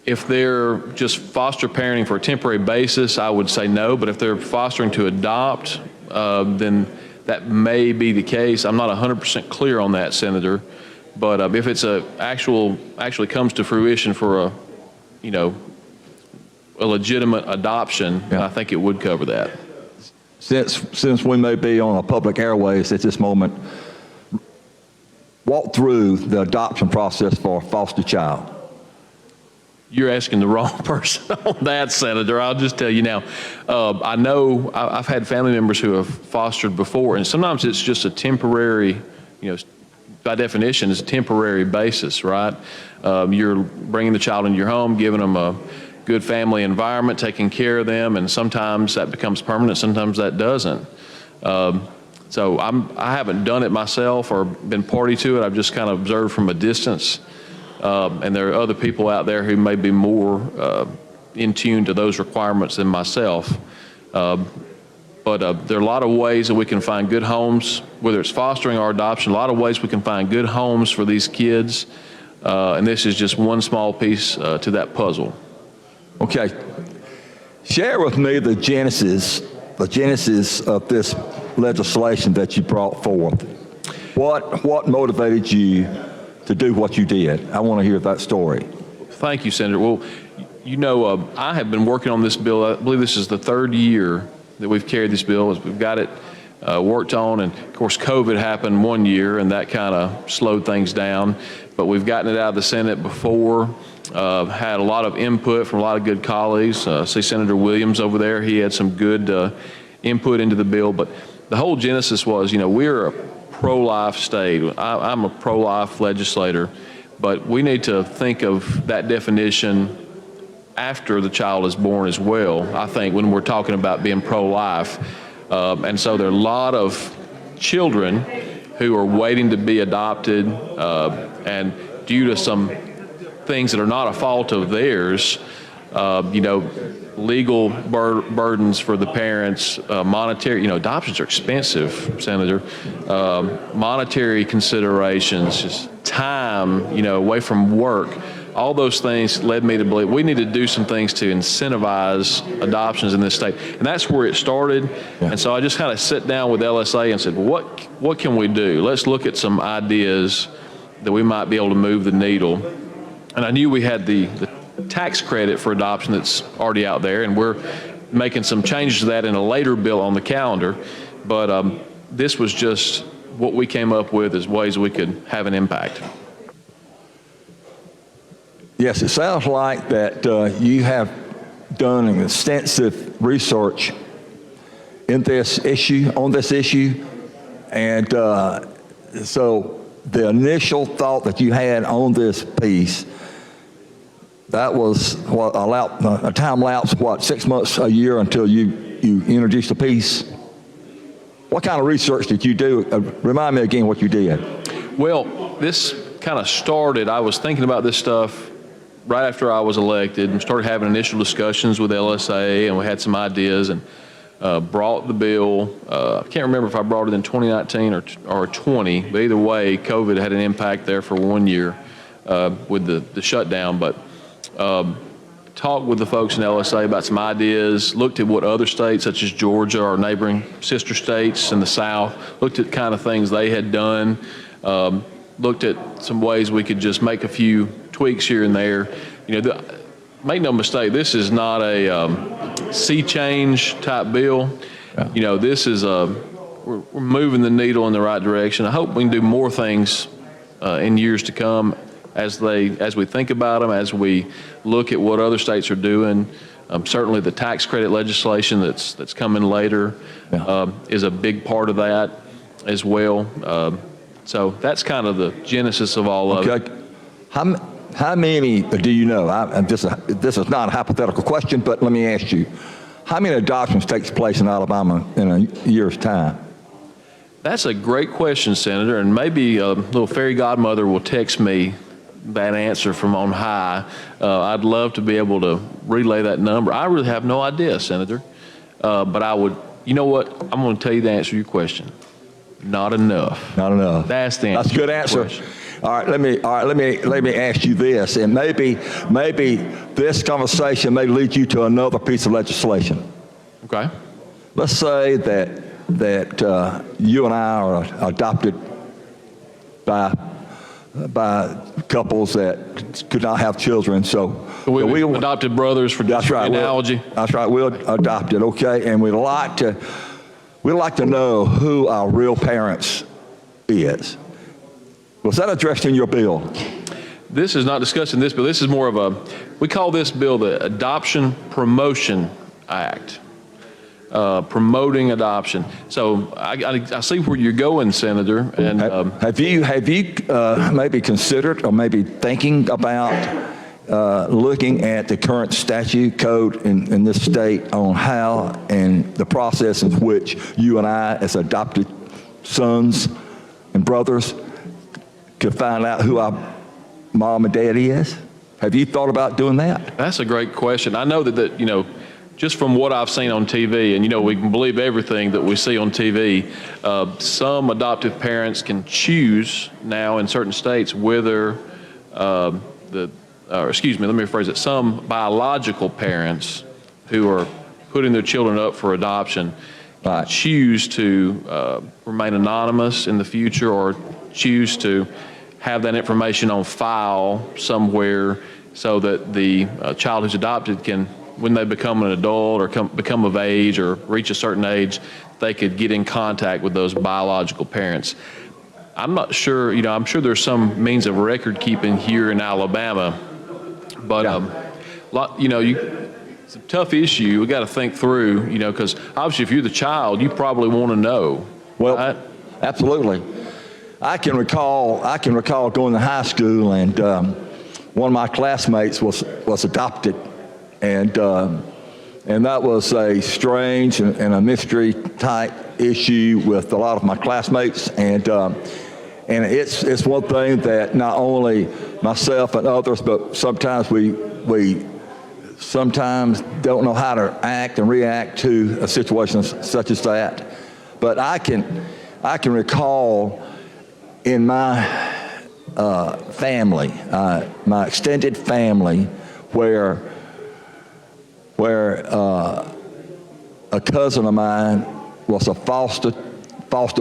Speaker 18: If they're just foster parenting for a temporary basis, I would say no. But if they're fostering to adopt, then that may be the case. I'm not 100% clear on that, Senator. But if it's actually comes to fruition for a legitimate adoption, I think it would cover that.
Speaker 6: Since we may be on a public airways at this moment, walk through the adoption process for a foster child.
Speaker 18: You're asking the wrong person on that, Senator. I'll just tell you now. I know I've had family members who have fostered before, and sometimes it's just a temporary, by definition, it's a temporary basis, right? You're bringing the child into your home, giving them a good family environment, taking care of them, and sometimes that becomes permanent, sometimes that doesn't. So I haven't done it myself or been party to it. I've just kind of observed from a distance. And there are other people out there who may be more in tune to those requirements than myself. But there are a lot of ways that we can find good homes, whether it's fostering or adoption, a lot of ways we can find good homes for these kids. And this is just one small piece to that puzzle.
Speaker 6: Okay. Share with me the genesis of this legislation that you brought forth. What motivated you to do what you did? I want to hear that story.
Speaker 18: Thank you, Senator. Well, I have been working on this bill. I believe this is the third year that we've carried this bill. We've got it worked on, and of course COVID happened one year and that kind of slowed things down, but we've gotten it out of the Senate before. Had a lot of input from a lot of good colleagues. See Senator Williams over there, he had some good input into the bill, but the whole genesis was, we're a pro-life state. I'm a pro-life legislator, but we need to think of that definition after the child is born as well, I think, when we're talking about being pro-life. And so there are a lot of children who are waiting to be adopted, and due to some things that are not a fault of theirs, legal burdens for the parents, monetary, adoptions are expensive, Senator, monetary considerations, just time, away from work. All those things led me to believe we need to do some things to incentivize adoptions in this state. And that's where it started. Yeah. And so I just kind of sat down with LSA and said, well, what can we do? Let's look at some ideas that we might be able to move the needle. And I knew we had the tax credit for adoption that's already out there, and we're making some changes to that in a later bill on the calendar. But this was just what we came up with as ways we could have an impact.
Speaker 6: Yes, it sounds like that you have done an extensive research on this issue, and so the initial thought that you had on this piece, that was what a time lapse, 6 months, a year until you introduced the piece. What kind of research did you do? Remind me again what you did.
Speaker 18: Well, this kind of started, I was thinking about this stuff right after I was elected and started having initial discussions with LSA, and we had some ideas and brought the bill. I can't remember if I brought it in 2019 or 20, but either way, COVID had an impact there for 1 year. with the shutdown, but talked with the folks in LSA about some ideas, looked at what other states such as Georgia or neighboring sister states in the South, looked at kind of things they had done, looked at some ways we could just make a few tweaks here and there. You know, make no mistake, this is not a sea change type bill. Yeah. You know, this is we're moving the needle in the right direction. I hope we can do more things in years to come as we think about them, as we look at what other states are doing. Certainly the tax credit legislation that's coming later is a big part of that as well. So that's kind of the genesis of all of it.
Speaker 6: How many do you know? This is not a hypothetical question, but let me ask you. How many adoptions takes place in Alabama in a year's time?
Speaker 18: That's a great question, Senator, and maybe a little fairy godmother will text me that answer from on high. I'd love to be able to relay that number. I really have no idea, Senator, but I would, you know what? I'm going to tell you the answer to your question. Not enough.
Speaker 6: Not enough.
Speaker 18: That's the answer.
Speaker 6: That's a good answer. All right, let me ask you this, and maybe this conversation may lead you to another piece of legislation.
Speaker 18: Okay.
Speaker 6: Let's say that you and I are adopted by couples that could not have children, so
Speaker 18: we adopted brothers for
Speaker 6: that's right,
Speaker 18: analogy.
Speaker 6: That's right. We're adopted, okay, and we'd like to know who our real parents is. Was that addressed in your bill?
Speaker 18: This is not discussing this bill. This is more of we call this bill the Adoption Promotion Act. Promoting adoption. So I see where you're going, Senator. And
Speaker 6: have you maybe considered or maybe thinking about looking at the current statute code in this state on how and the process in which you and I, as adopted sons and brothers, could find out who our mom and daddy is? Have you thought about doing that?
Speaker 18: That's a great question. I know that you know, just from what I've seen on TV, and you know, we can believe everything that we see on TV, some adoptive parents can choose now in certain states whether let me rephrase it, some biological parents who are putting their children up for adoption choose to remain anonymous in the future or choose to have that information on file somewhere so that the child who's adopted can, when they become an adult or become of age or reach a certain age, they could get in contact with those biological parents. I'm not sure, you know, I'm sure there's some means of record keeping here in Alabama, but you know, it's a tough issue. We got to think through, you know, because obviously if you're the child, you probably want to know.
Speaker 6: Well,
Speaker 18: right?
Speaker 6: Absolutely. I can recall going to high school, and one of my classmates was adopted. And that was a strange and a mystery type issue with a lot of my classmates. And it's one thing that not only myself and others, but sometimes we sometimes don't know how to act and react to a situation such as that. But I can recall in my family, my extended family, where a cousin of mine was a foster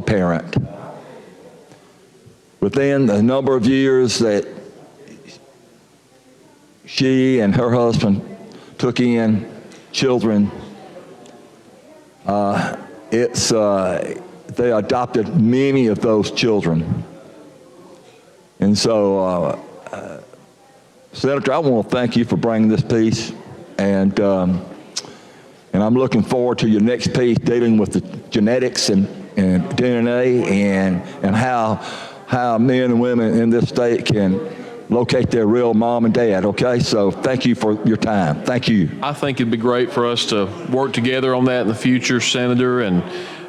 Speaker 6: parent. Within a number of years that she and her husband took in children, they adopted many of those children. And so, Senator, I want to thank you for bringing this piece. And I'm looking forward to your next piece dealing with the genetics and DNA and how men and women in this state can locate their real mom and dad, okay? So thank you for your time. Thank you.
Speaker 18: I think it'd be great for us to work together on that in the future, Senator, and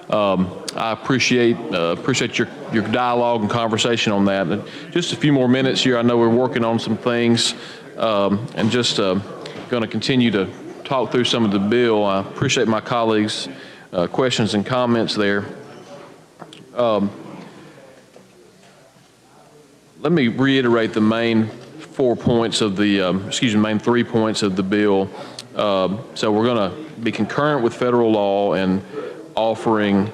Speaker 18: I appreciate your dialogue and conversation on that. And just a few more minutes here. I know we're working on some things and just going to continue to talk through some of the bill. I appreciate my colleagues' questions and comments there. Let me reiterate the main 4 points of the, main 3 points of the bill. So we're going to be concurrent with federal law and offering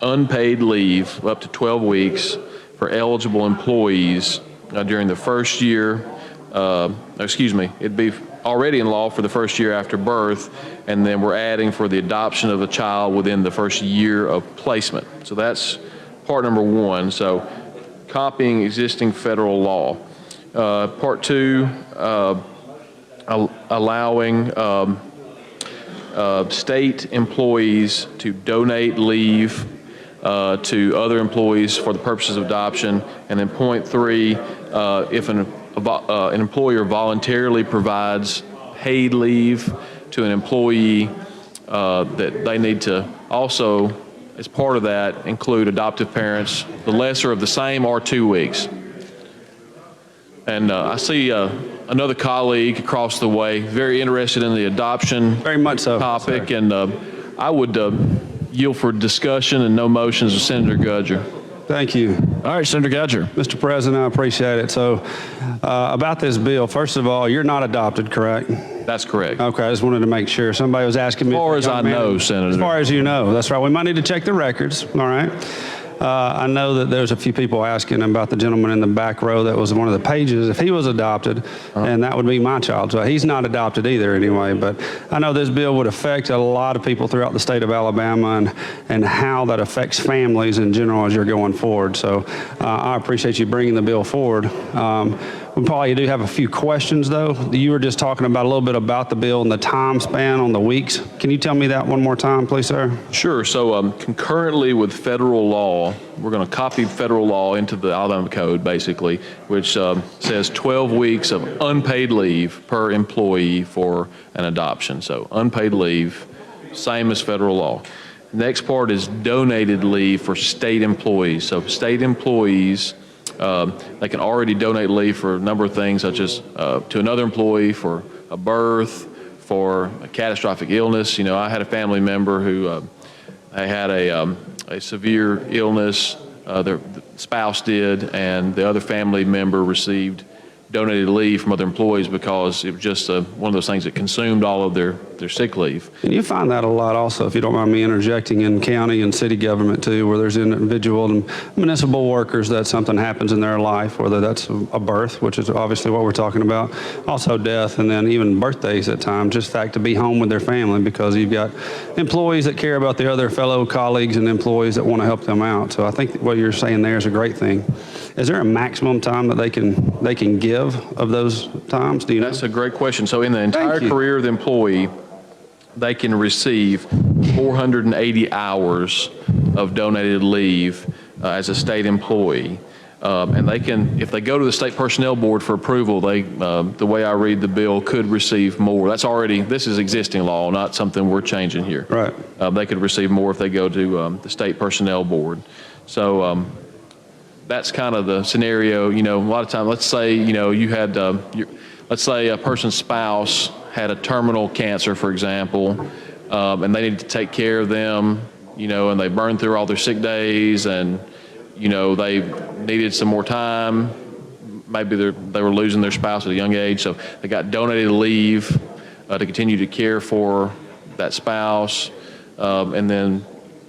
Speaker 18: unpaid leave up to 12 weeks for eligible employees during the first year. It'd be already in law for the first year after birth, and then we're adding for the adoption of a child within the first year of placement. So that's part number one. So copying existing federal law. Part two, allowing state employees to donate leave to other employees for the purposes of adoption. And then point three, if an employer voluntarily provides paid leave to an employee, that they need to also, as part of that, include adoptive parents, the lesser of the same or 2 weeks. And I see another colleague across the way, very interested in the adoption
Speaker 14: Very much so,
Speaker 18: topic, and I would yield for discussion and no motions with Senator Gudger.
Speaker 14: Thank you.
Speaker 1: All right, Senator Gudger.
Speaker 14: Mr. President, I appreciate it. So about this bill, first of all, you're not adopted, correct?
Speaker 18: That's correct.
Speaker 14: Okay, I just wanted to make sure. Somebody was asking me.
Speaker 18: As far as I know, Senator.
Speaker 14: As far as you know, that's right. We might need to check the records, all right? I know that there's a few people asking about the gentleman in the back row that was one of the pages, if he was adopted, and that would be my child. So he's not adopted either anyway, but I know this bill would affect a lot of people throughout the state of Alabama and how that affects families in general as you're going forward. So I appreciate you bringing the bill forward. We probably do have a few questions, though. You were just talking about a little bit about the bill and the time span on the weeks. Can you tell me that one more time, please, sir?
Speaker 18: Sure. So concurrently with federal law, we're going to copy federal law into the Alabama Code, basically, which says 12 weeks of unpaid leave per employee for an adoption. So unpaid leave, same as federal law. Next part is donated leave for state employees. So state employees, they can already donate leave for a number of things, such as to another employee for a birth, for a catastrophic illness. You know, I had a family member who they had a severe illness, their spouse did, and the other family member received donated leave from other employees because it was just one of those things that consumed all of their sick leave.
Speaker 14: And you find that a lot also, if you don't mind me interjecting, in county and city government too, where there's individual and municipal workers that something happens in their life, whether that's a birth, which is obviously what we're talking about, also death, and then even birthdays at times, just the fact to be home with their family because you've got employees that care about their other fellow colleagues and employees that want to help them out. So I think what you're saying there is a great thing. Is there a maximum time that they can give of those times? Do you know?
Speaker 18: That's a great question. So in the entire career of the employee, they can receive 480 hours of donated leave as a state employee. And they can, if they go to the State Personnel Board for approval, they, the way I read the bill, could receive more. That's already, this is existing law, not something we're changing here.
Speaker 14: Right.
Speaker 18: They could receive more if they go to the State Personnel Board. So that's kind of the scenario. You know, a lot of times, let's say, you know, you had, let's say a person's spouse had a terminal cancer, for example, and they needed to take care of them, you know, and they burned through all their sick days and, you know, they needed some more time. Maybe they were losing their spouse at a young age, so they got donated leave to continue to care for that spouse, and then,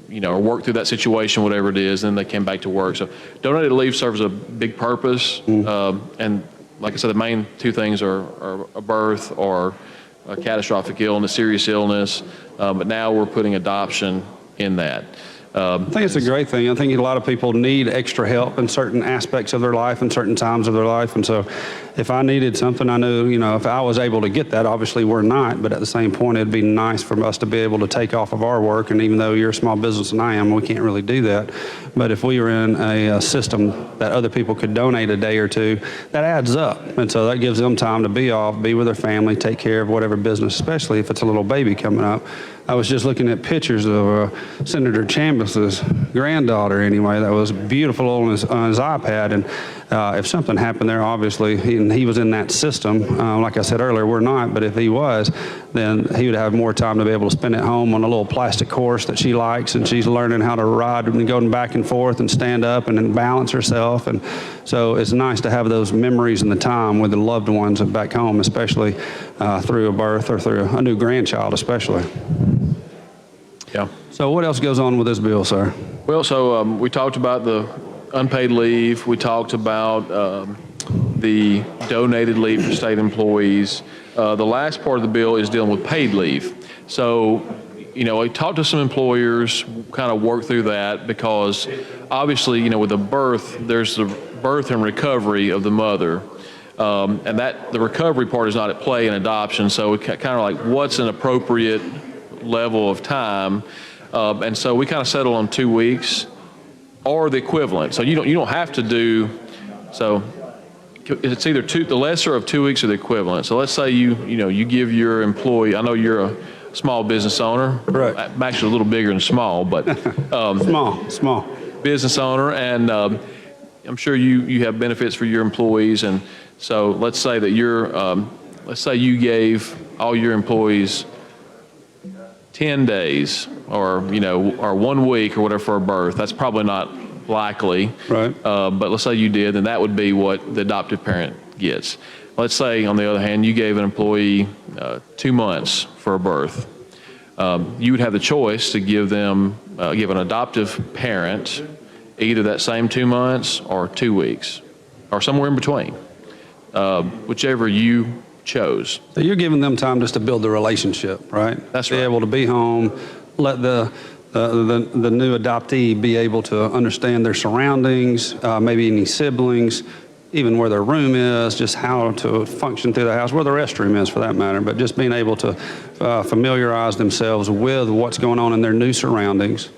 Speaker 18: you know, or work through that situation, whatever it is, then they came back to work. So donated leave serves a big purpose, and like I said, the main two things are a birth or a catastrophic illness, serious illness, but now we're putting adoption in that.
Speaker 14: I think it's a great thing. I think a lot of people need extra help in certain aspects of their life and certain times of their life. And so if I needed something, I knew, you know, if I was able to get that, obviously we're not, but at the same point, it'd be nice for us to be able to take off of our work. And even though you're a small business and I am, we can't really do that. But if we were in a system that other people could donate a day or two, that adds up. And so that gives them time to be off, be with their family, take care of whatever business, especially if it's a little baby coming up. I was just looking at pictures of Senator Chambliss's granddaughter anyway, that was beautiful on his iPad. And if something happened there, obviously, he was in that system. Like I said earlier, we're not, but if he was, then he would have more time to be able to spend at home on a little plastic horse that she likes, and she's learning how to ride and go back and forth and stand up and then balance herself. And so it's nice to have those memories and the time with the loved ones back home, especially through a birth or through a new grandchild, especially.
Speaker 18: Yeah.
Speaker 14: So what else goes on with this bill, sir?
Speaker 18: Well, so we talked about the unpaid leave. We talked about the donated leave for state employees. The last part of the bill is dealing with paid leave. So, you know, I talked to some employers, kind of worked through that because obviously, you know, with a birth, there's the birth and recovery of the mother. And that the recovery part is not at play in adoption. So we kind of like what's an appropriate level of time. And so we kind of settled on 2 weeks or the equivalent. So you don't have to do, so it's either the lesser of 2 weeks or the equivalent. So let's say you give your employee, I know you're a small business owner. Right. I'm actually a little bigger than small, but.
Speaker 14: Small.
Speaker 18: Business owner, and I'm sure you have benefits for your employees. And so let's say that let's say you gave all your employees 10 days or 1 week or whatever for a birth. That's probably not likely. Right. But let's say you did, then that would be what the adoptive parent gets. Let's say, on the other hand, you gave an employee 2 months for a birth. You would have the choice to give an adoptive parent either that same 2 months or 2 weeks or somewhere in between, whichever you chose.
Speaker 14: So you're giving them time just to build the relationship, right?
Speaker 18: That's right.
Speaker 14: Be able to be home, let the new adoptee be able to understand their surroundings, maybe any siblings, even where their room is, just how to function through the house, where the restroom is for that matter, but just being able to familiarize themselves with what's going on in their new surroundings,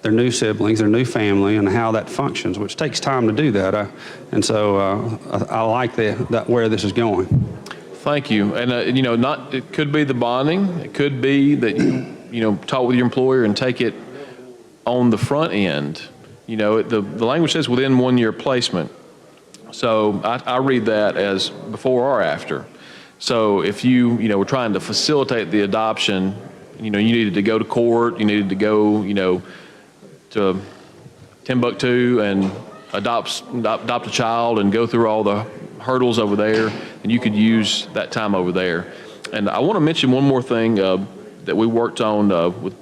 Speaker 14: their new siblings, their new family, and how that functions, which takes time to do that. And so I like that where this is going.
Speaker 18: Thank you. And it could be the bonding. It could be that you talk with your employer and take it on the front end. The language says within 1 year placement. So I read that as before or after. So if you were trying to facilitate the adoption, you needed to go to court, you needed to go, to Timbuktu and adopt a child and go through all the hurdles over there, and you could use that time over there. And I want to mention one more thing that we worked on with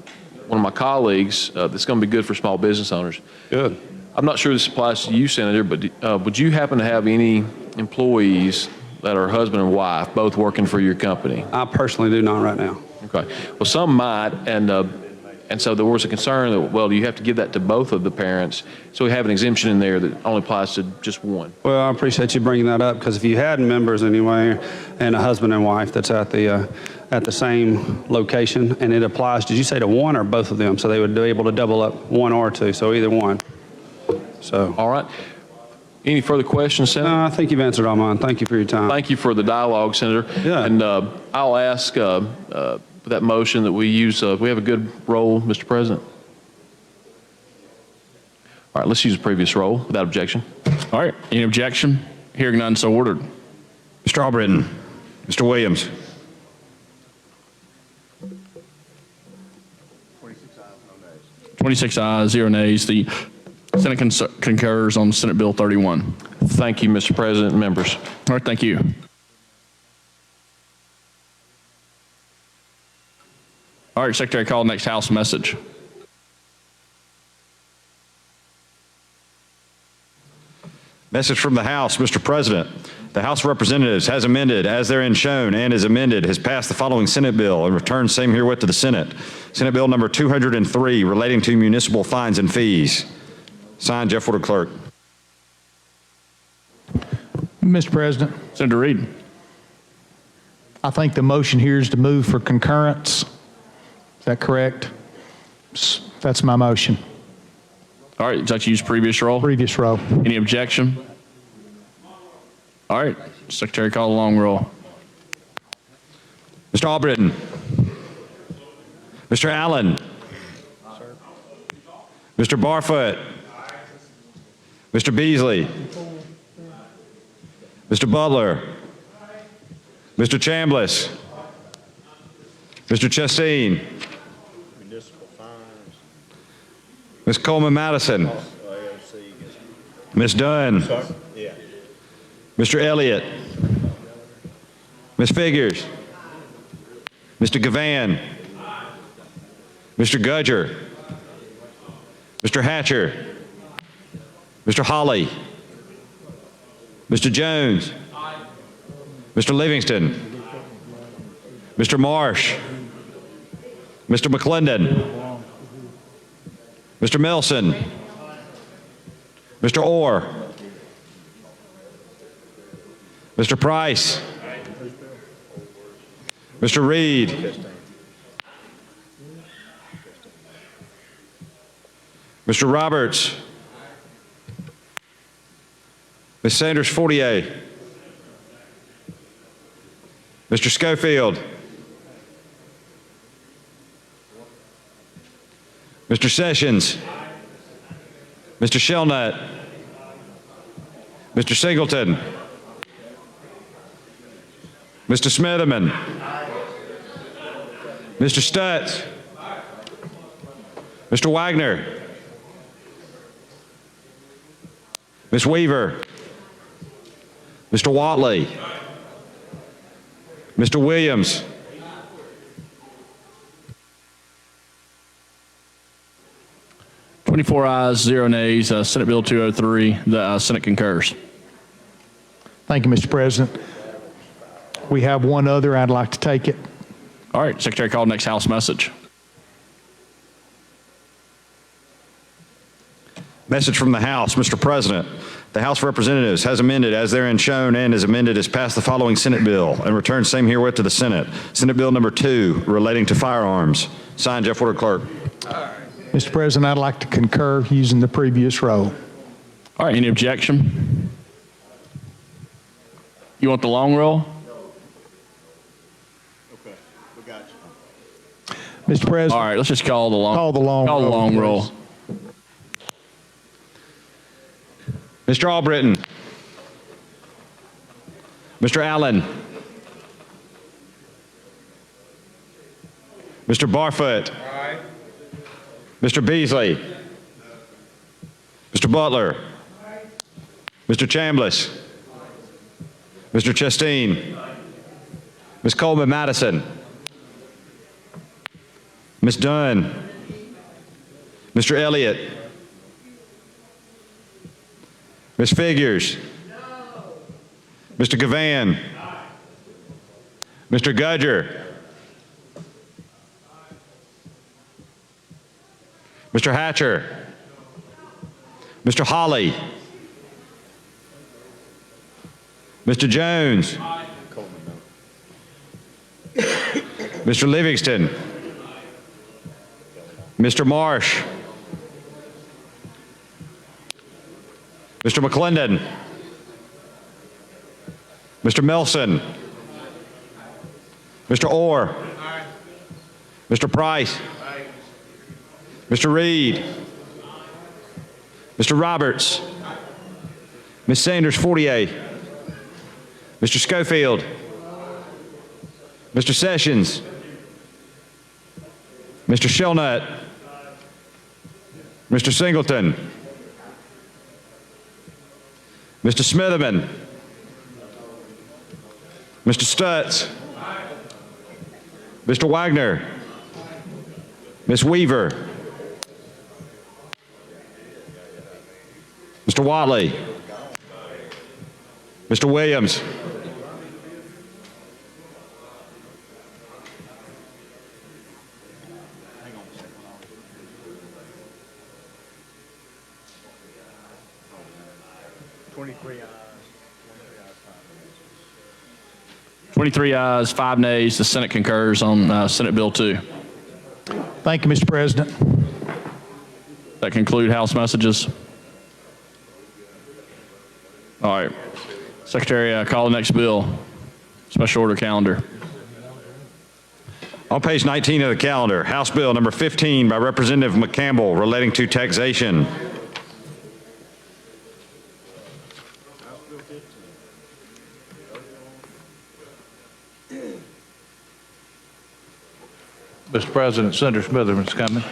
Speaker 18: one of my colleagues that's going to be good for small business owners.
Speaker 14: Good.
Speaker 18: I'm not sure this applies to you, Senator, but would you happen to have any employees that are husband and wife, both working for your company?
Speaker 14: I personally do not right now.
Speaker 18: Okay. Well, some might, and so there was a concern that, well, do you have to give that to both of the parents? So we have an exemption in there that only applies to just one.
Speaker 14: Well, I appreciate you bringing that up, because if you had members anyway, and a husband and wife that's at the same location, and it applies, did you say to one or both of them? So they would be able to double up one or two, so either one. So.
Speaker 18: All right. Any further questions, Senator?
Speaker 14: I think you've answered all mine. Thank you for your time.
Speaker 18: Thank you for the dialogue, Senator.
Speaker 14: Yeah.
Speaker 18: And I'll ask that motion that we use. We have a good roll, Mr. President. All right, let's use a previous roll without objection.
Speaker 1: All right. Any objection? Hearing none, so ordered.
Speaker 4: Mr. Albritton. Mr. Williams.
Speaker 1: 26 ayes, 0 nays. The Senate concurs on Senate Bill 31.
Speaker 18: Thank you, Mr. President and members.
Speaker 1: All right, thank you. All right, Secretary, call next House message.
Speaker 4: Message from the House, Mr. President. The House of Representatives has amended, as therein shown, and is amended, has passed the following Senate bill and returned same herewith to the Senate. Senate Bill number 203, relating to municipal fines and fees. Signed, Jeff Woodard, Clerk.
Speaker 20: Mr. President.
Speaker 1: Senator Reed.
Speaker 20: I think the motion here is to move for concurrence. Is that correct? That's my motion.
Speaker 1: All right, would you like to use previous roll?
Speaker 20: Previous roll.
Speaker 1: Any objection? All right, Secretary, call the long roll.
Speaker 4: Mr. Albritton. Mr. Allen. Mr. Barfoot. Mr. Beasley. Mr. Butler. Mr. Chambliss. Mr. Chasteen. Ms. Coleman Madison. Ms. Dunn. Mr. Elliott. Ms. Figures. Mr. Gavan. Mr. Gudger. Mr. Hatcher. Mr. Holly. Mr. Jones. Mr. Livingston. Mr. Marsh. Mr. McClendon. Mr. Milson. Mr. Orr. Mr. Price. Mr. Reed. Mr. Roberts. Ms. Sanders Fortier. Mr. Schofield. Mr. Sessions. Mr. Shelnut. Mr. Singleton. Mr. Smitherman. Mr. Stutz. Mr. Wagner. Ms. Weaver. Mr. Watley. Mr. Williams.
Speaker 1: Twenty-four ayes, 0 nays. Senate Bill 203. The Senate concurs.
Speaker 20: Thank you, Mr. President. We have one other. I'd like to take it.
Speaker 1: All right, Secretary, call next House message.
Speaker 4: Message from the House. Mr. President, the House of Representatives has amended as therein shown and as amended has passed the following Senate bill and returned same herewith to the Senate. Senate Bill number 2 relating to firearms. Signed, Jeff Woodard, Clerk.
Speaker 20: Mr. President, I'd like to concur using the previous roll.
Speaker 1: All right, any objection? You want the long roll?
Speaker 20: Mr. President.
Speaker 1: All right, let's just call the long.
Speaker 20: Call the long roll,
Speaker 1: roll.
Speaker 4: Mr. Albritton. Mr. Allen. Mr. Barfoot. Mr. Beasley. Mr. Butler. Mr. Chambliss. Mr. Chasteen. Ms. Coleman Madison. Ms. Dunn. Mr. Elliott. Ms. Figures. Mr. Gavan. Mr. Gudger. Mr. Hatcher. Mr. Holly. Mr. Jones. Mr. Livingston. Mr. Marsh. Mr. McClendon. Mr. Milson. Mr. Orr. Mr. Price. Mr. Reed. Mr. Roberts. Ms. Sanders Fortier. Mr. Schofield. Mr. Sessions. Mr. Shelnut. Mr. Singleton. Mr. Smitherman. Mr. Stutz. Mr. Wagner. Ms. Weaver. Mr. Watley. Mr. Williams.
Speaker 1: Twenty-three ayes, 5 nays. The Senate concurs on Senate Bill 2.
Speaker 20: Thank you, Mr. President.
Speaker 1: That conclude House messages. All right. Secretary, call the next bill. Special order calendar.
Speaker 4: On page 19 of the calendar, House Bill number 15 by Representative McCampbell relating to taxation.
Speaker 13: Mr. President, Senator Smitherman's coming.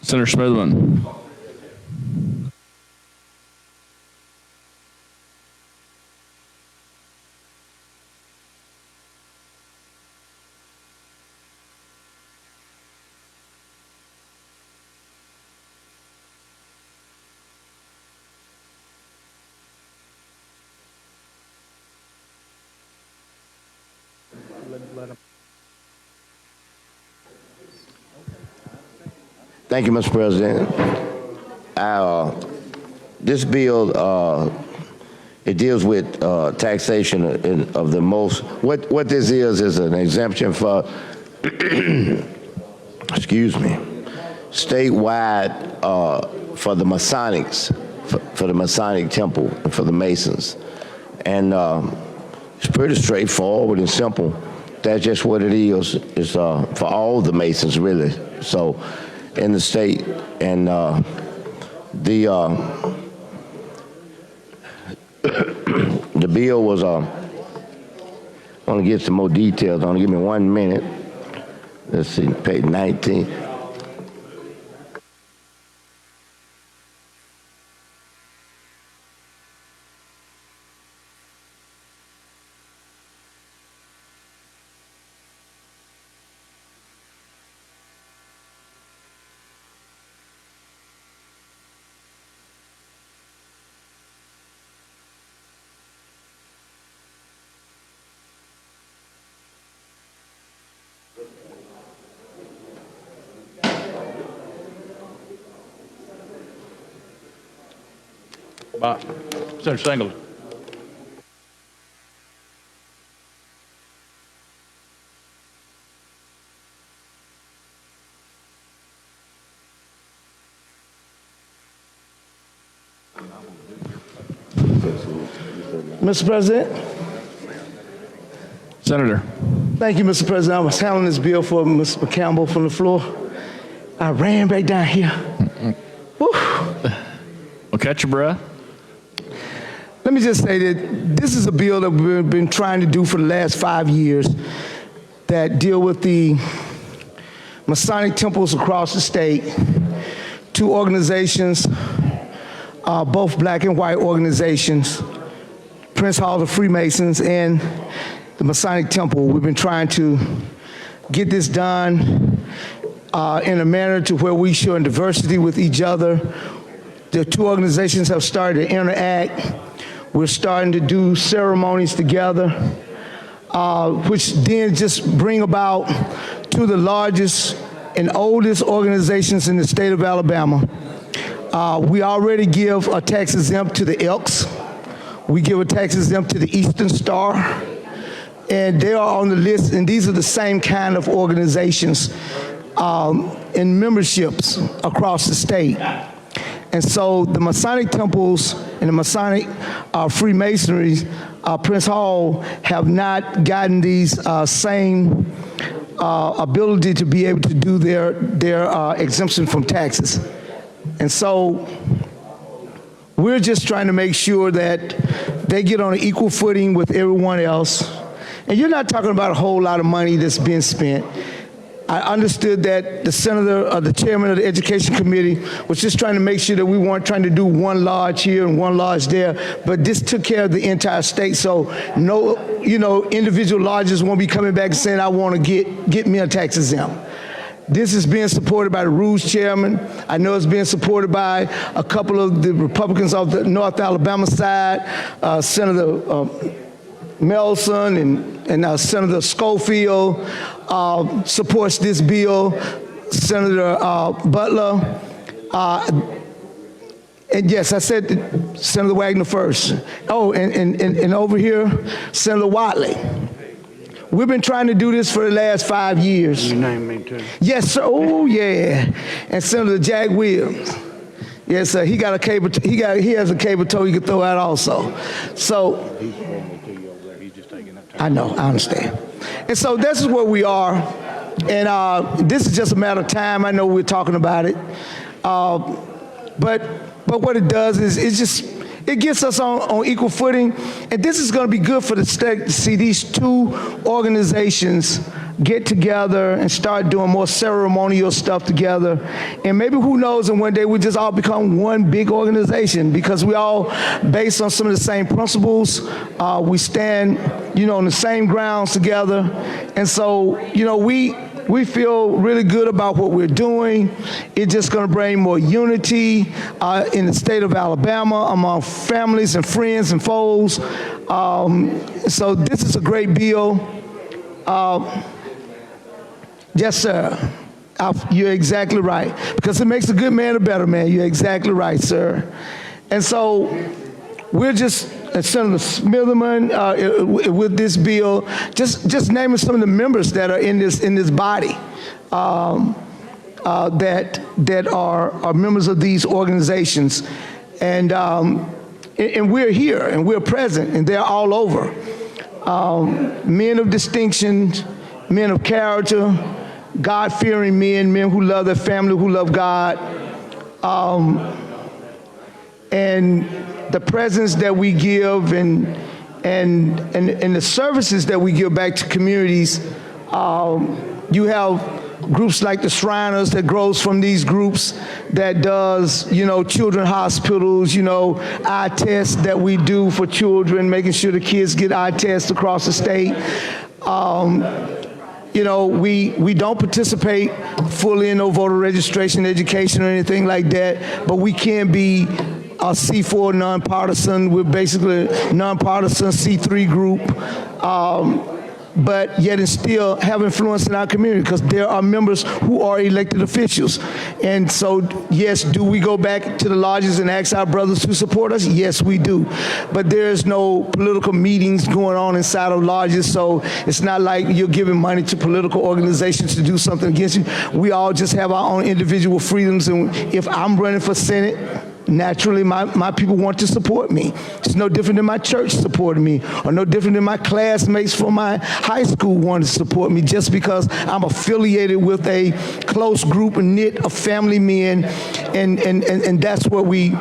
Speaker 1: Senator Smitherman.
Speaker 11: Thank you, Mr. President. This bill, it deals with taxation of the most, what this is an exemption for, excuse me, statewide for the Masonics, for the Masonic Temple, and for the Masons. And it's pretty straightforward and simple. That's just what it is. It's for all the Masons, really. So, in the state, and the bill was. I want to get some more details on it. Give me 1 minute. Let's see, page 19.
Speaker 13: Senator Singleton.
Speaker 10: Mr. President.
Speaker 1: Senator.
Speaker 10: Thank you, Mr. President. I was handling this bill for Mr. McCampbell from the floor. I ran back down here. Woo.
Speaker 1: Well, catch your breath.
Speaker 10: Let me just say that this is a bill that we've been trying to do for the last 5 years that deal with the Masonic temples across the state, 2 organizations, both black and white organizations, Prince Hall of Freemasons and the Masonic Temple. We've been trying to get this done in a manner to where we show diversity with each other. The 2 organizations have started to interact. We're starting to do ceremonies together, which then just bring about 2 of the largest and oldest organizations in the state of Alabama. We already give a tax exempt to the Elks. We give a tax exempt to the Eastern Star. And they are on the list, and these are the same kind of organizations and memberships across the state. And so the Masonic temples and the Masonic Freemasonries, Prince Hall, have not gotten these same ability to be able to do their exemption from taxes. And so we're just trying to make sure that they get on an equal footing with everyone else. And you're not talking about a whole lot of money that's being spent. I understood that the senator, the chairman of the Education Committee, was just trying to make sure that we weren't trying to do one lodge here and one lodge there, but this took care of the entire state. So no, individual lodges won't be coming back and saying, I want to get me a tax exempt. This is being supported by the Rules Chairman. I know it's being supported by a couple of the Republicans of the North Alabama side, Senator Melson and Senator Schofield supports this bill, Senator Butler, and yes, I said Senator Wagner first. Oh, and over here, Senator Watley. We've been trying to do this for the last 5 years.
Speaker 21: You named me too.
Speaker 10: Yes, sir. Oh, yeah. And Senator Jack Williams. Yes, sir. He got a cable. He has a cable toe he can throw out also. So. I know. I understand. And so this is where we are, and this is just a matter of time. I know we're talking about it, but what it does is It gets us on equal footing, and this is going to be good for the state to see these two organizations get together and start doing more ceremonial stuff together. And maybe, who knows, and one day we just all become one big organization because we all based on some of the same principles. We stand, on the same grounds together. And so, we feel really good about what we're doing. It's just going to bring more unity in the state of Alabama among families and friends and foes. So this is a great bill. Yes, sir. You're exactly right. Because it makes a good man a better man. You're exactly right, sir. And so we're just, Senator Smitherman, with this bill, just naming some of the members that are in this body that are members of these organizations. And we're here, and we're present, and they're all over. Men of distinction, men of character, God-fearing men who love their family, who love God, and the presence that we give and the services that we give back to communities. You have groups like the Shriners that grows from these groups that does, children hospitals, eye tests that we do for children, making sure the kids get eye tests across the state. We don't participate fully in no voter registration, education, or anything like that, but we can be a C4 nonpartisan. We're basically a nonpartisan C3 group, but yet and still have influence in our community because there are members who are elected officials. And so, yes, do we go back to the lodges and ask our brothers to support us? Yes, we do. But there's no political meetings going on inside of lodges, so it's not like you're giving money to political organizations to do something against you. We all just have our own individual freedoms, and if I'm running for Senate, naturally, my people want to support me. It's no different than my church supporting me, or no different than my classmates from my high school want to support me, just because I'm affiliated with a close group and knit of family men, and that's what we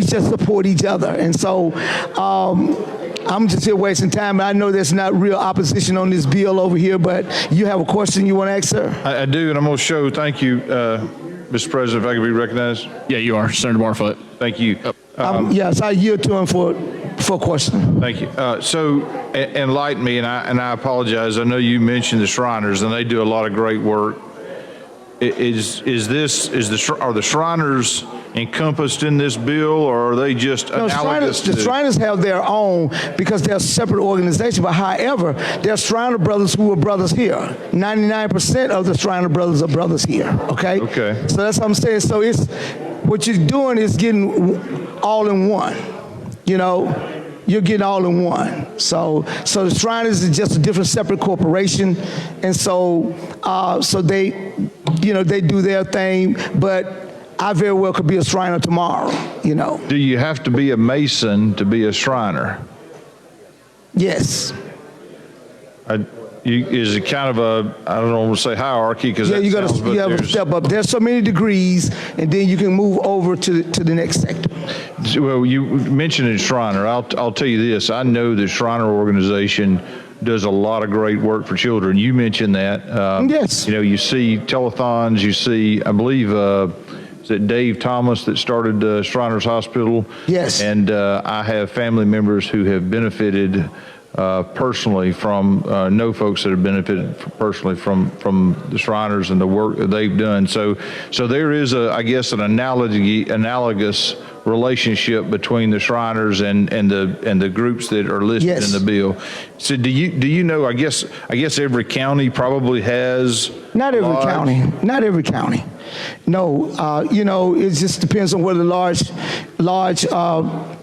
Speaker 10: just support each other. And so I'm just here wasting time. I know there's not real opposition on this bill over here, but you have a question you want to ask, sir?
Speaker 21: I do, and I'm going to show, thank you, Mr. President, if I could be recognized.
Speaker 1: Yeah, you are, Senator Barfoot.
Speaker 21: Thank you.
Speaker 10: Yes, I yield to him for a question.
Speaker 21: Thank you. So enlighten me, and I apologize. I know you mentioned the Shriners, and they do a lot of great work. Are the Shriners encompassed in this bill, or are they just analogous to?
Speaker 10: The Shriners have their own because they're a separate organization, but however, there are Shriner brothers who are brothers here. 99% of the Shriner brothers are brothers here, okay?
Speaker 21: Okay.
Speaker 10: So that's what I'm saying. So it's, what you're doing is getting all in one, You're getting all in one. So the Shriners is just a different separate corporation, and so they, they do their thing, but I very well could be a Shriner tomorrow,
Speaker 21: Do you have to be a Mason to be a Shriner?
Speaker 10: Yes.
Speaker 21: Is it kind of a, I don't want to say hierarchy, because
Speaker 10: you have to step up. There's so many degrees, and then you can move over to the next sector.
Speaker 21: Well, you mentioned Shriner. I'll tell you this. I know the Shriner organization does a lot of great work for children. You mentioned that.
Speaker 10: Yes.
Speaker 21: You see telethons. You see, I believe, is it Dave Thomas that started Shriners Hospital?
Speaker 10: Yes.
Speaker 21: And I have family members who have benefited personally from, know folks that have benefited personally from the Shriners and the work that they've done. So there is I guess an analogous relationship between the Shriners and the groups that are listed in the bill. So do you know, I guess every county probably has.
Speaker 10: Not every county. No, it just depends on where the large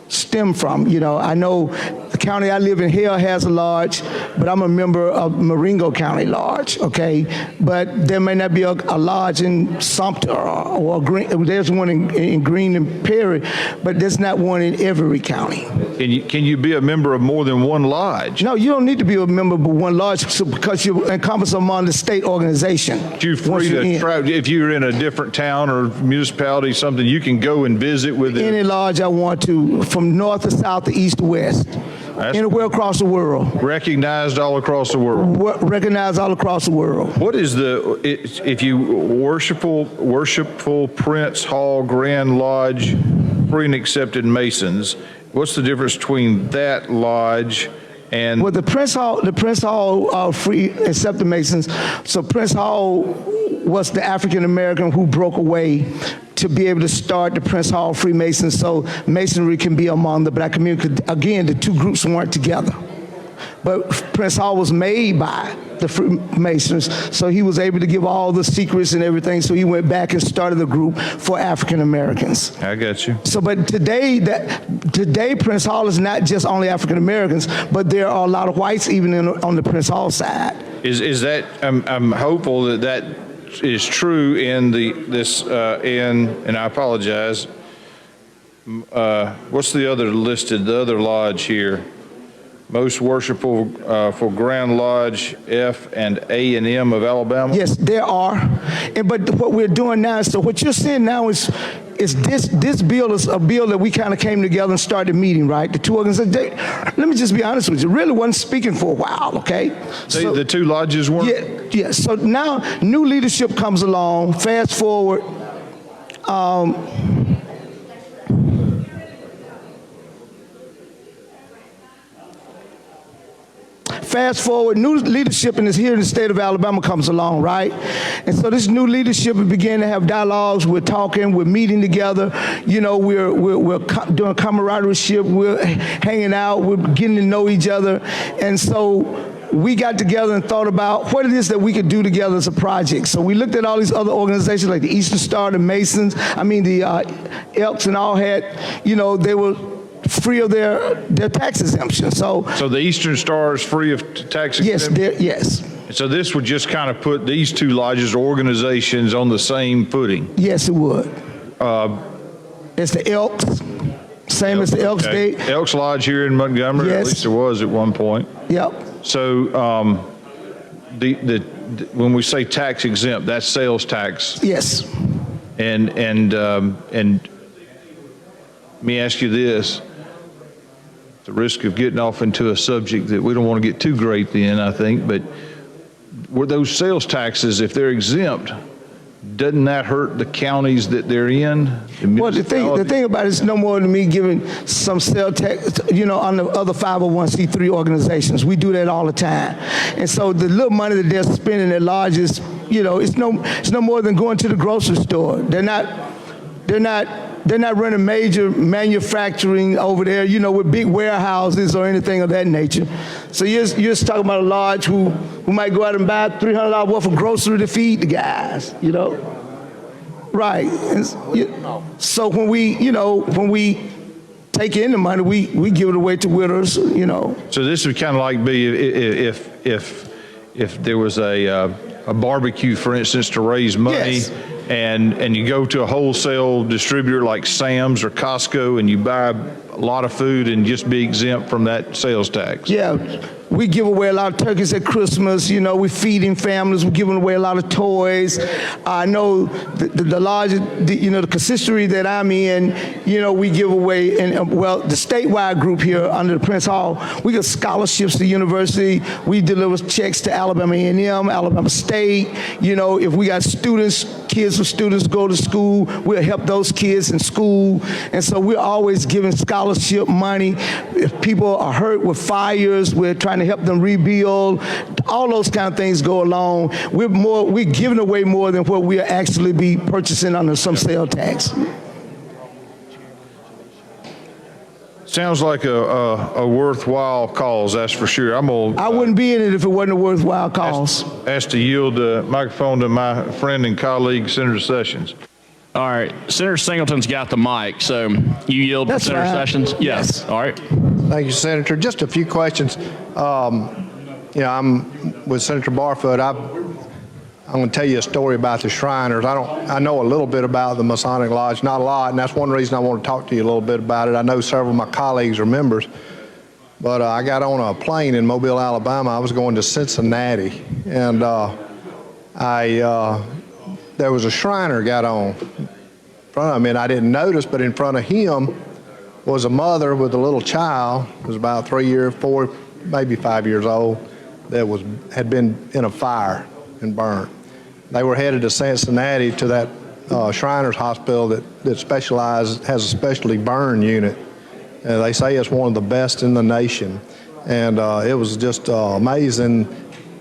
Speaker 10: stem from. I know the county I live in, Hale, has a lodge, but I'm a member of Marengo County Lodge, okay? But there may not be a lodge in Sumter or Green. There's one in Green and Perry, but there's not one in every county.
Speaker 21: Can you be a member of more than one lodge?
Speaker 10: No, you don't need to be a member of one lodge because you encompass among the state organization.
Speaker 21: You're free to travel. If you're in a different town or municipality, something, you can go and visit with
Speaker 10: any lodge I want to, from north to south to east to west. Anywhere across the world.
Speaker 21: Recognized all across the world.
Speaker 10: Recognized all across the world.
Speaker 21: What is if you worshipful Prince Hall Grand Lodge free and accepted Masons, what's the difference between that lodge and?
Speaker 10: Well, the Prince Hall free accepted Masons. So Prince Hall was the African American who broke away to be able to start the Prince Hall Freemasons, so Masonry can be among the black community. Again, the two groups weren't together. But Prince Hall was made by the Freemasons, so he was able to give all the secrets and everything, so he went back and started a group for African Americans.
Speaker 21: I got you.
Speaker 10: So, but today Prince Hall is not just only African Americans, but there are a lot of whites even on the Prince Hall side.
Speaker 21: Is that, I'm hopeful that is true in and I apologize, what's the other lodge here? Most worshipful for Grand Lodge F and A&M of Alabama?
Speaker 10: Yes, there are. But what we're doing now is, so what you're seeing now is this bill is a bill that we kind of came together and started meeting, right? The two organizations, let me just be honest with you, really wasn't speaking for a while, okay?
Speaker 21: So, the two lodges weren't?
Speaker 10: Yeah, so now new leadership comes along, fast forward, new leadership and is here in the state of Alabama comes along, right? And so this new leadership, we began to have dialogues, we're talking, we're meeting together, you know, we're doing camaraderie, we're hanging out, we're getting to know each other. And so we got together and thought about what it is that we could do together as a project. So we looked at all these other organizations like the Eastern Star, the Masons, the Elks and all had, you know, they were free of their tax exemption. So
Speaker 21: the Eastern Star is free of tax exemption?
Speaker 10: Yes.
Speaker 21: So this would just kind of put these two lodges or organizations on the same footing?
Speaker 10: Yes, it would. It's the Elks, same as the Elks.
Speaker 21: Okay. Elks Lodge here in Montgomery,
Speaker 10: yes.
Speaker 21: At least it was at one point.
Speaker 10: Yep.
Speaker 21: So when we say tax exempt, that's sales tax?
Speaker 10: Yes.
Speaker 21: And let me ask you this, the risk of getting off into a subject that we don't want to get too great in, I think, but were those sales taxes, if they're exempt, doesn't that hurt the counties that they're in?
Speaker 10: Well, the thing about it is no more than me giving some sales tax, you know, on the other 501c3 organizations. We do that all the time. And so the little money that they're spending at lodges, you know, it's no more than going to the grocery store. They're not running major manufacturing over there, you know, with big warehouses or anything of that nature. So you're just talking about a lodge who might go out and buy $300 worth of grocery to feed the guys, you know? Right. So when we take in the money, we give it away to widows, you know.
Speaker 21: So this would kind of like be if there was a barbecue, for instance, to raise money.
Speaker 10: Yes.
Speaker 21: And you go to a wholesale distributor like Sam's or Costco and you buy a lot of food and just be exempt from that sales tax.
Speaker 10: Yeah, we give away a lot of turkeys at Christmas. You know, we're feeding families. We're giving away a lot of toys. I know the largest, the consistory that I'm in, you know, we give away, and well, the statewide group here under the Prince Hall, we give scholarships to the university. We deliver checks to Alabama A&M, Alabama State. You know, if we got kids of students go to school, we'll help those kids in school. And so we're always giving scholarship money. If people are hurt with fires, we're trying to help them rebuild. All those kind of things go along. We're giving away more than what we'll actually be purchasing under some sales tax.
Speaker 21: Sounds like a worthwhile cause, that's for sure.
Speaker 10: I wouldn't be in it if it wasn't a worthwhile cause.
Speaker 21: Ask to yield the microphone to my friend and colleague, Senator Sessions.
Speaker 1: All right, Senator Singleton's got the mic, so you yield to Senator Sessions? Yes. All right.
Speaker 2: Thank you, Senator. Just a few questions. I'm with Senator Barfoot. I'm going to tell you a story about the Shriners. I know a little bit about the Masonic Lodge, not a lot, and that's one reason I want to talk to you a little bit about it. I know several of my colleagues are members, but I got on a plane in Mobile, Alabama. I was going to Cincinnati, and there was a Shriner got on in front of me, and I didn't notice, but in front of him was a mother with a little child. It was about 4, maybe 5 years old, that had been in a fire and burned. They were headed to Cincinnati to that Shriners Hospital that has a specialty burn unit. And they say it's one of the best in the nation. And it was just amazing.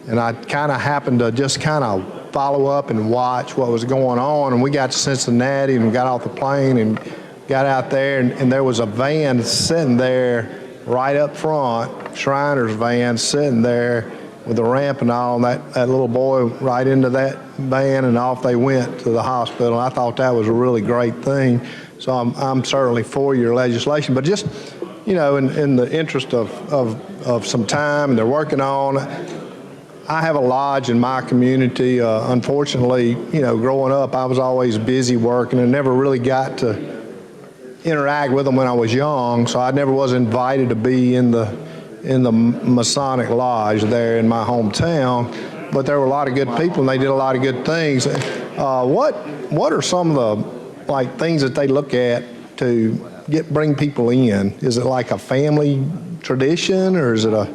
Speaker 2: And I kind of happened to just kind of follow up and watch what was going on. And we got to Cincinnati and got off the plane and got out there. And there was a van sitting there right up front, Shriners van sitting there with the ramp and all, and that little boy right into that van, and off they went to the hospital. I thought that was a really great thing. So I'm certainly for your legislation, but just, in the interest of some time, and they're working on, I have a lodge in my community. Unfortunately, growing up, I was always busy working and never really got to interact with them when I was young, so I never was invited to be in the Masonic Lodge there in my hometown, but there were a lot of good people and they did a lot of good things. What are some of the things that they look at to bring people in? Is it like a family tradition, or is it a?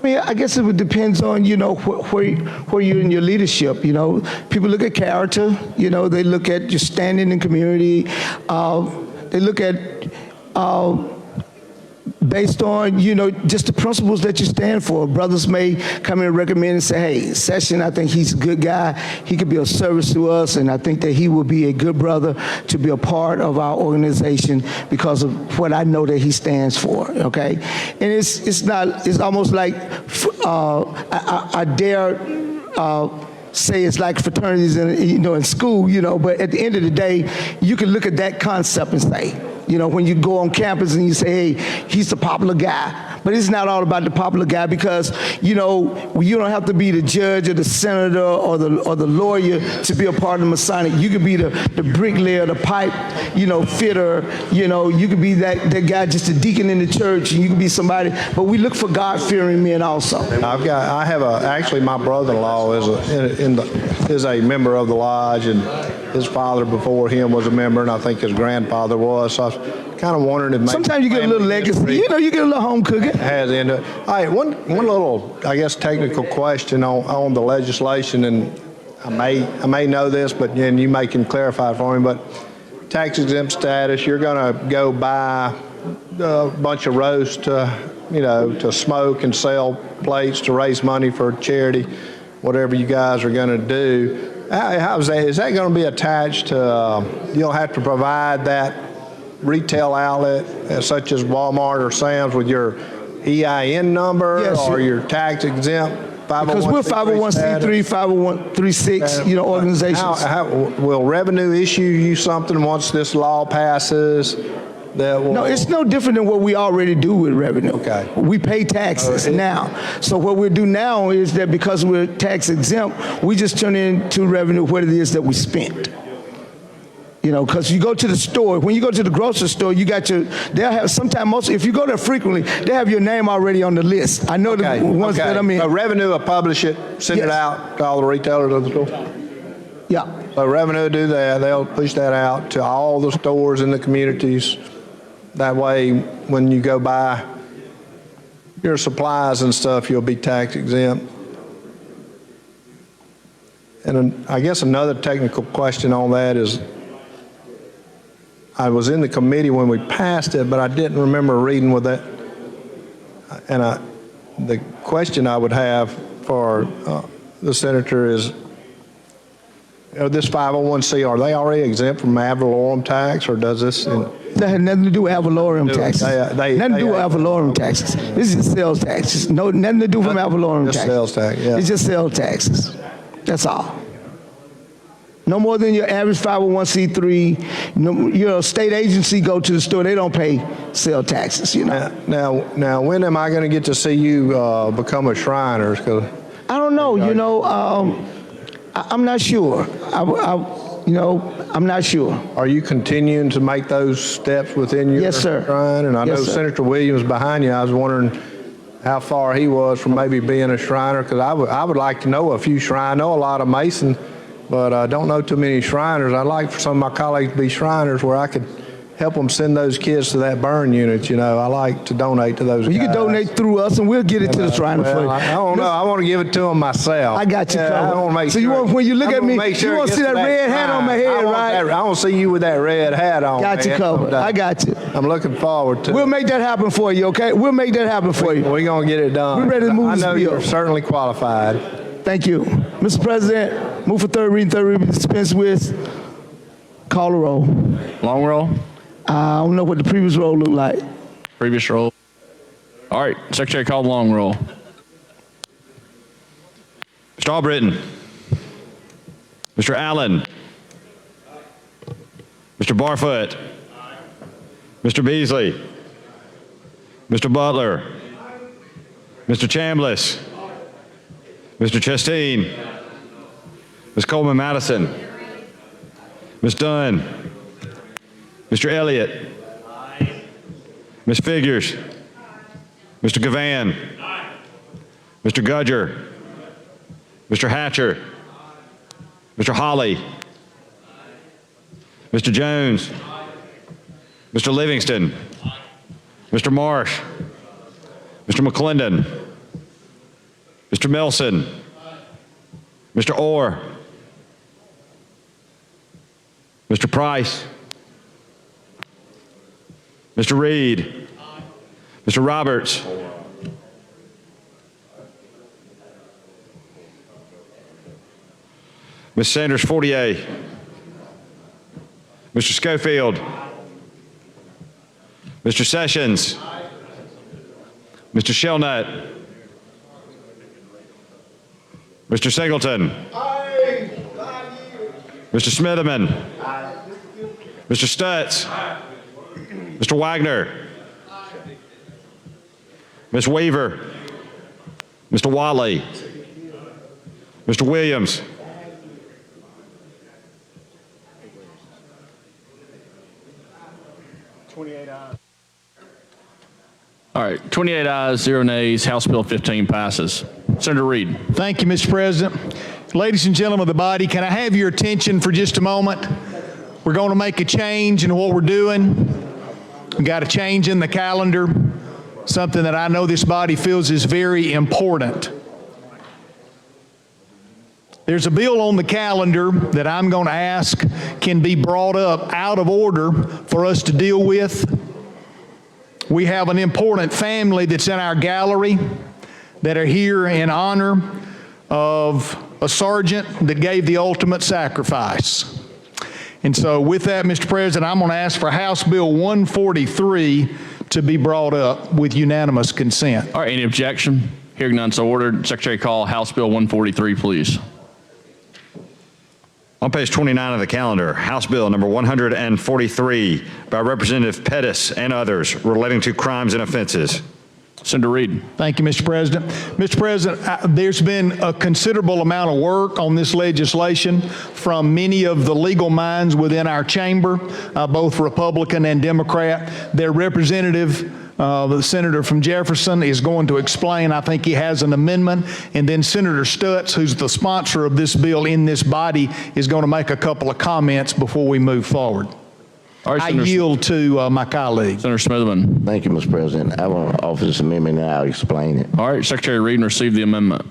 Speaker 10: I guess it depends on, where you're in your leadership. People look at character. They look at your standing in community. They look at based on, just the principles that you stand for. Brothers may come in and recommend and say, hey, Session, I think he's a good guy. He could be of service to us, and I think that he will be a good brother to be a part of our organization because of what I know that he stands for, okay? And it's almost like I dare say it's like fraternities in school, but at the end of the day, you can look at that concept and say, when you go on campus and you say, hey, he's the popular guy. But it's not all about the popular guy because, you don't have to be the judge or the senator or the lawyer to be a part of the Masonic. You could be the bricklayer, the pipe, fitter, you could be that guy, just a deacon in the church, and you could be somebody. But we look for God-fearing men also.
Speaker 2: Actually my brother-in-law is a member of the lodge, and his father before him was a member, and I think his grandfather was. So I was kind of wondering if maybe
Speaker 10: sometimes you get a little legacy. You get a little home cooking.
Speaker 2: Has into it. All right, one little, I guess, technical question on the legislation, and I may know this, but you may can clarify it for me. But tax exempt status, you're going to go buy a bunch of roast, to smoke and sell plates to raise money for charity, whatever you guys are going to do. How's that? Is that going to be attached to? You'll have to provide that retail outlet, such as Walmart or Sam's, with your EIN number,
Speaker 10: yes,
Speaker 2: or your tax exempt 501c3
Speaker 10: because we're 501c3, 501(c)(6), organizations.
Speaker 2: Will revenue issue you something once this law passes?
Speaker 10: No, it's no different than what we already do with revenue. Okay. We pay taxes now. So what we do now is that because we're tax exempt, we just turn into revenue what it is that we spent. Because you go to the store, when you go to the grocery store, they'll have, sometimes if you go there frequently, they have your name already on the list. I know the ones that I'm in.
Speaker 2: So revenue will publish it, send it out to all the retailers of the store?
Speaker 10: Yeah.
Speaker 2: So revenue will do that. They'll push that out to all the stores in the communities. That way, when you go buy your supplies and stuff, you'll be tax exempt. And I guess another technical question on that is, I was in the committee when we passed it, but I didn't remember reading with that. And the question I would have for the senator is, this 501c, are they already exempt from ad valorem tax, or does this?
Speaker 10: That had nothing to do with ad valorem taxes. Nothing to do with ad valorem taxes. This is sales taxes. No, nothing to do with ad valorem taxes.
Speaker 2: Just sales tax, yeah.
Speaker 10: It's just sales taxes. That's all. No more than your average 501c3. State agency go to the store, they don't pay sales taxes,
Speaker 2: Now, when am I going to get to see you become a Shriners?
Speaker 10: I don't know, I'm not sure. I'm not sure.
Speaker 2: Are you continuing to make those steps within your
Speaker 10: Yes, sir.
Speaker 2: shrine? And I
Speaker 10: Yes,
Speaker 2: know
Speaker 10: sir.
Speaker 2: Senator Williams behind you. I was wondering how far he was from maybe being a Shriner, because I would like to know a few Shriners. I know a lot of Mason, but I don't know too many Shriners. I'd like for some of my colleagues to be Shriners where I could help them send those kids to that burn unit. I like to donate to those
Speaker 10: You
Speaker 2: guys.
Speaker 10: can donate through us, and we'll get it to the Shriner for you.
Speaker 2: I don't know. I want to give it to them myself.
Speaker 10: I got you
Speaker 2: Yeah,
Speaker 10: covered.
Speaker 2: I want to make
Speaker 10: So
Speaker 2: sure.
Speaker 10: when you look
Speaker 2: I'm
Speaker 10: at
Speaker 2: gonna
Speaker 10: me,
Speaker 2: make sure
Speaker 10: you
Speaker 2: it
Speaker 10: want to
Speaker 2: gets
Speaker 10: see that red hat on my
Speaker 2: shrine.
Speaker 10: head, right?
Speaker 2: I want to see you with that red hat on.
Speaker 10: Got you
Speaker 2: man.
Speaker 10: covered. I got you.
Speaker 2: I'm looking forward to
Speaker 10: We'll
Speaker 2: it.
Speaker 10: make that happen for you, okay? We'll make that happen for you.
Speaker 2: We're going to get it done.
Speaker 10: We're ready to move
Speaker 2: I
Speaker 10: this
Speaker 2: know
Speaker 10: bill.
Speaker 2: you're certainly qualified.
Speaker 10: Thank you. Mr. President, move for third reading, dispense with. Call the roll.
Speaker 1: Long roll?
Speaker 10: I don't know what the previous roll looked like.
Speaker 1: Previous roll. All right, Secretary, call the long roll.
Speaker 4: Mr. Albritton. Mr. Allen. Mr. Barfoot. Mr. Beasley. Mr. Butler. Mr. Chambliss. Mr. Chasteen. Ms. Coleman Madison. Ms. Dunn. Mr. Elliott. Ms. Figures. Mr. Gavan. Mr. Gudger. Mr. Hatcher. Mr. Holly. Mr. Jones. Mr. Livingston. Mr. Marsh. Mr. McClendon. Mr. Milson. Mr. Orr. Mr. Price. Mr. Reed. Mr. Roberts. Ms. Sanders Fortier. Mr. Schofield. Mr. Sessions. Mr. Shelnut. Mr. Singleton. Mr. Smitherman. Mr. Stutz. Mr. Wagner. Ms. Weaver. Mr. Watley. Mr. Williams.
Speaker 1: All right, 28 ayes, 0 nays. House Bill 15 passes. Senator Reed.
Speaker 20: Thank you, Mr. President. Ladies and gentlemen of the body, can I have your attention for just a moment? We're going to make a change in what we're doing. We got a change in the calendar, something that I know this body feels is very important. There's a bill on the calendar that I'm going to ask can be brought up out of order for us to deal with. We have an important family that's in our gallery that are here in honor of a sergeant that gave the ultimate sacrifice. And so with that, Mr. President, I'm going to ask for House Bill 143 to be brought up with unanimous consent.
Speaker 1: All right, any objection? Hearing none, so ordered. Secretary, call House Bill 143, please.
Speaker 4: On page 29 of the calendar, House Bill number 143 by Representative Pettis and others relating to crimes and offenses.
Speaker 1: Senator Reed.
Speaker 20: Thank you, Mr. President. Mr. President, there's been a considerable amount of work on this legislation from many of the legal minds within our chamber, both Republican and Democrat. Their representative, the senator from Jefferson, is going to explain. I think he has an amendment. And then Senator Stutz, who's the sponsor of this bill in this body, is going to make a couple of comments before we move forward.
Speaker 1: All right,
Speaker 20: I
Speaker 1: Senator
Speaker 20: yield to my colleague.
Speaker 1: Senator Smitherman.
Speaker 11: Thank you, Mr. President. I want to offer this amendment and I'll explain it.
Speaker 1: All right, Secretary Reed, and receive the amendment.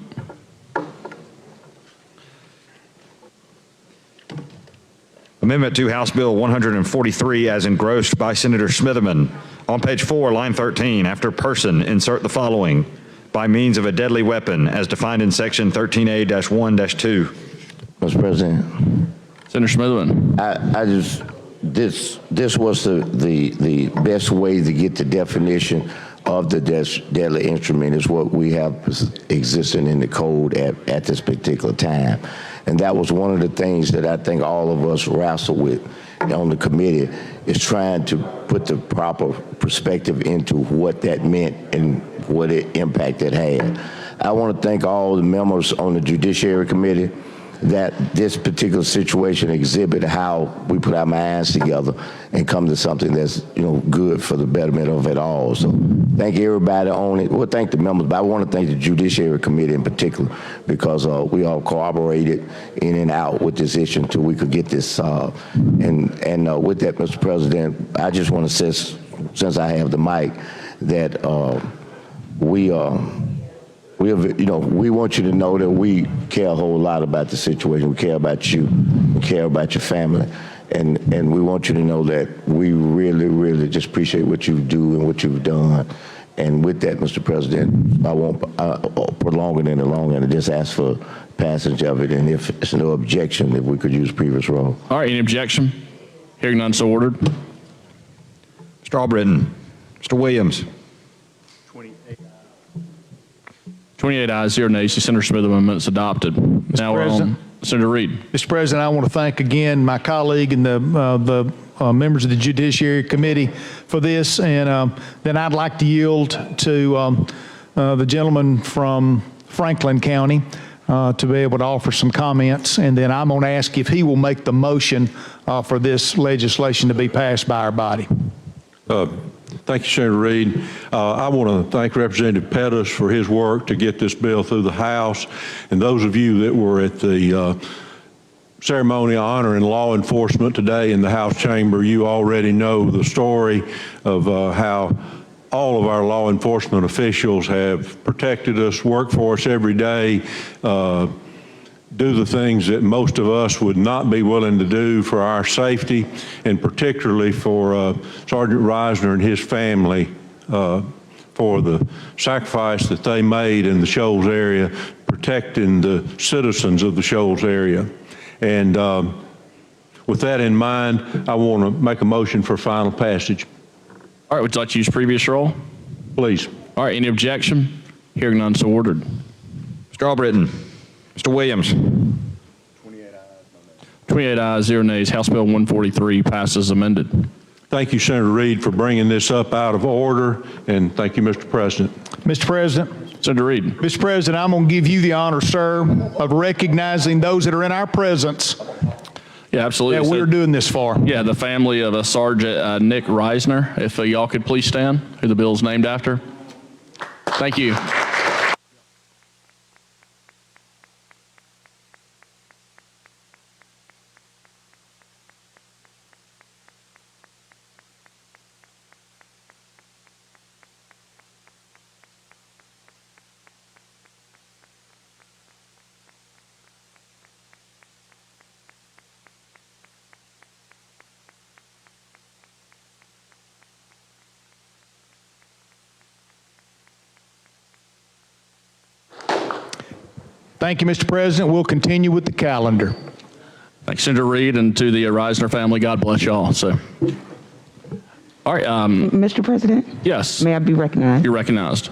Speaker 4: Amendment to House Bill 143 as engrossed by Senator Smitherman. On page 4, line 13, after person, insert the following: by means of a deadly weapon as defined in section 13A-1-2.
Speaker 11: Mr. President.
Speaker 1: Senator Smitherman.
Speaker 11: This was the best way to get the definition of the deadly instrument is what we have existing in the code at this particular time. And that was one of the things that I think all of us wrestle with on the committee, is trying to put the proper perspective into what that meant and what impact it had. I want to thank all the members on the Judiciary Committee that this particular situation exhibit how we put our minds together and come to something that's, good for the betterment of it all. So thank everybody on it. Well, thank the members, but I want to thank the Judiciary Committee in particular because we all cooperated in and out with this issue until we could get this solved. And with that, Mr. President, I just want to say, since I have the mic, that we want you to know that we care a whole lot about the situation. We care about you. We care about your family. And we want you to know that we really, really just appreciate what you do and what you've done. And with that, Mr. President, I won't prolong it any longer and just ask for passage of it. And if there's no objection, if we could use previous rule.
Speaker 1: All right, any objection? Hearing none, so ordered.
Speaker 4: Mr. Albritton. Mr. Williams.
Speaker 1: 28 ayes, 0 nays. The Senator Smith amendment is adopted. Now we're on Senator Reed.
Speaker 20: Mr. President, I want to thank again my colleague and the members of the Judiciary Committee for this. And then I'd like to yield to the gentleman from Franklin County to be able to offer some comments. And then I'm going to ask if he will make the motion for this legislation to be passed by our body.
Speaker 8: Thank you, Senator Reed. I want to thank Representative Pettis for his work to get this bill through the House. And those of you that were at the ceremony honoring law enforcement today in the House chamber, you already know the story of how all of our law enforcement officials have protected us, work for us every day, do the things that most of us would not be willing to do for our safety, and particularly for Sergeant Reisner and his family for the sacrifice that they made in the Shoals area, protecting the citizens of the Shoals area. And with that in mind, I want to make a motion for final passage.
Speaker 1: All right, would you like to use previous roll?
Speaker 8: Please.
Speaker 1: All right, any objection? Hearing none, so ordered.
Speaker 4: Mr. Albritton. Mr. Williams.
Speaker 1: 28 ayes, 0 nays. House Bill 143 passes amended.
Speaker 8: Thank you, Senator Reed, for bringing this up out of order, and thank you, Mr. President.
Speaker 20: Mr. President.
Speaker 1: Senator Reed.
Speaker 20: Mr. President, I'm going to give you the honor, sir, of recognizing those that are in our presence
Speaker 1: Yeah, absolutely.
Speaker 20: that we're doing this for.
Speaker 1: Yeah, the family of Sergeant Nick Reisner. If y'all could please stand, who the bill is named after. Thank you.
Speaker 20: Thank you, Mr. President. We'll continue with the calendar.
Speaker 1: Thanks, Senator Reed, and to the Reisner family. God bless y'all. So, all right.
Speaker 3: Mr. President?
Speaker 1: Yes.
Speaker 3: May I be recognized?
Speaker 1: You're recognized.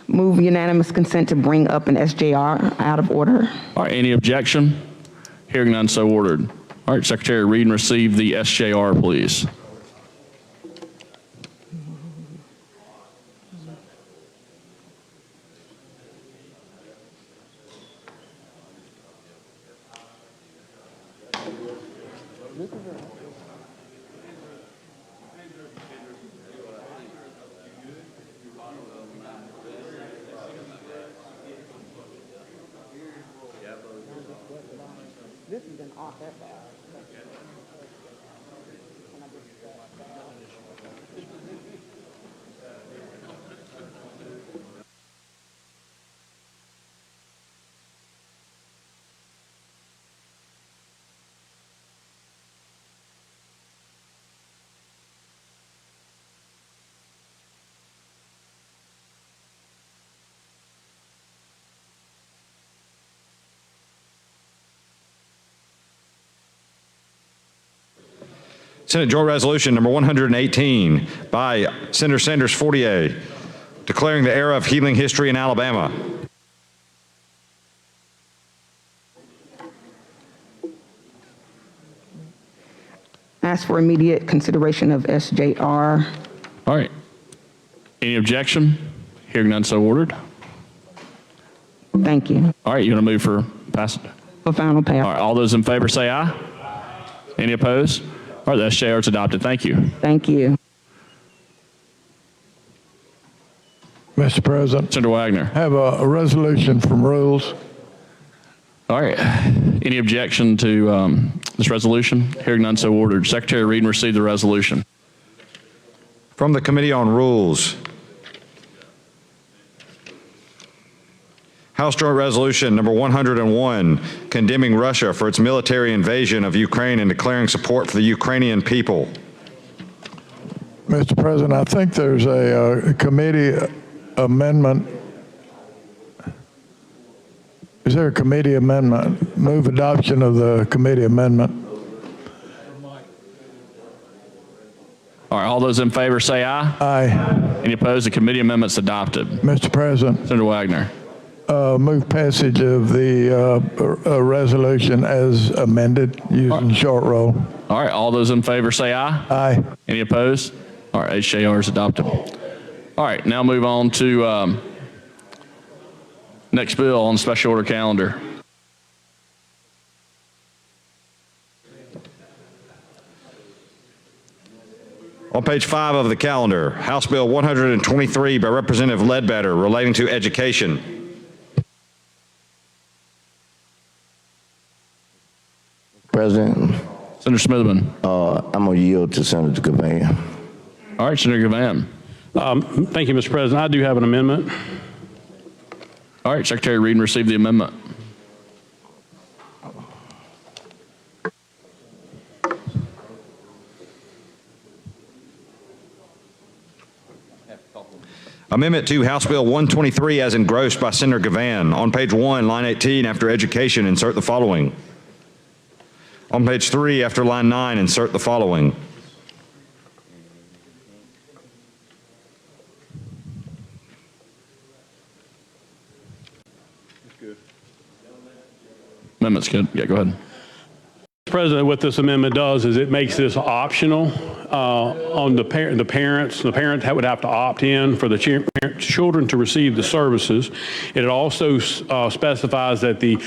Speaker 3: Move unanimous consent to bring up an SJR out of order.
Speaker 1: All right. Any objection? Hearing none, so ordered. All right, Secretary Reed, and receive the SJR, please.
Speaker 3: This has been off that bad.
Speaker 4: Senate Joint Resolution number 118 by Senator Sanders Fortier, declaring the era of healing history in Alabama.
Speaker 3: Ask for immediate consideration of SJR.
Speaker 1: All right. Any objection? Hearing none, so ordered.
Speaker 3: Thank you.
Speaker 1: All right, you want to move for Pass it.
Speaker 3: For final passage.
Speaker 1: All right, all those in favor say aye. Any opposed? All right, the SJR is adopted. Thank you.
Speaker 3: Thank you.
Speaker 5: Mr. President,
Speaker 1: Senator Wagner.
Speaker 5: I have a resolution from Rules.
Speaker 1: All right. Any objection to this resolution? Hearing none, so ordered. Secretary read and receive the resolution.
Speaker 4: From the Committee on Rules, House Joint Resolution number 101, condemning Russia for its military invasion of Ukraine and declaring support for the Ukrainian people.
Speaker 5: Mr. President, I think there's a committee amendment. Is there a committee amendment? Move adoption of the committee amendment.
Speaker 1: All right, all those in favor say aye.
Speaker 5: Aye.
Speaker 1: Any opposed? The committee amendment's adopted.
Speaker 5: Mr. President,
Speaker 1: Senator Wagner.
Speaker 5: move passage of the resolution as amended using short roll.
Speaker 1: All right, all those in favor say aye.
Speaker 5: Aye.
Speaker 1: Any opposed? All right, HJR is adopted. All right, now move on to next bill on the special order calendar.
Speaker 4: On page 5 of the calendar, House Bill 123 by Representative Ledbetter relating to education.
Speaker 11: President.
Speaker 1: Senator Smithman.
Speaker 11: I'm going to yield to Senator Gavan.
Speaker 1: All right, Senator Gavan.
Speaker 19: Thank you, Mr. President. I do have an amendment.
Speaker 1: All right, Secretary, read and receive the amendment.
Speaker 4: Amendment to House Bill 123 as engrossed by Senator Gavan. On page 1, line 18, after education, insert the following. On page 3, after line 9, insert the following.
Speaker 1: Amendment's good. Yeah, go ahead.
Speaker 19: Mr. President, what this amendment does is it makes this optional on the parents. The parent would have to opt in for the children to receive the services. It also specifies that the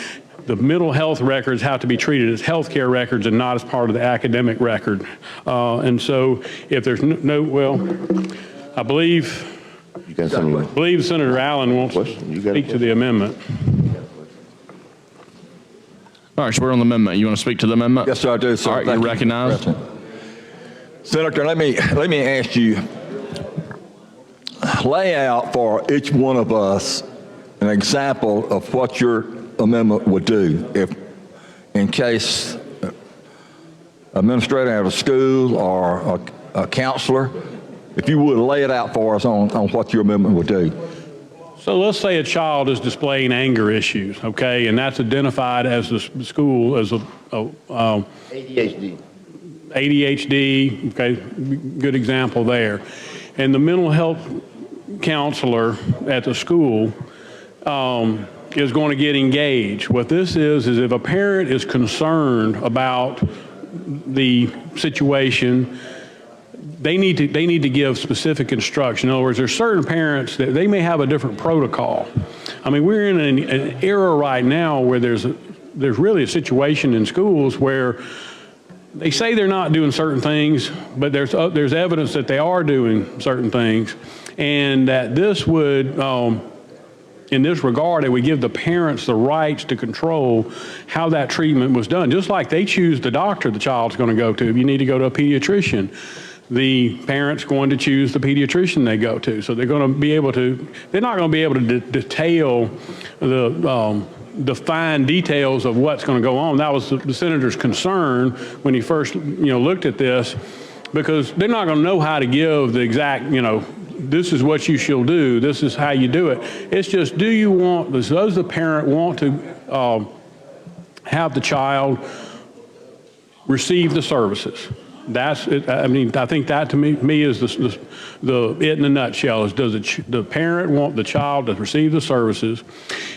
Speaker 19: mental health records have to be treated as health care records and not as part of the academic record. And so if there's I believe Senator Allen wants to speak to the amendment.
Speaker 1: All right, so we're on the amendment. You want to speak to the amendment?
Speaker 6: Yes, sir, I do, sir.
Speaker 1: All right, you're recognized.
Speaker 6: Senator, let me ask you, lay out for each one of us an example of what your amendment would do if, in case administrator at a school or a counselor, if you would lay it out for us on what your amendment would do.
Speaker 19: So let's say a child is displaying anger issues, okay, and that's identified as the school as
Speaker 11: ADHD.
Speaker 19: ADHD, okay, good example there. And the mental health counselor at the school is going to get engaged. What this is if a parent is concerned about the situation, they need to give specific instruction. In other words, there's certain parents that they may have a different protocol. I mean, we're in an era right now where there's really a situation in schools where they say they're not doing certain things, but there's evidence that they are doing certain things, and that this would, in this regard, it would give the parents the rights to control how that treatment was done, just like they choose the doctor the child's going to go to. If you need to go to a pediatrician, the parent's going to choose the pediatrician they go to. So they're not going to be able to detail the fine details of what's going to go on. That was the senator's concern when he first, looked at this, because they're not going to know how to give the exact, this is what you shall do, this is how you do it. It's just, does the parent want to have the child receive the services? That's it. I mean, I think that to me is the it in a nutshell is, does the parent want the child to receive the services?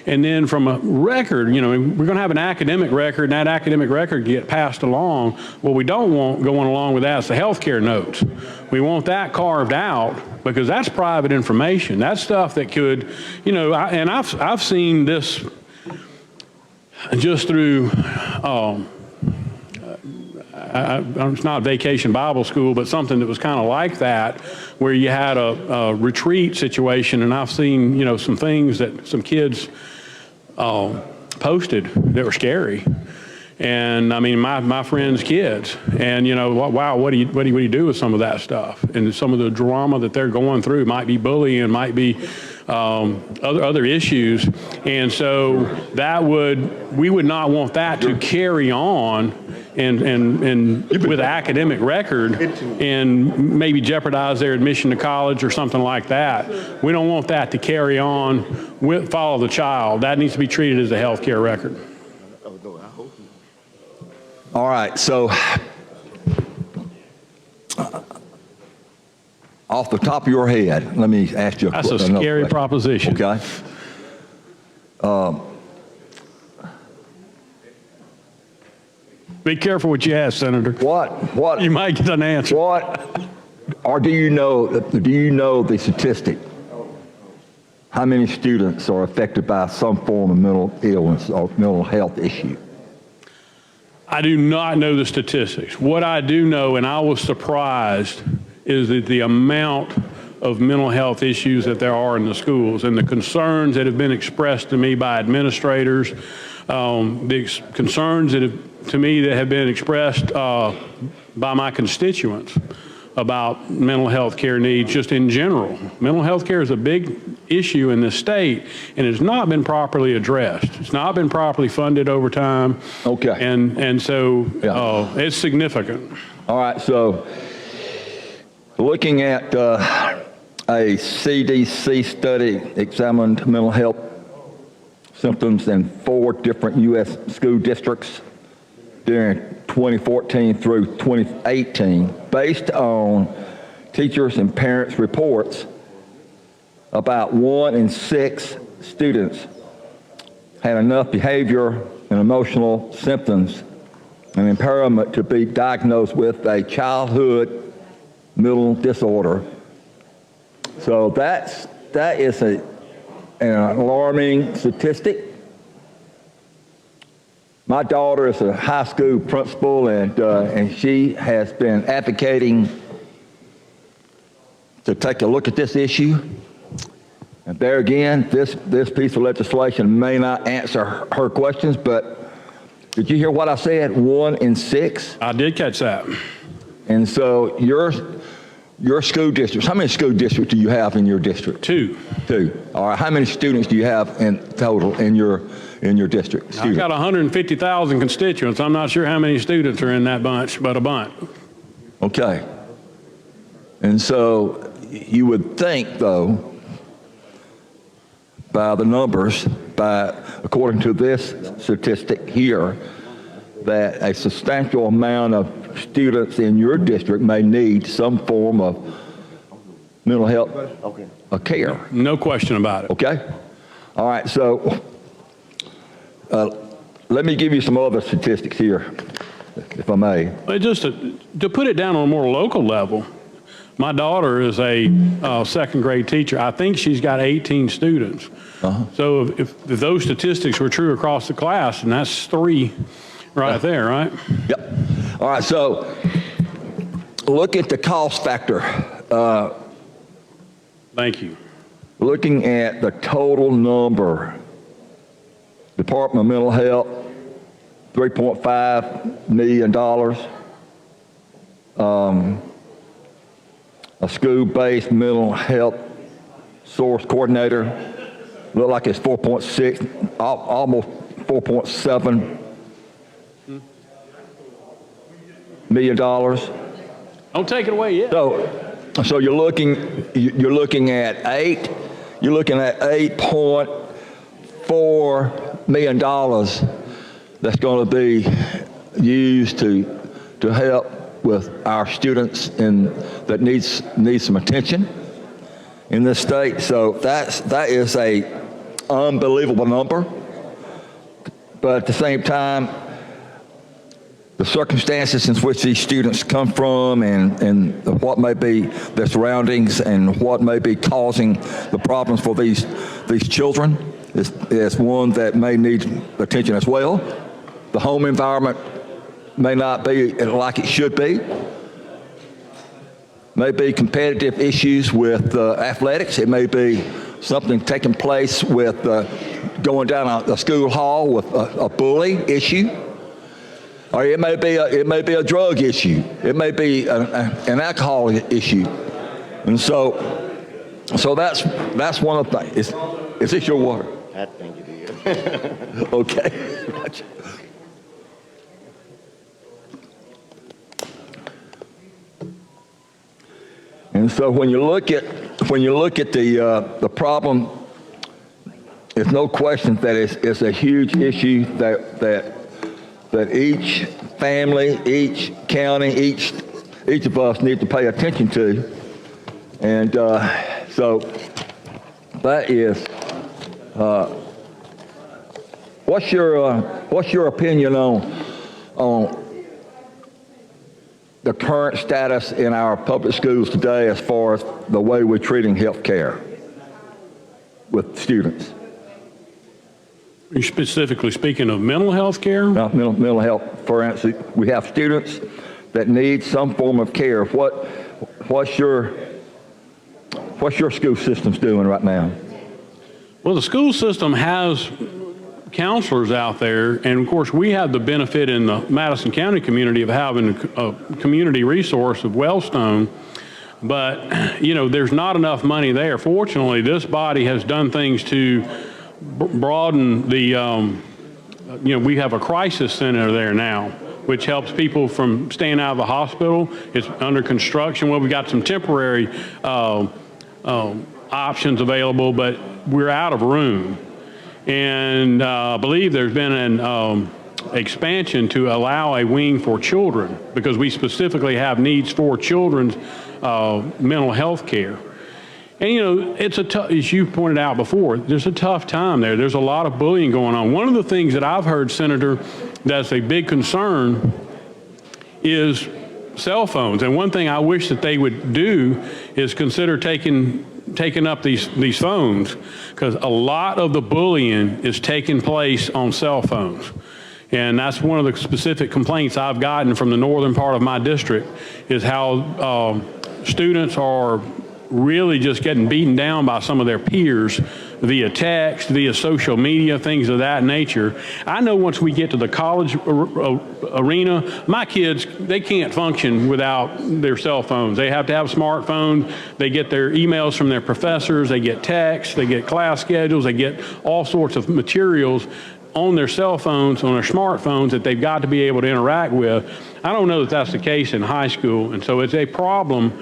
Speaker 19: And then from a record, we're going to have an academic record, and that academic record get passed along. What we don't want going along with that is the healthcare notes. We want that carved out because that's private information. That's stuff that could, and I've seen this just through, it's not Vacation Bible School, but something that was kind of like that, where you had a retreat situation, and I've seen, you know, some things that some kids posted that were scary. And I mean, my friends' kids, and you know, wow, what do you do with some of that stuff? And some of the drama that they're going through might be bullying, might be other issues, and so we would not want that to carry on and with an academic record and maybe jeopardize their admission to college or something like that. We don't want that to carry on with follow the child. That needs to be treated as a health care record.
Speaker 6: All right, so off the top of your head, let me ask you
Speaker 19: That's a scary proposition.
Speaker 6: Okay.
Speaker 19: Be careful what you ask, Senator.
Speaker 6: What?
Speaker 19: You might get an answer.
Speaker 6: Or do you know the statistic? How many students are affected by some form of mental illness or mental health issue?
Speaker 19: I do not know the statistics. What I do know, and I was surprised, is that the amount of mental health issues that there are in the schools and the concerns that have been expressed to me by administrators, the concerns that have been expressed by my constituents about mental health care needs just in general. Mental health care is a big issue in this state, and it's not been properly addressed. It's not been properly funded over time.
Speaker 6: Okay.
Speaker 19: And so it's significant.
Speaker 6: All right, so looking at a CDC study examined mental health symptoms in 4 different U.S. school districts during 2014 through 2018, based on teachers and parents' reports, about 1 in 6 students had enough behavior and emotional symptoms and impairment to be diagnosed with a childhood mental disorder. So that is an alarming statistic. My daughter is a high school principal, and she has been advocating to take a look at this issue. And there again, this piece of legislation may not answer her questions, but did you hear what I said? 1 in 6?
Speaker 19: I did catch that.
Speaker 6: And so your school districts, how many school districts do you have in your district?
Speaker 19: 2.
Speaker 6: 2. All right, how many students do you have in total in your district?
Speaker 19: I've got 150,000 constituents. I'm not sure how many students are in that bunch, but a bunch.
Speaker 6: Okay. And so you would think, though, by the numbers, according to this statistic here, that a substantial amount of students in your district may need some form of mental health care.
Speaker 19: No question about it.
Speaker 6: Okay? All right, so let me give you some other statistics here, if I may.
Speaker 19: Just to put it down on a more local level, my daughter is a second grade teacher. I think she's got 18 students. So if those statistics were true across the class, and that's 3 right there, right?
Speaker 6: Yep. All right, so look at the cost factor.
Speaker 19: Thank you.
Speaker 6: Looking at the total number, Department of Mental Health, $3.5 million. A school-based mental health source coordinator, look like it's 4.6, almost 4.7 million dollars.
Speaker 19: Don't take it away yet.
Speaker 6: So you're looking at $8.4 million that's going to be used to help with our students that needs some attention in this state. So that is a unbelievable number. But at the same time, the circumstances in which these students come from and what may be their surroundings and what may be causing the problems for these children is one that may need attention as well. The home environment may not be like it should be. May be competitive issues with athletics. It may be something taking place with going down a school hall with a bully issue. Or it may be a drug issue. It may be an alcohol issue. And so that's one of the things. Is this your water?
Speaker 11: I think it is.
Speaker 6: Okay. And so when you look at the problem, there's no question that it's a huge issue that each family, each county, each of us need to pay attention to. And so that is, what's your opinion on the current status in our public schools today as far as the way we're treating health care with students?
Speaker 19: Are you specifically speaking of mental health care?
Speaker 6: No, mental health. For instance, we have students that need some form of care. What's your school systems doing right now?
Speaker 19: Well, the school system has counselors out there, and of course we have the benefit in the Madison County community of having a community resource of Wellstone, but you know, there's not enough money there. Fortunately, this body has done things to broaden the, you know, we have a crisis center there now, which helps people from staying out of the hospital. It's under construction. Well, we got some temporary options available, but we're out of room. And I believe there's been an expansion to allow a wing for children, because we specifically have needs for children's mental health care. And you know, it's a tough, as you pointed out before, there's a tough time there. There's a lot of bullying going on. One of the things that I've heard, Senator, that's a big concern is cell phones. And one thing I wish that they would do is consider taking up these phones, because a lot of the bullying is taking place on cell phones. And that's one of the specific complaints I've gotten from the northern part of my district, is how students are really just getting beaten down by some of their peers via text, via social media, things of that nature. I know once we get to the college arena, my kids, they can't function without their cell phones. They have to have smartphones. They get their emails from their professors. They get texts. They get class schedules. They get all sorts of materials on their cell phones, on their smartphones, that they've got to be able to interact with. I don't know that that's the case in high school, and so it's a problem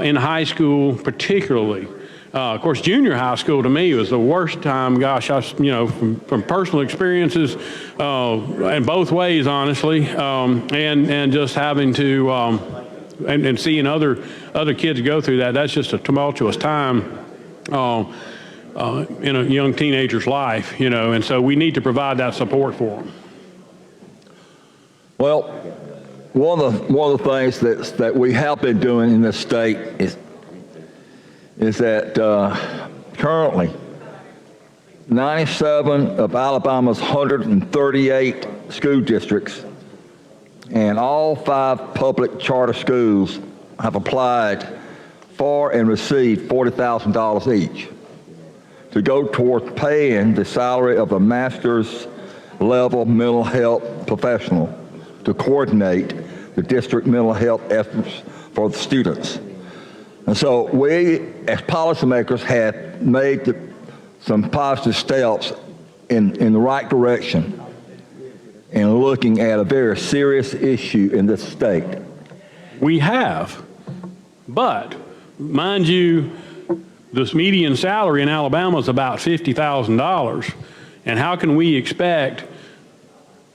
Speaker 19: in high school particularly. Of course, junior high school to me was the worst time. Gosh, you know, from personal experiences, and both ways, honestly, and just having to and seeing other kids go through that. That's just a tumultuous time in a young teenager's life, you know. And so we need to provide that support for them.
Speaker 6: Well, one of the things that we have been doing in this state is that currently 97 of Alabama's 138 school districts and all 5 public charter schools have applied for and received $40,000 each to go toward paying the salary of a master's level mental health professional to coordinate the district mental health efforts for the students. And so we, as policymakers, have made some positive steps in the right direction in looking at a very serious issue in this state.
Speaker 19: We have, but mind you, this median salary in Alabama is about $50,000. And how can we expect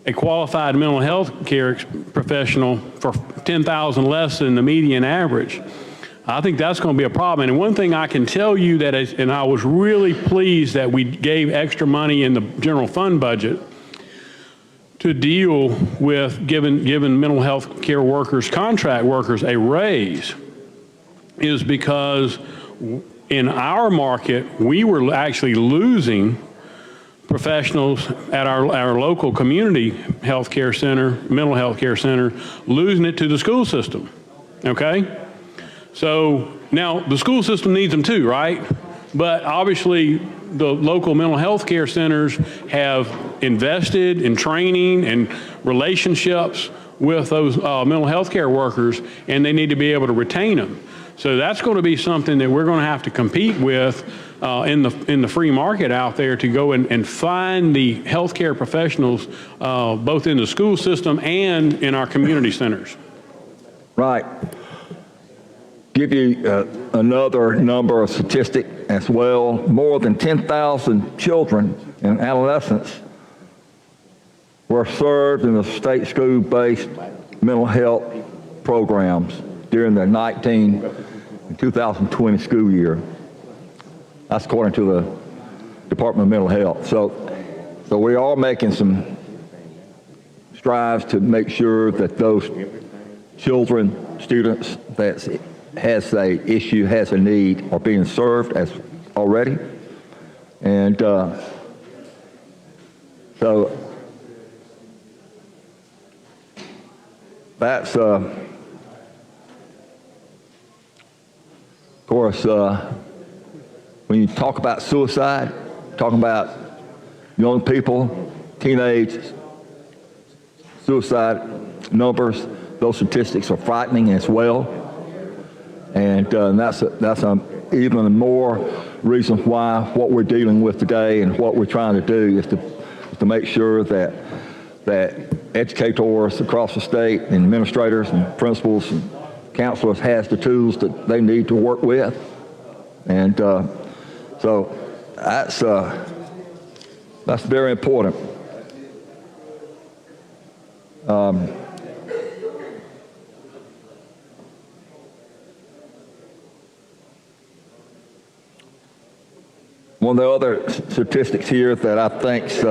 Speaker 19: a qualified mental health care professional for $10,000 less than the median average? I think that's going to be a problem. And one thing I can tell you that is, and I was really pleased that we gave extra money in the general fund budget to deal with giving mental health care workers, contract workers, a raise, is because in our market, we were actually losing professionals at our local community health care center, mental health care center, losing it to the school system, okay? So now the school system needs them too, right? But obviously the local mental health care centers have invested in training and relationships with those mental health care workers, and they need to be able to retain them. So that's going to be something that we're going to have to compete with in the free market out there to go and find the healthcare professionals both in the school system and in our community centers.
Speaker 6: Right. Give you another number of statistic as well. More than 10,000 children and adolescents were served in the state school-based mental health programs during the 2020 school year. That's according to the Department of Mental Health. So we are making some strides to make sure that those children, students that has a issue, has a need, are being served as already. And so that's, of course, when you talk about suicide, talking about young people, teenage suicide numbers, those statistics are frightening as well. And that's even more reason why what we're dealing with today and what we're trying to do is to make sure that educators across the state and administrators and principals and counselors has the tools that they need to work with. And so that's very important. One of the other statistics here that I think's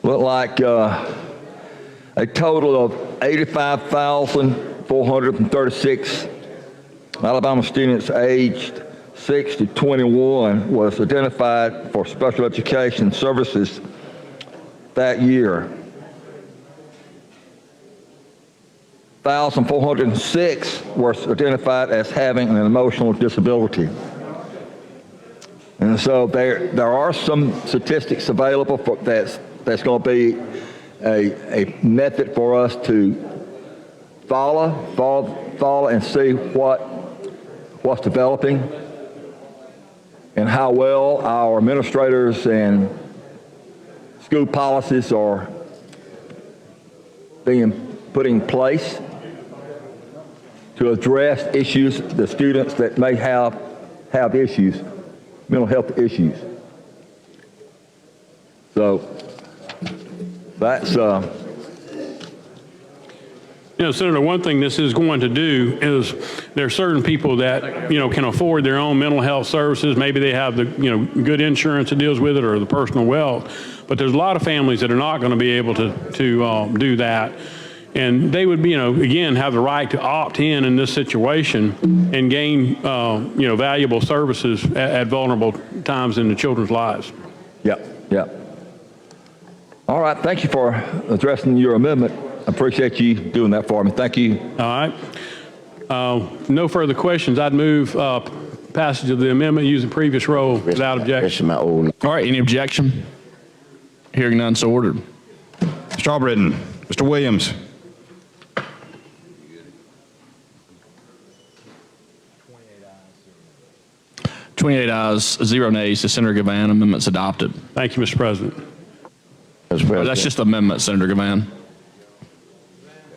Speaker 6: look like a total of 85,436 Alabama students aged 6 to 21 was identified for special education services that year. 1,406 were identified as having an emotional disability. And so there are some statistics available for that's going to be a method for us to follow and see what's developing and how well our administrators and school policies are being put in place to address issues, the students that may have issues, mental health issues. So that's
Speaker 19: Senator, one thing this is going to do is there are certain people that, can afford their own mental health services. Maybe they have the, good insurance that deals with it or the personal wealth. But there's a lot of families that are not going to be able to do that. And they would, again, have the right to opt in this situation and gain, valuable services at vulnerable times in the children's lives.
Speaker 6: Yep. All right, thank you for addressing your amendment. I appreciate you doing that for me. Thank you.
Speaker 19: All right. No further questions. I'd move passage of the amendment using previous rule without objection.
Speaker 1: All right, any objection? Hearing none, so ordered.
Speaker 4: Mr. Albritton, Mr. Williams.
Speaker 1: $28 ayes, 0 nays. The Senator Gavan amendment's adopted.
Speaker 19: Thank you, Mr. President.
Speaker 1: That's just amendment, Senator Gavan.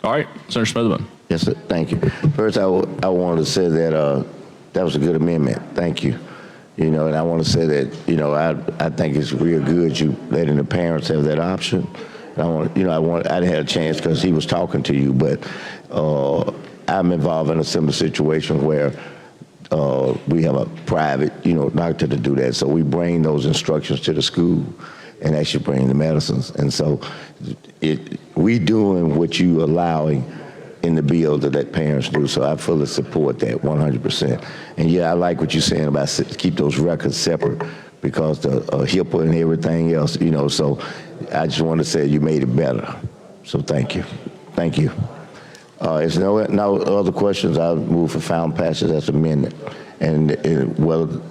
Speaker 1: All right, Senator Smithman.
Speaker 11: Yes, sir. Thank you. First, I wanted to say that that was a good amendment. Thank you. And I want to say that, I think it's real good you letting the parents have that option. I didn't have a chance because he was talking to you, but I'm involved in a similar situation where we have a private, doctor to do that. So we bring those instructions to the school and actually bring the medicines. And so we doing what you allowing in the bill to let parents do. So I fully support that 100%. And yeah, I like what you're saying about keep those records separate because the HIPAA and everything else, you know. So I just want to say you made it better. So thank you. Thank you. If no other questions, I'll move for final passage as amended. And well,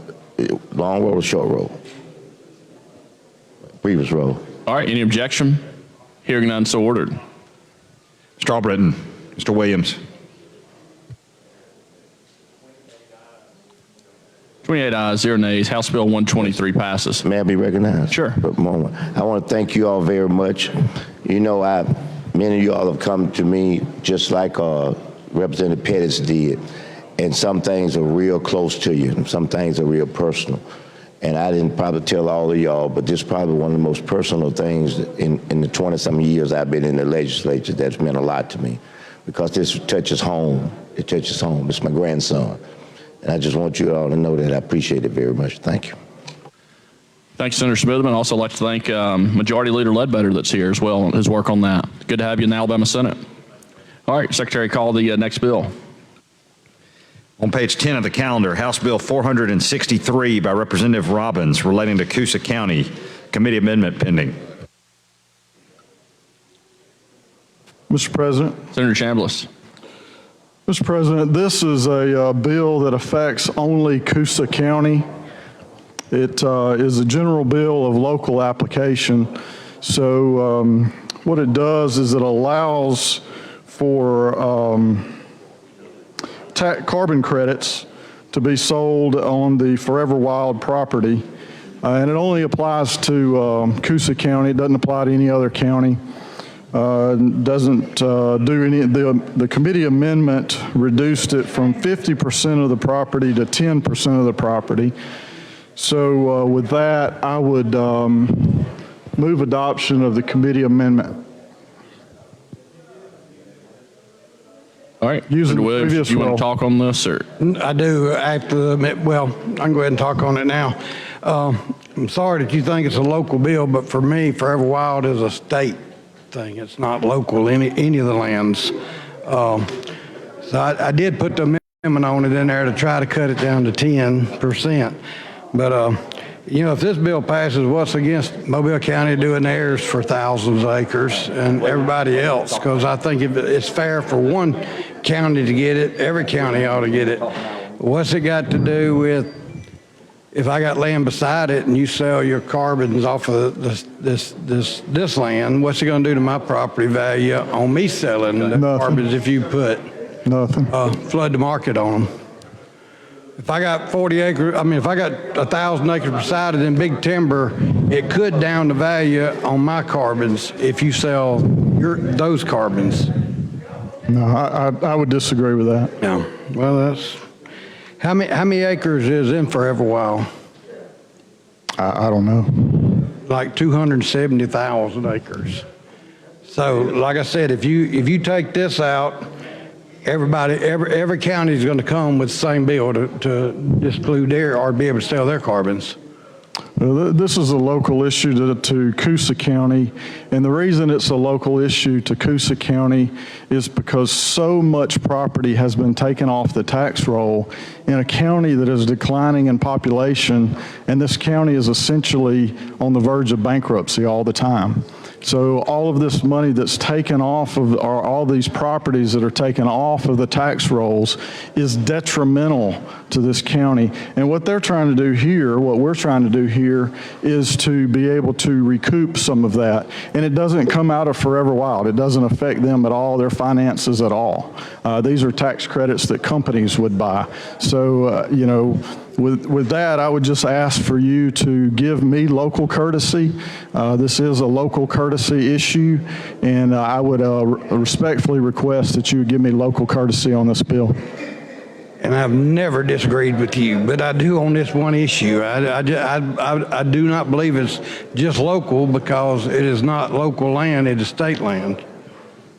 Speaker 11: long roll or short roll? Previous roll.
Speaker 1: All right, any objection? Hearing none, so ordered.
Speaker 4: Mr. Albritton, Mr. Williams.
Speaker 1: 28 ayes, 0 nays. House Bill 123 passes.
Speaker 11: May I be recognized?
Speaker 1: Sure.
Speaker 11: For a moment. I want to thank you all very much. You know, many of you all have come to me just like Representative Pettis did, and some things are real close to you, and some things are real personal. And I didn't probably tell all of y'all, but this is probably one of the most personal things in the 20-some years I've been in the legislature that's meant a lot to me, because this touches home. It touches home. It's my grandson. And I just want you all to know that I appreciate it very much. Thank you.
Speaker 1: Thanks, Senator Smithman. I'd also like to thank Majority Leader Ledbetter that's here as well, his work on that. Good to have you in the Alabama Senate. All right, Secretary, call the next bill.
Speaker 4: On page 10 of the calendar, House Bill 463 by Representative Robbins relating to Coosa County. Committee amendment pending.
Speaker 12: Mr. President.
Speaker 1: Senator Chambliss.
Speaker 12: Mr. President, this is a bill that affects only Coosa County. It is a general bill of local application. So what it does is it allows for carbon credits to be sold on the Forever Wild property. And it only applies to Coosa County. It doesn't apply to any other county. Doesn't do any, the committee amendment reduced it from 50% of the property to 10% of the property. So with that, I would move adoption of the committee amendment.
Speaker 1: All right,
Speaker 12: Using
Speaker 1: Senator Williams,
Speaker 12: previous
Speaker 1: do you want
Speaker 12: role.
Speaker 1: to talk on this, or?
Speaker 7: I do. After well, I can go ahead and talk on it now. I'm sorry that you think it's a local bill, but for me, Forever Wild is a state thing. It's not local, any of the lands. So I did put the amendment on it in there to try to cut it down to 10%. But, you know, if this bill passes, what's against Mobile County doing theirs for thousands of acres and everybody else? Because I think if it's fair for one county to get it, every county ought to get it. What's it got to do with if I got land beside it and you sell your carbons off of this land, what's it going to do to my property value on me selling the carbons if you put flood the market on them? If I got 40 acres, if I got 1,000 acres beside it in big timber, it could down the value on my carbons if you sell those carbons.
Speaker 12: No, I would disagree with that.
Speaker 7: Yeah. Well, that's how many acres is in Forever Wild?
Speaker 12: I don't know.
Speaker 7: Like 270,000 acres. So, like I said, if you take this out, every county is going to come with the same bill to exclude their or be able to sell their carbons.
Speaker 12: Well, this is a local issue to Coosa County, and the reason it's a local issue to Coosa County is because so much property has been taken off the tax roll in a county that is declining in population, and this county is essentially on the verge of bankruptcy all the time. So all of this money that's taken off of, or all these properties that are taken off of the tax rolls is detrimental to this county. And what they're trying to do here, what we're trying to do here, is to be able to recoup some of that. And it doesn't come out of Forever Wild. It doesn't affect them at all, their finances at all. These are tax credits that companies would buy. So, you know, with that, I would just ask for you to give me local courtesy. This is a local courtesy issue, and I would respectfully request that you would give me local courtesy on this bill.
Speaker 7: And I've never disagreed with you, but I do on this one issue. I do not believe it's just local, because it is not local land, it is state land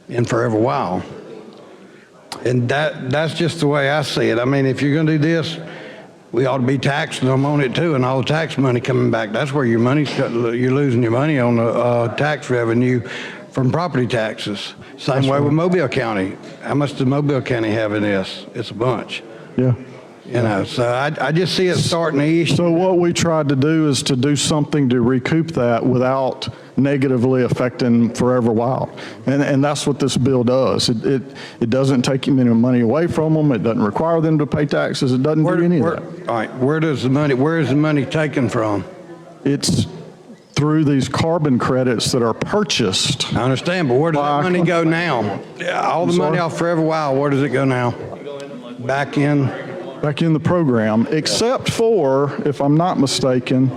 Speaker 7: in Forever Wild. And that's just the way I see it. I mean, if you're going to do this, we ought to be taxing them on it too, and all the tax money coming back. That's where your money's, you're losing your money on the tax revenue from property taxes. Same way with Mobile County. How much does Mobile County have in this? It's a bunch.
Speaker 12: Yeah.
Speaker 7: You know, so I just see it starting to issue.
Speaker 12: So what we tried to do is to do something to recoup that without negatively affecting Forever Wild. And that's what this bill does. It doesn't take any money away from them. It doesn't require them to pay taxes. It doesn't do any of that.
Speaker 7: All right, where is the money taken from?
Speaker 12: It's through these carbon credits that are purchased.
Speaker 7: I understand, but where does that money go now? All the money off Forever Wild, where does it go now? Back in
Speaker 12: the program, except for, if I'm not mistaken,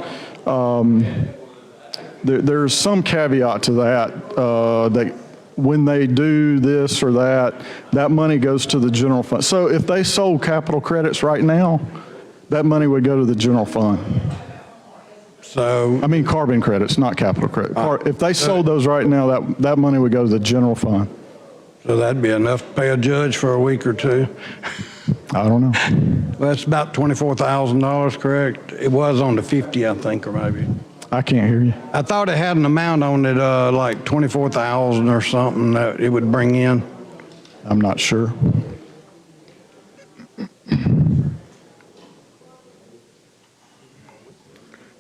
Speaker 12: there's some caveat to that, that when they do this or that, that money goes to the general fund. So if they sold capital credits right now, that money would go to the general fund.
Speaker 7: So,
Speaker 12: I mean carbon credits, not capital credit. If they sold those right now, that money would go to the general fund.
Speaker 7: So that'd be enough to pay a judge for a week or two.
Speaker 12: I don't know.
Speaker 7: Well, that's about $24,000, correct? It was on the 50, I think, or maybe.
Speaker 12: I can't hear you.
Speaker 7: I thought it had an amount on it, like 24,000 or something that it would bring in.
Speaker 12: I'm not sure.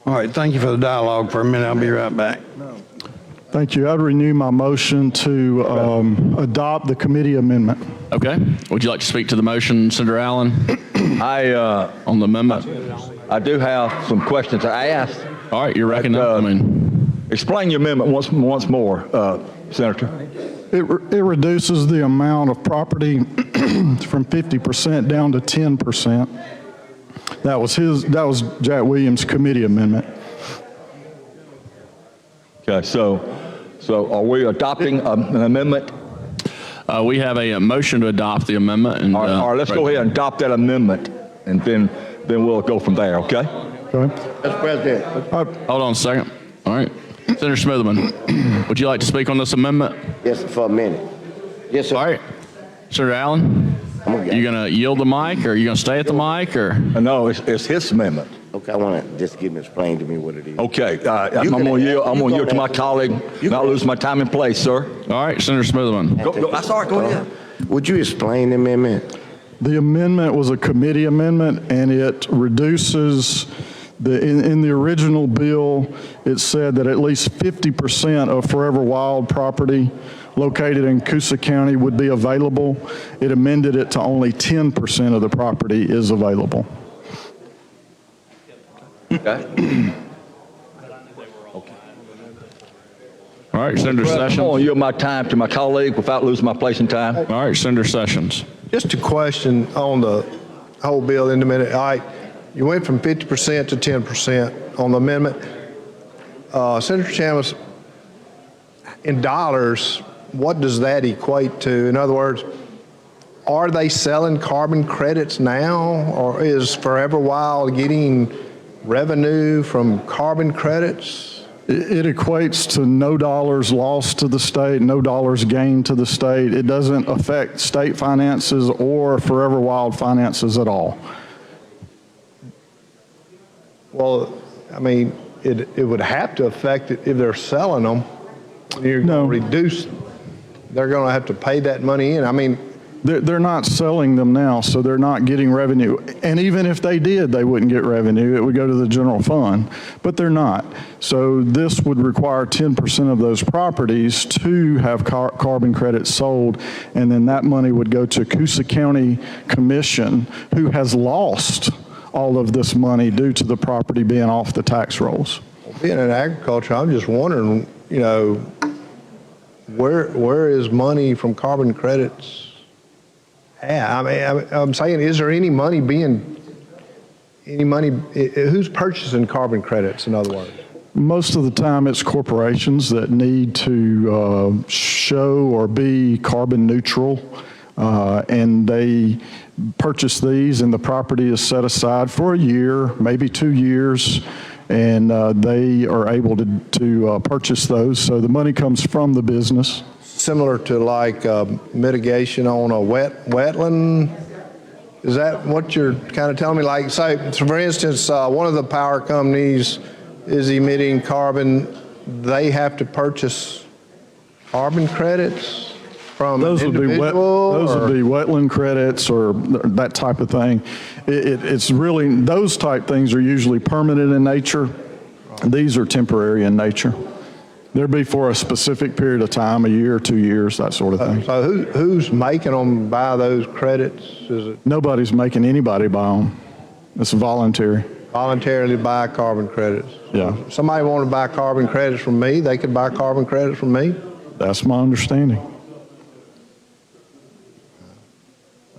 Speaker 7: All right, thank you for the dialogue for a minute. I'll be right back.
Speaker 12: Thank you. I'd renew my motion to adopt the committee amendment.
Speaker 1: Okay. Would you like to speak to the motion, Senator Allen? On the amendment?
Speaker 6: I do have some questions to ask.
Speaker 1: All right, you're recognized.
Speaker 6: Explain your amendment once more, Senator.
Speaker 12: It reduces the amount of property from 50% down to 10%. That was Jack Williams' committee amendment.
Speaker 6: Okay, so are we adopting an amendment?
Speaker 1: We have a motion to adopt the amendment. And,
Speaker 6: all right, let's go ahead and adopt that amendment, and then we'll go from there, okay?
Speaker 12: Okay.
Speaker 11: Mr. President.
Speaker 1: Hold on a second. All right. Senator Smitherman, would you like to speak on this amendment?
Speaker 11: Yes, for a minute. Yes, sir.
Speaker 1: All right. Senator Allen, you going to yield the mic, or are you going to stay at the mic, or?
Speaker 6: No, it's his amendment.
Speaker 11: Okay, I want to just explain to me what it is.
Speaker 6: Okay, I'm going to yield to my colleague, not lose my time and place, sir.
Speaker 1: All right, Senator Smitherman.
Speaker 6: Go ahead.
Speaker 11: Would you explain the amendment?
Speaker 12: The amendment was a committee amendment, and it reduces in the original bill, it said that at least 50% of Forever Wild property located in Coosa County would be available. It amended it to only 10% of the property is available.
Speaker 6: Okay.
Speaker 1: All right, Senator Sessions.
Speaker 6: I'm going to yield my time to my colleague without losing my place in time.
Speaker 1: All right, Senator Sessions.
Speaker 2: Just a question on the whole bill in a minute. All right, you went from 50% to 10% on the amendment. Senator Chambliss, in dollars, what does that equate to? In other words, are they selling carbon credits now, or is Forever Wild getting revenue from carbon credits?
Speaker 12: It equates to no dollars lost to the state, no dollars gained to the state. It doesn't affect state finances or Forever Wild finances at all.
Speaker 2: Well, I mean, it would have to affect it if they're selling them. You're going to reduce, they're going to have to pay that money in. I mean,
Speaker 12: they're not selling them now, so they're not getting revenue. And even if they did, they wouldn't get revenue. It would go to the general fund, but they're not. So this would require 10% of those properties to have carbon credits sold, and then that money would go to Coosa County Commission, who has lost all of this money due to the property being off the tax rolls.
Speaker 2: Being in agriculture, I'm just wondering, you know, where is money from carbon credits? Yeah, I mean, I'm saying, is there any money who's purchasing carbon credits, in other words?
Speaker 12: Most of the time it's corporations that need to show or be carbon neutral, and they purchase these, and the property is set aside for a year, maybe 2 years, and they are able to purchase those. So the money comes from the business.
Speaker 2: Similar to like mitigation on a wetland? Is that what you're kind of telling me? Like, say, for instance, one of the power companies is emitting carbon. They have to purchase carbon credits from
Speaker 12: Those
Speaker 2: an
Speaker 12: would be
Speaker 2: individual?
Speaker 12: those
Speaker 2: or-
Speaker 12: would be wetland credits or that type of thing. It's really, those type things are usually permanent in nature. These are temporary in nature. They'll be for a specific period of time, a year, 2 years, that sort of thing.
Speaker 2: So who's making them buy those credits? Is it
Speaker 12: Nobody's making anybody buy them. It's voluntary.
Speaker 2: voluntarily buy carbon credits?
Speaker 12: Yeah.
Speaker 2: If somebody wanted to buy carbon credits from me, they could buy carbon credits from me?
Speaker 12: That's my understanding.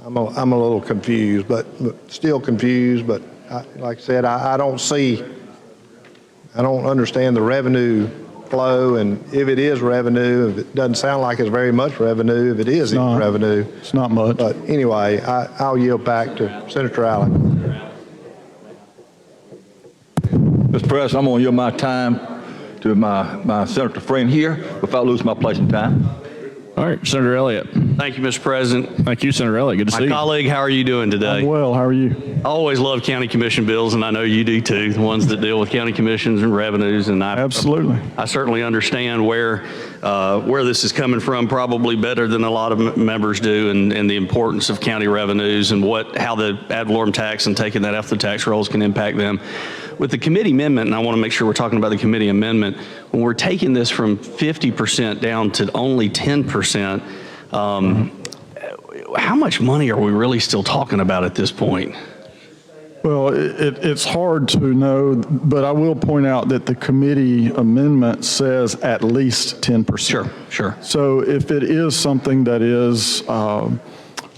Speaker 2: I'm a little confused, but still confused, but like I said, I don't understand the revenue flow, and if it is revenue, if it doesn't sound like it's very much revenue, if it is
Speaker 12: not.
Speaker 2: revenue.
Speaker 12: It's not much.
Speaker 2: But anyway, I'll yield back to Senator Allen.
Speaker 6: Mr. President, I'm going to yield my time to my senator friend here without losing my place in time.
Speaker 1: All right, Senator Elliott.
Speaker 15: Thank you, Mr. President.
Speaker 1: Thank you, Senator Elliott. Good to see
Speaker 15: My
Speaker 1: you.
Speaker 15: colleague, how are you doing today?
Speaker 12: I'm well. How are you?
Speaker 15: I always love county commission bills, and I know you do too, the ones that deal with county commissions and revenues. And
Speaker 12: Absolutely.
Speaker 15: I certainly understand where this is coming from, probably better than a lot of members do, and the importance of county revenues and how the ad valorem tax and taking that off the tax rolls can impact them. With the committee amendment, and I want to make sure we're talking about the committee amendment, when we're taking this from 50% down to only 10%, how much money are we really still talking about at this point?
Speaker 12: Well, it's hard to know, but I will point out that the committee amendment says at least 10%.
Speaker 15: Sure.
Speaker 12: So if it is something that is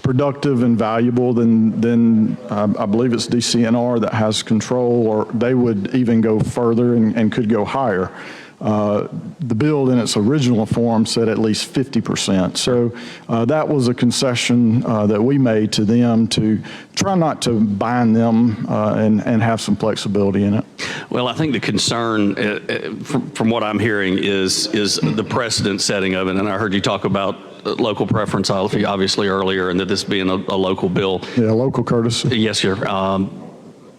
Speaker 12: productive and valuable, then I believe it's DCNR that has control, or they would even go further and could go higher. The bill in its original form said at least 50%. So that was a concession that we made to them to try not to bind them and have some flexibility in it.
Speaker 15: Well, I think the concern, from what I'm hearing, is the precedent setting of it. And I heard you talk about local preference, obviously, earlier, and that this being a local bill.
Speaker 12: Yeah, local courtesy.
Speaker 15: Yes, sir.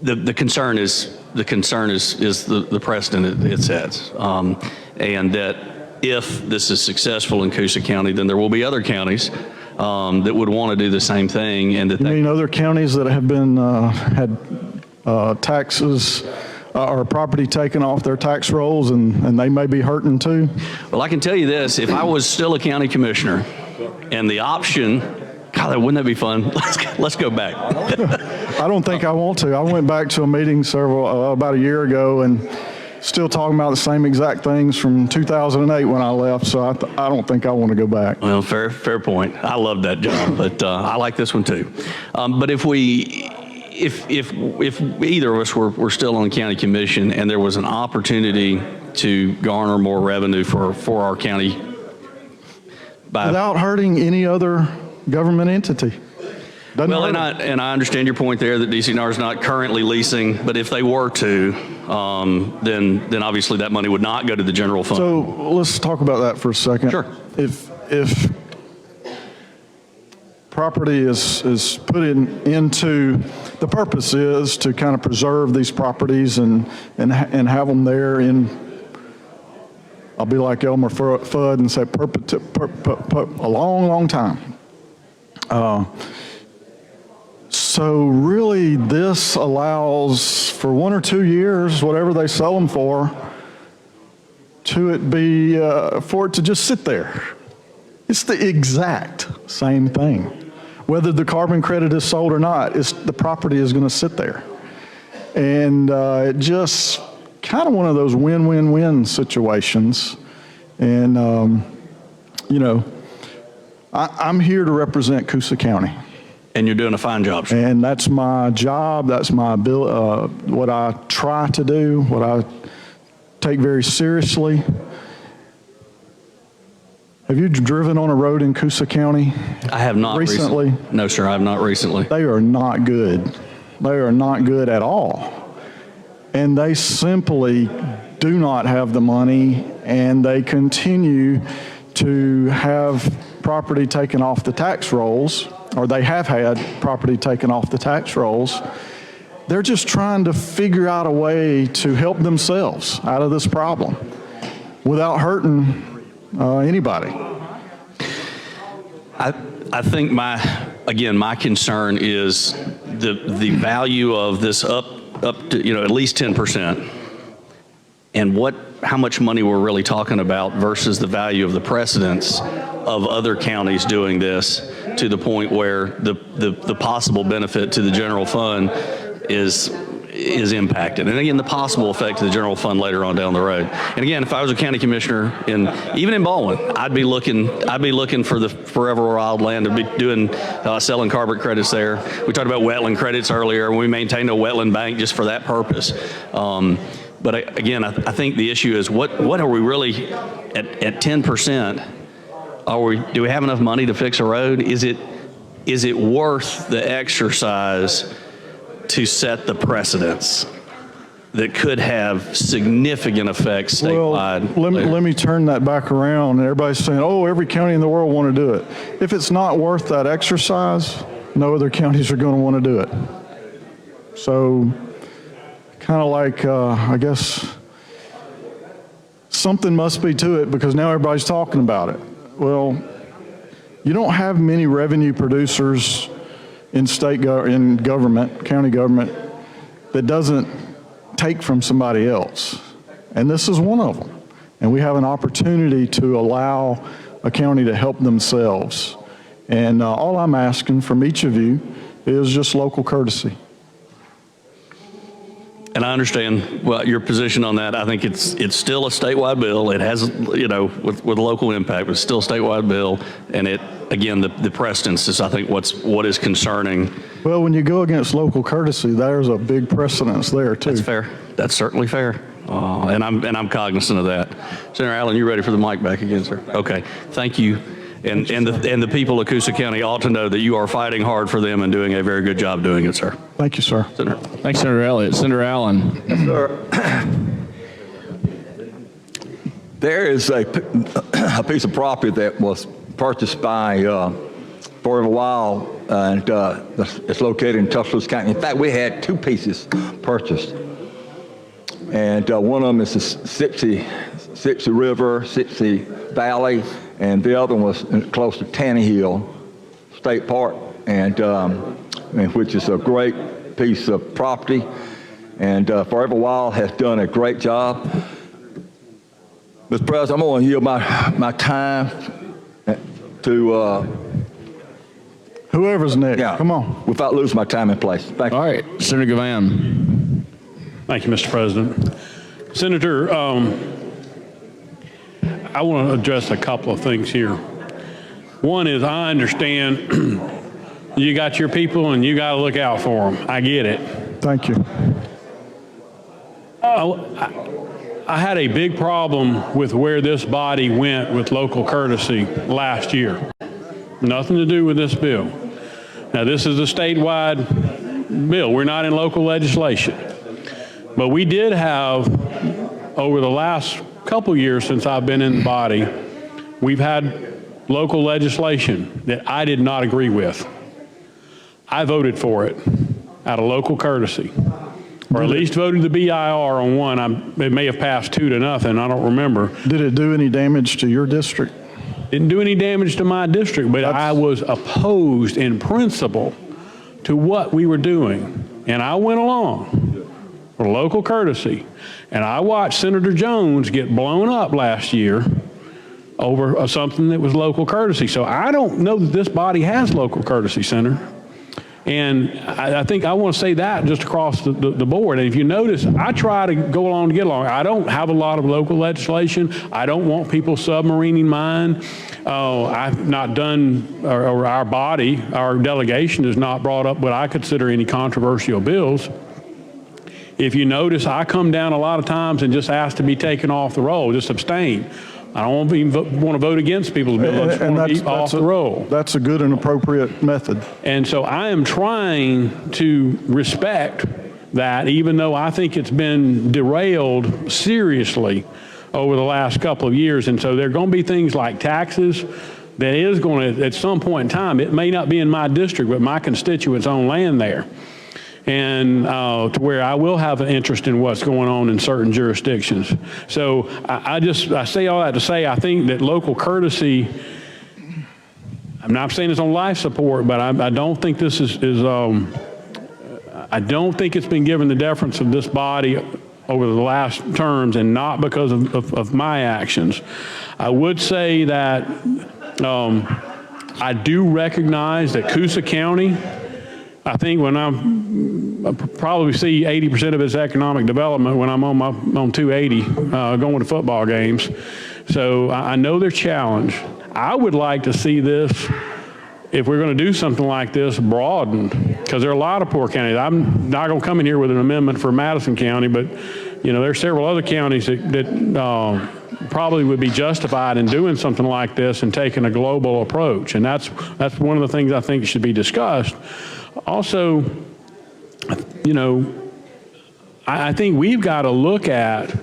Speaker 15: The concern is the precedent it sets, and that if this is successful in Coosa County, then there will be other counties that would want to do the same thing, and that
Speaker 12: You mean other counties that have been had taxes or property taken off their tax rolls, and they may be hurting too?
Speaker 15: Well, I can tell you this: if I was still a county commissioner, and the option, God, wouldn't that be fun? Let's go back.
Speaker 12: I don't think I want to. I went back to a meeting about a year ago, and still talking about the same exact things from 2008 when I left. So I don't think I want to go back.
Speaker 15: Well, fair point. I love that job, but I like this one too. But if either of us were still on the county commission and there was an opportunity to garner more revenue for our county
Speaker 12: without hurting any other government entity.
Speaker 15: Well, and I understand your point there that DCNR is not currently leasing, but if they were to, then obviously that money would not go to the general fund.
Speaker 12: So let's talk about that for a second.
Speaker 15: Sure.
Speaker 12: If property is put into, the purpose is to kind of preserve these properties and have them there in, I'll be like Elmer Fudd and say a long, long time. So really, this allows for 1 or 2 years, whatever they sell them for it to just sit there. It's the exact same thing. Whether the carbon credit is sold or not, the property is going to sit there. And it just kind of one of those win-win-win situations. And, I'm here to represent Coosa County.
Speaker 15: And you're doing a fine job, sir.
Speaker 12: And that's my job. That's my what I try to do, what I take very seriously. Have you driven on a road in Coosa County?
Speaker 15: I have not recently. No, sir, I have not recently.
Speaker 12: They are not good. They are not good at all. And they simply do not have the money, and they continue to have property taken off the tax rolls, or they have had property taken off the tax rolls. They're just trying to figure out a way to help themselves out of this problem without hurting anybody.
Speaker 15: I think my concern is the value of this up to, at least 10%, and how much money we're really talking about versus the value of the precedents of other counties doing this, to the point where the possible benefit to the general fund is impacted. And again, the possible effect to the general fund later on down the road. And again, if I was a county commissioner even in Baldwin, I'd be looking for the forever wild land to be doing selling carbon credits there. We talked about wetland credits earlier, and we maintained a wetland bank just for that purpose. But again, I think the issue is what are we really at 10%? Do we have enough money to fix a road? Is it worth the exercise to set the precedents that could have significant effects statewide?
Speaker 12: Well, let me turn that back around. Everybody's saying, oh, every county in the world want to do it. If it's not worth that exercise, no other counties are going to want to do it. So kind of like, I guess, something must be to it because now everybody's talking about it. Well, you don't have many revenue producers in in government, county government, that doesn't take from somebody else. And this is one of them. And we have an opportunity to allow a county to help themselves. And all I'm asking from each of you is just local courtesy.
Speaker 15: And I understand your position on that. I think it's still a statewide bill. It has, with local impact, but it's still a statewide bill. And again, the precedence is, I think, what is concerning.
Speaker 12: Well, when you go against local courtesy, there's a big precedence there too.
Speaker 15: That's fair. That's certainly fair. And I'm cognizant of that. Senator Allen, you ready for the mic back again, sir? Okay. Thank you. And the people of Coosa County ought to know that you are fighting hard for them and doing a very good job doing it, sir.
Speaker 12: Thank you, sir.
Speaker 15: Senator.
Speaker 1: Thanks, Senator Elliott. Senator Allen.
Speaker 6: Yes, sir. There is a piece of property that was purchased by Forever Wild, and it's located in Tuscaloosa County. In fact, we had two pieces purchased. And one of them is the Sipsey River, Sipsey Valley, and the other one was close to Tanny Hill State Park, and which is a great piece of property. And Forever Wild has done a great job. Mr. President, I'm going to yield my time to
Speaker 12: whoever's next. Yeah, come on.
Speaker 6: Without losing my time and place. Thank you.
Speaker 1: All right, Senator Gavan.
Speaker 19: Thank you, Mr. President. Senator, I want to address a couple of things here. One is, I understand you got your people and you got to look out for them. I get it.
Speaker 12: Thank you.
Speaker 19: I had a big problem with where this body went with local courtesy last year. Nothing to do with this bill. Now, this is a statewide bill. We're not in local legislation. But we did have, over the last couple years since I've been in the body, we've had local legislation that I did not agree with. I voted for it out of local courtesy, or at least voted the BIR on one. It may have passed 2-0, I don't remember.
Speaker 12: Did it do any damage to your district?
Speaker 19: Didn't do any damage to my district, but I was opposed in principle to what we were doing. And I went along for local courtesy. And I watched Senator Jones get blown up last year over something that was local courtesy. So I don't know that this body has local courtesy, Senator. And I think I want to say that just across the board. And if you notice, I try to go along to get along. I don't have a lot of local legislation. I don't want people submarining mine. I've not done, or our body, our delegation has not brought up what I consider any controversial bills. If you notice, I come down a lot of times and just ask to be taken off the roll, just abstain. I don't even want to vote against people's bills. I just want to be off the roll.
Speaker 12: That's a good and appropriate method.
Speaker 19: And so I am trying to respect that, even though I think it's been derailed seriously over the last couple of years. And so there are going to be things like taxes that is going to, at some point in time, it may not be in my district, but my constituents own land there. and to where I will have an interest in what's going on in certain jurisdictions. So I say all that to say I think that local courtesy, I'm not saying it's on life support, but I don't think this I don't think it's been given the deference of this body over the last terms, and not because of my actions. I would say that I do recognize that Coosa County, I think when I probably see 80% of its economic development when I'm on 280 going to football games. So I know their challenge. I would like to see this, if we're going to do something like this, broadened, because there are a lot of poor counties. I'm not going to come in here with an amendment for Madison County, but there are several other counties that probably would be justified in doing something like this and taking a global approach. And that's one of the things I think should be discussed. Also, I think we've got to look at,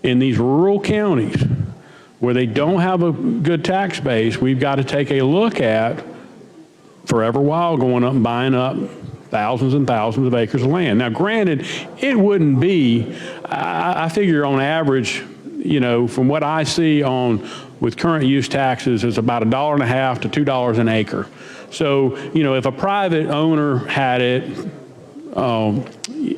Speaker 19: in these rural counties where they don't have a good tax base, we've got to take a look at Forever Wild going up and buying up thousands and thousands of acres of land. Now, granted, it wouldn't be, I figure on average, from what I see with current use taxes, it's about $1.50 to $2 an acre. So, if a private owner had it,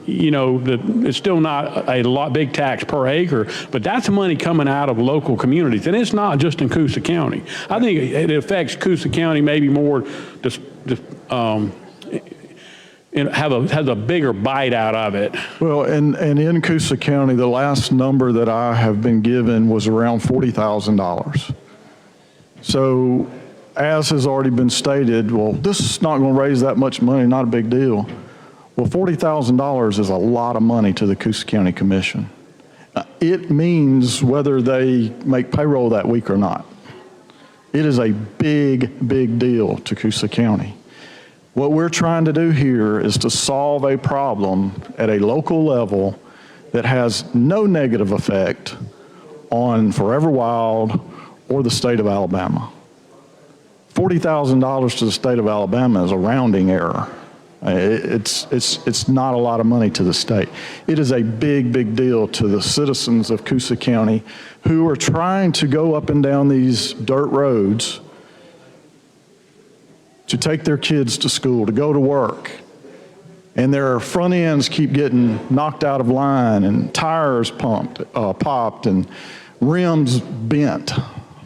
Speaker 19: it's still not a big tax per acre, but that's money coming out of local communities. And it's not just in Coosa County. I think it affects Coosa County maybe more, has a bigger bite out of it.
Speaker 12: Well, and in Coosa County, the last number that I have been given was around $40,000. So, as has already been stated, well, this is not going to raise that much money, not a big deal. Well, $40,000 is a lot of money to the Coosa County Commission. It means whether they make payroll that week or not. It is a big, big deal to Coosa County. What we're trying to do here is to solve a problem at a local level that has no negative effect on Forever Wild or the state of Alabama. $40,000 to the state of Alabama is a rounding error. It's not a lot of money to the state. It is a big, big deal to the citizens of Coosa County who are trying to go up and down these dirt roads to take their kids to school, to go to work. And their front ends keep getting knocked out of line, and tires popped, and rims bent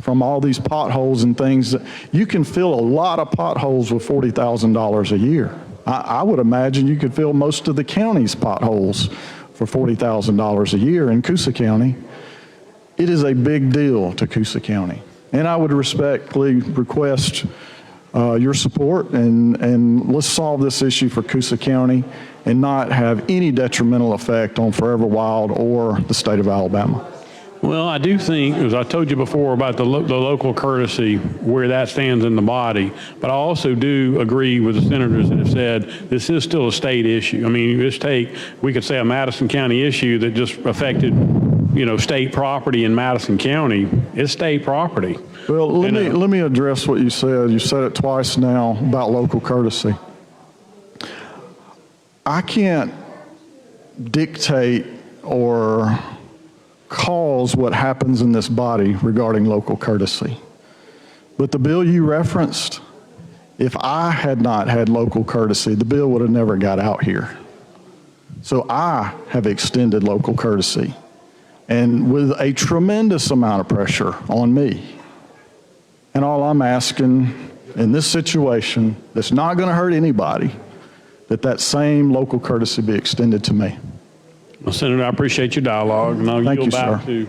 Speaker 12: from all these potholes and things. You can fill a lot of potholes with $40,000 a year. I would imagine you could fill most of the county's potholes for $40,000 a year in Coosa County. It is a big deal to Coosa County. And I would respectfully request your support, and let's solve this issue for Coosa County and not have any detrimental effect on Forever Wild or the state of Alabama.
Speaker 19: Well, I do think, as I told you before about the local courtesy, where that stands in the body, but I also do agree with the senators that have said this is still a state issue. I mean, we could say a Madison County issue that just affected, state property in Madison County. It's state property.
Speaker 12: Well, let me address what you said. You said it twice now about local courtesy. I can't dictate or cause what happens in this body regarding local courtesy. But the bill you referenced, if I had not had local courtesy, the bill would have never got out here. So I have extended local courtesy, and with a tremendous amount of pressure on me. And all I'm asking in this situation that's not going to hurt anybody, that same local courtesy be extended to me.
Speaker 19: Well, Senator, I appreciate your dialogue, and I'll yield back to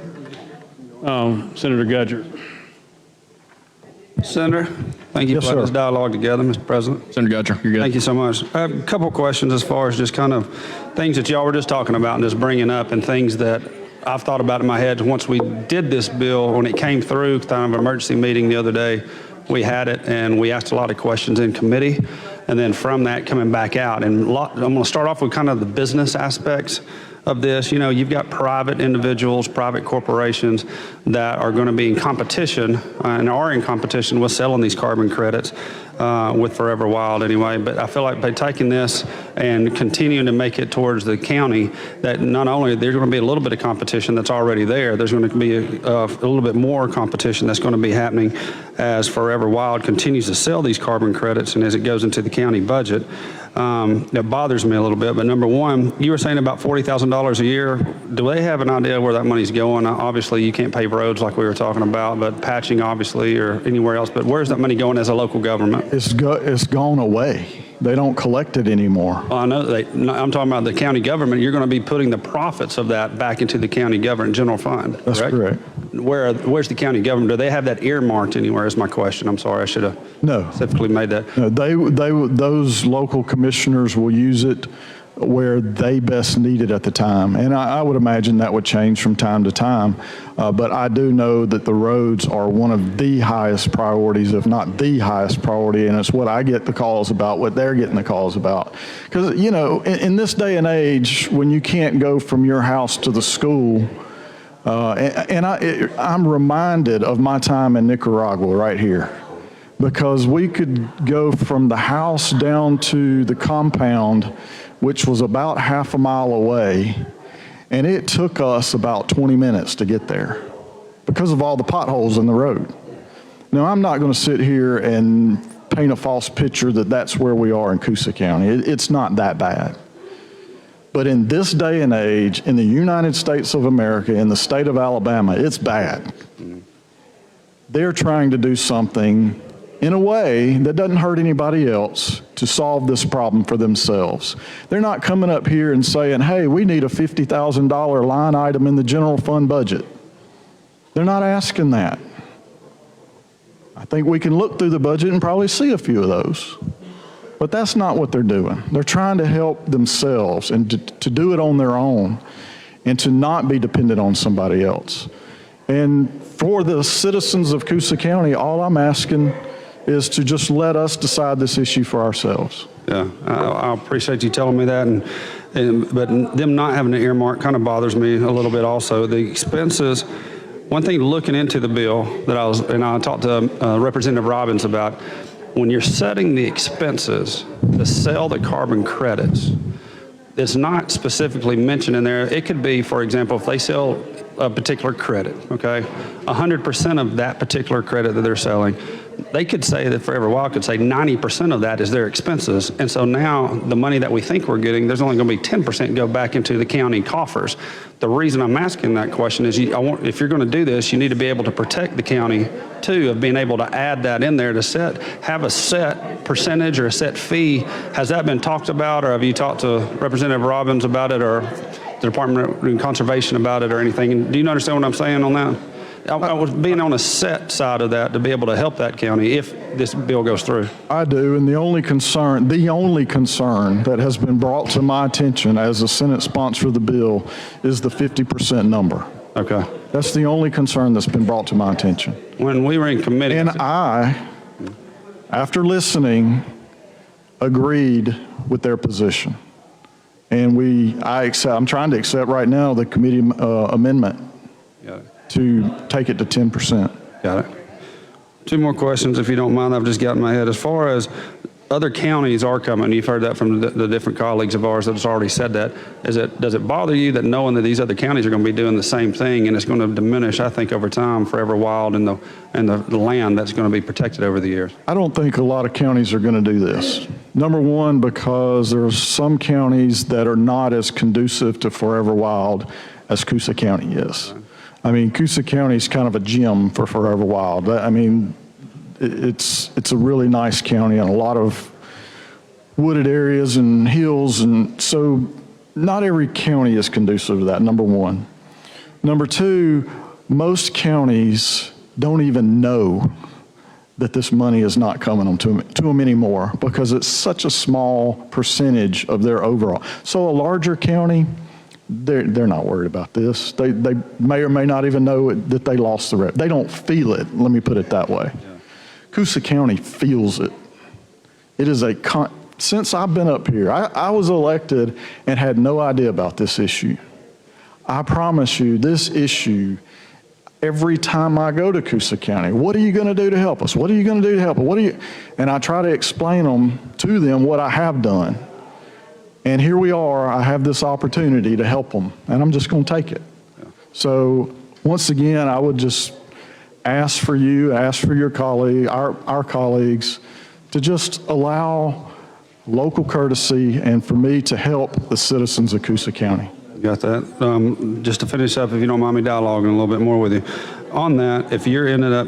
Speaker 19: Senator Gudger.
Speaker 14: Senator, thank you for letting this dialogue together, Mr. President.
Speaker 1: Senator Gudger, you're good.
Speaker 14: Thank you so much. I have a couple of questions as far as just kind of things that y'all were just talking about and just bringing up, and things that I've thought about in my head once we did this bill, when it came through, kind of an emergency meeting the other day. We had it, and we asked a lot of questions in committee, and then from that coming back out. And I'm going to start off with kind of the business aspects of this. You've got private individuals, private corporations that are going to be in competition and are in competition with selling these carbon credits. with Forever Wild anyway. But I feel like by taking this and continuing to make it towards the county, that not only there's going to be a little bit of competition that's already there, there's going to be a little bit more competition that's going to be happening as Forever Wild continues to sell these carbon credits and as it goes into the county budget. That bothers me a little bit. But number one, you were saying about $40,000 a year. Do they have an idea where that money's going? Obviously, you can't pave roads like we were talking about, but patching obviously or anywhere else. But where's that money going as a local government?
Speaker 12: It's gone away. They don't collect it anymore.
Speaker 14: Well, I know I'm talking about the county government. You're going to be putting the profits of that back into the county government general fund.
Speaker 12: That's correct.
Speaker 14: Where's the county government? Do they have that earmarked anywhere? Is my question. I'm sorry, I should have specifically made that.
Speaker 12: No, those local commissioners will use it where they best need it at the time. And I would imagine that would change from time to time. But I do know that the roads are one of the highest priorities, if not the highest priority, and it's what I get the calls about, what they're getting the calls about. Because, you know, in this day and age, when you can't go from your house to the school, I'm reminded of my time in Nicaragua right here. Because we could go from the house down to the compound, which was about half a mile away, and it took us about 20 minutes to get there because of all the potholes in the road. Now, I'm not going to sit here and paint a false picture that that's where we are in Coosa County. It's not that bad. But in this day and age, in the United States of America, in the state of Alabama, it's bad. They're trying to do something in a way that doesn't hurt anybody else to solve this problem for themselves. They're not coming up here and saying, hey, we need a $50,000 line item in the general fund budget. They're not asking that. I think we can look through the budget and probably see a few of those. But that's not what they're doing. They're trying to help themselves and to do it on their own and to not be dependent on somebody else. And for the citizens of Coosa County, all I'm asking is to just let us decide this issue for ourselves.
Speaker 14: Yeah, I appreciate you telling me that, but them not having an earmark kind of bothers me a little bit also. The expenses, one thing looking into the bill that I talked to Representative Robbins about, when you're setting the expenses to sell the carbon credits, it's not specifically mentioned in there. It could be, for example, if they sell a particular credit, okay, 100% of that particular credit that they're selling, they could say that Forever Wild could say 90% of that is their expenses. And so now the money that we think we're getting, there's only going to be 10% go back into the county coffers. The reason I'm asking that question is if you're going to do this, you need to be able to protect the county too, of being able to add that in there to have a set percentage or a set fee. Has that been talked about, or have you talked to Representative Robbins about it, or the Department of Conservation about it or anything? Do you understand what I'm saying on that? I was being on a set side of that to be able to help that county if this bill goes through.
Speaker 12: I do, and the only concern that has been brought to my attention as a Senate sponsor of the bill is the 50% number.
Speaker 14: Okay.
Speaker 12: That's the only concern that's been brought to my attention.
Speaker 14: When we were in committee.
Speaker 12: And I, after listening, agreed with their position. And I'm trying to accept right now the committee amendment to take it to 10%.
Speaker 14: Got it. Two more questions, if you don't mind. I've just got in my head. As far as other counties are coming, you've heard that from the different colleagues of ours that has already said that. Does it bother you that knowing that these other counties are going to be doing the same thing, and it's going to diminish, I think, over time, Forever Wild and the land that's going to be protected over the years?
Speaker 12: I don't think a lot of counties are going to do this. Number one, because there are some counties that are not as conducive to Forever Wild as Coosa County is. I mean, Coosa County is kind of a gem for Forever Wild. I mean, it's a really nice county and a lot of wooded areas and hills, and so not every county is conducive to that, number one. Number two, most counties don't even know that this money is not coming to them anymore because it's such a small percentage of their overall. So a larger county, they're not worried about this. They may or may not even know that they lost the rep. They don't feel it, let me put it that way. Yeah. Coosa County feels it. It is since I've been up here, I was elected and had no idea about this issue. I promise you, this issue, every time I go to Coosa County. What are you going to do to help us? What are you going to do to help us? And I try to explain to them what I have done. And here we are, I have this opportunity to help them, and I'm just going to take it. So once again, I would just ask for you, ask for your colleague, our colleagues, to just allow local courtesy and for me to help the citizens of Coosa County.
Speaker 14: Got that. Just to finish up, if you don't mind me dialoguing a little bit more with you. On that, if you're ended up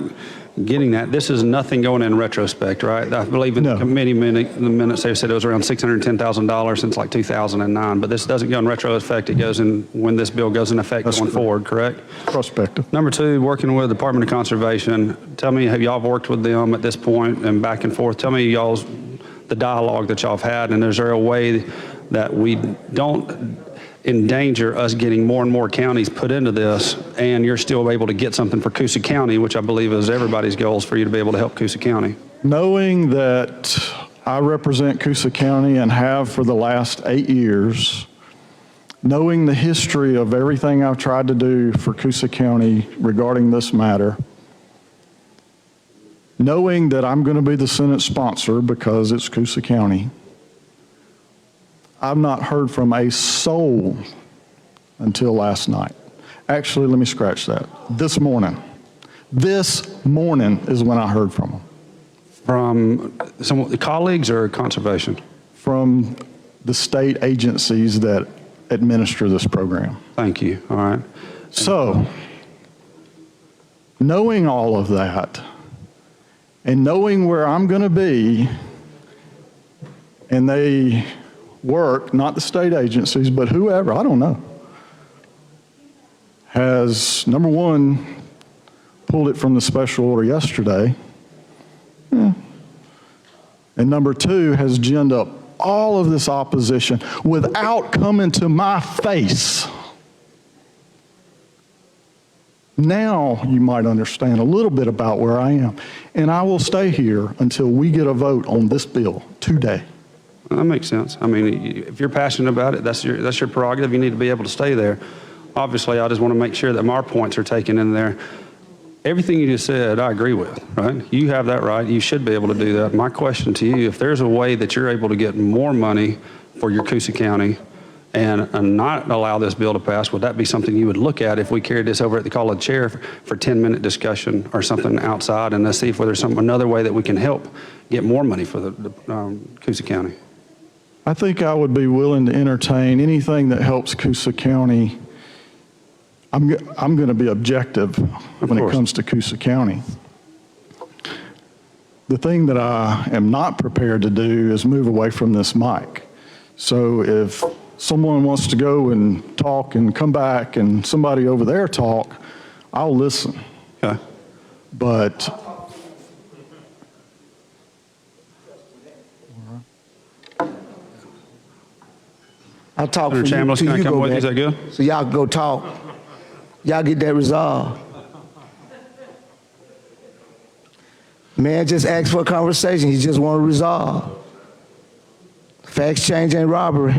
Speaker 14: getting that, this is nothing going in retrospect, right? I believe in the committee the minutes they said it was around $610,000 since like 2009, but this doesn't go in retrospect. It goes in when this bill goes in effect going forward, correct?
Speaker 12: Prospective. Number
Speaker 14: 2, working with the Department of Conservation. Tell me, have y'all worked with them at this point and back and forth? Tell me the dialogue that y'all have had, and is there a way that we don't endanger us getting more and more counties put into this, and you're still able to get something for Coosa County, which I believe is everybody's goals for you to be able to help Coosa County?
Speaker 12: Knowing that I represent Coosa County and have for the last 8 years, knowing the history of everything I've tried to do for Coosa County regarding this matter, knowing that I'm going to be the Senate sponsor because it's Coosa County, I've not heard from a soul until last night. Actually, let me scratch that. This morning is when I heard from them.
Speaker 14: From some of the colleagues or conservation?
Speaker 12: From the state agencies that administer this program.
Speaker 14: Thank you. All right.
Speaker 12: So, knowing all of that and knowing where I'm going to be, and they work, not the state agencies, but whoever, I don't know, has, number one, pulled it from the special order yesterday, and number 2, has ginned up all of this opposition without coming to my face. Now you might understand a little bit about where I am, and I will stay here until we get a vote on this bill today.
Speaker 14: That makes sense. I mean, if you're passionate about it, that's your prerogative. You need to be able to stay there. Obviously, I just want to make sure that my points are taken in there. Everything you just said, I agree with, right? You have that right. You should be able to do that. My question to you, if there's a way that you're able to get more money for your Coosa County and not allow this bill to pass, would that be something you would look at if we carried this over at the call of the chair for 10-minute discussion or something outside, and let's see if there's another way that we can help get more money for the Coosa County?
Speaker 12: I think I would be willing to entertain anything that helps Coosa County. I'm going to be objective when it comes to Coosa County. The thing that I am not prepared to do is move away from this mic. So if someone wants to go and talk and come back and somebody over there talk, I'll listen.
Speaker 14: Okay.
Speaker 12: But
Speaker 10: I'll talk for
Speaker 14: Senator
Speaker 10: you
Speaker 14: Chambliss,
Speaker 10: till
Speaker 14: can I
Speaker 10: you
Speaker 14: come
Speaker 10: go
Speaker 14: with you?
Speaker 10: back.
Speaker 14: Is that good?
Speaker 10: So y'all can go talk. Y'all get that resolved. Man just asked for a conversation. He just want to resolve. Facts change ain't robbery.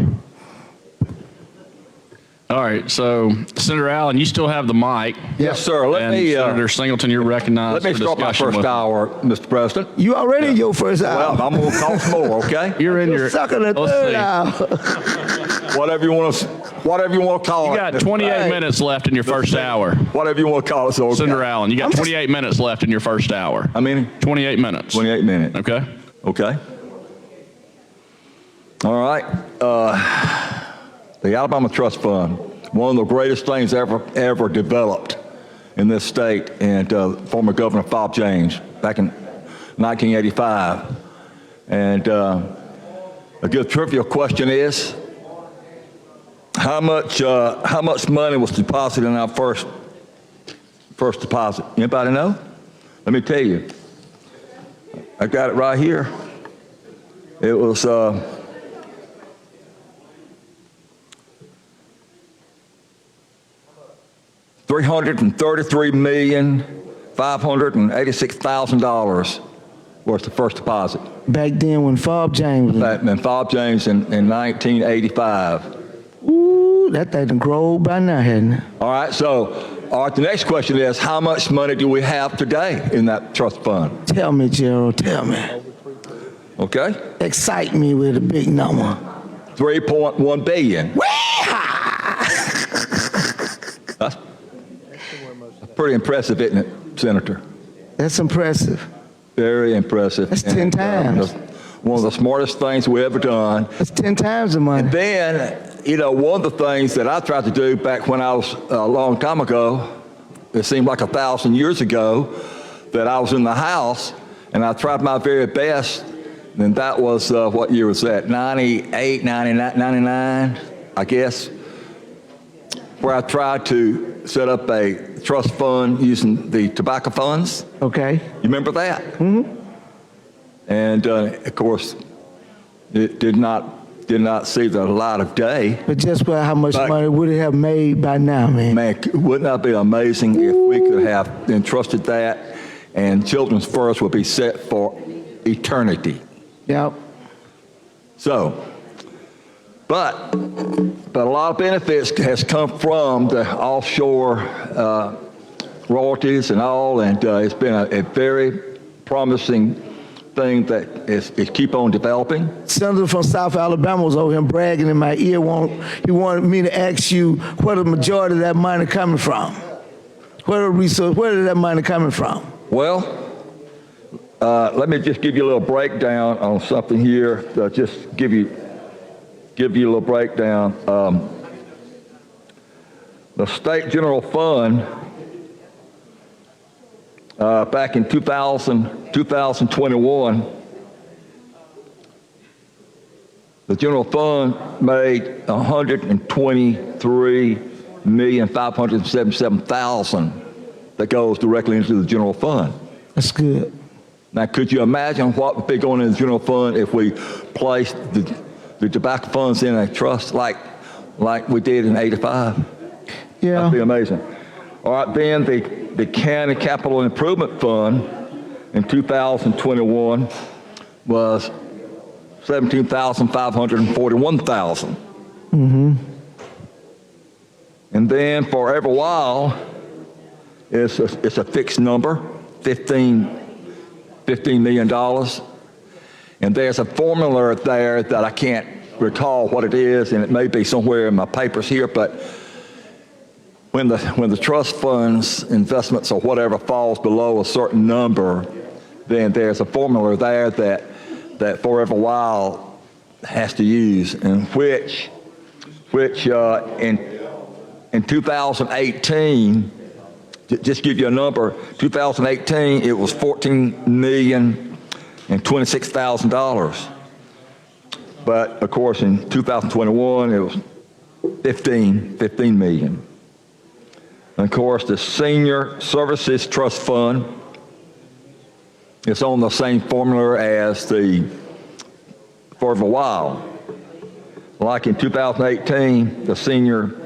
Speaker 1: All right, so Senator Allen, you still have the mic.
Speaker 6: Yes, sir. Let me,
Speaker 1: Senator Singleton, you're recognized.
Speaker 6: Let me start my first hour, Mr. President.
Speaker 10: You already in your first hour.
Speaker 6: Well, I'm going to cost more, okay?
Speaker 1: You're in your
Speaker 10: Sucker the third hour.
Speaker 6: Whatever you want to call it.
Speaker 1: You got 28 minutes left in your first hour.
Speaker 6: Whatever you want to call it. So, okay.
Speaker 1: Senator Allen, you got 28 minutes left in your first hour.
Speaker 6: I mean?
Speaker 1: 28 minutes.
Speaker 6: 28 minutes.
Speaker 1: Okay.
Speaker 6: Okay. All right. The Alabama Trust Fund, one of the greatest things ever developed in this state, and former Governor Bob James back in 1985. And a good trivia question is, how much money was deposited in our first deposit? Anybody know? Let me tell you. I got it right here. It was $333,586,000 was the first deposit.
Speaker 10: Back then when Fob James.
Speaker 6: And Fob James in 1985.
Speaker 10: Ooh, that thing done grown by now, hadn't it?
Speaker 6: All right, so All right, the next question is, how much money do we have today in that trust fund?
Speaker 10: Tell me, Gerald, tell me.
Speaker 6: Okay?
Speaker 10: Excite me with a big number.
Speaker 6: 3.1 billion. That's pretty impressive, isn't it, Senator?
Speaker 10: That's impressive.
Speaker 6: Very impressive.
Speaker 10: That's 10 times.
Speaker 6: One of the smartest things we've ever done.
Speaker 10: That's 10 times the money.
Speaker 6: And then, you know, one of the things that I tried to do back when I was a long time ago, it seemed like 1,000 years ago, that I was in the House, and I tried my very best, and that was, what year was that? 98, 99, I guess, where I tried to set up a trust fund using the tobacco funds.
Speaker 10: Okay.
Speaker 6: You remember that? Mm-hmm. And of course, it did not see the light of day.
Speaker 10: But just about how much money would it have made by now, man?
Speaker 6: Man, wouldn't that be amazing if we could have entrusted that, and Children's First would be set for eternity.
Speaker 10: Yep.
Speaker 6: So, but a lot of benefits has come from the offshore royalties and all, and it's been a very promising thing that is keep on developing.
Speaker 10: Senator from South Alabama was over here bragging in my ear. He wanted me to ask you where the majority of that money coming from. Where did that money coming from?
Speaker 6: Well, let me just give you a little breakdown on something here. Just give you a little breakdown. The State General Fund back in 2021, the general fund made $123,577,000 that goes directly into the general fund.
Speaker 10: That's good.
Speaker 6: Now, could you imagine what would be going in the general fund if we placed the tobacco funds in a trust like we did in '85?
Speaker 10: Yeah.
Speaker 6: That'd be amazing. All right, then the County Capital Improvement Fund in 2021 was $17,541,000.
Speaker 10: Mm-hmm.
Speaker 6: And then for every while, it's a fixed number, $15 million. And there's a formula there that I can't recall what it is, and it may be somewhere in my papers here, but when the trust funds, investments or whatever falls below a certain number, then there's a formula there that for every while has to use, and which in 2018, just give you a number, 2018 it was $14,026,000. But of course in 2021 it was 15 million. And of course the Senior Services Trust Fund is on the same formula as for a while. Like in 2018, the Senior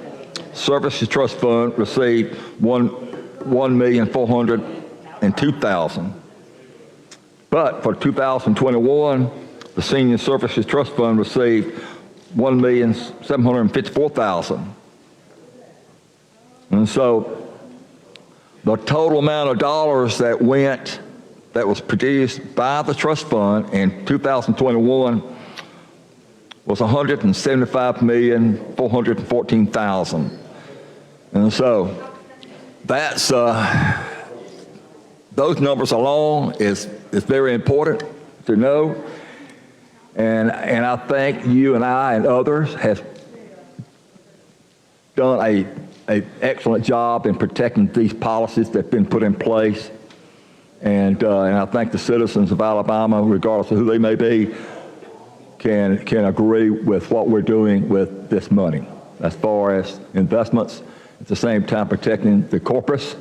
Speaker 6: Services Trust Fund received $1,402,000. But for 2021, the Senior Services Trust Fund received $1,754,000. And so the total amount of dollars that was produced by the trust fund in 2021 was $175,414,000. And so that's those numbers alone is very important to know. And I think you and I and others have done an excellent job in protecting these policies that have been put in place. And I think the citizens of Alabama, regardless of who they may be, can agree with what we're doing with this money as far as investments, at the same time protecting the corpus.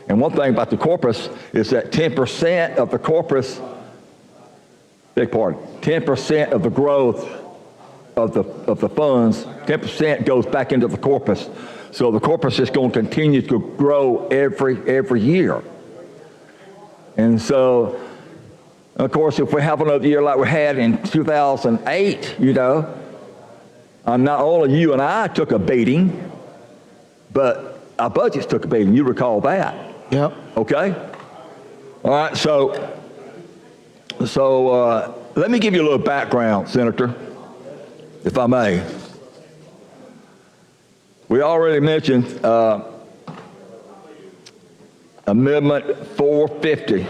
Speaker 6: And one thing about the corpus is that 10% of the corpus, 10% of the growth of the funds, 10% goes back into the corpus. So the corpus is going to continue to grow every year. And so, of course, if we have another year like we had in 2008, not only you and I took a beating, but our budgets took a beating. You recall that.
Speaker 10: Yep.
Speaker 6: Okay? All right, so let me give you a little background, Senator, if I may. We already mentioned Amendment 450,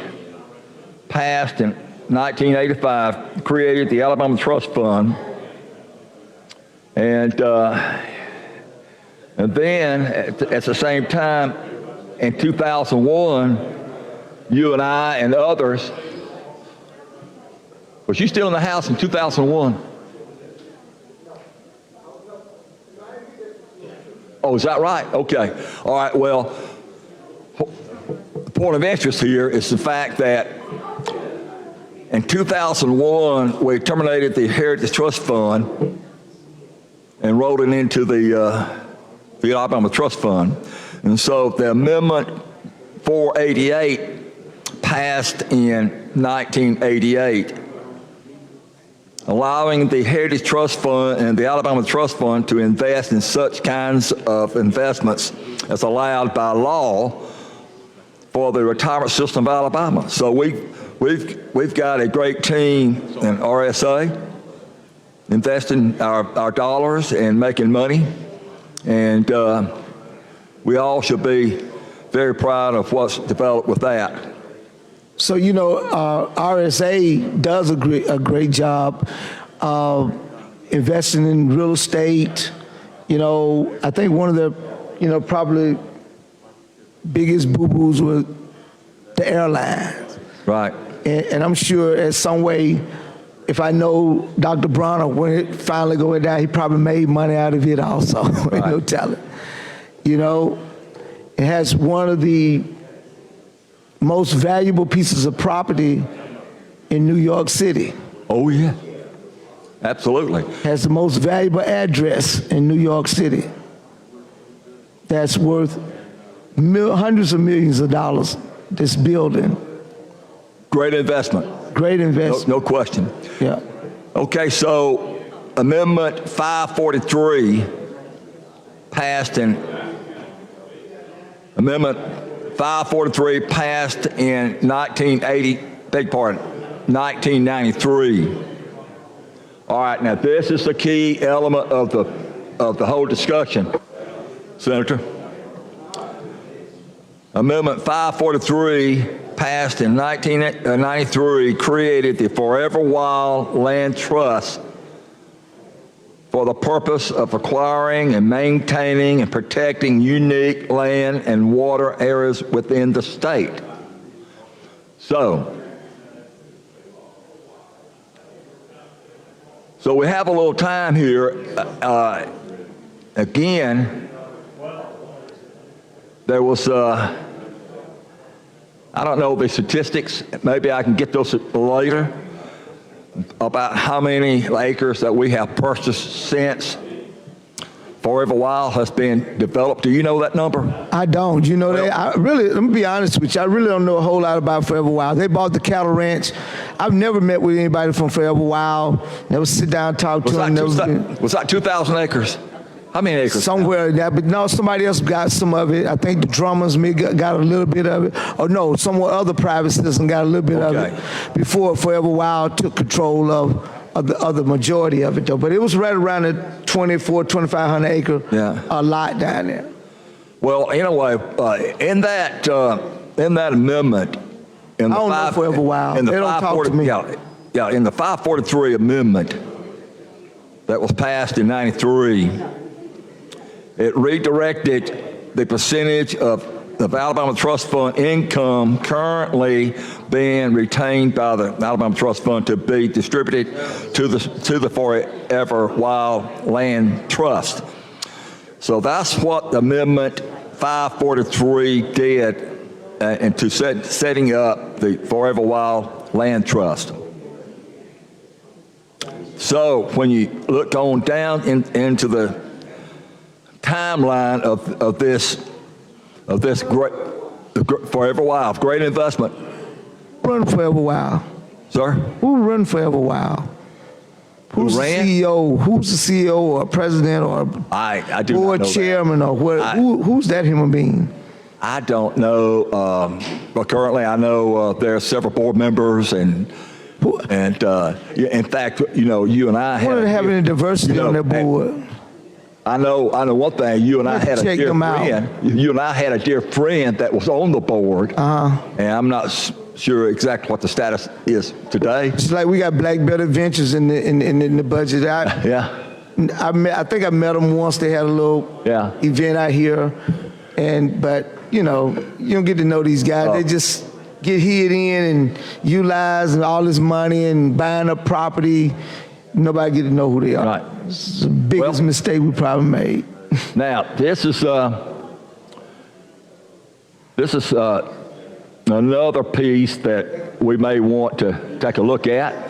Speaker 6: passed in 1985, created the Alabama Trust Fund, and then at the same time, in 2001, you and I and others, was you still in the House in 2001? Oh, is that right? Okay. All right, well, the point of interest here is the fact that in 2001, we terminated the Heritage Trust Fund and rolled it into the Alabama Trust Fund. And so the Amendment 488 passed in 1988, allowing the Heritage Trust Fund and the Alabama Trust Fund to invest in such kinds of investments as allowed by law for the retirement system of Alabama. So we've got a great team in RSA investing our dollars and making money, and we all should be very proud of what's developed with that.
Speaker 10: So, you know, RSA does a great job investing in real estate. You know, I think one of the, you know, probably biggest boo-boos was the airlines.
Speaker 6: Right.
Speaker 10: And I'm sure in some way, if I know Dr. Bronner, when it finally going down, he probably made money out of it also. Right. No telling. You know, it has one of the most valuable pieces of property in New York City.
Speaker 6: Oh, yeah. Absolutely.
Speaker 10: Has the most valuable address in New York City. That's worth hundreds of millions of dollars, this building.
Speaker 6: Great investment.
Speaker 10: Great investment.
Speaker 6: No question.
Speaker 10: Yeah.
Speaker 6: Okay, so Amendment 543 passed in Amendment 543 passed in 1993. All right, now this is the key element of the whole discussion, Senator. Amendment 543 passed in 1993 created the Forever Wild Land Trust for the purpose of acquiring and maintaining and protecting unique land and water areas within the state. So we have a little time here. Again, there was, I don't know the statistics, maybe I can get those later, about how many acres that we have purchased since Forever Wild has been developed. Do you know that number?
Speaker 10: I don't. You know, let me be honest with you. I really don't know a whole lot about Forever Wild. They bought the cattle ranch. I've never met with anybody from Forever Wild. Never sit down and talk to them.
Speaker 6: Was that 2,000 acres? How many acres?
Speaker 10: Somewhere in that, but no, somebody else got some of it. I think the Drummers got a little bit of it. Or no, some other private citizen got a little bit of it before Forever Wild took control of the majority of it, though. But it was right around the 2,500 acre lot down there.
Speaker 6: Well, anyway, in that amendment,
Speaker 10: I don't know Forever Wild. They don't talk to me.
Speaker 6: Yeah, in the 543 amendment that was passed in 93, it redirected the percentage of Alabama Trust Fund income currently being retained by the Alabama Trust Fund to be distributed to the Forever Wild Land Trust. So that's what Amendment 543 did into setting up the Forever Wild Land Trust. So when you look on down into the timeline of this great Forever Wild, great investment.
Speaker 10: Run Forever Wild.
Speaker 6: Sir?
Speaker 10: Who run Forever Wild? Who's the
Speaker 6: ran?
Speaker 10: CEO? Who's the CEO or president or
Speaker 6: I do not
Speaker 10: board
Speaker 6: know that.
Speaker 10: chairman or what? Who's that human being?
Speaker 6: I don't know, but currently I know there are several board members and in fact, you and I
Speaker 10: What
Speaker 6: had.
Speaker 10: are they having any diversity on their board?
Speaker 6: I know one thing. You and I had a
Speaker 10: check
Speaker 6: dear
Speaker 10: them out.
Speaker 6: friend. You and I had a dear friend that was on the board, and I'm not sure exactly what the status is today.
Speaker 10: It's like we got Black Better Ventures in the budget. I think I met them once. They had a little event out here, but you don't get to know these guys. They just get hid in and utilize all this money and buying up property. Nobody get to know who they are.
Speaker 6: Right.
Speaker 10: It's the biggest mistake we probably made.
Speaker 6: Now, this is another piece that we may want to take a look at.